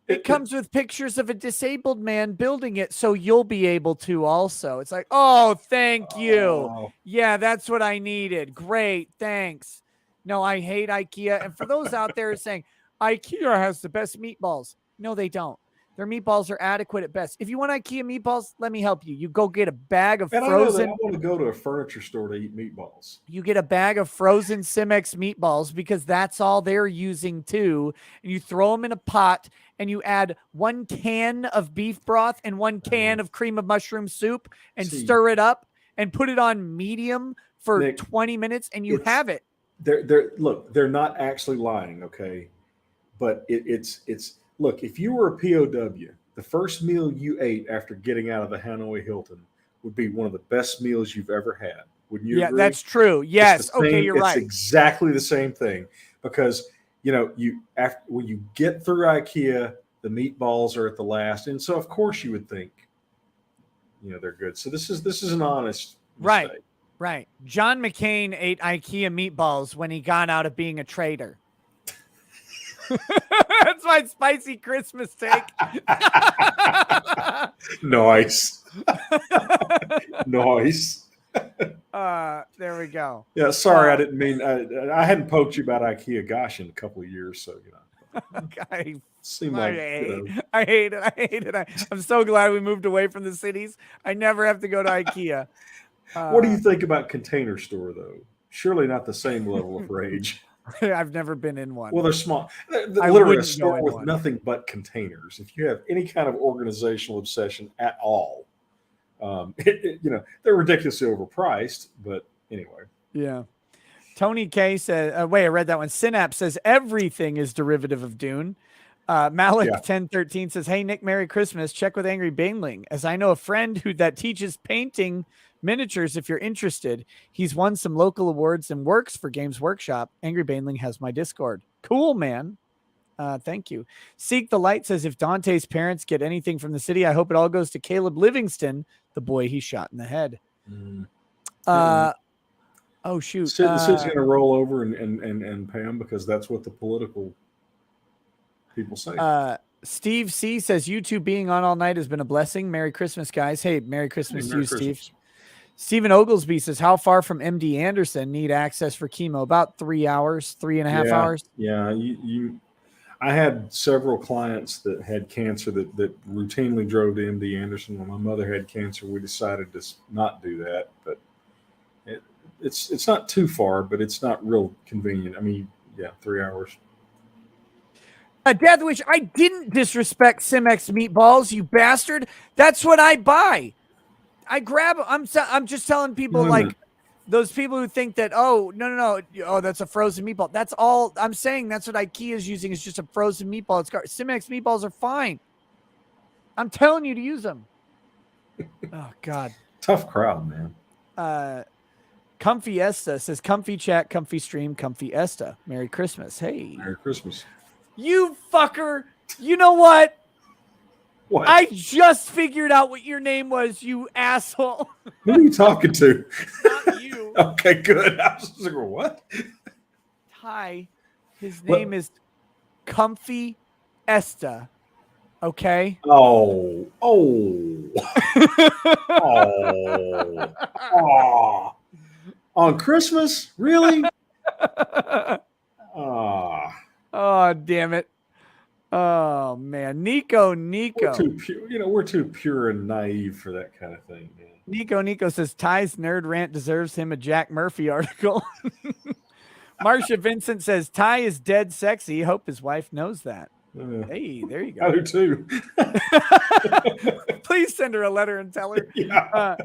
it comes with pictures of a disabled man building it, so you'll be able to also. It's like, oh, thank you. Oh. Yeah, that's what I needed. Great, thanks. No, I hate IKEA. And for those out there saying, IKEA has the best meatballs. No, they don't. Their meatballs are adequate at best. If you want IKEA meatballs, let me help you. You go get a bag of frozen. I want to go to a furniture store to eat meatballs. You get a bag of frozen Cimex meatballs because that's all they're using too. And you throw them in a pot and you add 1 can of beef broth and 1 can of cream of mushroom soup and stir it up and put it on medium for Nick, 20 minutes and you have it. They're not actually lying, okay? But it's look, if you were a POW, the first meal you ate after getting out of the Hanoi Hilton would be one of the best meals you've ever had. Wouldn't you agree? That's true. Yes. Okay, you're right. It's exactly the same thing because, when you get through IKEA, the meatballs are at the last. And so, of course, you would think, they're good. So this is an honest mistake. Right. John McCain ate IKEA meatballs when he got out of being a traitor. That's my spicy Christmas take. Nice. Nice. There we go. Yeah, sorry, I didn't mean I hadn't poked you about IKEA. Gosh, in a couple of years, so I hate it. I'm so glad we moved away from the cities. I never have to go to IKEA. What do you think about Container Store, though? Surely not the same level of rage. I've never been in one. Well, they're small. They're literally a store with nothing but containers. If you have any kind of organizational obsession at all, they're ridiculously overpriced. But anyway. Yeah. Tony K says, wait, I read that one. Synapse says everything is derivative of Dune. Malik Yeah. 1013 says, "Hey Nick, Merry Christmas. Check with Angry Baneling, as I know a friend that teaches painting miniatures. If you're interested, he's won some local awards and works for Games Workshop. Angry Baneling has my Discord. Cool, man. Thank you." Seek the Light says, "If Dante's parents get anything from the city, I hope it all goes to Caleb Livingston, the boy he shot in the head." Oh shoot! The city's going to roll over and pay them because that's what the political people say. Steve C says, "YouTube being on all night has been a blessing. Merry Christmas, guys." Hey, Merry Christmas to Merry you, Steve. Christmas. Stephen Oglesby says, "How far from MD Anderson need access for chemo?" About 3 hours, 3.5 hours. Yeah, I had several clients that had cancer that routinely drove to MD Anderson. When my mother had cancer, we decided to not do that, but it's not too far, but it's not real convenient. I mean, yeah, 3 hours. Deathwish, I didn't disrespect Simex meatballs, you bastard. That's what I buy. I grab. I'm just telling people, like those people who think that, oh no, oh, that's a frozen meatball. That's all I'm saying. That's what IKEA is using, is just a frozen meatball. It's Simex meatballs are fine. I'm telling you to use them. Oh God, tough crowd, man. Comfy Esta says, "Comfy chat, comfy stream, comfy Esta. Merry Christmas." Hey, Merry Christmas. You fucker. You know what? What? I just figured out what your name was, you asshole. Who are you talking to? Not you. Okay, good. I was like, what? Hi. His name is Comfy Esta. Okay. Oh. On Christmas? Really? Oh, damn it. Oh man. Nico. We're too pure and naive for that kind of thing, man. Nico says Ty's nerd rant deserves him a Jack Murphy article. Marcia Vincent says Ty is dead sexy. Hope his wife knows that. Hey, there you go. I do too. Please send her a letter and tell her. Yeah.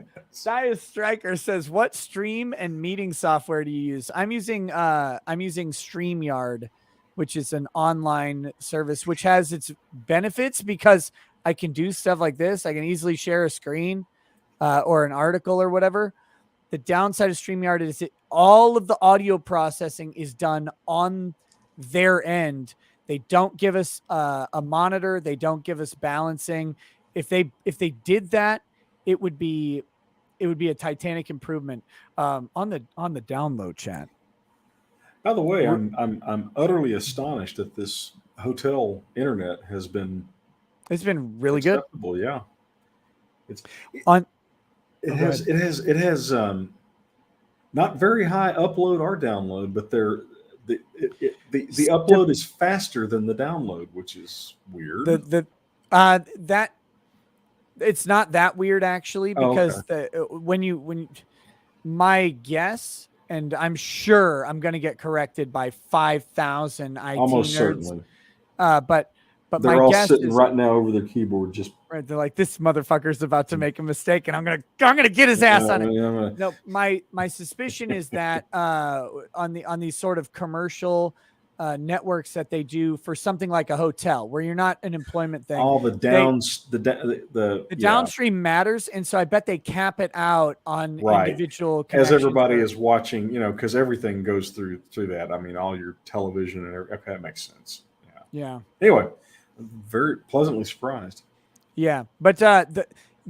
Dias Striker says, "What stream and meeting software do you use?" I'm using StreamYard, which is an online service which has its benefits because I can do stuff like this. I can easily share a screen or an article or whatever. The downside of StreamYard is all of the audio processing is done on their end. They don't give us a monitor. They don't give us balancing. If they did that, it would be a titanic improvement on the download chat. By the way, I'm utterly astonished that this hotel internet has been. It's been really good. Yeah, it has not very high upload or download, but the upload is faster than the download, which is weird. That it's not that weird actually, because when my guess, and I'm sure I'm going to get corrected by 5,000 IT almost nerds, certainly. But they're my all guess sitting is, right now over their keyboard, just right. They're like, this motherfucker's about to make a mistake, and I'm gonna get his ass on it. No, my suspicion is that on these sort of commercial networks that they do for something like a hotel where you're not an employment thing. All the downstream matters, and so I bet they cap it out on individual as everybody is watching, because everything goes through that. I mean, all your television and everything. Okay, that makes sense. Yeah. Anyway, very pleasantly surprised. Yeah, but the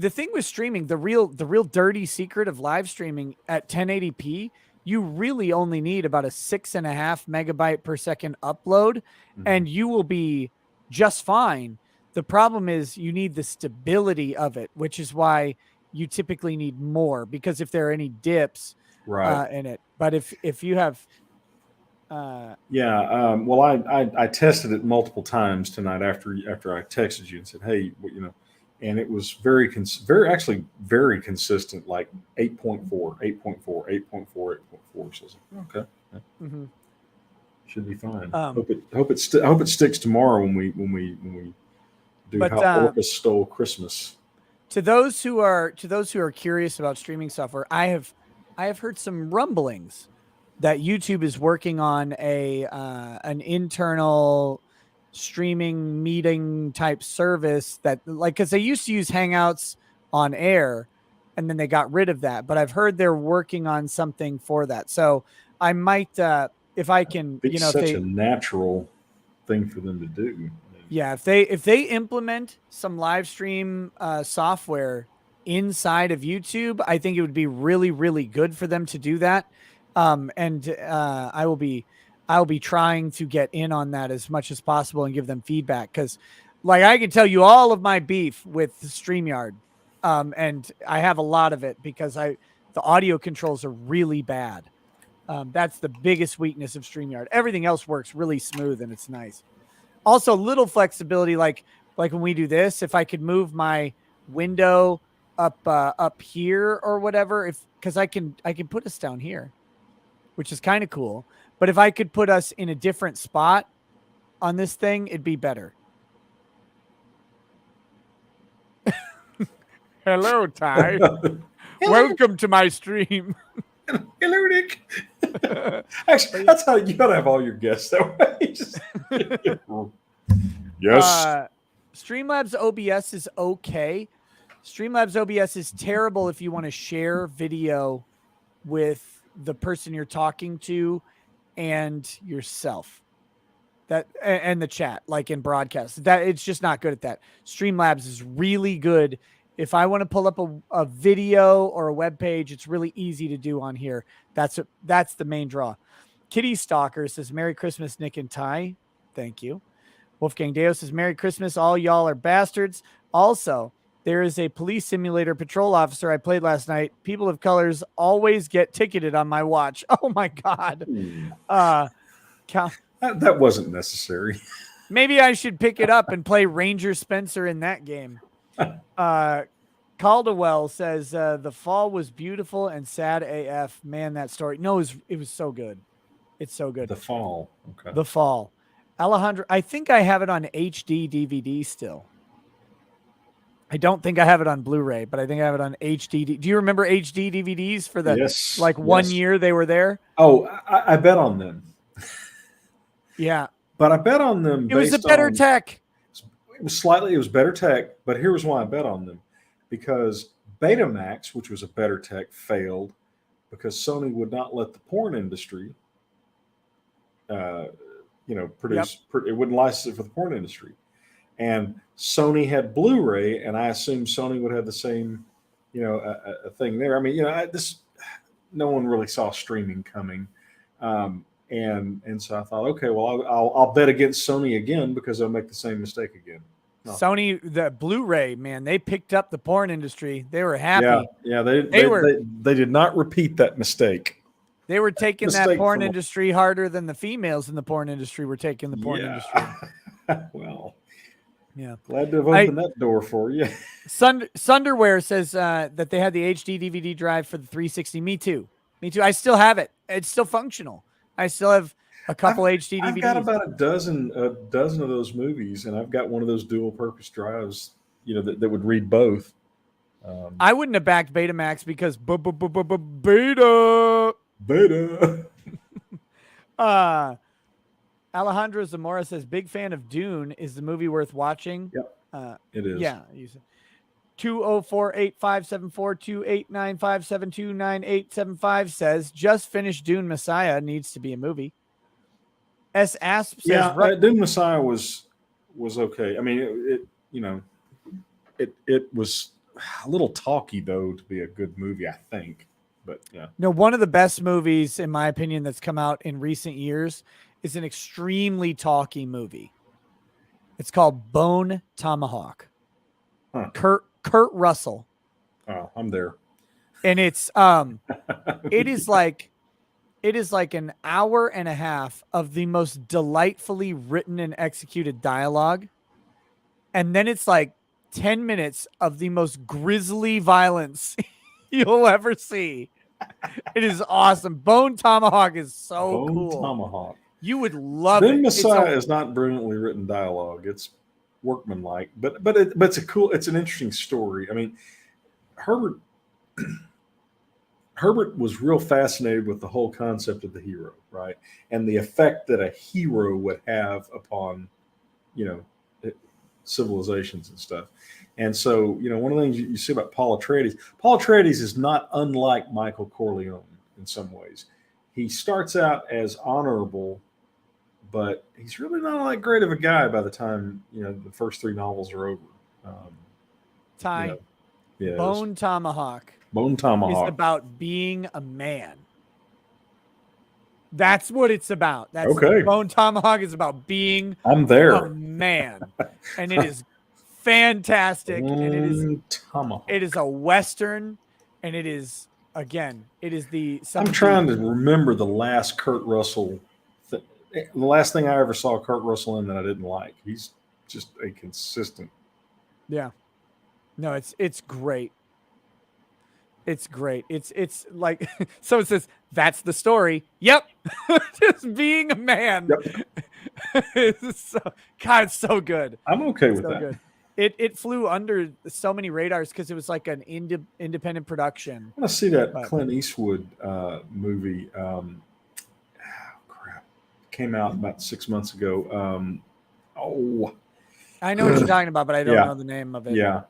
thing with streaming, the real dirty secret of live streaming at 1080p, you really only need about a 6.5 megabyte per second upload, and you will be just fine. The problem is you need the stability of it, which is why you typically need more, because if there are any dips in it. But if you have well, I tested it multiple times tonight after I texted you and said, hey, and it was very consistent, like 8.4, 8.4, 8.4, 8.4. So I was like, okay, should be fine. Hope it sticks tomorrow when we do how Orcus stole Christmas. To those who are curious about streaming software, I have heard some rumblings that YouTube is working on an internal streaming meeting type service that, like, because they used to use Hangouts on air and then they got rid of that, but I've heard they're working on something for that. So I might, if I can, It's you know, if such they, a natural thing for them to do. yeah, if they implement some live stream software inside of YouTube, I think it would be really, really good for them to do that. And I'll be trying to get in on that as much as possible and give them feedback, because, like, I can tell you all of my beef with StreamYard, and I have a lot of it because the audio controls are really bad. That's the biggest weakness of StreamYard. Everything else works really smooth and it's nice. Also, little flexibility, like when we do this, if I could move my window up here or whatever, because I can put us down here, which is kind of cool. But if I could put us in a different spot on this thing, it'd be better. Hello, Ty. Welcome to my stream. Hello, Nick. Actually, that's how you gotta have all your guests that way. Yes. Streamlabs OBS is okay. Streamlabs OBS is terrible if you want to share video with the person you're talking to and yourself. That and the chat, like in broadcast. That it's just not good at that. Streamlabs is really good. If I want to pull up a video or a web page, it's really easy to do on here. That's the main draw. Kitty Stalker says, Merry Christmas, Nick and Ty. Thank you. Wolfgang Deo says, Merry Christmas. All y'all are bastards. Also, there is a police simulator patrol officer I played last night. People of colors always get ticketed on my watch. Oh my God. That wasn't necessary. Maybe I should pick it up and play Ranger Spencer in that game. Caldwell says, the fall was beautiful and sad AF. Man, that story. No, it was so good. It's so good. The fall. Okay. The fall. Alejandro, I think I have it on HD DVD still. I don't think I have it on Blu-ray, but I think I have it on HD. Do you remember HD DVDs for the 1 year they were there? Oh, I bet on them. Yeah. But I bet on them. It was a better tech. It was better tech, but here was why I bet on them. Because Betamax, which was a better tech, failed because Sony would not let the porn industry produce. It wouldn't license it for the porn industry. And Sony had Blu-ray, and I assumed Sony would have the same, a thing there. I mean, no one really saw streaming coming. And so I thought, okay, well, I'll bet against Sony again because they'll make the same mistake again. No. Sony, the Blu-ray, man, they picked up the porn industry. They were happy. Yeah, they did not repeat that mistake. They were taking that porn industry harder than the females in the porn industry were taking the porn industry. Well, yeah, glad to have opened that door for you. Sunderwear says that they had the HD DVD drive for the 360. Me too. I still have it. It's still functional. I still have a couple HD DVDs. I've got about a dozen of those movies, and I've got one of those dual-purpose drives, that would read both. I wouldn't have backed Betamax because beta. Alejandro Zamora says, big fan of Dune. Is the movie worth watching? Yep, it is. Yeah. 204-857-4289-572-9875 says, just finished Dune Messiah. Needs to be a movie. S. Asp says, Dune Messiah was okay. I mean, it was a little talky, though, to be a good movie, I think. But yeah. No, one of the best movies, in my opinion, that's come out in recent years is an extremely talky movie. It's called Bone Tomahawk. Huh. Kurt Russell. Oh, I'm there. And it's it is like an hour and a half of the most delightfully written and executed dialogue. And then it's like 10 minutes of the most grisly violence you'll ever see. It is awesome. Bone Tomahawk is so cool. Bone Tomahawk. You would love it. Then Messiah is not brilliantly written dialogue. It's workmanlike, but it's an interesting story. I mean, Herbert was real fascinated with the whole concept of the hero, right? And the effect that a hero would have upon you know, civilizations and stuff. And so, one of the things you see about Paul Atreides is not unlike Michael Corleone in some ways. He starts out as honorable, but he's really not that great of a guy by the time, the first 3 novels are over. Ty, yes. Bone Tomahawk. Bone Tomahawk is about being a man. That's what it's about. That's okay. Bone Tomahawk is about being I'm there. a man. And it is fantastic. Bone And Tomahawk. it is a Western. And it is, again, it is I'm trying to remember the last Kurt Russell. The last thing I ever saw Kurt Russell in that I didn't like. He's just a consistent. Yeah. No, it's great. It's great. It's like, so it says, that's the story. Yep. Just being a man. Yep. God, it's so good. I'm okay with that. Good. It flew under so many radars because it was like an independent production. I want to see that Clint Eastwood movie. Crap. Came out about 6 months ago. I know what you're talking about, but I don't know the name of it. Yeah.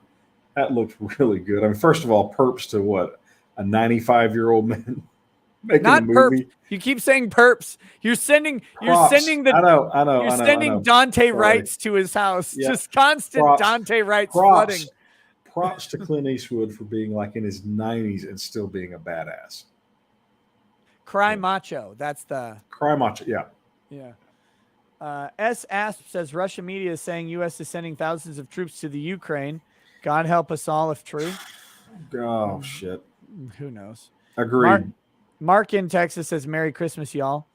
That looked really good. I mean, first of all, perps to what? A 95-year-old man making a movie. Perps. You keep saying perps. You're sending I know. You're sending Dante Wrights to his house. Yeah. Just constant Dante Wrights flooding. Props to Clint Eastwood for being like in his 90s and still being a badass. Cry Macho. That's the Cry Macho, yeah. Yeah. S. Asp says Russian media is saying U.S. is sending thousands of troops to the Ukraine. God help us all if true. Oh, shit. Who knows? Agreed. Mark in Texas says, Merry Christmas, y'all.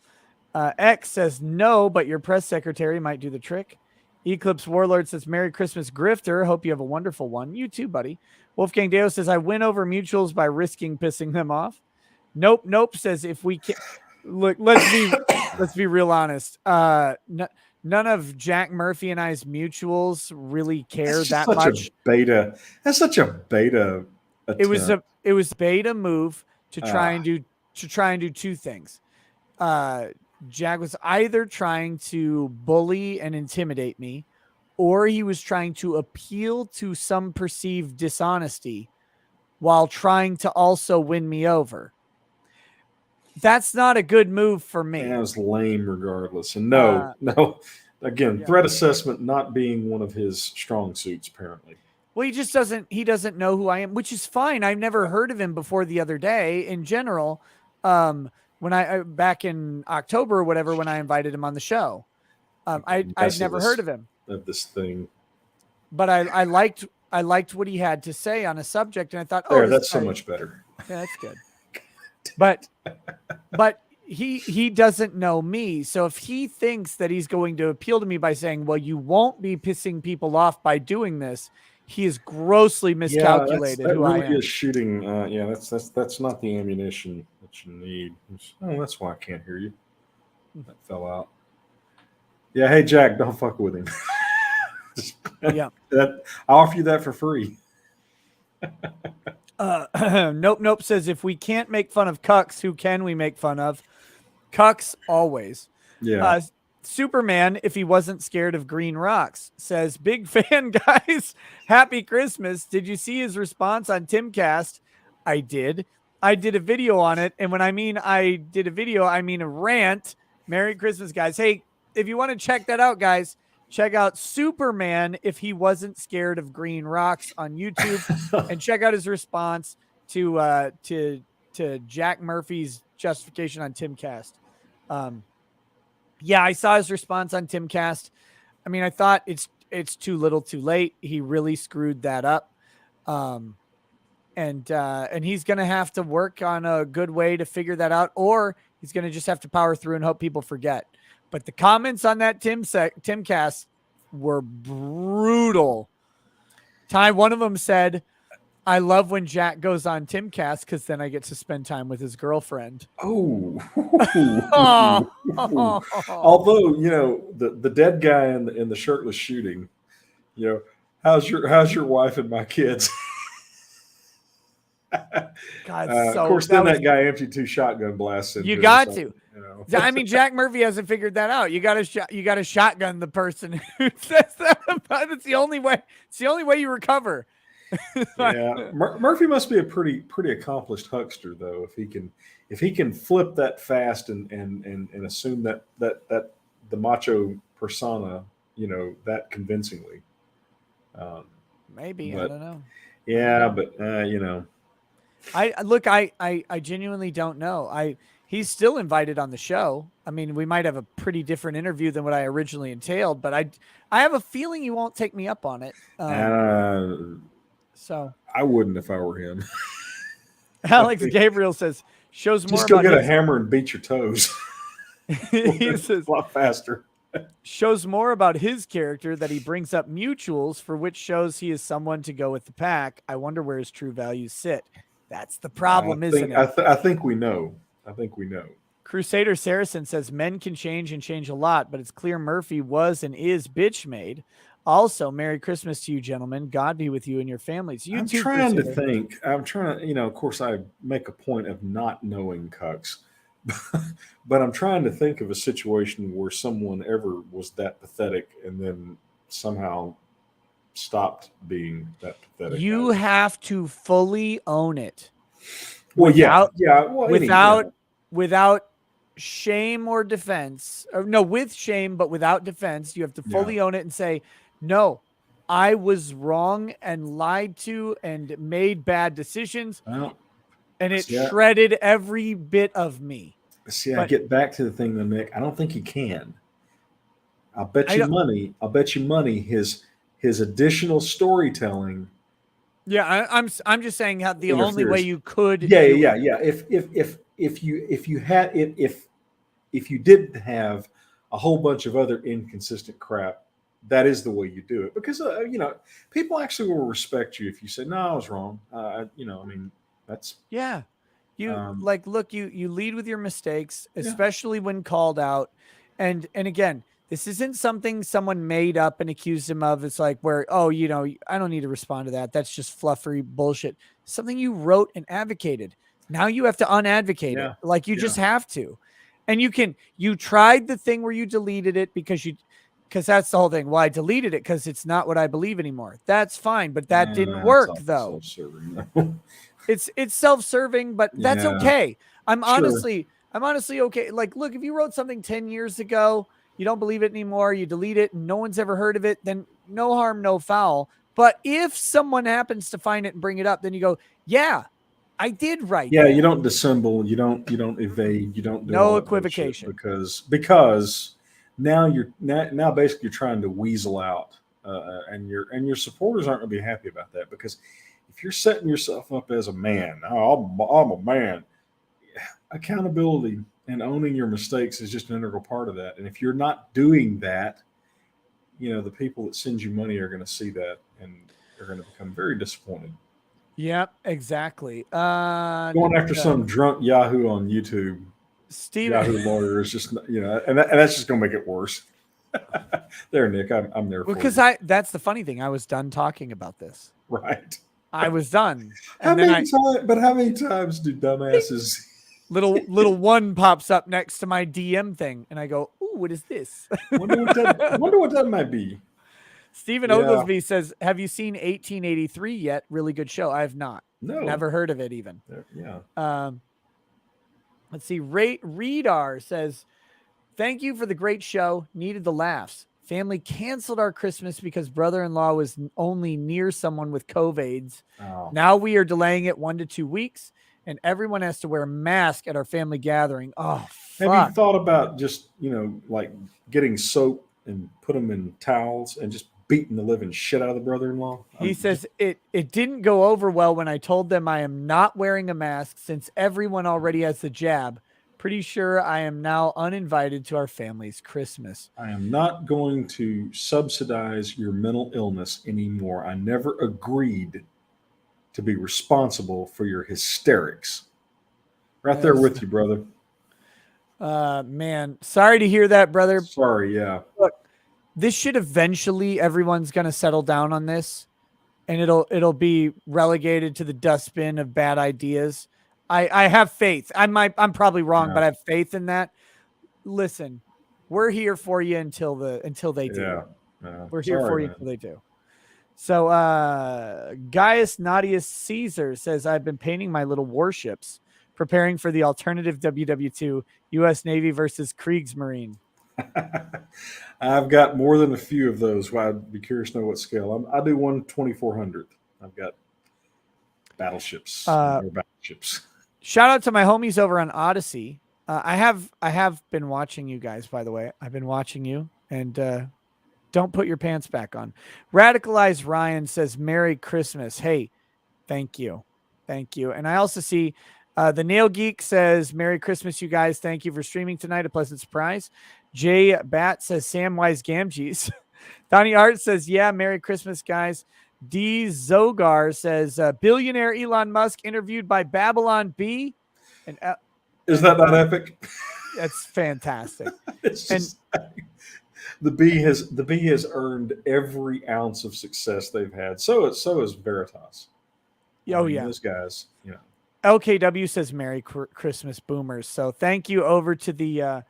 X says, no, but your press secretary might do the trick. Eclipse Warlord says, Merry Christmas, Grifter. Hope you have a wonderful one. You too, buddy. Wolfgang Deo says, I win over mutuals by risking pissing them off. Nope says, if we can... Look, let's be real honest. None of Jack Murphy and I's mutuals really care that much. That's such a beta attempt. It was beta move to try and do 2 things. Jack was either trying to bully and intimidate me, or he was trying to appeal to some perceived dishonesty while trying to also win me over. That's not a good move for me. That was lame regardless. And no. Again, threat assessment not being one of his strong suits, apparently. Well, he doesn't know who I am, which is fine. I've never heard of him before the other day. In general, when I back in October or whatever, when I invited him on the show, I'd never heard of him. Of this thing. But I liked what he had to say on a subject, and I thought, that's so much better. Yeah, that's good. But he doesn't know me. So if he thinks that he's going to appeal to me by saying, well, you won't be pissing people off by doing this, he is grossly miscalculated. That really is shooting. That's not the ammunition that you need. That's why I can't hear you. That fell out. Yeah. Hey, Jack, don't fuck with him. Yeah. I offer you that for free. Nope says, if we can't make fun of cucks, who can we make fun of? Cucks always. Yeah. Superman, if he wasn't scared of green rocks, says, big fan, guys. Happy Christmas. Did you see his response on Timcast? I did. I did a video on it. And when I mean I did a video, I mean a rant. Merry Christmas, guys. Hey, if you want to check that out, guys, check out Superman, if he wasn't scared of green rocks on YouTube, and check out his response to Jack Murphy's justification on Timcast. Yeah, I saw his response on Timcast. I mean, I thought it's too little too late. He really screwed that up. And he's going to have to work on a good way to figure that out, or he's going to just have to power through and hope people forget. But the comments on that Timcast were brutal. One of them said, I love when Jack goes on Timcast because then I get to spend time with his girlfriend. Oh. Although, the dead guy in the shirtless shooting, how's your wife and my kids? God, of course, then that guy emptied 2 shotgun blasts. You got to. know. I mean, Jack Murphy hasn't figured that out. You got to shotgun the person who says that. That's the only way. It's the only way you recover. Yeah, Murphy must be a pretty accomplished huckster, though. If he can flip that fast and assume that the macho persona, that convincingly. Maybe, but, I don't know. Yeah, but I genuinely don't know. He's still invited on the show. I mean, we might have a pretty different interview than what I originally entailed, but I have a feeling he won't take me up on it. So I wouldn't if I were him. Alex Gabriel says shows more just go about get a hammer and beat your toes. He says a lot faster. Shows more about his character that he brings up mutuals, for which shows he is someone to go with the pack. I wonder where his true values sit. That's the problem, isn't it? I think we know. Crusader Saracen says men can change and change a lot, but it's clear Murphy was and is bitch made. Also, Merry Christmas to you, gentlemen. God be with you and your families. You I'm too, trying Crusader. to think. I'm trying, of course, I make a point of not knowing cucks, but I'm trying to think of a situation where someone ever was that pathetic and then somehow stopped being that pathetic. You have to fully own it. Well, without shame or defense, or no, with shame, but without defense, you have to fully own it and say, no, I was wrong and lied to and made bad decisions. Well, and it shredded every bit of me. See, I get back to the thing though, Nick. I don't think he can. I'll bet you money his additional storytelling. Yeah, I'm just saying how the only way you could. Yeah. If you didn't have a whole bunch of other inconsistent crap, that is the way you do it, because people actually will respect you if you say, no, I was wrong. That's look, you lead with your mistakes, especially when called out, and again, this isn't something someone made up and accused him of. It's like where, I don't need to respond to that. That's just fluffery bullshit. Something you wrote and advocated. Now you have to unadvocate it. Like you just have to. And you tried the thing where you deleted it because that's the whole thing. Well, I deleted it because it's not what I believe anymore. That's fine. But that didn't work though. It's self-serving, but that's okay. I'm honestly okay. Like, look, if you wrote something 10 years ago, you don't believe it anymore, you delete it and no one's ever heard of it, then no harm, no foul. But if someone happens to find it and bring it up, then you go, yeah, I did write that. You don't dissemble, you don't evade, you don't do no equivocation, because now basically you're trying to weasel out, and your supporters aren't going to be happy about that, because if you're setting yourself up as a man, I'm a man, accountability and owning your mistakes is just an integral part of that. And if you're not doing that, the people that send you money are going to see that and they're going to become very disappointed. Yep, exactly. Going after some drunk Yahoo on YouTube, Yahoo lawyer is just, and that's just going to make it worse. There, Nick, I'm there for because that's the funny thing. I was done talking about this. Right. I was done. How many times do dumbasses? Little one pops up next to my DM thing, and I go, "Ooh, what is this?" Wonder what that might be. Stephen Oglesby says, "Have you seen 1883 yet? Really good show. I have not. No, never heard of it even." Yeah. Let's see. Readar says, "Thank you for the great show. Needed the laughs. Family canceled our Christmas because brother-in-law was only near someone with COVIDs. Oh. Now we are delaying it 1 to 2 weeks, and everyone has to wear a mask at our family gathering." Oh, fuck. Have you thought about just, like getting soap and put them in towels and just beating the living shit out of the brother-in-law? He says it didn't go over well when I told them I am not wearing a mask since everyone already has the jab. Pretty sure I am now uninvited to our family's Christmas. I am not going to subsidize your mental illness anymore. I never agreed to be responsible for your hysterics. Right there with you, brother. Man, sorry to hear that, brother. Sorry, yeah. Look, this should eventually, everyone's going to settle down on this, and it'll be relegated to the dustbin of bad ideas. I have faith. I'm probably wrong, but I have faith in that. listen, we're here for you until they do. Yeah. We're here Sorry, for you man. until they do. So Gaius Nadius Caesar says, I've been painting my little warships, preparing for the alternative WW2 U.S. Navy versus Kriegsmarine. I've got more than a few of those. Well, I'd be curious to know what scale. I do one 2400. I've got battleships. Or battleships. Shout out to my homies over on Odyssey. I have been watching you guys, by the way. I've been watching you, and don't put your pants back on. Radicalized Ryan says, Merry Christmas. Hey, thank you. Thank you. And I also see the Nail Geek says, Merry Christmas, you guys. Thank you for streaming tonight. A pleasant surprise. Jay Bat says, Samwise Gamgees. Donnie Art says, yeah, Merry Christmas, guys. D. Zogar says, billionaire Elon Musk interviewed by Babylon B. And Is that not epic? That's fantastic. It's just, the B has earned every ounce of success they've had. So is Veritas. Oh, yeah. Those guys, you know. LKW says Merry Christmas, boomers. So thank you over to the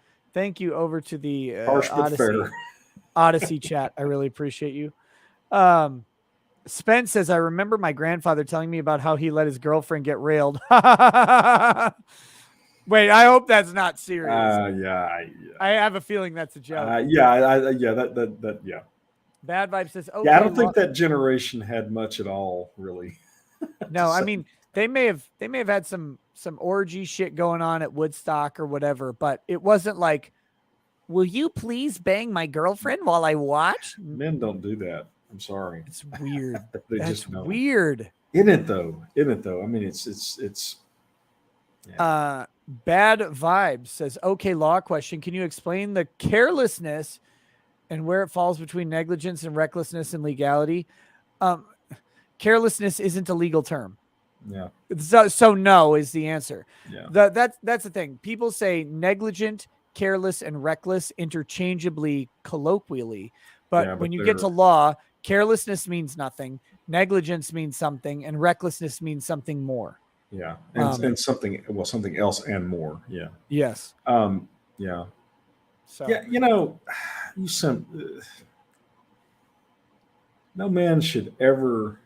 Odyssey chat. I really appreciate you. Spence says, I remember my grandfather telling me about how he let his girlfriend get railed. Wait, I hope that's not serious. Yeah. I have a feeling that's a joke. Yeah. Bad Vibe says, okay, yeah, I don't think that generation had much at all, really. No, I mean, they may have had some orgy shit going on at Woodstock or whatever, but it wasn't like, will you please bang my girlfriend while I watch? Men don't do that. I'm sorry. It's weird. That's just weird. Isn't it though? I mean, it's. Yeah. Bad Vibes says, okay, law question. Can you explain the carelessness and where it falls between negligence and recklessness and legality? Carelessness isn't a legal term. Yeah. So no is the answer. Yeah. That's the thing. People say negligent, careless, and reckless interchangeably colloquially. But when you get to law, carelessness means nothing, negligence means something, and recklessness means something more. Yeah. And something else and more. Yeah. Yes. Yeah. So yeah, no man should ever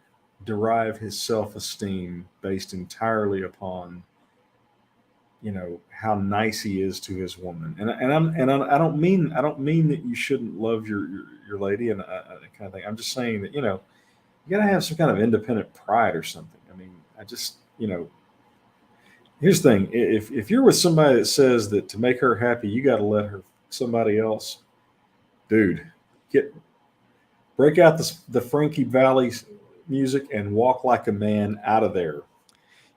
derive his self-esteem based entirely upon how nice he is to his woman, and I don't mean that you shouldn't love your lady and that kind of thing. I'm just saying that you gotta have some kind of independent pride or something. I mean, I just here's the thing: if you're with somebody that says that to make her happy you got to let her somebody else, dude, break out the Frankie Valli music and walk like a man out of there.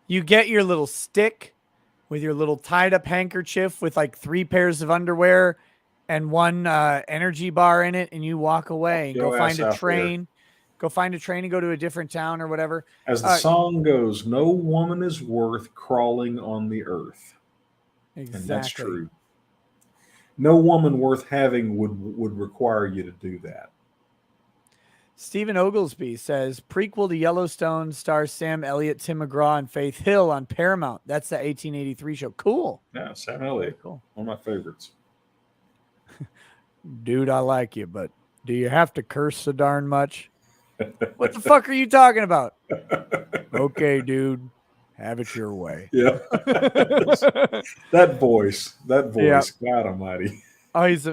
You get your little stick with your little tied up handkerchief with like 3 pairs of underwear and 1 energy bar in it, and you walk away and go find a train. Go find a train and go to a different town or whatever. As the song goes, no woman is worth crawling on the earth. Exactly. And that's true. No woman worth having would require you to do that. Stephen Oglesby says, prequel to Yellowstone stars Sam Elliott, Tim McGraw, and Faith Hill on Paramount. That's the 1883 show. Cool. Yeah, Sam Elliott. Cool. One of my favorites. Dude, I like you, but do you have to curse so darn much? What the fuck are you talking about? Okay, dude. Have it your way. Yeah. that voice. Yeah. God almighty. Oh, he's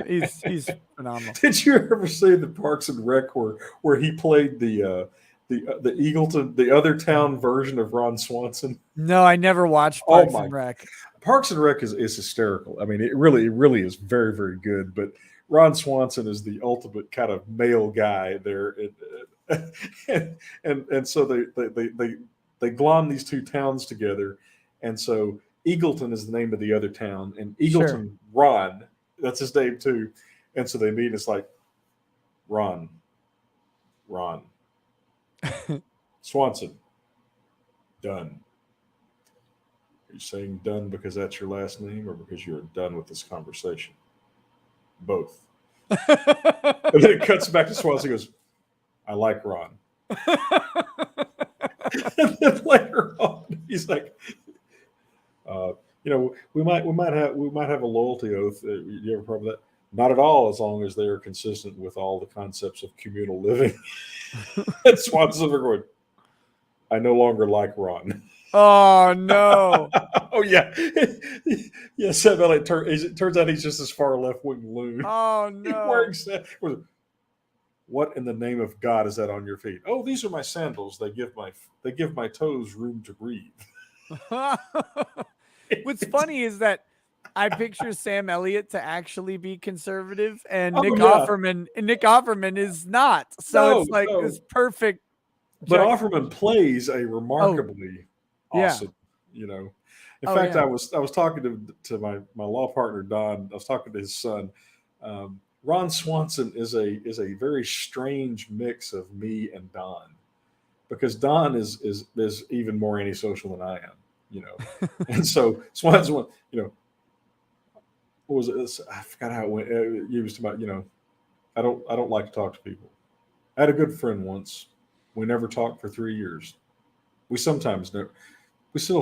phenomenal. Did you ever see the Parks and Rec where he played the Eagleton, the other town version of Ron Swanson? No, I never watched Parks and Rec. Parks and Rec is hysterical. I mean, it really is very, very good. But Ron Swanson is the ultimate kind of male guy there, and so they glom these 2 towns together, and so Eagleton is the name of the other town, and Eagleton Sure. Ron. That's his name too. And so they meet and it's like, Ron. Swanson. Done. Are you saying done because that's your last name or because you're done with this conversation? Both. And then it cuts back to Swanson and goes, I like Ron. And then later on, he's like, we might have a loyalty oath. You ever problem with that? Not at all, as long as they are consistent with all the concepts of communal living. And Swanson's over going, I no longer like Ron. Oh no. Oh yeah, yeah. Sam Elliott. It turns out he's just as far left wing loon. Oh He's no. wearing what in the name of God is that on your feet? Oh, these are my sandals. They give my toes room to breathe. What's funny is that I picture Sam Elliott to actually be conservative, and Oh, Nick yeah. Offerman is not. So it's like No. this perfect. But Offerman plays a remarkably yeah. awesome, In fact, yeah. I was talking to my law partner Don. I was talking to his son. Ron Swanson is a very strange mix of me and Don, because Don is even more antisocial than I am, and so Swanson went, what was it? I forgot how it went. It was about, I don't like to talk to people. I had a good friend once. We never talked for 3 years. We still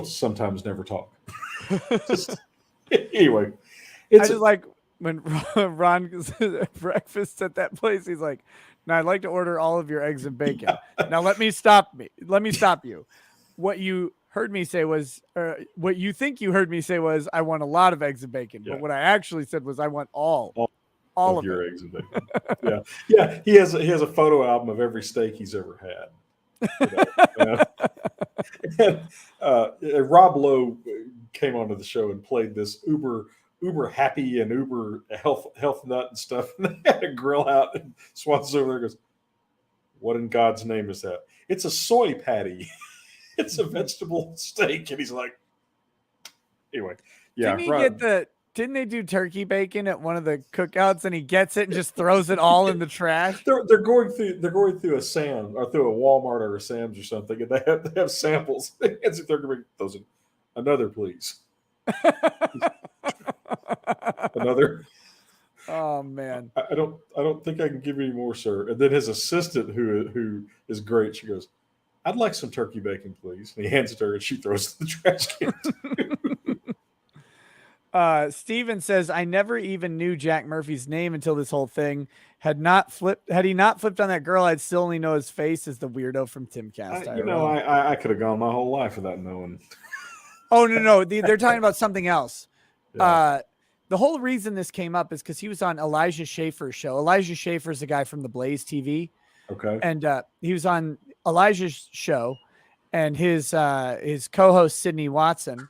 sometimes never talk. Anyway, I just like when Ron goes to breakfast at that place. He's like, "Now I'd like to order all of your eggs and bacon." Now let me stop you. What you heard me say was, what you think you heard me say was, I want a lot of eggs and bacon. Yeah. But what I actually said was, I want all of your it. eggs and bacon. Yeah. He has a photo album of every steak he's ever had. And Rob Lowe came onto the show and played this uber happy and uber health nut and stuff. And they had a grill out, and Swanson's over there and goes, "What in God's name is that?" "It's a soy patty." "It's a vegetable steak." And he's like, anyway, yeah. Didn't they do turkey bacon at one of the cookouts, and he gets it and just throws it all in the trash? They're going through a Sam or through a Walmart or a Sam's or something, and they have samples. And they're going to those in. Another, please. Another. Oh man. I don't think I can give you any more, sir. And then his assistant, who is great, she goes, "I'd like some turkey bacon, please." And he hands it to her, and she throws it in the trash can. Steven says, I never even knew Jack Murphy's name until this whole thing. Had he not flipped on that girl, I'd still only know his face as the weirdo from Timcast. I could have gone my whole life without knowing. Oh, no. They're talking about something else. Yeah. The whole reason this came up is because he was on Elijah Schaefer's show. Elijah Schaefer is the guy from the Blaze TV. Okay. And he was on Elijah's show, and his co-host, Sydney Watson,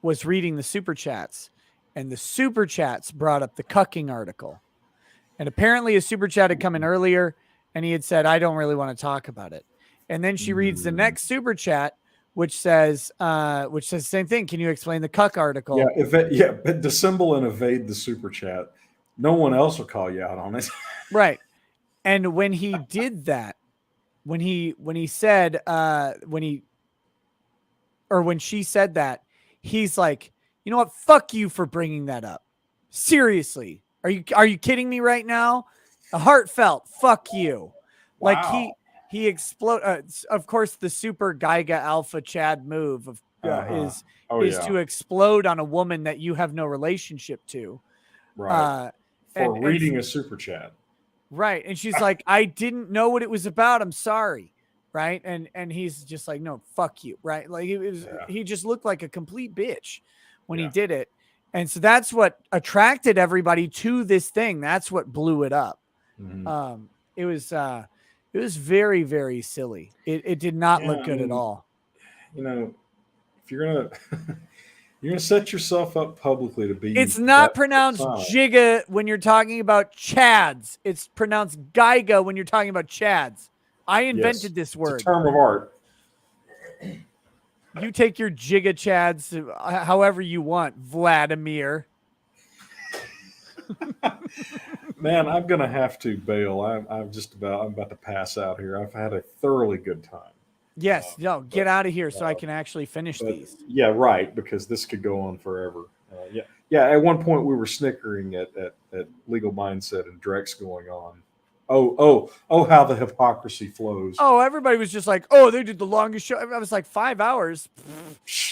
was reading the super chats, and the super chats brought up the cucking article. And apparently a super chat had come in earlier, and he had said, I don't really want to talk about it. And then she reads the next super chat, which says the same thing. Can you explain the cuck article? Yeah. But dissemble and evade the super chat. No one else will call you out on it. Right. And when he did that, when she said that, he's like, you know what? Fuck you for bringing that up. Seriously. Are you kidding me right now? A heartfelt fuck you. Wow. Like he explode. Of course, the super Geiga Alpha Chad move is to explode on a woman that you have no relationship to. Right. For reading a super chat. Right. And she's like, I didn't know what it was about. I'm sorry. Right. And he's just like, no, fuck you. Right. Like he just looked like a complete bitch when he did it. And so that's what attracted everybody to this thing. That's what blew it up. Mm-hmm. It was very, very silly. It did not look good at all. If you're gonna set yourself up publicly to be, it's not pronounced Jigga when you're talking about Chads. It's pronounced Geiga when you're talking about Chads. I invented this word. It's a term of art. You take your Jigga Chads however you want, Vladimir. Man, I'm gonna have to bail. I'm about to pass out here. I've had a thoroughly good time. Yes, get out of here so I can actually finish these. Yeah, right, because this could go on forever. Yeah. At one point we were snickering at Legal Mindset and Drex going on. Oh, how the hypocrisy flows. Oh, everybody was just like, oh, they did the longest show. I was like, 5 hours.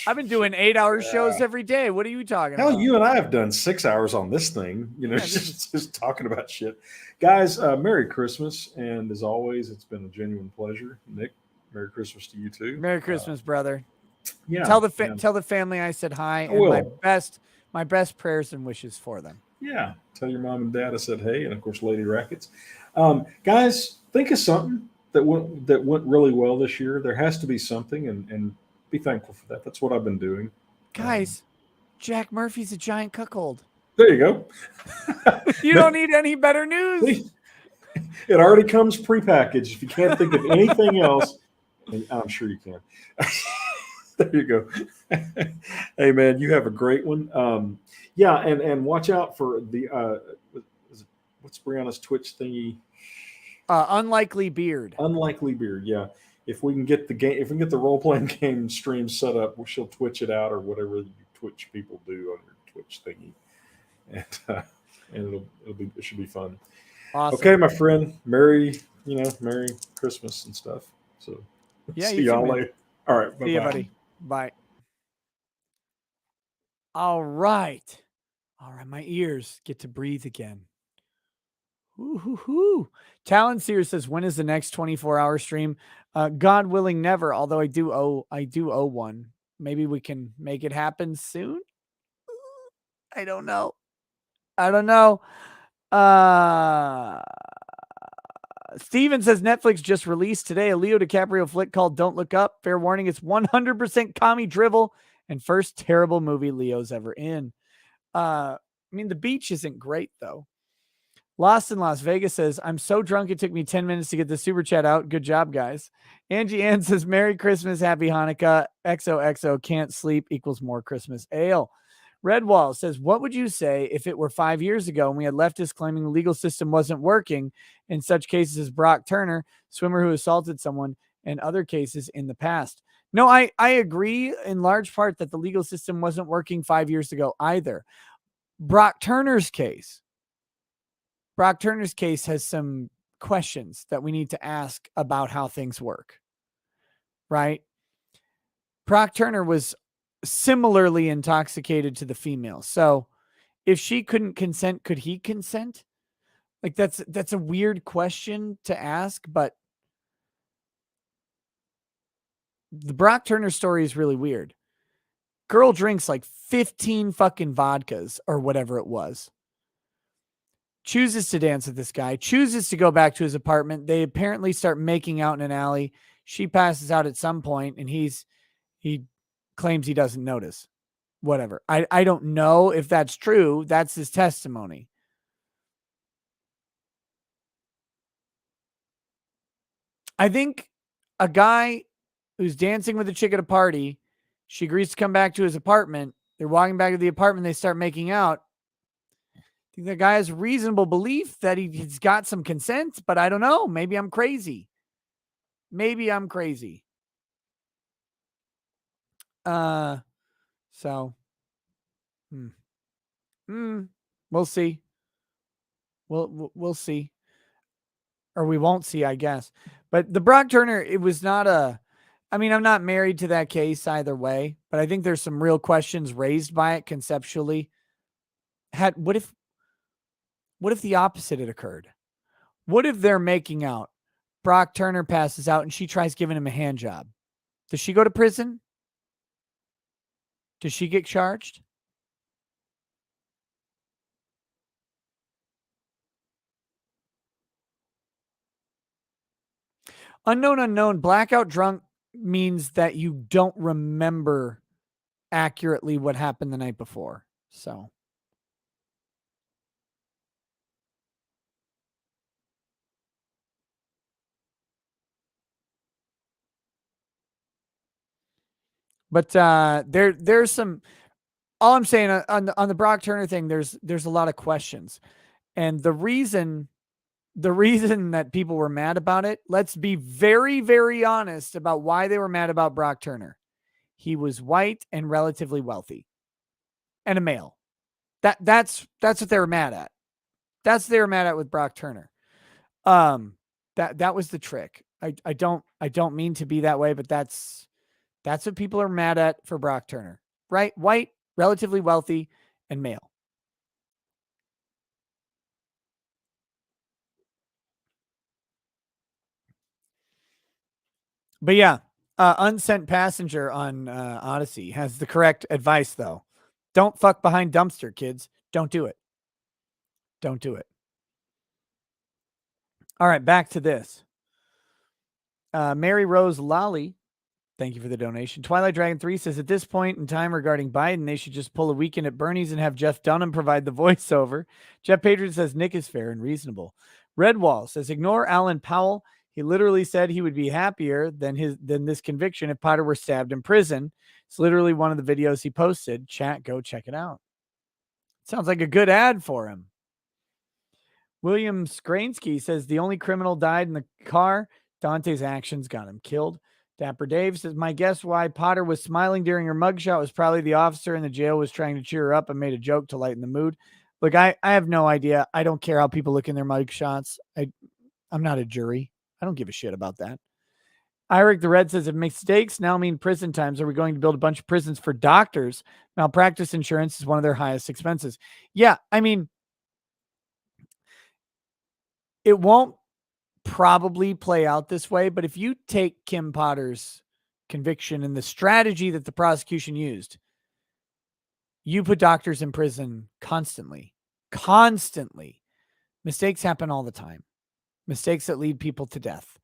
I've been doing 8-hour shows every day. What are you talking Hell, about? you and I have done 6 hours on this thing, Yeah, just talking about shit. Guys, Merry Christmas. And as always, it's been a genuine pleasure. Nick, Merry Christmas to you too. Merry Christmas, brother. Yeah. Tell the family I said hi and my best prayers and wishes for them. Yeah. Tell your mom and dad I said hey, and of course, Lady Rackets. Guys, think of something that went really well this year. There has to be something, and be thankful for that. That's what I've been doing. Guys, Jack Murphy's a giant cuckold. There you go. You don't need any better news. It already comes prepackaged. If you can't think of anything else, and I'm sure you can. There you go. Hey man, you have a great one. Yeah, and watch out for the what's Brianna's Twitch thingy? Unlikely Beard. Unlikely Beard. Yeah. If we can get the role playing game stream set up, she'll Twitch it out or whatever you Twitch people do on your Twitch thingy, and it should be fun. Awesome. Okay, my friend, Merry Christmas and stuff. So yeah, see y'all later. All right, see you, buddy. Bye. All right, my ears get to breathe again. Woo-hoo-hoo. Talon Sears says, when is the next 24-hour stream? God willing, never. Although I do owe one. Maybe we can make it happen soon. I don't know. Steven says Netflix just released today a Leo DiCaprio flick called Don't Look Up. Fair warning, it's 100% commie drivel and first terrible movie Leo's ever in. I mean, the beach isn't great though. Lost in Las Vegas says, I'm so drunk it took me 10 minutes to get the super chat out. Good job, guys. Angie Ann says, Merry Christmas, Happy Hanukkah. XOXO, can't sleep equals more Christmas ale. Redwall says, what would you say if it were 5 years ago and we had leftists claiming the legal system wasn't working in such cases as Brock Turner, swimmer who assaulted someone, and other cases in the past? No, I agree in large part that the legal system wasn't working 5 years ago either. Brock Turner's case has some questions that we need to ask about how things work, right? Brock Turner was similarly intoxicated to the female. So if she couldn't consent, could he consent? Like that's a weird question to ask, but the Brock Turner story is really weird. Girl drinks like 15 fucking vodkas or whatever it was. Chooses to dance with this guy, chooses to go back to his apartment. They apparently start making out in an alley. She passes out at some point and he claims he doesn't notice. Whatever. I don't know if that's true. That's his testimony. I think a guy who's dancing with a chick at a party, she agrees to come back to his apartment. They're walking back to the apartment. They start making out. I think the guy has reasonable belief that he's got some consent, but I don't know. Maybe I'm crazy. So, we'll see. We'll see, or we won't see, I guess. But the Brock Turner, it was not I'm not married to that case either way, but I think there's some real questions raised by it conceptually. What if the opposite had occurred? What if they're making out? Brock Turner passes out and she tries giving him a hand job. Does she go to prison? Does she get charged? Unknown. Blackout drunk means that you don't remember accurately what happened the night before. So. But there's some. All I'm saying on the Brock Turner thing, there's a lot of questions, and the reason that people were mad about it. Let's be very, very honest about why they were mad about Brock Turner. He was white and relatively wealthy, and a male. That's what they were mad at. That's what they were mad at with Brock Turner. That was the trick. I don't mean to be that way, but that's what people are mad at for Brock Turner, right? White, relatively wealthy, and male. But yeah, unsent passenger on Odyssey has the correct advice though. Don't fuck behind dumpster, kids. Don't do it. Don't do it. All right, back to this. Mary Rose Lolly, thank you for the donation. Twilight Dragon 3 says, at this point in time regarding Biden, they should just pull a weekend at Bernie's and have Jeff Dunham provide the voiceover. Jeff Patriot says, Nick is fair and reasonable. Redwall says, ignore Alan Powell. He literally said he would be happier than this conviction if Potter were stabbed in prison. It's literally one of the videos he posted. Chat, go check it out. Sounds like a good ad for him. William Skransky says, the only criminal died in the car. Dante's actions got him killed. Dapper Dave says, my guess why Potter was smiling during her mugshot was probably the officer in the jail was trying to cheer her up and made a joke to lighten the mood. Look, I have no idea. I don't care how people look in their mugshots. I'm not a jury. I don't give a shit about that. Eric the Red says, if mistakes now mean prison times, are we going to build a bunch of prisons for doctors? Malpractice insurance is one of their highest expenses. Yeah, I mean, it won't probably play out this way, but if you take Kim Potter's conviction and the strategy that the prosecution used, you put doctors in prison constantly. Mistakes happen all the time. Mistakes that lead people to death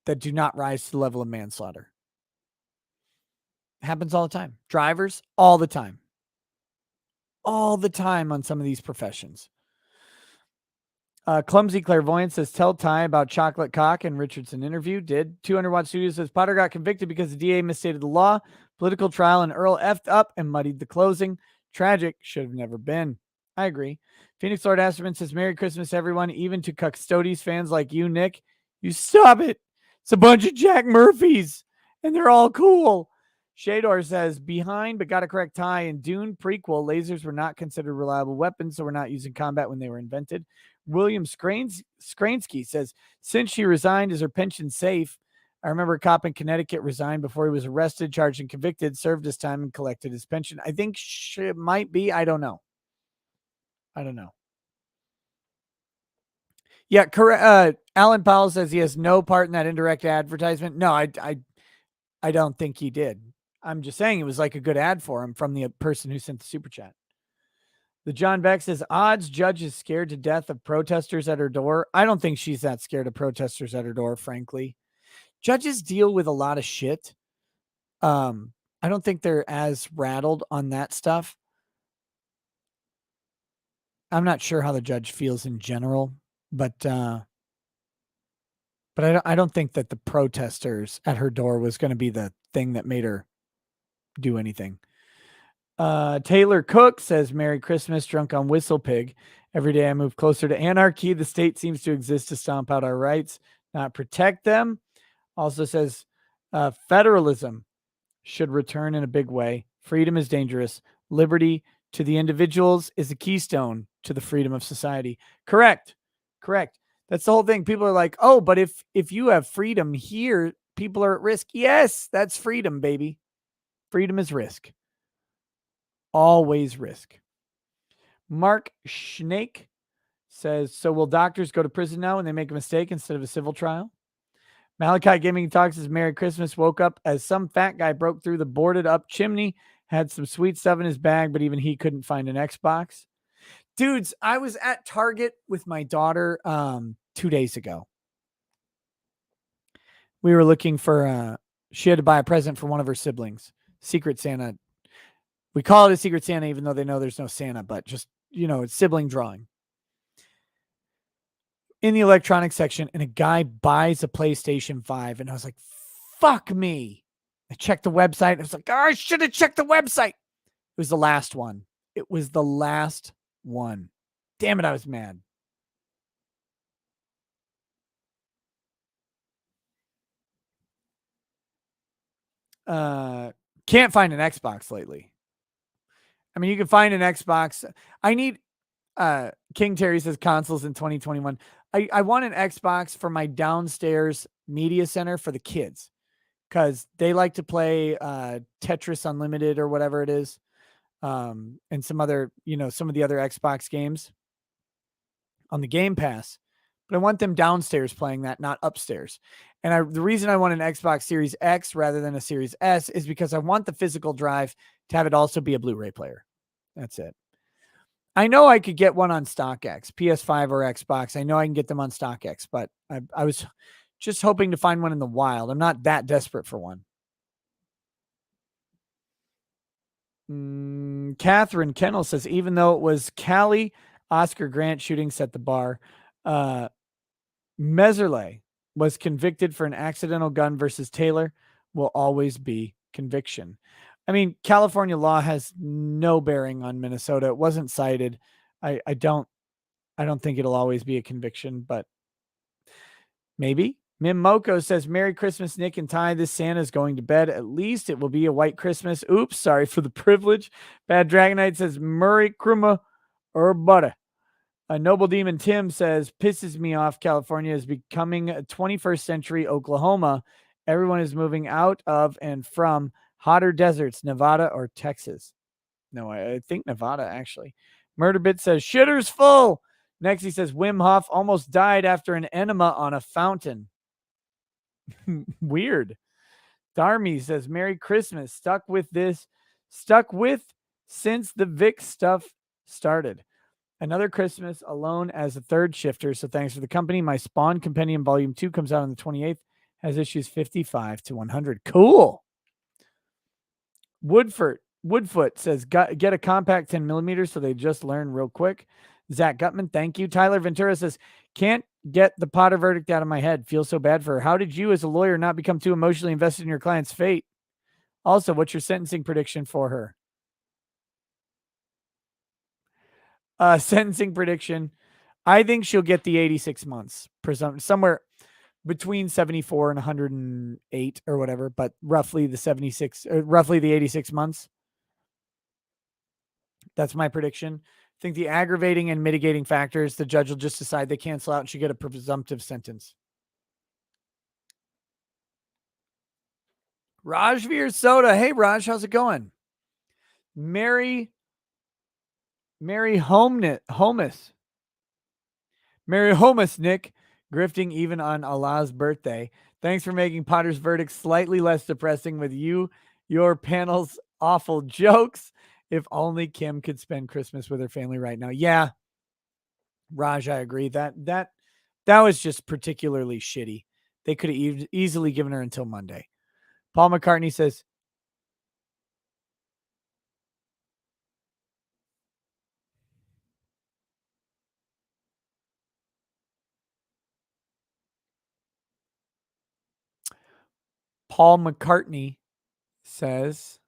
that do not rise to the level of manslaughter. It happens all the time. Drivers, all the time. All the time on some of these professions. Clumsy Clairvoyant says, tell Ty about chocolate cock and Richardson interview. Did. 200 Watt Studio says, Potter got convicted because the DA misstated the law. Political trial and Earl effed up and muddied the closing. Tragic. Should have never been. I agree. Phoenix Lord Asterman says, Merry Christmas, everyone, even to Custodes fans like you, Nick. You stop it. It's a bunch of Jack Murphys, and they're all cool. Shador says, behind, but got to correct Ty. In Dune prequel, lasers were not considered reliable weapons, so we're not used in combat when they were invented. William Skransky says, since she resigned, is her pension safe? I remember a cop in Connecticut resigned before he was arrested, charged, and convicted, served his time, and collected his pension. I think it might be. I don't know. Yeah, correct. Alan Powell says he has no part in that indirect advertisement. No, I don't think he did. I'm just saying it was like a good ad for him from the person who sent the super chat. The John Beck says, odds judge is scared to death of protesters at her door. I don't think she's that scared of protesters at her door, frankly. Judges deal with a lot of shit. I don't think they're as rattled on that stuff. I'm not sure how the judge feels in general, but I don't think that the protesters at her door was going to be the thing that made her do anything. Taylor Cook says, Merry Christmas, drunk on Whistle Pig. Every day I move closer to anarchy. The state seems to exist to stomp out our rights, not protect them. Also says, federalism should return in a big way. Freedom is dangerous. Liberty to the individuals is a keystone to the freedom of society. Correct. That's the whole thing. People are like, oh, but if you have freedom here, people are at risk. Yes, that's freedom, baby. Freedom is risk. Always risk. Mark Schnake says, so will doctors go to prison now when they make a mistake instead of a civil trial? Malachi Gaming Talks says, Merry Christmas. Woke up as some fat guy broke through the boarded up chimney, had some sweet stuff in his bag, but even he couldn't find an Xbox. Dudes, I was at Target with my daughter 2 days ago. We were looking for, she had to buy a present for one of her siblings. Secret Santa. We call it a Secret Santa, even though they know there's no Santa, but just, it's sibling drawing. In the electronics section, and a guy buys a PlayStation 5, and I was like, fuck me. I checked the website. I was like, I should have checked the website. It was the last one. Damn it, I was mad. Can't find an Xbox lately. I mean, you can find an Xbox. I need King Terry says consoles in 2021. I want an Xbox for my downstairs media center for the kids, because they like to play Tetris Unlimited or whatever it is, and some other, some of the other Xbox games on the Game Pass. But I want them downstairs playing that, not upstairs. And the reason I want an Xbox Series X rather than a Series S is because I want the physical drive to have it also be a Blu-ray player. That's it. I know I could get one on StockX, PS5 or Xbox. I know I can get them on StockX, but I was just hoping to find one in the wild. I'm not that desperate for one. Catherine Kennel says, even though it was Callie Oscar Grant shooting set the bar, Meserle was convicted for an accidental gun versus Taylor will always be conviction. I mean, California law has no bearing on Minnesota. It wasn't cited. I don't think it'll always be a conviction, but maybe. Mim Moko says, Merry Christmas, Nick and Ty. This Santa's going to bed. At least it will be a white Christmas. Oops, sorry for the privilege. Bad Dragonite says, Murray Kruma or butter. A Noble Demon Tim says, pisses me off. California is becoming a 21st century Oklahoma. Everyone is moving out of and from hotter deserts, Nevada or Texas. No, I think Nevada, actually. Murderbit says, shitter's full. Next, he says, Wim Hof almost died after an enema on a fountain. Weird. Darmy says, Merry Christmas. Stuck with since the Vic stuff started. Another Christmas alone as a third shifter. So thanks for the company. My Spawn Compendium Volume 2 comes out on the 28th. Has issues 55 to 100. Cool. Woodfoot says, get a compact 10 millimeters so they just learn real quick. Zach Gutman, thank you. Tyler Ventura says, can't get the Potter verdict out of my head. Feel so bad for her. How did you as a lawyer not become too emotionally invested in your client's fate? Also, what's your sentencing prediction for her? Sentencing prediction. I think she'll get the 86 months. Somewhere between 74 and 108 or whatever, but roughly the 86 months. That's my prediction. I think the aggravating and mitigating factors, the judge will just decide they cancel out and she get a presumptive sentence. Rajveer Soda. Hey, Raj, how's it going? Mary Homus. Mary Homus, Nick. Grifting even on Allah's birthday. Thanks for making Potter's verdict slightly less depressing with your panel's awful jokes. If only Kim could spend Christmas with her family right now. Yeah, Raj, I agree. That was just particularly shitty. They could have easily given her until Monday. Paul McCartney says,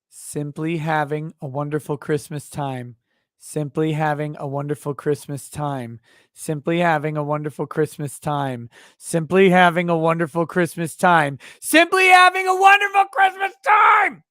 simply having a wonderful Christmas time. Simply having a wonderful Christmas time. Simply having a wonderful Christmas time. Simply having a wonderful Christmas time. Simply having a wonderful Christmas time.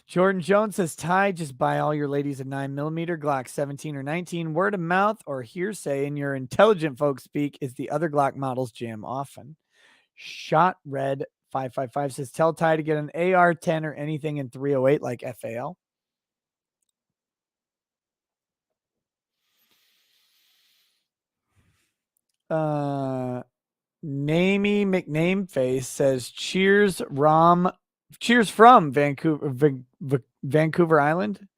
Jordan Jones says, Ty, just buy all your ladies a 9mm Glock 17 or 19. Word of mouth or hearsay in your intelligent folks speak is the other Glock models jam often. Shot Red 555 says, tell Ty to get an AR-10 or anything in 308 like FAL. Namey McNameface says, cheers from Vancouver Island.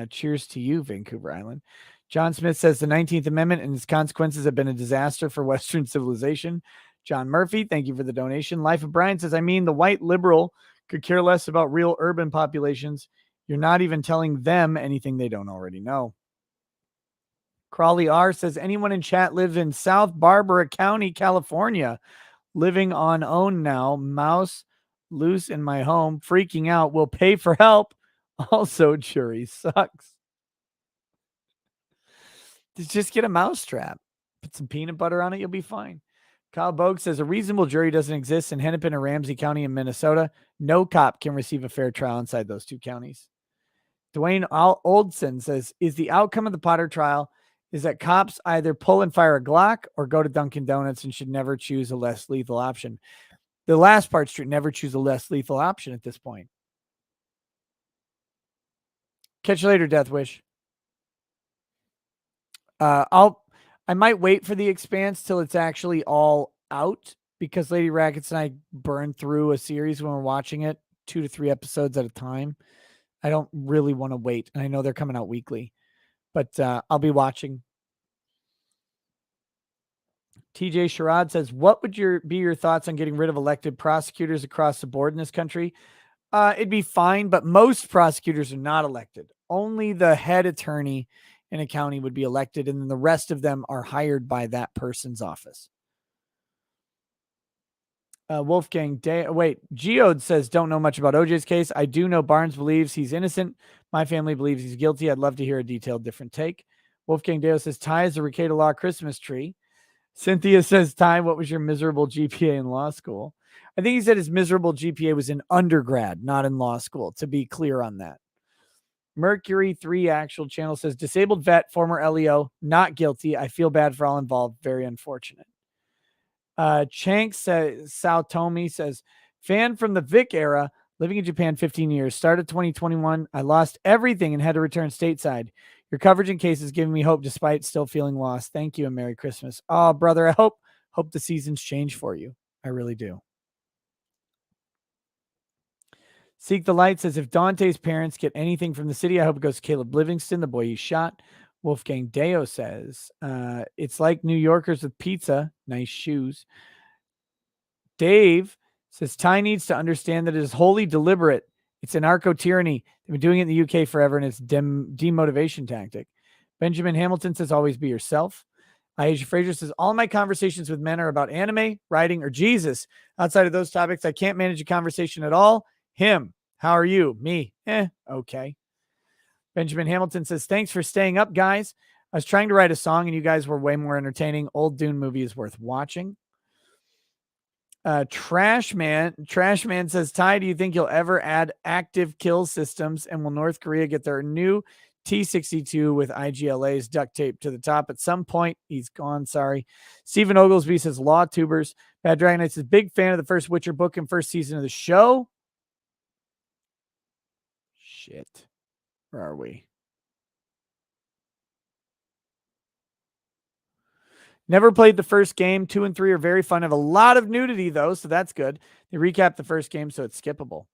Cheers to you, Vancouver Island. John Smith says the 19th Amendment and its consequences have been a disaster for Western civilization. John Murphy, thank you for the donation. Life of Brian says, I mean, the white liberal could care less about real urban populations. You're not even telling them anything they don't already know. Crawley R says, anyone in chat lives in South Barbara County, California, living on own now, mouse loose in my home, freaking out, will pay for help. Also, jury sucks. Just get a mouse trap. Put some peanut butter on it. You'll be fine. Kyle Bogue says a reasonable jury doesn't exist in Hennepin or Ramsey County in Minnesota. No cop can receive a fair trial inside those two counties. Dwayne Oldson says, is the outcome of the Potter trial is that cops either pull and fire a Glock or go to Dunkin' Donuts and should never choose a less lethal option. The last part's true. Never choose a less lethal option at this point. Catch you later, Death Wish. I might wait for The Expanse till it's actually all out, because Lady Rackets and I burn through a series when we're watching it 2 to 3 episodes at a time. I don't really want to wait. And I know they're coming out weekly, but I'll be watching. TJ Sherrod says, what would be your thoughts on getting rid of elected prosecutors across the board in this country? It'd be fine, but most prosecutors are not elected. Only the head attorney in a county would be elected, and then the rest of them are hired by that person's office. Geode says, don't know much about OJ's case. I do know Barnes believes he's innocent. My family believes he's guilty. I'd love to hear a detailed, different take. Wolfgang Deo says, Ty is the Recato Law Christmas tree. Cynthia says, Ty, what was your miserable GPA in law school? I think he said his miserable GPA was in undergrad, not in law school, to be clear on that. Mercury 3 Actual Channel says, disabled vet, former LEO, not guilty. I feel bad for all involved. Very unfortunate. Chank says, Saotomi says, fan from the Vic era, living in Japan 15 years, started 2021. I lost everything and had to return stateside. Your coverage and case is giving me hope despite still feeling lost. Thank you and Merry Christmas. Oh, brother, I hope the seasons change for you. I really do. Seek the Light says, if Dante's parents get anything from the city, I hope it goes to Caleb Livingston, the boy he shot. Wolfgang Deo says, it's like New Yorkers with pizza. Nice shoes. Dave says, Ty needs to understand that it is wholly deliberate. It's anarcho-tyranny. They've been doing it in the UK forever, and it's demotivation tactic. Benjamin Hamilton says, always be yourself. Aisha Fraser says, all my conversations with men are about anime, writing, or Jesus. Outside of those topics, I can't manage a conversation at all. Him. How are you? Me. Okay. Benjamin Hamilton says, thanks for staying up, guys. I was trying to write a song and you guys were way more entertaining. Old Dune movie is worth watching. Trashman says, Ty, do you think you'll ever add active kill systems, and will North Korea get their new T-62 with IGLA's duct tape to the top at some point? He's gone. Sorry. Stephen Oglesby says, Law Tubers. Bad Dragon Knight says, big fan of the first Witcher book and first season of the show. Shit. Where are we? Never played the first game. 2 and 3 are very fun. Have a lot of nudity, though, so that's good. They recap the first game, so it's skippable.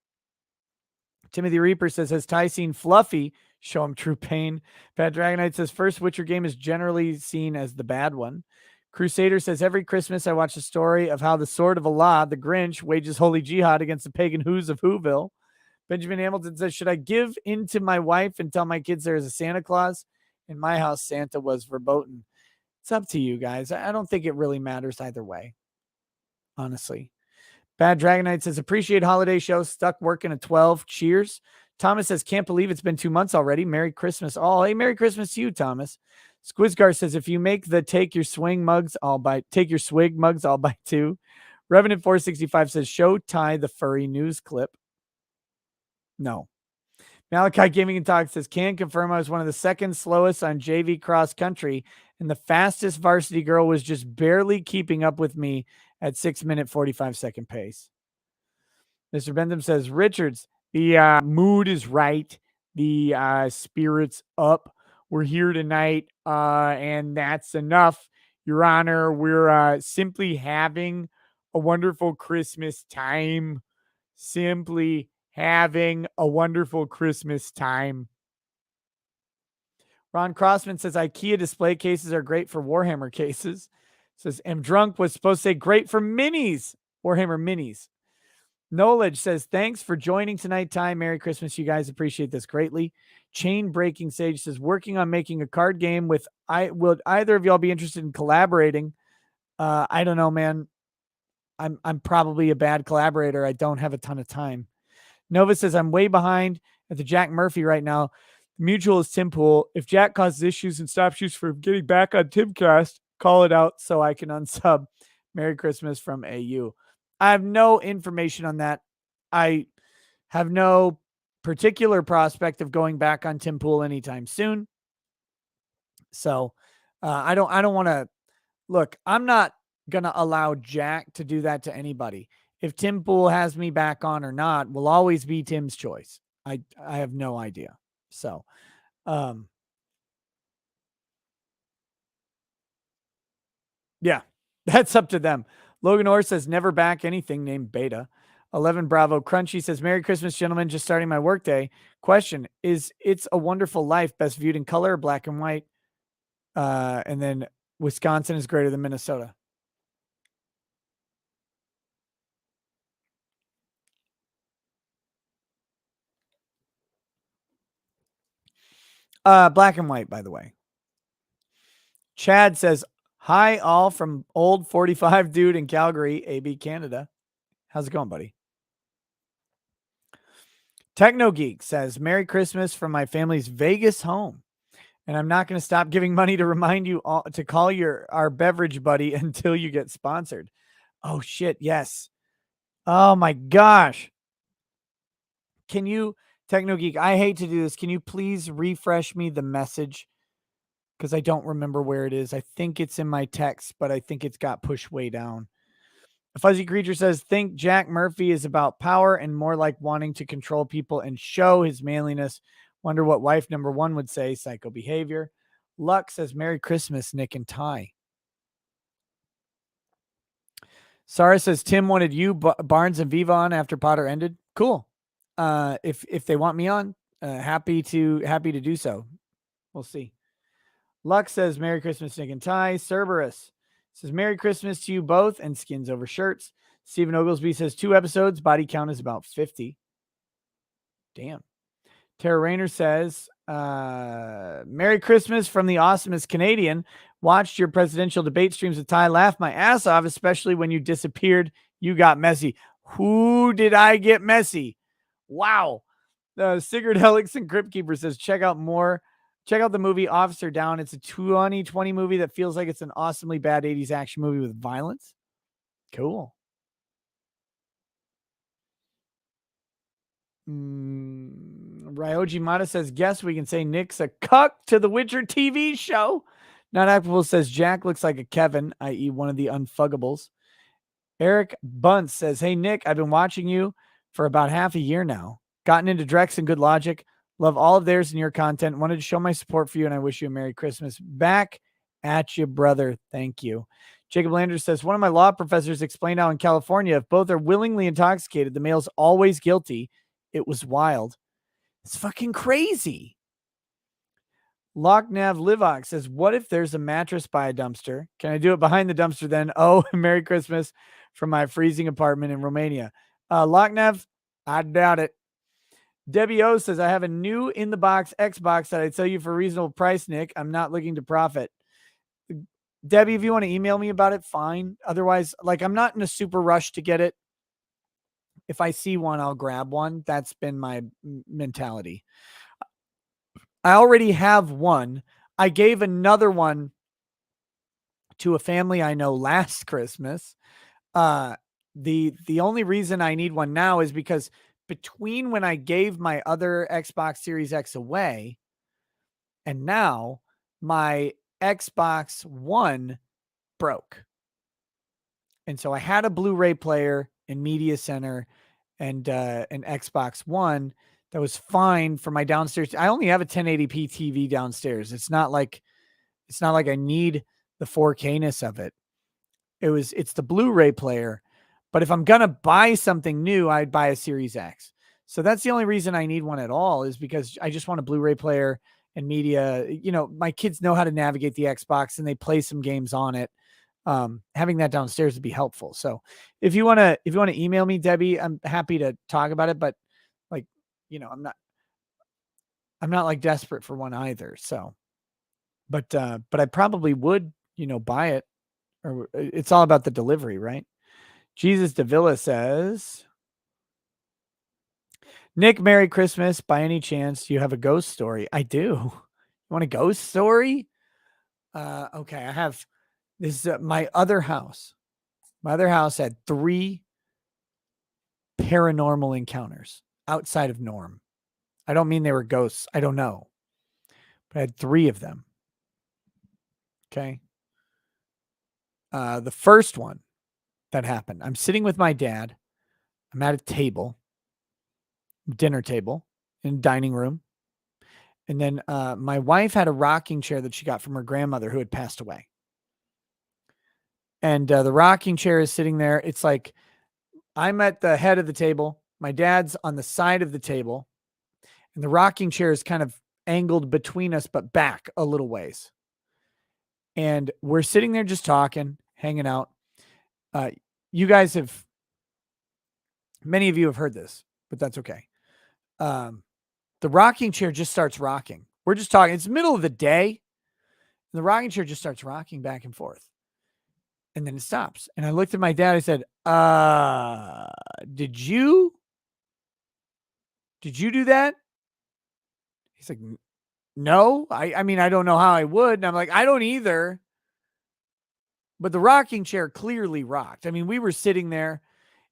Timothy Reaper says, has Ty seen Fluffy? Show him true pain. Bad Dragonite says, first Witcher game is generally seen as the bad one. Crusader says, every Christmas I watch the story of how the Sword of Allah, the Grinch, wages holy jihad against the pagan Who's of Whoville. Benjamin Hamilton says, should I give in to my wife and tell my kids there is a Santa Claus? In my house, Santa was verboten. It's up to you guys. I don't think it really matters either way, honestly. Bad Dragonite says, appreciate holiday show. Stuck working at 12. Cheers. Thomas says, can't believe it's been 2 months already. Merry Christmas all. Hey, Merry Christmas to you, Thomas. Squizgar says, if you make the take your swig mugs, I'll buy 2. Revenant 465 says, show Ty the furry news clip. No. Malachi Gaming and Talk says, can confirm I was one of the second slowest on JV cross country, and the fastest varsity girl was just barely keeping up with me at 6-minute 45-second pace. Mr. Bentham says, Richards, the mood is right. The spirit's up. We're here tonight, and that's enough. Your Honor, we're simply having a wonderful Christmas time. Simply having a wonderful Christmas time. Ron Crossman says, IKEA display cases are great for Warhammer cases. Says, M Drunk was supposed to say great for minis. Warhammer minis. Knowledge says, thanks for joining tonight, Ty. Merry Christmas. You guys appreciate this greatly. Chain Breaking Sage says, working on making a card game with, would either of y'all be interested in collaborating? I don't know, man. I'm probably a bad collaborator. I don't have a ton of time. Nova says, I'm way behind at the Jack Murphy right now. Mutual is Tim Pool. If Jack causes issues and stops you from getting back on Timcast, call it out so I can unsub. Merry Christmas from AU. I have no information on that. I have no particular prospect of going back on Tim Pool anytime soon. So I don't want to look. I'm not gonna allow Jack to do that to anybody. If Tim Pool has me back on or not, will always be Tim's choice. I have no idea. So, yeah, that's up to them. Logan Orr says never back anything named Beta. 11 Bravo Crunchy says Merry Christmas, gentlemen. Just starting my workday. Question: is It's a Wonderful Life best viewed in color or black and white? And then Wisconsin is greater than Minnesota. Black and white, by the way. Chad says, hi, all from old 45 dude in Calgary, AB Canada. How's it going, buddy? Techno Geek says, Merry Christmas from my family's Vegas home. And I'm not going to stop giving money to remind you all to call our beverage buddy until you get sponsored. Oh, shit. Yes. Oh, my gosh. Can you, Techno Geek, I hate to do this. Can you please refresh me the message? Because I don't remember where it is. I think it's in my text, but I think it's got pushed way down. A Fuzzy Creature says, think Jack Murphy is about power and more like wanting to control people and show his manliness. Wonder what wife number 1 would say. Psycho behavior. Luck says, Merry Christmas, Nick and Ty. Sarah says, Tim wanted you, Barnes and Viva on after Potter ended. Cool. If they want me on, happy to do so. We'll see. Luck says, Merry Christmas, Nick and Ty. Cerberus says, Merry Christmas to you both and skins over shirts. Stephen Oglesby says, 2 episodes. Body count is about 50. Damn. Tara Rayner says, Merry Christmas from the awesomest Canadian. Watched your presidential debate streams with Ty. Laughed my ass off, especially when you disappeared. You got messy. Who did I get messy? Wow. Sigurd Hellickson Crypt Keeper says, check out the movie Officer Down. It's a 2020 movie that feels like it's an awesomely bad 80s action movie with violence. Cool. Ryoji Mata says, guess we can say Nick's a cuck to the Witcher TV show. Not Applicable says, Jack looks like a Kevin, i.e. one of the unfuggables. Eric Bunce says, hey, Nick, I've been watching you for about half a year now. Gotten into Drex and Good Logic. Love all of theirs and your content. Wanted to show my support for you, and I wish you a Merry Christmas. Back at you, brother. Thank you. Jacob Landers says, one of my law professors explained how in California, if both are willingly intoxicated, the male's always guilty. It was wild. It's fucking crazy. Locknav Livox says, what if there's a mattress by a dumpster? Can I do it behind the dumpster then? Oh, Merry Christmas from my freezing apartment in Romania. Locknav, I doubt it. Debbie O says, I have a new in-the-box Xbox that I'd sell you for a reasonable price, Nick. I'm not looking to profit. Debbie, if you want to email me about it, fine. Otherwise, I'm not in a super rush to get it. If I see one, I'll grab one. That's been my mentality. I already have one. I gave another one to a family I know last Christmas. The only reason I need one now is because between when I gave my other Xbox Series X away and now, my Xbox One broke. And so I had a Blu-ray player and media center and an Xbox One that was fine for my downstairs. I only have a 1080p TV downstairs. It's not like I need the 4K-ness of it. It's the Blu-ray player. But if I'm going to buy something new, I'd buy a Series X. So that's the only reason I need one at all, is because I just want a Blu-ray player and media. You know, my kids know how to navigate the Xbox and they play some games on it. Having that downstairs would be helpful. So if you want to email me, Debbie, I'm happy to talk about it, but I'm not like desperate for one either. So, but I probably would, buy it, or it's all about the delivery, right? Jesus Davila says, Nick, Merry Christmas. By any chance, you have a ghost story? I do. You want a ghost story? Okay. I have, this is my other house. My other house had 3 paranormal encounters outside of norm. I don't mean they were ghosts. I don't know. But I had 3 of them. Okay. The first one that happened, I'm sitting with my dad. I'm at a table, dinner table in dining room. And then my wife had a rocking chair that she got from her grandmother who had passed away. And the rocking chair is sitting there. It's like I'm at the head of the table. My dad's on the side of the table. And the rocking chair is kind of angled between us, but back a little ways. And we're sitting there just talking, hanging out. You guys have, many of you have heard this, but that's okay. The rocking chair just starts rocking. We're just talking. It's the middle of the day. And the rocking chair just starts rocking back and forth. And then it stops. And I looked at my dad. I said, did you do that? He's like, no, I mean, I don't know how I would. And I'm like, I don't either. But the rocking chair clearly rocked. I mean, we were sitting there.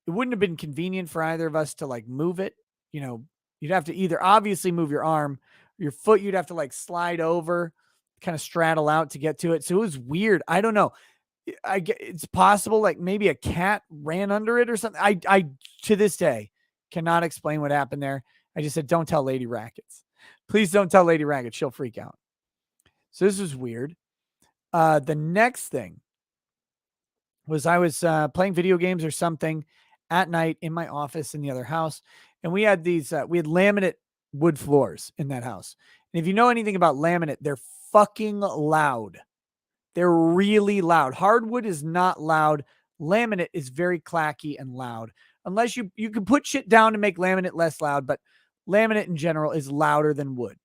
It wouldn't have been convenient for either of us to like move it. You know, you'd have to either obviously move your arm, your foot, you'd have to like slide over, kind of straddle out to get to it. So it was weird. I don't know. It's possible like maybe a cat ran under it or something. I to this day cannot explain what happened there. I just said, don't tell Lady Rackets. Please don't tell Lady Rackets. She'll freak out. So this was weird. The next thing was I was playing video games or something at night in my office in the other house. And we had we had laminate wood floors in that house. And if you know anything about laminate, they're fucking loud. They're really loud. Hardwood is not loud. Laminate is very clacky and loud. Unless you can put shit down to make laminate less loud, but laminate in general is louder than wood.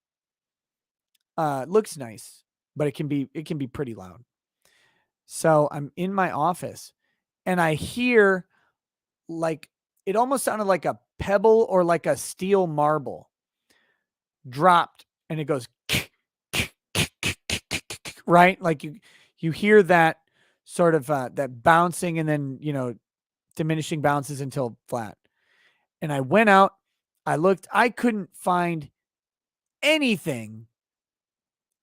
It looks nice, but it can be pretty loud. So I'm in my office and I hear like it almost sounded like a pebble or like a steel marble dropped, and it goes right, like you hear that sort of that bouncing and then, you know, diminishing bounces until flat. And I went out, I looked, I couldn't find anything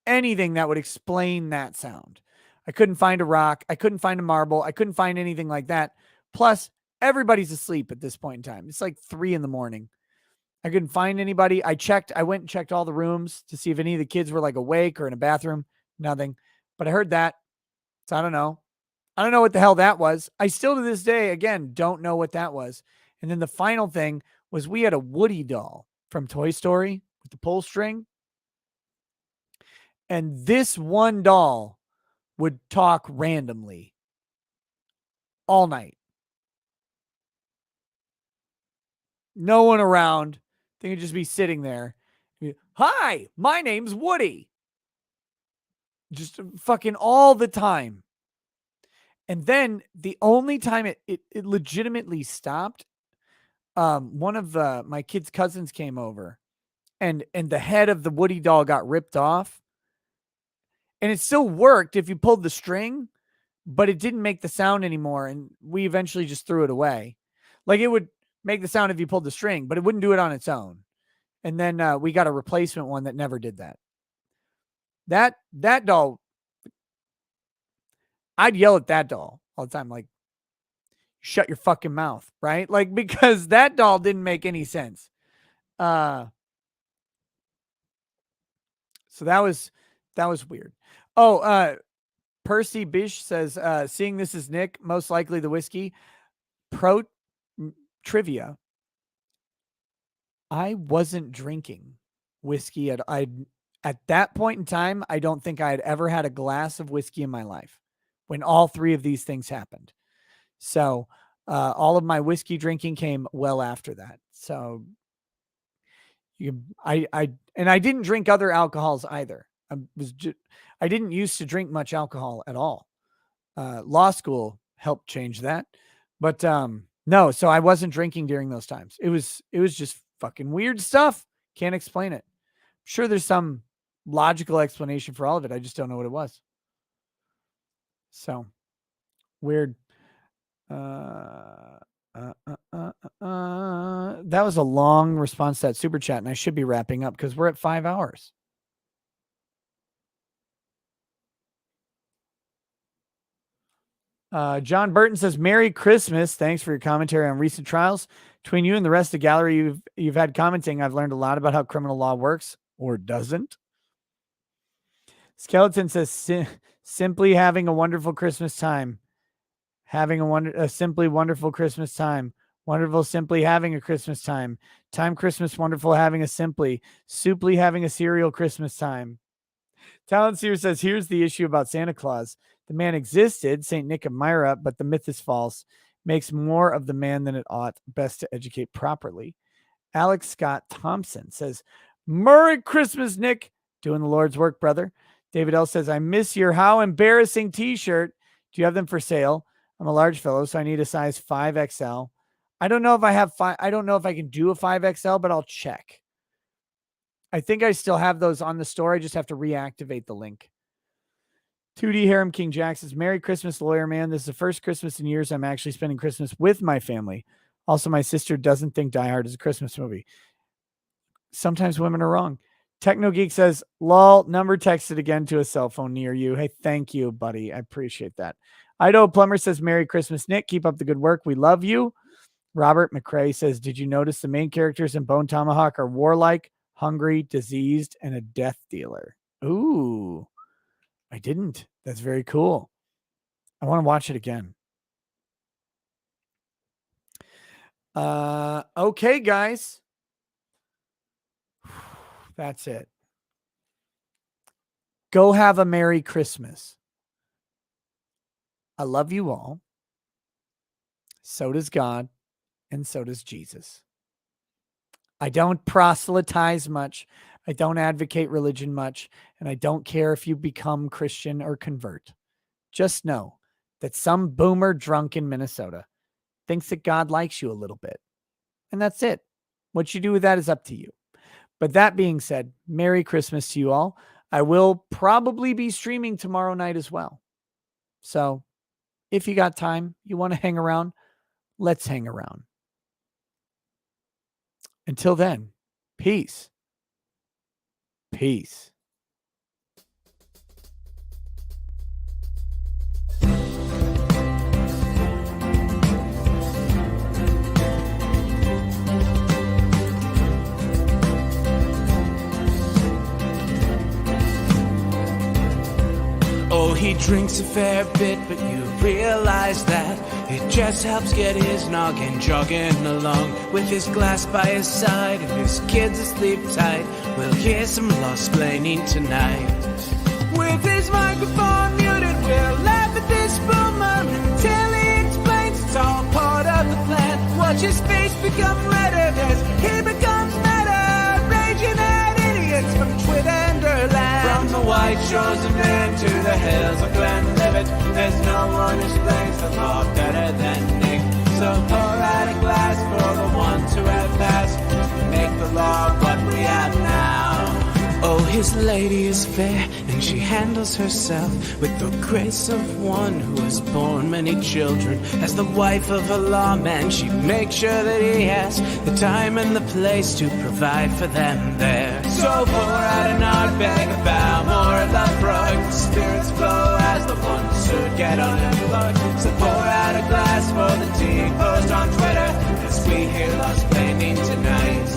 that would explain that sound. I couldn't find a rock, I couldn't find a marble, I couldn't find anything like that. Plus, everybody's asleep at this point in time. It's like 3 a.m. I couldn't find anybody. I went and checked all the rooms to see if any of the kids were like awake or in a bathroom. Nothing. But I heard that. So I don't know. I don't know what the hell that was. I still to this day, again, don't know what that was. And then the final thing was we had a Woody doll from Toy Story with the pull string. And this one doll would talk randomly all night. No one around. They could just be sitting there. Hi, my name's Woody. Just fucking all the time. And then the only time it legitimately stopped, one of my kids' cousins came over and the head of the Woody doll got ripped off. And it still worked if you pulled the string, but it didn't make the sound anymore. And we eventually just threw it away. Like it would make the sound if you pulled the string, but it wouldn't do it on its own. And then we got a replacement one that never did that. That doll, I'd yell at that doll all the time, like, shut your fucking mouth, right? Like, because that doll didn't make any sense. So that was weird. Oh, Percy Bish says, seeing this is Nick, most likely the whiskey. Pro trivia. I wasn't drinking whiskey at that point in time. I don't think I had ever had a glass of whiskey in my life when all 3 of these things happened. So all of my whiskey drinking came well after that. So I didn't drink other alcohols either. I didn't used to drink much alcohol at all. Law school helped change that, but no. So I wasn't drinking during those times. It was just fucking weird stuff. Can't explain it. I'm sure there's some logical explanation for all of it. I just don't know what it was. So weird. That was a long response to that super chat, and I should be wrapping up because we're at 5 hours. John Burton says, Merry Christmas. Thanks for your commentary on recent trials. Between you and the rest of the gallery you've had commenting, I've learned a lot about how criminal law works or doesn't. Skeleton says, simply having a wonderful Christmas time. Having a simply wonderful Christmas time. Wonderful simply having a Christmas time. Time Christmas wonderful having a simply. Souply having a cereal Christmas time. Talent Seer says, here's the issue about Santa Claus. The man existed, St. Nick of Myra, but the myth is false. Makes more of the man than it ought. Best to educate properly. Alex Scott Thompson says, Merry Christmas, Nick. Doing the Lord's work, brother. David L. says, I miss your how embarrassing t-shirt. Do you have them for sale? I'm a large fellow, so I need a size 5XL. I don't know if I have I don't know if I can do a 5XL, but I'll check. I think I still have those on the store. I just have to reactivate the link. 2D Harem King Jack says, Merry Christmas, lawyer man. This is the first Christmas in years I'm actually spending Christmas with my family. Also, my sister doesn't think Die Hard is a Christmas movie. Sometimes women are wrong. Techno Geek says, lol, number texted again to a cell phone near you. Hey, thank you, buddy. I appreciate that. Idaho Plumber says, Merry Christmas, Nick. Keep up the good work. We love you. Robert McCrae says, did you notice the main characters in Bone Tomahawk are warlike, hungry, diseased, and a death dealer? Ooh, I didn't. That's very cool. I want to watch it again. Okay, guys. That's it. Go have a Merry Christmas. I love you all. So does God, and so does Jesus. I don't proselytize much. I don't advocate religion much, and I don't care if you become Christian or convert. Just know that some boomer drunk in Minnesota thinks that God likes you a little bit, and that's it. What you do with that is up to you. But that being said, Merry Christmas to you all. I will probably be streaming tomorrow night as well. So if you got time, you want to hang around, let's hang around. Until then, peace. Peace. Oh, he drinks a fair bit, but you realize that it just helps get his noggin jogging along. With his glass by his side and his kids asleep tight, we'll hear some law-splaining tonight. With his microphone muted, we'll laugh at this boomer until he explains it's all part of the plan. Watch his face become redder as he becomes meta, raging at idiots from Twitterland. From the white shores of Maine to the hills of Glenlivet, there's no one who explains the law better than Nick. So pour out a glass for the ones who have passed, to make the law what we have now. Oh, his lady is fair, and she handles herself with the grace of one who has borne many children. As the wife of a lawman, she makes sure that he has the time and the place to provide for them there. So pour out an Ardbeg, a Balmore, a Love, spirits flow as the ones who get unemployed. So pour out a glass for the tea post on Twitter, as we hear law-splaining tonight.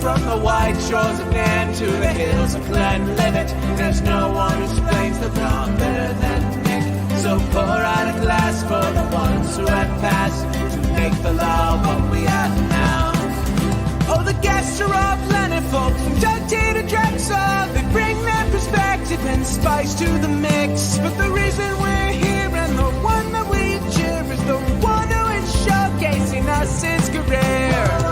From the white shores of Nairn to the hills of Glenlivet, there's no one who explains the law better than Nick. So pour out a glass for the ones who have passed, to make the law what we have now. Oh, the guests are all plentiful, from Doug T to Drexel. They bring their perspective and spice to the mix. But the reason we're here and the one that we cheer is the one who is showcasing us his career.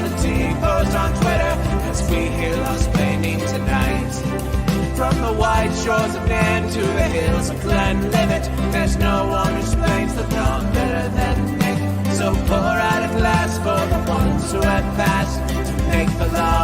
the T-post on Twitter as we hear Lost Planning tonight. From the white shores of Nairn to the hills of Glenlivet, there's no one who explains the dawn better than Nick. So pour out a glass for the ones who have passed to make the law